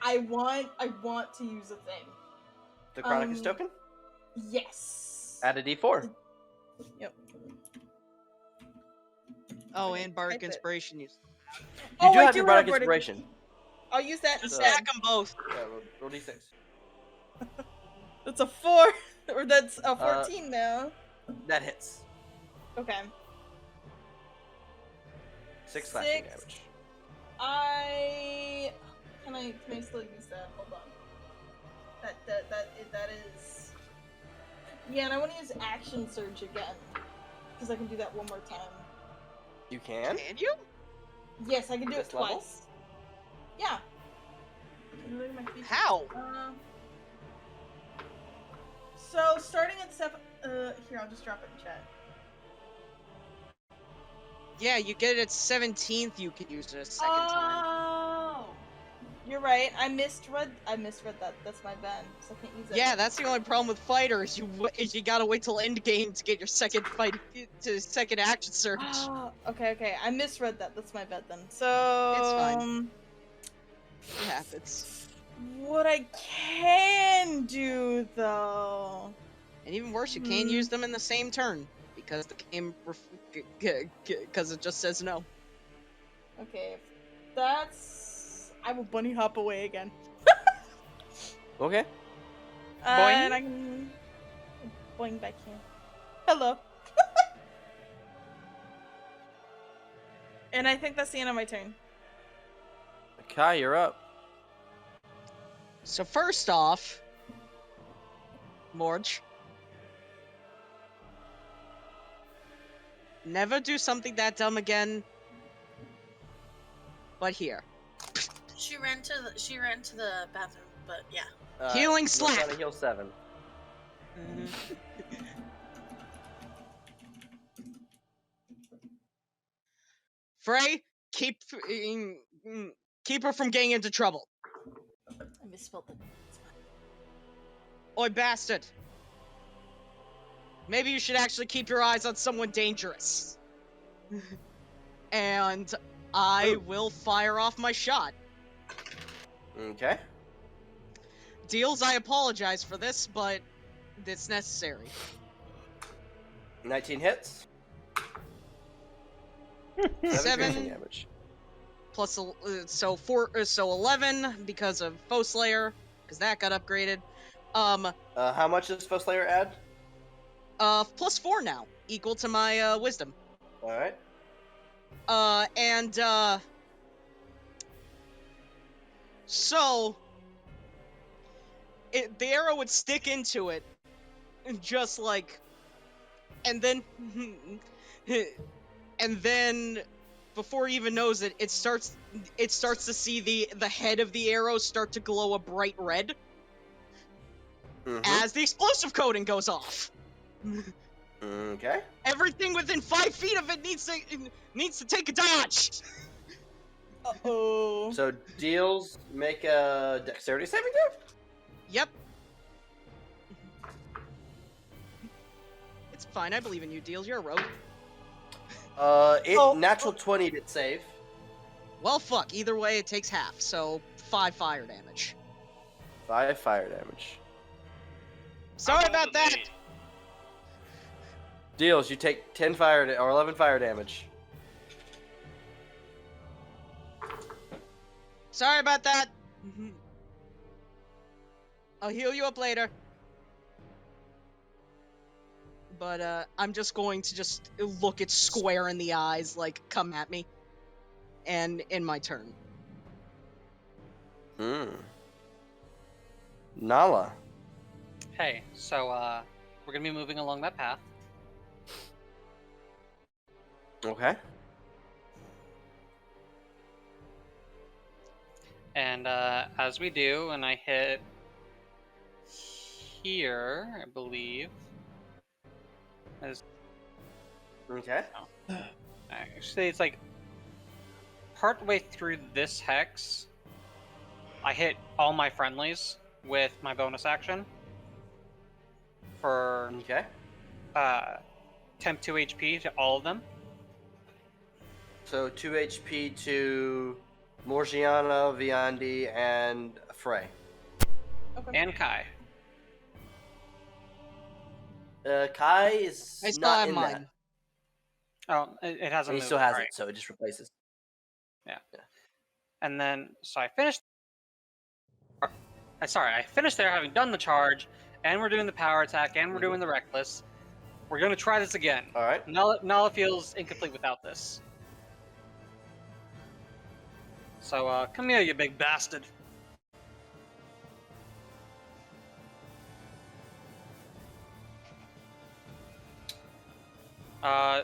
S3: I want to use a thing.
S10: The Chronicus token?
S3: Yes.
S10: Add a d4.
S3: Yep.
S7: Oh, and Bardic
S3: type it.
S7: Inspiration use.
S10: You
S3: Oh,
S10: do
S3: I
S10: have
S3: do
S10: your
S3: have
S10: Bardic
S3: Bardic-
S10: Inspiration.
S3: I'll use that
S7: Just
S3: instead.
S7: stack them both.
S10: Yeah, roll d6.
S3: That's a 4, or that's a 14 now.
S10: That hits.
S3: Okay.
S10: 6 slashing
S3: 6.
S10: damage.
S3: Can I still use that? Hold on. That is. Yeah, and I want to use Action Surge again, because I can do that one more time.
S10: You can?
S7: Can you?
S3: Yes, I can do it
S10: This level?
S3: twice. Yeah. Look at my features.
S7: How?
S3: So starting at 7. Here, I'll just drop it in chat.
S7: Yeah, you get it at 17th, you can use it a second time.
S3: Oh, you're right. I misread that. That's my bad. So I can't use that.
S7: Yeah, that's the only problem with fighters. You gotta wait till end game to get your second second action surge.
S3: Oh, okay. I misread that. That's my bad then. So
S7: It's fine. It happens.
S3: What I can do though.
S7: And even worse, you can't use them in the same turn because the game because it just says no.
S3: Okay, if that's. I will bunny hop away again.
S10: Okay.
S3: And I can boing back here. Hello. And I think that's the end of my turn.
S10: Kai, you're up.
S7: So first off, Morge, never do something that dumb again. But here,
S4: She ran to the bathroom, but yeah.
S7: Healing
S10: you're
S7: slap.
S10: trying to heal 7.
S7: Frey, keep her from getting into trouble.
S3: I misspelled it.
S7: Oi, bastard! maybe you should actually keep your eyes on someone dangerous. And I will fire off my shot.
S10: Okay.
S7: Deals, I apologize for this, but it's necessary.
S10: 19 hits.
S7: 7
S10: piercing damage.
S7: plus so 11 because of Foe Slayer, because that got upgraded.
S10: How much does Foe Slayer add?
S7: Plus 4 now, equal to my wisdom.
S10: All right.
S7: So the arrow would stick into it, just like, and then before he even knows it, it starts to see the head of the arrow start to glow a bright red as the explosive coating goes off.
S10: Okay.
S7: Everything within 5 feet of it needs to take a dodge.
S3: Uh-oh.
S10: So deals make a dexterity saving throw.
S7: Yep. It's fine. I believe in you, Deals. You're a rogue.
S10: Natural 20 did save.
S7: Well, fuck. Either way, it takes half, so 5 fire damage.
S10: 5 fire damage.
S7: Sorry about that.
S10: Deals, you take 10 or 11 fire damage.
S7: Sorry about that. I'll heal you up later. But I'm just going to just look it square in the eyes, like, come at me. And in my turn.
S10: Nala.
S5: Hey, so we're gonna be moving along that path.
S10: Okay.
S5: And as we do, and I hit here, I believe.
S10: Okay.
S5: Actually, it's like partway through this hex, I hit all my friendlies with my bonus action for temp 2 HP to all of them.
S10: So 2 HP to Morgiana, Viandi, and Frey.
S3: Okay.
S5: And Kai.
S10: Kai is
S7: I still
S10: not
S7: have
S10: in
S7: mine.
S10: that.
S5: Oh, it hasn't
S10: And he
S5: moved.
S10: still has
S5: Alright.
S10: it, so it just replaces.
S5: Yeah. And then, so I finished. Sorry, I finished there having done the charge, and we're doing the power attack, and we're doing the reckless. We're going to try this again.
S10: All right.
S5: Nala feels incomplete without this. So, come here, you big bastard.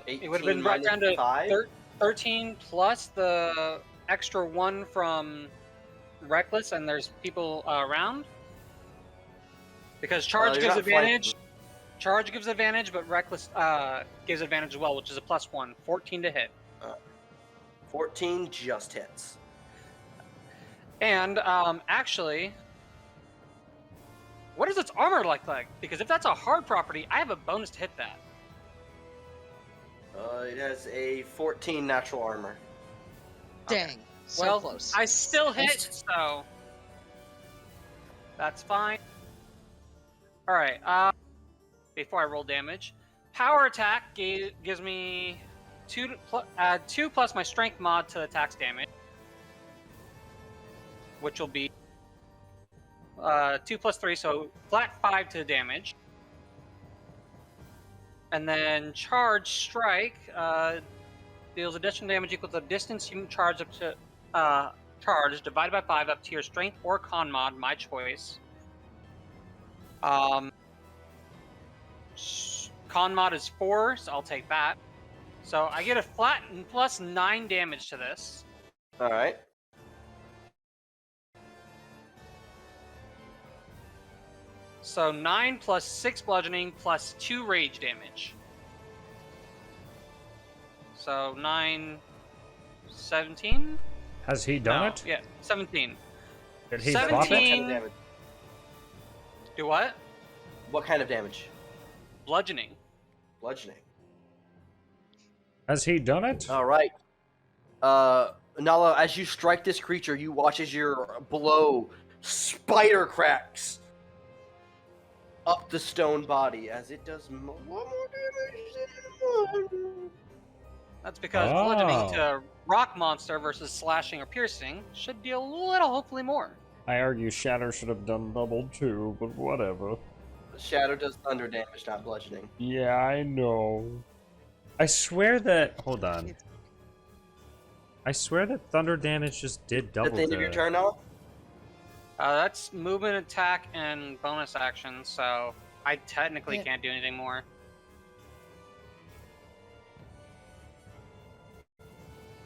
S5: It would have been right down to 13 plus the extra 1 from Reckless, and there's people around. Because Charge gives advantage. Charge gives advantage, but Reckless gives advantage as well, which is a +1. 14 to hit.
S10: 14 just hits.
S5: And, actually, what does its armor look like? Because if that's a hard property, I have a bonus to hit that.
S10: It has a 14 natural armor.
S7: Dang. So
S5: well,
S7: close.
S5: I still hit, so that's fine. All right. Before I roll damage, power attack gives me 2 plus my strength mod to the attack's damage, which will be 2 plus 3, so flat 5 to damage. And then charge strike deals additional damage equal to the distance you charge up to charge divided by 5 up to your strength or con mod, my choice. Con mod is 4, so I'll take that. So I get a flat plus 9 damage to this.
S10: All right.
S5: So 9 plus 6 bludgeoning plus 2 rage damage. So 9, 17?
S1: Has he done
S5: No,
S1: it?
S5: Yeah, 17.
S1: Did he flop it?
S5: 17. Do what?
S10: What kind of damage?
S5: Bludgeoning.
S10: bludgeoning.
S1: Has he done it?
S10: All right. Nala, as you strike this creature, you watch as your blow spider cracks up the stone body as it does more damage than one.
S5: That's because bludgeoning to rock monster versus slashing or piercing should deal a little, hopefully more.
S1: I argue Shatter should have done double too, but whatever.
S10: Shadow does thunder damage, not bludgeoning.
S1: Yeah, I know. I swear that... Hold on. I swear that thunder damage just did double.
S10: At the end of your turn, Nala?
S5: That's movement, attack, and bonus action, so I technically
S6: Yeah.
S5: can't do anything more.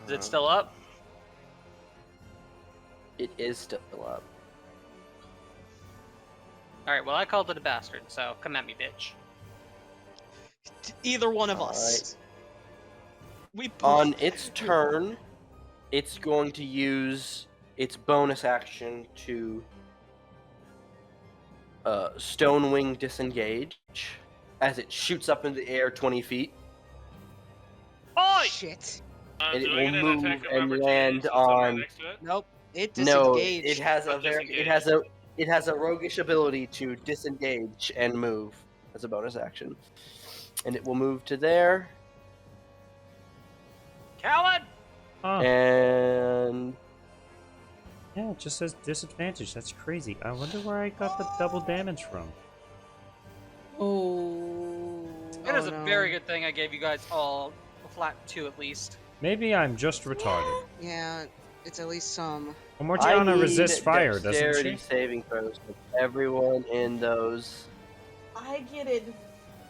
S5: Is it still up?
S10: It is still up.
S5: Alright, well I called it a bastard, so come at me, bitch.
S7: Either one of
S10: All
S7: us. We both
S10: On its turn, it's going to use its bonus action to Stonewing Disengage as it shoots up into the air 20 feet.
S5: Oi!
S7: Shit.
S10: And
S9: Do
S10: it
S9: I
S10: will
S9: get an
S10: move
S9: attack of
S10: and
S9: opportunity
S10: land
S9: since I'm right
S10: on.
S9: next to it?
S7: Nope. It
S10: No,
S7: disengaged.
S10: it has a
S9: Oh,
S10: very
S9: disengage.
S10: it has a roguish ability to disengage and move as a bonus action, and it will move to there
S5: Coward!
S1: Huh.
S10: and
S1: Yeah, it just says disadvantage. That's crazy. I wonder where I got the double damage from.
S6: Oh.
S5: It is a
S7: no.
S5: very good thing I gave you guys all a flat 2 at least.
S1: Maybe I'm just retarded.
S7: Yeah, it's at least some.
S1: Well, Morgiana
S10: I
S1: resists
S10: need
S1: fire, doesn't
S10: dexterity
S1: she?
S10: saving throws with everyone in those.
S3: I get it.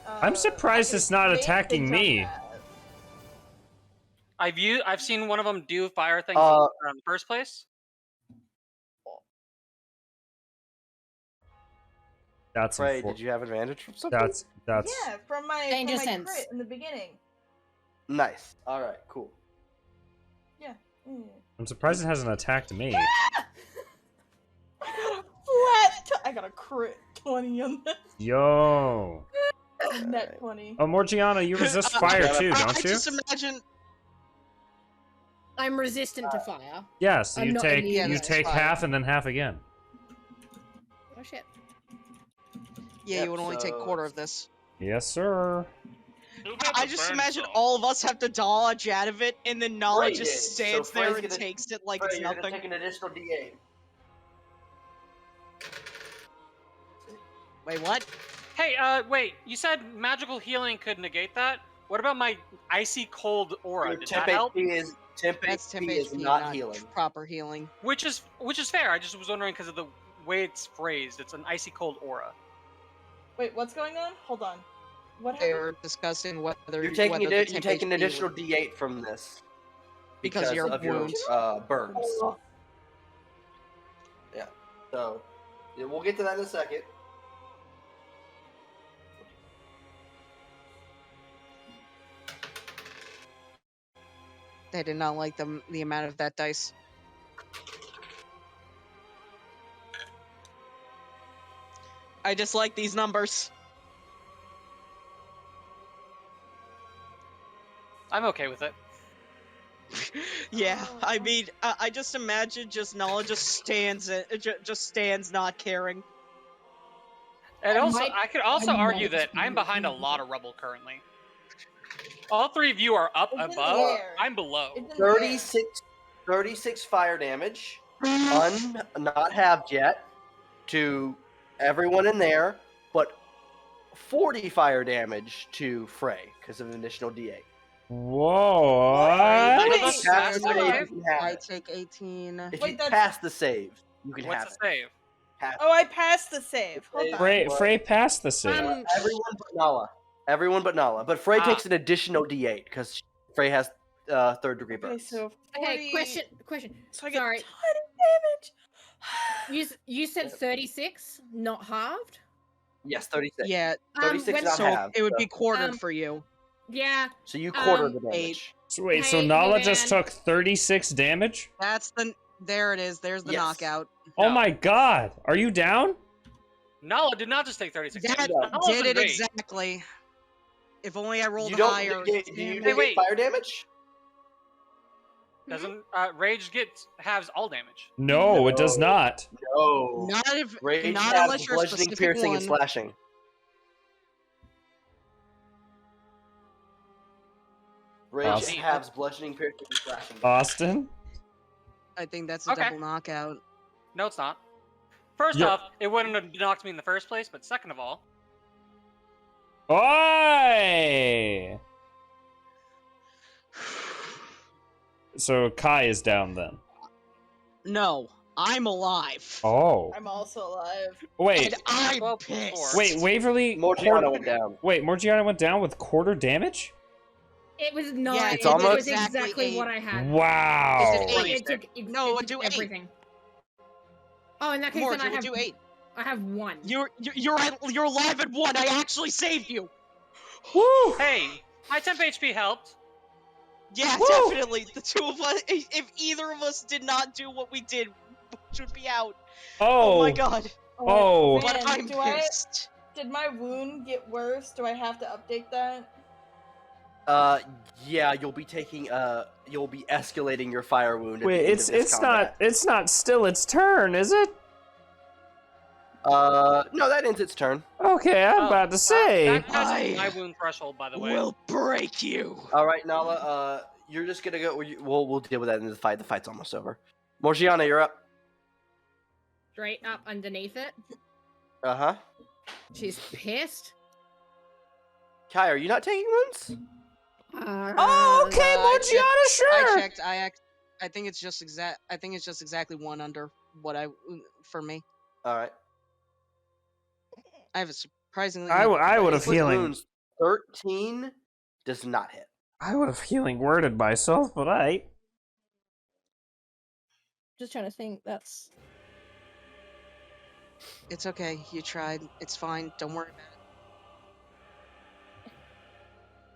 S1: I'm surprised it's not attacking me.
S5: I've seen one of them do fire things in the first place.
S1: That's
S10: Frey, did you have advantage from something?
S1: that's
S3: Yeah, from my
S6: Danger
S3: crit
S6: sense.
S3: in the beginning.
S10: Nice. All right, cool.
S3: Yeah. Mm.
S1: I'm surprised it hasn't attacked me.
S3: I got a crit 20 on this.
S1: Yo.
S3: Net 20.
S1: Oh, Morgiana, you resist fire too,
S7: I
S1: don't you?
S7: just imagine.
S6: I'm resistant to fire.
S1: Yeah, so
S6: I'm
S1: you
S6: not
S1: take
S6: immune.
S1: you
S7: That's
S1: take
S7: fine.
S1: half and then half again.
S6: Oh shit.
S7: Yeah,
S10: Yep,
S7: you would only take
S10: so-
S7: quarter of this.
S1: Yes, sir.
S9: Who had
S7: I
S9: the
S7: just
S9: burn
S7: imagine
S9: zone?
S7: all of us have to dodge out of it, and then Nala
S10: Frey
S7: just
S10: did, so
S7: stands there
S10: Frey's
S7: and
S10: gonna-
S7: takes it like
S10: Frey,
S7: it's
S10: you're gonna
S7: nothing.
S10: take an additional D8.
S7: Wait, what?
S5: Hey, wait, you said magical healing could negate that? What about my icy cold aura?
S10: Your
S5: Did
S10: temp
S5: that help?
S10: HP is temp
S7: That's 10
S10: HP is
S7: HP,
S10: not healing.
S7: proper healing.
S5: Which is fair. I just was wondering because of the way it's phrased. It's an icy cold aura.
S3: Wait, what's going on? Hold on. What
S7: They
S3: happened?
S7: were discussing whether
S10: You're taking
S7: whether the
S10: you
S7: temp
S10: take an
S7: HP
S10: additional
S7: would-
S10: D8 from this
S7: Because your
S10: of
S7: wounds.
S10: your burns. Yeah. So yeah, we'll get to that in a second.
S7: They did not like the amount of that dice. I just like these numbers.
S5: I'm okay with it.
S7: Yeah, I mean, I just imagine Nala just stands not caring.
S5: And
S6: I
S5: also,
S6: might-
S5: I could also
S6: I
S5: argue
S6: might
S5: that
S6: be
S5: I'm behind a
S6: looking-
S5: lot of rubble currently. All 3 of you are up
S3: It's in the
S5: above.
S3: air.
S5: I'm below.
S3: It's in the air.
S10: 36 fire damage, not halved yet, to everyone in there, but 40 fire damage to Frey because of an additional D8.
S1: Whoa!
S5: None of
S1: What?
S5: us
S10: Pass
S5: passed
S10: the
S5: the
S10: save,
S5: save?
S10: you can have
S7: I
S10: it.
S7: take 18.
S10: If
S3: Wait,
S10: you
S3: that's-
S10: pass the save, you can
S5: What's
S10: have
S5: the
S10: it.
S5: save?
S10: Pass
S3: Oh, I passed the save. Hold on.
S1: Frey passed the save.
S10: Everyone but Nala. Everyone but Nala. But Frey
S5: Ah.
S10: takes an additional D8 because Frey has third degree
S3: Okay,
S10: burns.
S3: so 40...
S6: Okay, question.
S3: So I get
S6: Sorry.
S3: 20 damage.
S6: You said 36, not halved?
S10: Yes, 36.
S7: Yeah,
S10: 36
S6: when-
S10: not
S7: so
S10: halved.
S7: it would be quartered
S6: Um,
S7: for you.
S6: Yeah.
S10: So you quarter the
S7: 8.
S10: damage.
S1: So wait, so
S6: Hey,
S1: Nala
S6: hey,
S1: just
S6: man.
S1: took 36 damage?
S7: That's the. There it is. There's the
S10: Yes.
S7: knockout.
S1: Oh
S5: No.
S1: my god! Are you down?
S5: Nala did not just take 36
S7: That
S5: damage. Nala's
S7: did
S5: in
S7: it
S5: rage.
S7: exactly. If only I rolled
S10: You don't
S7: higher.
S10: do you
S6: Damn
S10: negate
S5: wait.
S10: fire damage?
S5: Doesn't rage halves all damage?
S1: No, it does
S10: No.
S1: not.
S10: No.
S7: Not if,
S10: Rage
S7: not
S10: has
S7: unless you're a
S10: bludgeoning,
S7: specific
S10: piercing,
S7: one.
S10: and slashing. Rage
S1: Awesome.
S10: halves bludgeoning, piercing, and slashing.
S1: Austin?
S7: I think that's a
S5: Okay.
S7: double knockout.
S5: No, it's not. First
S1: Yeah.
S5: off, it wouldn't have knocked me in the first place, but second of all,
S1: Oi! So Kai is down then.
S7: No, I'm alive.
S1: Oh.
S3: I'm also alive.
S1: Wait.
S7: And I'm
S5: 12
S7: pissed.
S5: four.
S1: Wait, Waverly.
S10: Morgiana went down.
S1: Wait, Morgiana went down with quarter damage?
S6: It was not.
S7: Yeah,
S10: it's
S6: it
S10: almost
S6: was exactly
S7: exactly
S6: what I had.
S1: Wow.
S7: Is it
S6: Like,
S7: eight?
S6: it took, it,
S7: No,
S6: it
S7: do
S6: took
S7: eight.
S6: everything. Oh, in that case,
S7: Morg,
S6: then I
S7: you
S6: have
S7: do 8.
S6: I have 1.
S7: You're alive at 1. I actually saved you.
S1: Woo!
S5: hey, my temp HP helped.
S7: Yeah,
S1: Woo!
S7: definitely. The two of us. If either of us did not do what we did, should be out.
S1: Oh.
S7: Oh my god.
S1: Oh.
S7: But
S3: Man,
S7: I'm
S3: do I-
S7: pissed.
S3: Did my wound get worse? Do I have to update that?
S10: Yeah, you'll be taking, you'll be escalating your fire wound. At
S1: Wait,
S10: the end
S1: it's
S10: of this combat.
S1: not still its turn, is it?
S10: No, that ends its turn.
S1: Okay, I'm
S5: Oh,
S1: about to say.
S5: That touches
S7: I
S5: my wound threshold, by the way.
S7: Will break you.
S10: All right, Nala, you're just gonna go. We'll deal with that in the fight. The fight's almost over. Morgiana, you're up.
S6: Straight up underneath it.
S10: Uh-huh.
S6: She's pissed.
S10: Kai, are you not taking wounds?
S1: Oh, okay, Morgiana,
S7: I
S1: sure.
S7: checked. I think it's just exactly 1 under what for me.
S10: All right.
S7: I have a surprisingly.
S1: I would have
S10: With
S1: healing.
S10: wounds, 13 does not hit.
S1: I would have healing worded myself, but I.
S6: Just trying to think. That's.
S7: It's okay. You tried. It's fine. Don't worry about it.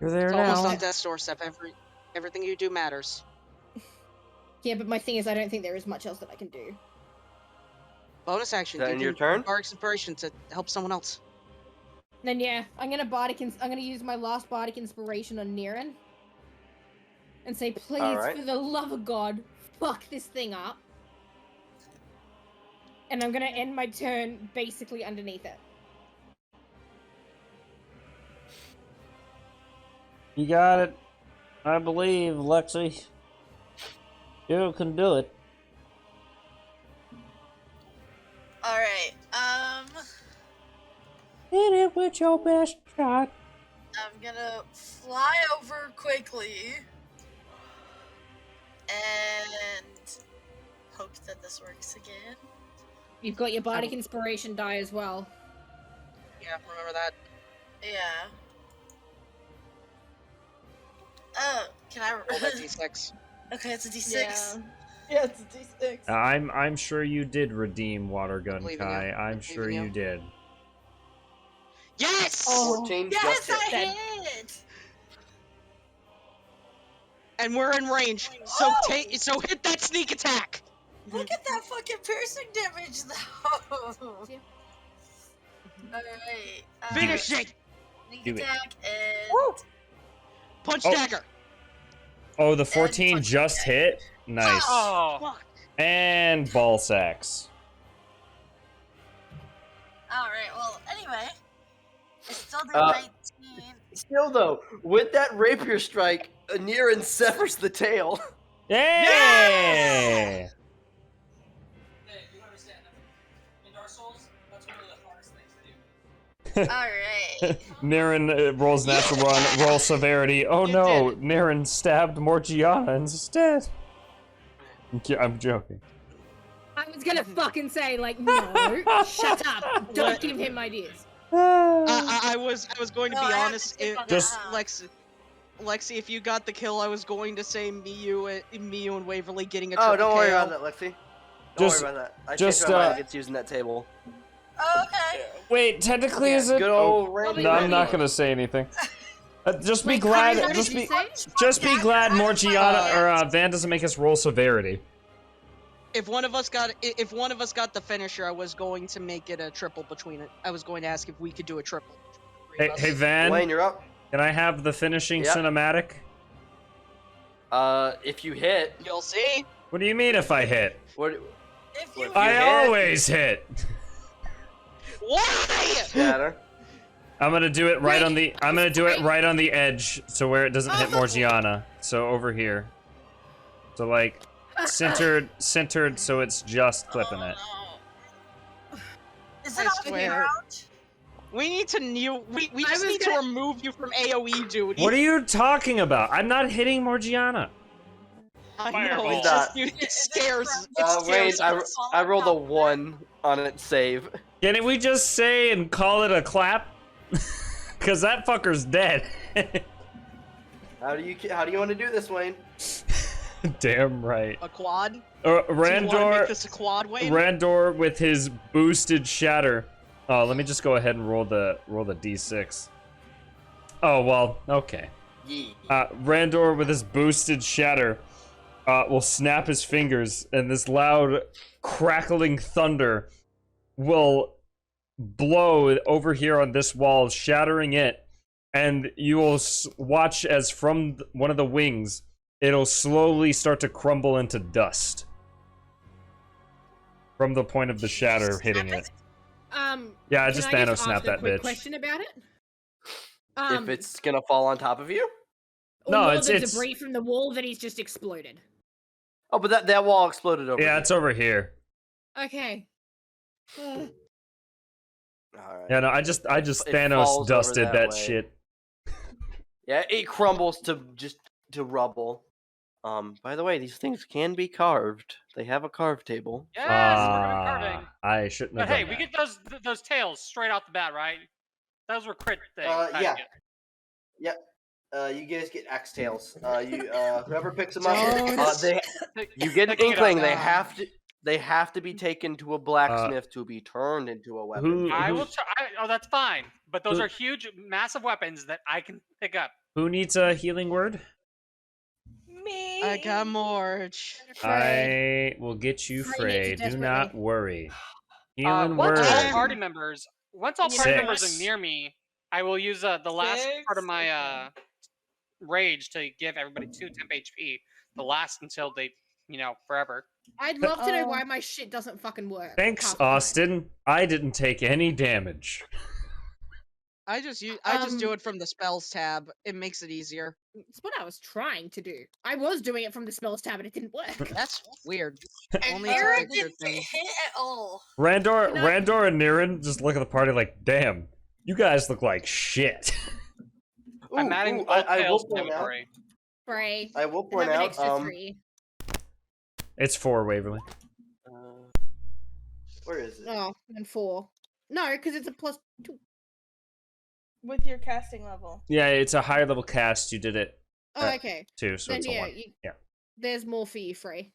S1: You're there
S7: It's
S1: now.
S7: almost on death's doorstep. Everything you do matters.
S6: Yeah, but my thing is, I don't think there is much else that I can do.
S7: Bonus action.
S10: Is that
S7: you
S10: in your
S7: can
S10: turn?
S7: Bardic inspiration to help someone else.
S6: Then yeah, I'm gonna use my last bardic inspiration on Niran. And say, please,
S10: Alright.
S6: for the love of God, fuck this thing up. And I'm gonna end my turn basically underneath it.
S1: You got it. I believe, Lexi. You can do it.
S4: Alright,
S1: Hit it with your best shot.
S4: I'm gonna fly over quickly and hope that this works again.
S6: You've got your bardic inspiration die as well.
S7: Yeah, remember that.
S4: Yeah. Can I roll
S7: Roll that d6.
S4: Okay, it's a d6.
S3: Yeah. Yeah, it's a D6.
S1: I'm sure you did redeem Water Gun
S7: believe in you.
S1: Kai.
S7: I
S1: I'm
S7: believe
S1: sure
S7: in you.
S1: you did.
S7: Yes!
S3: Oh.
S10: 14
S4: Yes,
S10: just
S4: I
S10: hit.
S4: hit!
S7: And we're in range. So
S4: Oh!
S7: so hit that sneak attack.
S4: Look at that fucking piercing damage, though!
S6: Yeah.
S4: Alright.
S7: Finish it.
S4: Sneak
S1: Do it.
S4: attack and...
S7: Woo! Punch
S1: Oh.
S7: dagger.
S1: Oh, the 14
S4: fucking
S1: just hit? Nice.
S5: Oh,
S1: And ball sacks.
S4: Alright, well, anyway. I still did
S10: Uh,
S4: 19.
S10: Still though, with that rapier strike, Niran severs the tail.
S1: Yay!
S5: Hey, you understand that in Dark Souls, that's one of the hardest things to do.
S4: Alright.
S1: Niran rolls natural one, roll severity. Oh
S7: You
S1: no,
S7: did
S1: Niran stabbed Morgiana instead. I'm joking.
S6: I was gonna fucking say, like, no, shut up. Don't give him ideas.
S7: I was going to
S4: No,
S7: be
S4: I have
S7: honest.
S4: to take on
S1: Just-
S4: that.
S7: Lexi, if you got the kill, I was going to say Miyu and Waverly getting a
S10: Oh,
S7: triple
S10: don't worry
S7: KO.
S10: about that, Lexi. Don't
S1: Just-
S10: worry about that. I
S1: just,
S10: changed my mind
S1: uh,
S10: against using that table.
S4: Oh, okay.
S1: Wait, technically
S10: Yeah,
S1: is it?
S10: good
S1: Oh,
S10: old Randy.
S1: no, I'm
S6: Randy.
S1: not gonna say anything. Just be
S6: Wait,
S1: glad.
S6: Kai, what
S1: Just
S6: did
S1: be.
S6: you say?
S1: Just be glad Morgiana or Van doesn't make us roll severity.
S7: If one of us got the finisher, I was going to make it a triple between it. I was going to ask if we could do a triple.
S1: Hey, Van.
S10: Wayne, you're up.
S1: Can I have the finishing
S10: Yep.
S1: cinematic?
S10: If you hit,
S7: You'll see.
S1: What do you mean if I hit?
S10: what?
S4: If you
S10: If
S1: I
S10: hit-
S1: always hit.
S7: Why?
S10: Shatter.
S1: I'm gonna do it right on the. I'm gonna do it
S6: Wait.
S1: right on the edge, so where it doesn't hit
S6: Oh.
S1: Morgiana. So over here. So like centered, so it's just clipping it.
S4: Is
S7: I
S4: it off the
S7: swear.
S4: ground?
S7: We need to we
S6: I
S7: just
S6: was
S7: need to
S6: gonna-
S7: remove you from AoE duty.
S1: What are you talking about? I'm not hitting Morgiana.
S7: I know.
S9: Fireball.
S7: It's just it scares. It
S10: Wait,
S7: scares.
S10: I rolled a 1 on its save.
S1: Can't we just say and call it a clap? Cause that fucker's dead.
S10: How do you want to do this, Wayne?
S1: Damn right.
S7: A quad. Do you want to make
S1: Randor,
S7: this a quad, Wayne?
S1: Randor with his boosted shatter. Oh, let me just go ahead and roll the d6. Oh well, okay.
S10: Yee.
S1: Randor with his boosted shatter will snap his fingers, and this loud crackling thunder will blow over here on this wall, shattering it, and you will watch as from one of the wings, it'll slowly start to crumble into dust from the point of the shatter hitting it. Yeah, I
S6: can
S1: just
S6: I
S1: Thanos
S6: ask
S1: snapped
S6: a
S1: that
S6: quick
S1: bitch.
S6: question about it?
S10: If it's gonna fall on top of you?
S6: or
S1: No,
S6: more
S1: it's-
S6: the
S1: it's-
S6: debris from the wall that he's just exploded.
S10: Oh, but that wall exploded over.
S1: Yeah,
S10: here.
S1: it's over here.
S6: Okay.
S10: All right.
S1: Yeah, no, I just
S10: It
S1: Thanos
S10: falls over
S1: dusted
S10: that
S1: that
S10: way.
S1: shit.
S10: Yeah, it crumbles to rubble. By the way, these things can be carved. They have a carve table.
S5: Yes, we're doing carving.
S1: I shouldn't
S5: But
S1: have
S5: hey,
S1: done
S5: we
S1: that.
S5: get those tails straight off the bat, right? Those were crit things.
S10: Yeah. You guys get X tails. Whoever picks them up, you get an
S5: Picking it up.
S10: inkling. They have to be taken to a blacksmith to be turned into a weapon.
S1: Who-
S5: I will.
S1: who's-
S5: Oh, that's fine. But those
S1: Who-
S5: are huge, massive weapons that I can pick up.
S1: Who needs a healing word?
S3: Me.
S7: I got Morge.
S1: I will get you,
S6: Frey
S1: Frey.
S6: needs it
S1: Do not
S6: desperately.
S1: worry. Healing
S5: Once
S1: word.
S5: all party members, once all party members
S1: Six.
S5: are near me, I will use the last part of
S3: Six?
S5: my rage to give everybody 2 temp HP. The last until they, forever.
S6: I'd love to know
S3: Oh.
S6: why my shit doesn't fucking work.
S1: Thanks,
S6: half the time.
S1: Austin. I didn't take any damage.
S7: I just do it from the spells tab. It makes it easier.
S6: It's what I was trying to do. I was doing it from the spells tab and it didn't work.
S7: That's weird.
S4: And
S7: Only it's a
S4: Aaron
S7: picture
S4: didn't
S7: thing.
S4: get hit at all.
S1: Randor,
S6: You know-
S1: Randor and Niren just look at the party like, damn, you guys look like shit.
S5: I'm adding
S10: ooh,
S5: both
S10: I will
S5: tails to
S10: point out.
S5: inventory.
S6: Frey.
S10: I will
S6: I
S10: point
S6: have an
S10: out.
S6: extra 3.
S1: It's 4, Waverly.
S10: Where is it?
S6: Oh, and 4. No, because it's a +2.
S3: With your casting level.
S1: Yeah, it's a higher level cast. You did it
S6: Oh,
S1: Uh,
S6: okay.
S1: too, so
S6: Then
S1: it's a
S6: yeah,
S1: 1. Yeah.
S6: there's more for you, Frey.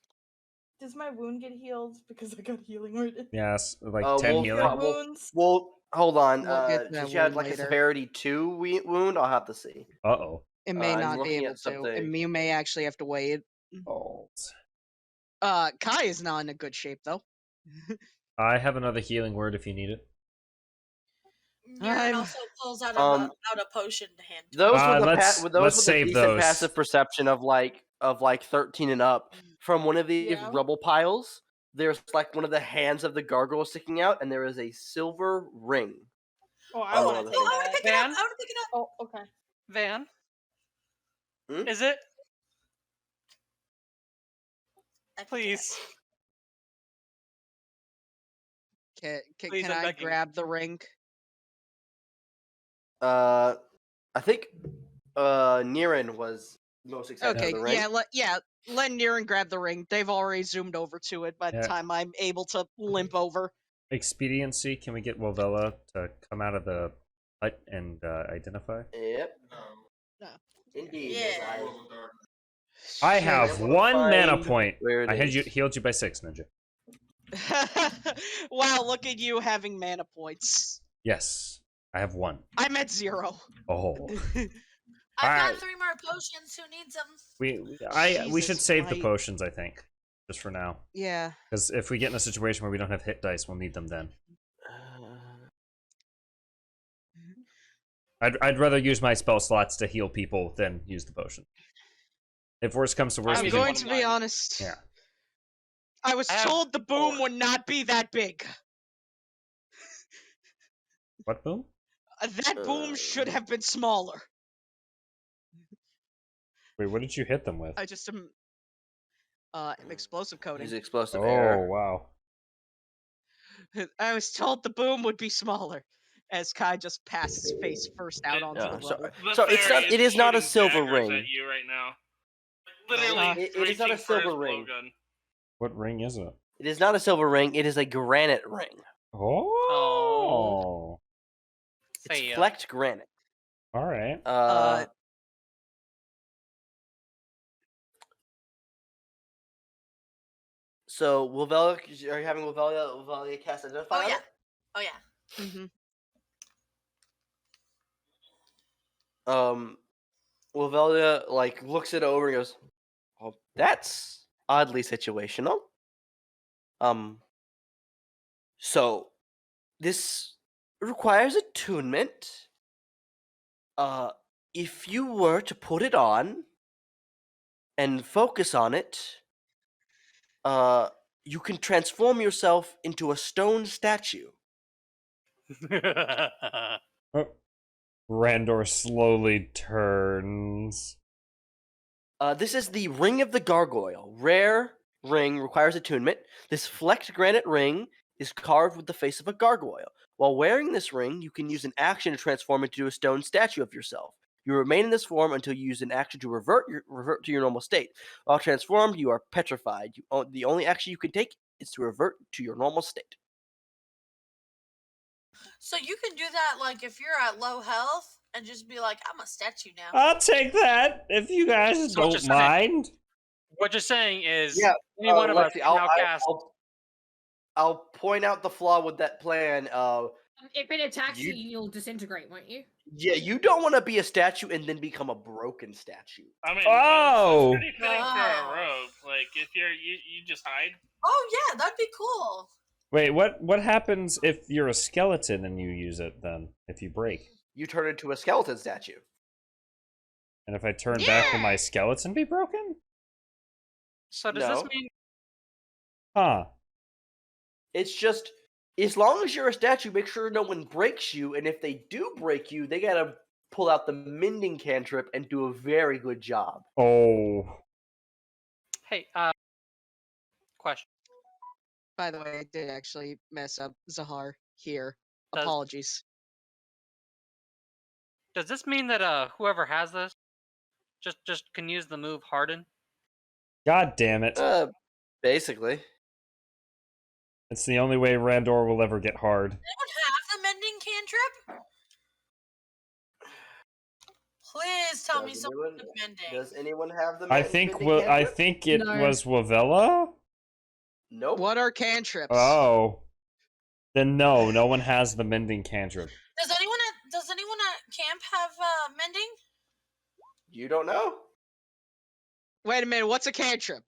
S3: Does my wound get healed because I got healing word?
S1: Yes, like
S10: Oh,
S1: 10
S10: well,
S1: healing.
S10: yeah.
S3: Your wounds.
S10: Well, hold on.
S7: We'll get to that
S10: Since you had
S7: one
S10: like a
S7: later.
S10: severity 2 wound, I'll have to see.
S1: Uh-oh.
S7: It may
S10: I'm
S7: not be
S10: looking
S7: able
S10: at
S7: to.
S10: something.
S7: You may actually have to wait.
S1: Oh.
S7: Kai is not in a good shape though.
S1: I have another healing word if you need it.
S4: Aaron
S7: I'm-
S4: also pulls out
S10: Um,
S4: a potion to hand. to
S10: Those
S1: Uh,
S10: with
S1: let's-
S10: those
S1: let's
S10: with
S1: save
S10: a decent
S1: those.
S10: passive perception of like 13 and up from one of these
S3: Yeah.
S10: rubble piles. There's like one of the hands of the gargoyle sticking out, and there is a silver ring.
S3: Oh, I
S10: Oh,
S3: want to
S10: the
S3: take
S4: Oh, I would
S3: that.
S4: pick it up.
S5: Van?
S4: I would pick it up.
S3: Oh, okay.
S5: Van,
S10: Hmm?
S5: is it?
S4: I pick it up.
S5: Please. Please,
S7: Can
S5: I'm
S7: I
S5: begging.
S7: grab the ring?
S10: I think Niren was most excited
S7: Okay,
S10: for the ring.
S7: let Niren grab the ring. They've already zoomed over to it by the
S1: Yeah.
S7: time I'm able to limp over.
S1: Expediency, can we get Wovella to come out of the hut and identify?
S10: Yep.
S6: No.
S10: Indeed.
S4: Yeah.
S10: yes, I-
S8: World of Darkness.
S1: I
S10: Shit,
S1: have
S10: wanna
S1: 1 mana
S10: find
S1: point.
S10: where it
S1: I
S10: is.
S1: healed you by 6, Ninja.
S7: Wow, look at you having mana points.
S1: Yes, I have 1.
S7: I'm at 0.
S1: Oh,
S4: I've
S1: Alright.
S4: got 3 more potions. Who needs them?
S1: we should
S7: Jesus,
S1: save the
S7: my-
S1: potions, I think, just for now.
S7: Yeah.
S1: Because if we get in a situation where we don't have hit dice, we'll need them then. I'd rather use my spell slots to heal people than use the potion. If worse comes to worse,
S7: I'm
S1: we
S7: going
S1: can...
S7: to be honest.
S1: Yeah.
S7: I was
S5: I have
S7: told the boom
S5: 4.
S7: would not be that big.
S1: What boom?
S7: That boom should have been smaller.
S1: Wait, what did you hit them with?
S7: I just am explosive coating.
S10: His explosive
S1: Oh,
S10: air.
S1: wow.
S7: I was told the boom would be smaller. As Kai just passes face first out onto
S10: Yeah,
S7: the
S10: so-
S7: level.
S9: The
S10: So it's
S9: fairy
S10: not- it is not a
S9: shooting
S10: silver
S9: daggers
S10: ring.
S9: At you right now. Literally,
S10: It is not a
S9: reaching for his
S10: silver ring.
S9: blowgun.
S1: What ring is it?
S10: It is not a silver ring. It is a granite ring.
S1: Oh.
S10: It's
S5: Say,
S10: flecked granite.
S1: All right.
S10: So Wilvelia, are you having Wilvelia cast Identify?
S4: Oh
S10: on
S4: yeah.
S10: it?
S4: Oh yeah.
S10: Wilvelia like looks it over and goes, "Oh, that's oddly situational." So this requires attunement. If you were to put it on and focus on it, you can transform yourself into a stone statue.
S1: Oh. Randor slowly turns.
S10: This is the Ring of the Gargoyle. Rare ring, requires attunement. This flecked granite ring is carved with the face of a gargoyle. While wearing this ring, you can use an action to transform into a stone statue of yourself. You remain in this form until you use an action to revert to your normal state. While transformed, you are petrified. The only action you can take is to revert to your normal state.
S4: So you can do that like if you're at low health and just be like, I'm a statue now.
S1: I'll take that if you guys
S5: So what
S1: don't
S5: you're saying-
S1: mind.
S5: What you're saying is,
S10: Yeah,
S5: any one of us
S10: Lexi,
S5: can now cast.
S10: I'll point out the flaw with that plan.
S6: If it attacks you,
S10: You-
S6: you'll disintegrate, won't you?
S10: Yeah, you don't want to be a statue and then become a broken statue.
S9: I mean,
S1: Oh!
S9: that's pretty fitting for
S4: Wow.
S9: a rogue. Like, if you just hide.
S4: Oh yeah, that'd be cool.
S1: Wait, what happens if you're a skeleton and you use it then? If you break?
S10: You turn into a skeleton statue.
S1: And if I turn back, will my skeleton be broken?
S5: So does
S10: No.
S5: this mean?
S1: Huh.
S10: It's just, as long as you're a statue, make sure no one breaks you, and if they do break you, they gotta pull out the mending cantrip and do a very good job.
S1: Oh.
S5: Hey, question.
S7: By the way, I did actually mess up Zahar here.
S5: Does-
S7: Apologies.
S5: Does this mean that whoever has this just can use the move Harden?
S1: God damn it.
S10: Basically.
S1: It's the only way Randor will ever get hard.
S4: Anyone have the mending cantrip? Please tell me
S10: Does
S4: something
S10: anyone-
S4: with mending.
S10: Does anyone have the
S1: I
S10: mending
S1: think
S10: cantrip?
S1: it
S6: No.
S1: was Wavella?
S10: Nope.
S7: What are cantrips?
S1: Oh. Then no one has the mending cantrip.
S4: Does anyone at camp have mending?
S10: You don't know?
S7: Wait a minute, what's a cantrip?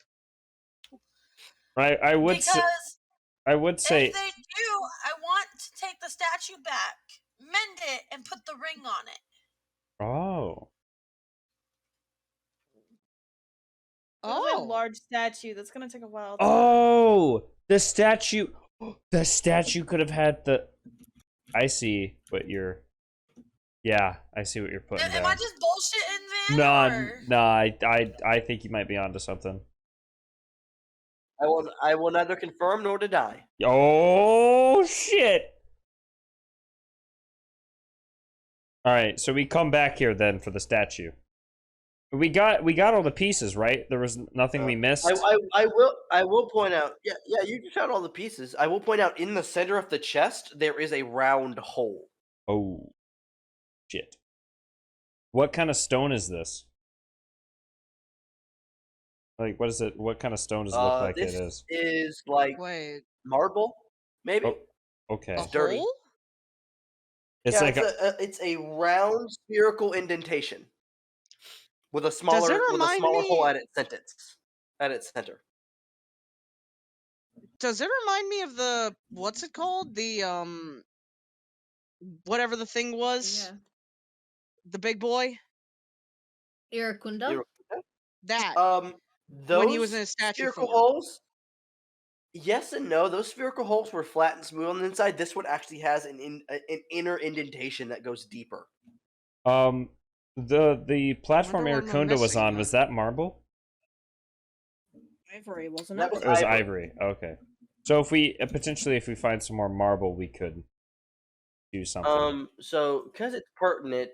S1: I would say,
S4: Because
S1: I would say
S4: if they do, I want to take the statue back, mend it, and put the ring on it.
S1: oh.
S3: Those are
S7: Oh.
S3: large statue. That's gonna take a while. to-
S1: Oh, the statue. The statue could have had the. I see what you're. Yeah, I see what you're putting
S4: Am
S1: down.
S4: I just bullshitting, Van?
S1: No, I think you might be onto something.
S10: I will neither confirm nor deny.
S1: Oh shit! All right, so we come back here then for the statue. We got all the pieces, right? There was nothing we missed.
S10: I will point out. Yeah, you just found all the pieces. I will point out in the center of the chest there is a round hole.
S1: Oh, shit! What kind of stone is this? Like, what is it? What kind of stone does it look like
S10: This
S1: it is?
S10: is like
S7: Wait.
S10: marble, maybe.
S1: Oh, okay.
S7: A
S10: It's dirty.
S7: hole?
S1: It's
S10: yeah,
S1: like
S10: it's a round spherical indentation with a smaller
S7: remind
S10: hole
S7: me-
S10: at its center.
S7: Does it remind me of the what's it called? The whatever the thing was.
S6: Yeah.
S7: The big boy?
S6: Iracunda?
S7: That.
S10: Those
S7: when he was in his statue
S10: spherical
S7: form.
S10: holes. Yes and no. Those spherical holes were flat and smooth on the inside. This one actually has an inner indentation that goes deeper.
S1: The platform
S7: what am I
S1: Iracunda was
S7: missing
S1: on, was that marble?
S6: Ivory, wasn't
S10: That
S6: it?
S10: was
S1: It was
S10: ivory.
S1: ivory. Okay. So if we potentially, if we find some more marble, we could do something.
S10: So because it's pertinent,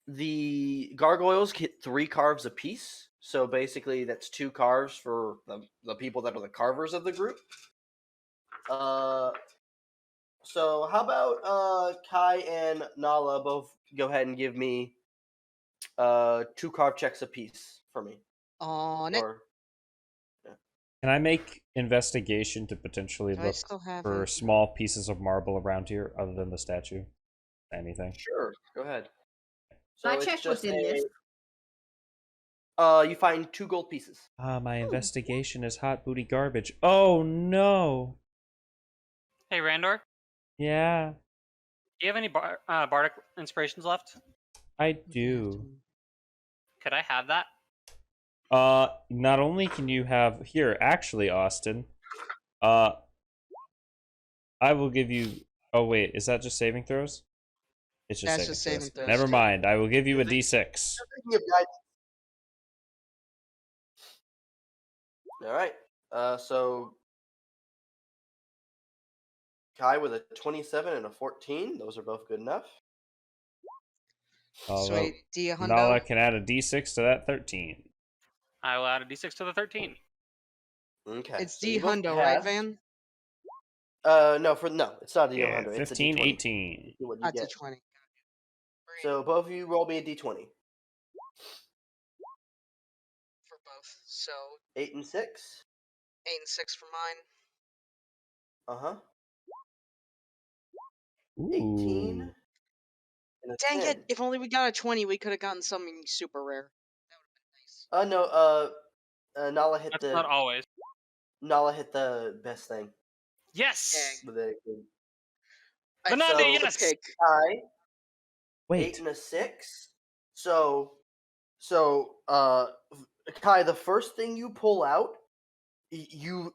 S10: the gargoyles get 3 carves apiece. So basically, that's 2 carves for the people that are the carvers of the group. So how about Kai and Nala both go ahead and give me 2 carve checks apiece for me.
S7: On it.
S10: Or
S1: Can I make investigation to potentially
S7: Do I
S1: look
S7: still have
S1: for
S7: it?
S1: small pieces of marble around here other than the statue? Anything?
S10: sure, go ahead.
S6: I
S10: it's
S6: checked what's
S10: just
S6: in this.
S10: You find 2 gold pieces.
S1: My investigation is hot booty garbage. Oh no!
S5: Hey, Randor,
S1: Yeah,
S5: do you have any bardic inspirations left?
S1: I do.
S5: Could I have that?
S1: Not only can you have here, actually, Austin, I will give you. Oh wait, is that just saving throws? It's just
S7: That's
S1: saving
S7: just
S1: throws.
S7: saving throws.
S1: Never mind. I will give you a
S10: Is it-
S1: D6.
S10: Speaking of guidance. All right. So Kai with a 27 and a 14. Those are both good enough.
S1: Although
S7: Sweet. D
S1: Nala
S7: hundo.
S1: can add a D6 to that 13.
S5: I will add a d6 to the 13.
S10: Okay.
S7: It's
S10: so
S7: D
S10: you both
S7: hundo, right,
S10: have-
S7: Van?
S10: No, it's not a
S1: Yeah,
S10: D100. It's a
S1: 15,
S10: D20.
S1: 18.
S10: See what you get.
S7: D20.
S10: So both of you roll me a D20.
S7: For both. So
S10: 8 and 6.
S7: 8 and 6 for mine.
S10: Uh-huh.
S1: Ooh.
S10: 18. And a
S7: Dang
S10: 10.
S7: it! If only we got a 20, we could have gotten something super rare. That would have been nice.
S10: No, Nala hit
S5: That's
S10: the
S5: not always.
S10: best thing.
S5: Yes!
S10: With a
S5: Banana,
S10: so-
S5: yes!
S7: Pig.
S10: Kai, 8
S1: Wait.
S10: and a 6. So Kai, the first thing you pull out, you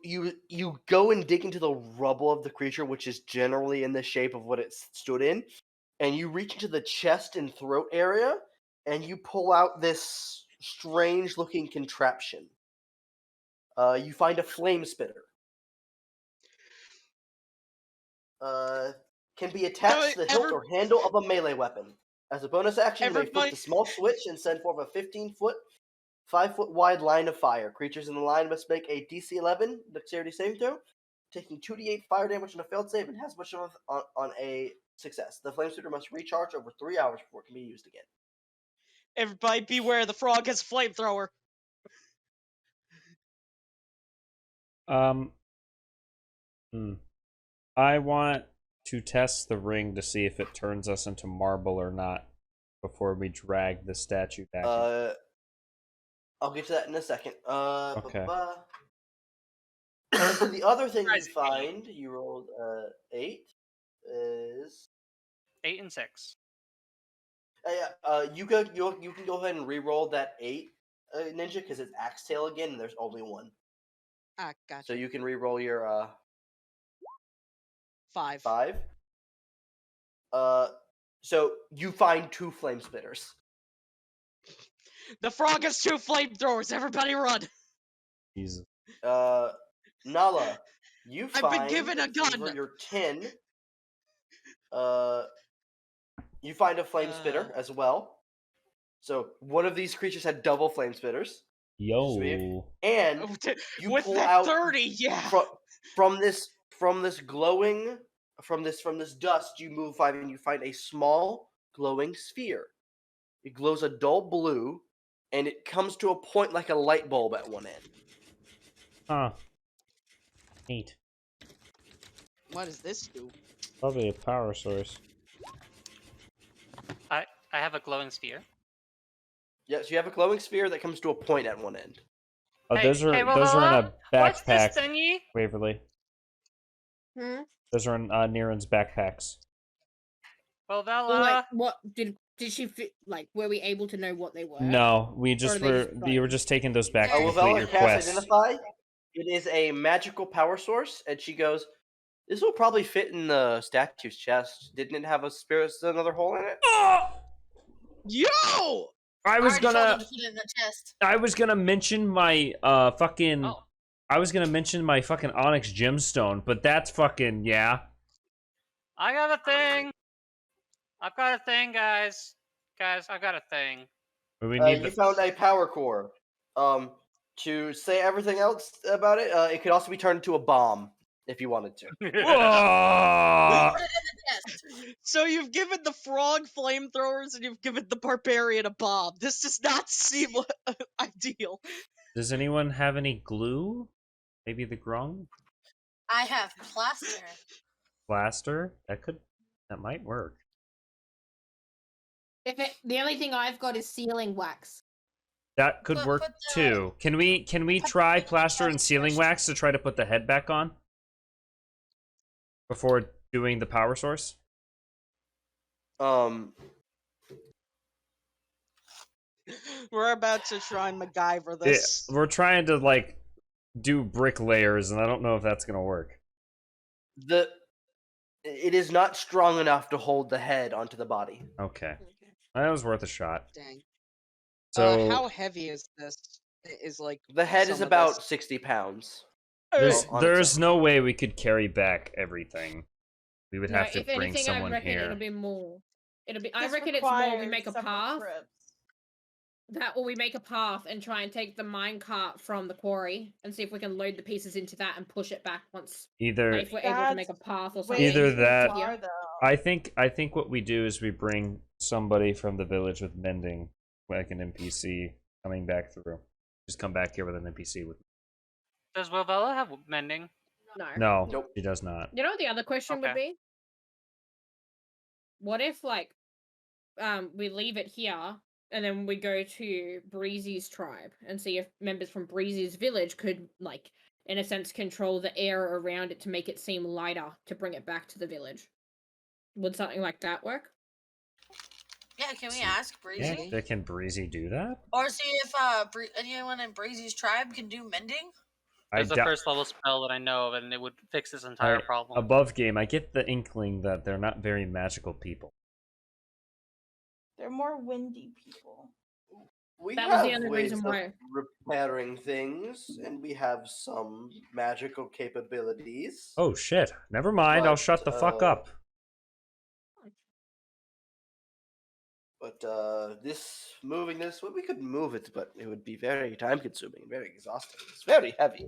S10: go and dig into the rubble of the creature, which is generally in the shape of what it stood in, and you reach into the chest and throat area, and you pull out this strange-looking contraption. You find a flame spitter. Can be attached to the hilt or handle of a melee weapon. As a bonus action, you may flip
S7: Everybody-
S10: the small switch and send forth a 15-foot, 5-foot wide line of fire. Creatures in the line must make a DC 11 dexterity saving throw, taking 2d8 fire damage on a failed save and has much on a success. The flame spitter must recharge over 3 hours before it can be used again.
S7: Everybody beware, the frog has a flamethrower.
S1: I want to test the ring to see if it turns us into marble or not before we drag the statue back.
S10: I'll get to that in a second.
S1: Okay.
S10: The other thing you
S5: Guys,
S10: find, you rolled 8, is
S5: 8 and 6.
S10: you can go ahead and re-roll that 8, Ninja, because it's axe tail again, and there's only 1.
S7: Ah, gotcha.
S10: So you can re-roll your
S7: 5.
S10: 5. So you find 2 flame spitters.
S7: The frog has 2 flamethrowers. Everybody run.
S1: Jesus.
S10: Nala, you
S7: I've
S10: find
S7: been given a gun.
S10: for your 10. You find a flame spitter as well. So one of these creatures had double flame spitters.
S1: Yo.
S10: And you
S7: With
S10: pull
S7: that
S10: out
S7: 30, yeah.
S10: from this glowing from this dust, you move 5 and you find a small glowing sphere. It glows a dull blue, and it comes to a point like a light bulb at one end.
S1: Huh. Neat.
S7: What does this do?
S1: Probably a power source.
S5: I have a glowing sphere.
S10: Yes, you have a glowing sphere that comes to a point at one end.
S1: Oh,
S5: Hey,
S1: those are
S5: hey,
S1: in a
S5: What's this
S1: backpack,
S5: thingy?
S1: Waverly.
S6: Hmm?
S1: Those are in Niren's backpacks.
S5: Well,
S6: Like, what did Did she like? Were we able to know what they were?
S1: No, we just
S6: are they
S1: were.
S6: just
S1: You were just taking those back to
S4: Oh,
S10: Well,
S1: complete
S10: Vela
S1: your
S10: casts
S1: quest.
S10: Identify. It is a magical power source, and she goes, "This will probably fit in the statue's chest. Didn't it have a spirit, another hole in it?"
S7: Yo!
S1: I was
S4: already told him
S1: gonna.
S4: to put it in the chest.
S1: I was gonna mention my fucking.
S5: Oh.
S1: I was gonna mention my fucking onyx gemstone, but that's fucking yeah.
S5: I got a thing. I've got a thing, guys. Guys, I've got a thing.
S1: We need
S10: You found a power core. To say everything else about it, it could also be turned into a bomb if you wanted to.
S1: Whoa!
S4: Put it in the chest.
S7: So you've given the frog flamethrowers and you've given the barbarian a bomb. This does not seem ideal.
S1: Does anyone have any glue? Maybe the grung
S4: I have plaster.
S1: plaster? That might work.
S6: The only thing I've got is sealing wax.
S1: That could
S4: But
S1: work
S4: put the-
S1: too. Can we try plaster and sealing wax to try to put the head back on before doing the power source?
S7: We're about to try and MacGyver
S1: Yeah,
S7: this.
S1: we're trying to like do brick layers, and I don't know if that's gonna work.
S10: It is not strong enough to hold the head onto the body.
S1: Okay, that was worth a shot.
S7: Dang.
S1: So
S7: How heavy is this? Is like
S10: The head
S7: some
S10: is
S7: of
S10: about
S7: this-
S10: 60 pounds.
S1: there's
S10: on its
S1: there's
S10: own.
S1: no way we could carry back everything. We would
S6: No,
S1: have to
S6: if
S1: bring
S6: anything, I
S1: someone
S6: reckon
S1: here.
S6: it'll be more. It'll be. I
S3: This
S6: reckon it's more. We
S3: requires
S6: make a
S3: several
S6: path.
S3: trips.
S6: That, or we make a path and try and take the mine cart from the quarry and see if we can load the pieces into that and push it back once.
S1: Either
S6: Like, if we're able to make a path or something.
S1: Either
S3: Way too
S1: that-
S3: far, though.
S1: I think what we do is we bring somebody from the village with mending, like an NPC coming back through. Just come back here with an NPC with.
S5: Does Wavella have mending?
S6: No.
S1: No,
S10: Nope.
S1: she does not.
S6: You know what the other question would
S5: Okay.
S6: be? What if, like, we leave it here and then we go to Breezy's tribe and see if members from Breezy's village could, like, in a sense, control the air around it to make it seem lighter to bring it back to the village? Would something like that work?
S4: Yeah, can we ask Breezy?
S1: Yeah, can Breezy do that?
S4: Or see if anyone in Breezy's tribe can do mending?
S5: It's a
S1: doubt-
S5: first level spell that I know of, and it would fix this entire problem.
S1: Above game, I get the inkling that they're not very magical people.
S3: They're more windy people.
S10: We
S6: That was the
S10: have
S6: only
S10: ways
S6: reason
S10: of
S6: why.
S10: repairing things, and we have some magical capabilities.
S1: Oh shit! Never mind. I'll
S10: But,
S1: shut the fuck up.
S10: But moving this, well, we could move it, but it would be very time consuming, very exhausting. It's very heavy.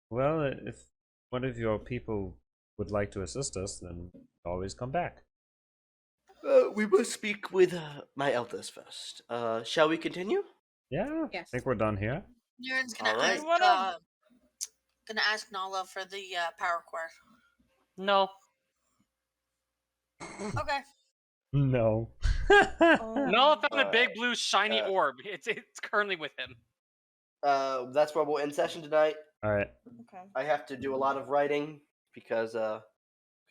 S1: Well, if one of your people would like to assist us, then always come back.
S10: We must speak with my elders first. Shall we continue?
S1: Yeah.
S6: Yes.
S1: I think we're done here.
S4: Niren's gonna
S10: Alright.
S4: ask Nala for the power core.
S5: No.
S4: Okay.
S1: No.
S5: Nala found a big
S10: Alright.
S5: blue shiny
S10: Uh,
S5: orb. It's currently with him.
S10: That's where we'll end session tonight.
S1: All right.
S3: Okay.
S10: I have to do a lot of writing because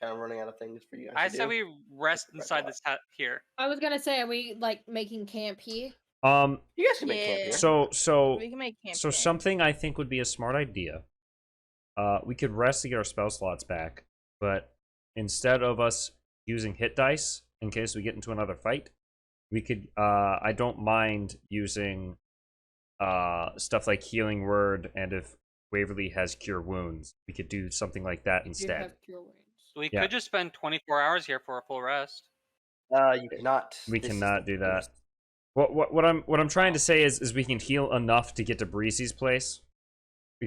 S10: kind of running out of things for you guys
S5: I
S10: to
S5: said
S10: do.
S5: we rest
S10: Right,
S5: inside
S10: right.
S5: this hut here.
S6: I was gonna say, are we, like, making camp here?
S10: You guys can make camp
S3: Yeah.
S10: here.
S1: So
S3: We can make camp.
S1: so
S3: here.
S1: something I think would be a smart idea. We could rest to get our spell slots back, but instead of us using hit dice in case we get into another fight, we could. I don't mind using stuff like healing word, and if Waverly has cure wounds, we could do something like that
S6: We do
S1: instead.
S6: have cure wounds.
S5: We
S1: Yeah.
S5: could just spend 24 hours here for a full rest.
S10: You cannot.
S1: We
S10: This is
S1: cannot
S10: the
S1: do that.
S10: first-
S1: What I'm trying to say is we can heal enough to get to Breezy's place.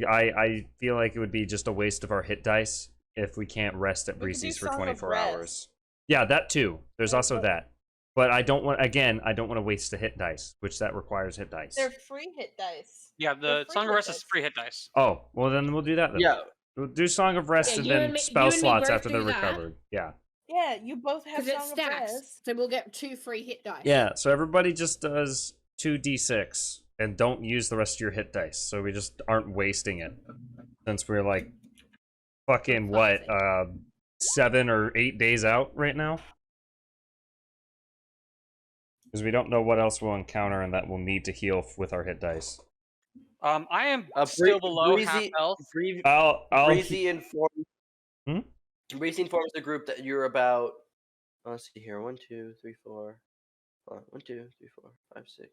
S1: I feel like it would be just a waste of our hit dice if we can't rest at
S3: We could do
S1: Breezy's for
S3: Song of
S1: 24
S3: Rest.
S1: hours. Yeah, that too. There's also that. But I don't want to waste the hit dice, which that requires hit dice.
S3: They're free hit dice.
S5: Yeah,
S3: They're
S5: the
S3: free
S5: Song of
S3: hit
S5: Rest is
S3: dice.
S5: free hit dice.
S1: Oh, well then we'll do that then.
S10: Yeah.
S1: We'll do Song of Rest
S6: Yeah,
S1: and
S6: you
S1: then
S6: and me-
S1: spell
S6: you and me
S1: slots
S6: both
S1: after
S6: do
S1: they're
S6: that.
S1: recovered. Yeah.
S3: Yeah, you both have
S6: Because it
S3: Song of
S6: stacks,
S3: Rest.
S6: so we'll get 2 free hit dice.
S1: Yeah, so everybody just does 2d6 and don't use the rest of your hit dice. So we just aren't wasting it. Since we're like fucking what, 7 or 8 days out right now? Because we don't know what else we'll encounter and that we'll need to heal with our hit dice.
S5: I am still below half health.
S10: Breezy informs.
S1: Hmm?
S10: Breezy informs the group that you're about. Let's see here. 1, 2, 3, 4. 1, 2, 3, 4, 5, 6.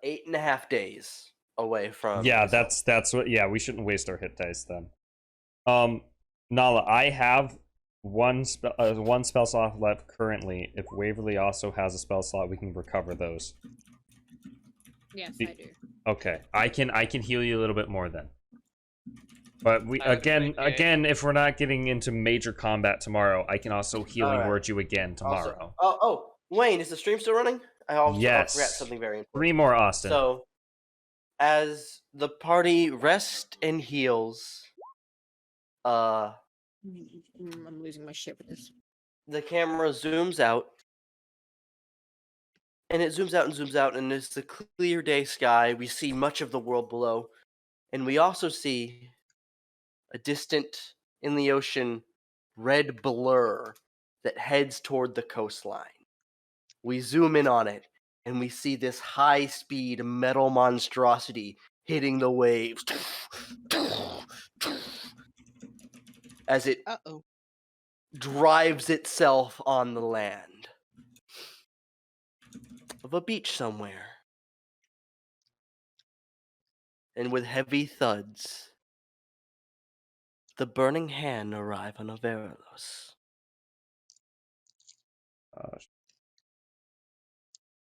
S10: 8.5 days away from.
S1: Yeah, that's what. Yeah, we shouldn't waste our hit dice then. Nala, I have one spell slot left currently. If Waverly also has a spell slot, we can recover those.
S6: Yes, I do.
S1: Okay, I can heal you a little bit more then. But we
S5: That's
S1: again,
S5: okay.
S1: if we're not getting into major combat tomorrow, I can also healing
S10: Alright.
S1: word you again tomorrow.
S10: Also, Wayne, is the stream still running? I
S1: Yes.
S10: forgot something very important.
S1: 3 more, Austin.
S10: So, as the party rests and heals,
S6: I'm losing my shit with this.
S10: the camera zooms out, and it zooms out and zooms out, and it's the clear day sky. We see much of the world below, and we also see a distant, in the ocean, red blur that heads toward the coastline. We zoom in on it, and we see this high-speed metal monstrosity hitting the waves as it
S7: Uh-oh.
S10: drives itself on the land of a beach somewhere. And with heavy thuds, the burning hand arrive on Avaralos.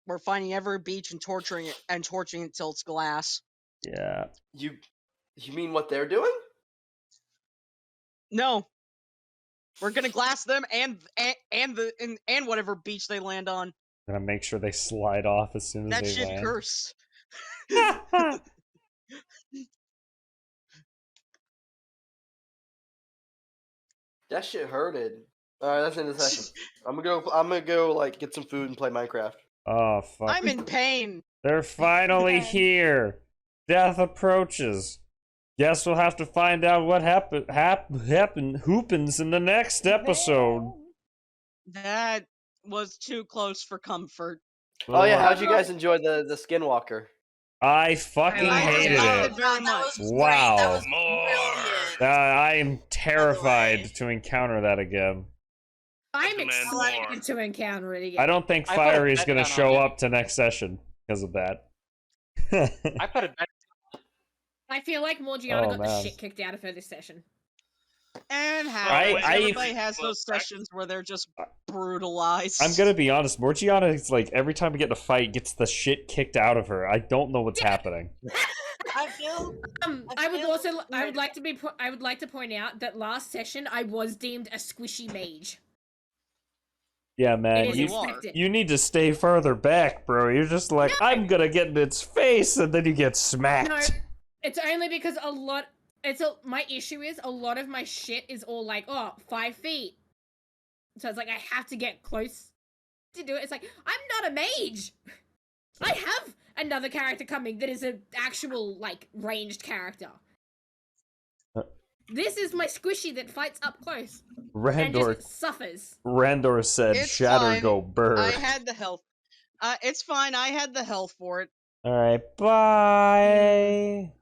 S7: We're finding every beach and torturing it till it's glass.
S1: Yeah.
S10: You mean what they're doing?
S7: No. We're gonna glass them and whatever beach they land on.
S1: Gonna make sure they slide off as soon as
S7: That
S1: they
S7: shit
S1: land.
S7: curse.
S10: That shit hurted. Alright, that's the end of the session. I'm gonna go like get some food and play Minecraft.
S1: Oh fuck.
S7: I'm in pain.
S1: They're finally here. Death approaches. Guess we'll have to find out what happens in the next episode.
S7: That was too close for comfort.
S10: Oh yeah, how'd you guys enjoy the Skinwalker?
S1: I fucking
S6: I
S1: hated
S7: liked
S1: it.
S7: very
S4: That
S7: much.
S4: was
S1: Wow.
S4: great. That was
S9: More.
S4: brilliant.
S1: I am terrified
S4: way.
S1: to encounter that again.
S6: I'm
S9: Demand
S6: excited
S9: more.
S6: to encounter it again.
S1: I don't think
S5: I put a
S1: Fiery is
S5: bet
S1: going to
S5: down on
S1: show
S5: it.
S1: up to next session because of that.
S5: I put a bet.
S6: I feel like Morgiana
S1: Oh,
S6: got the
S1: man.
S6: shit kicked out of her this session.
S7: And how
S1: I-
S7: everybody has those sessions where they're just brutalized.
S1: I'm gonna be honest, Morgiana is like every time we get in a fight gets the shit kicked out of her. I don't know what's happening.
S4: I feel
S6: I would like to point out that last session I was deemed a squishy mage.
S1: Yeah,
S6: It
S1: man,
S6: is
S7: you-
S6: expected.
S1: you need to stay further back, bro. You're just like, I'm gonna get in its face, and then you get smacked.
S6: No, it's only because my issue is a lot of my shit is all like, 5 feet. So it's like I have to get close to do it. It's like, I'm not a mage. I have another character coming that is an actual, like, ranged character. This is my squishy that fights up close and
S1: Randor,
S6: just suffers.
S1: Randor said,
S7: It's
S1: "Shatter,
S7: fine.
S1: go bird."
S7: I had the health. It's fine. I had the health for it.
S1: All right, bye.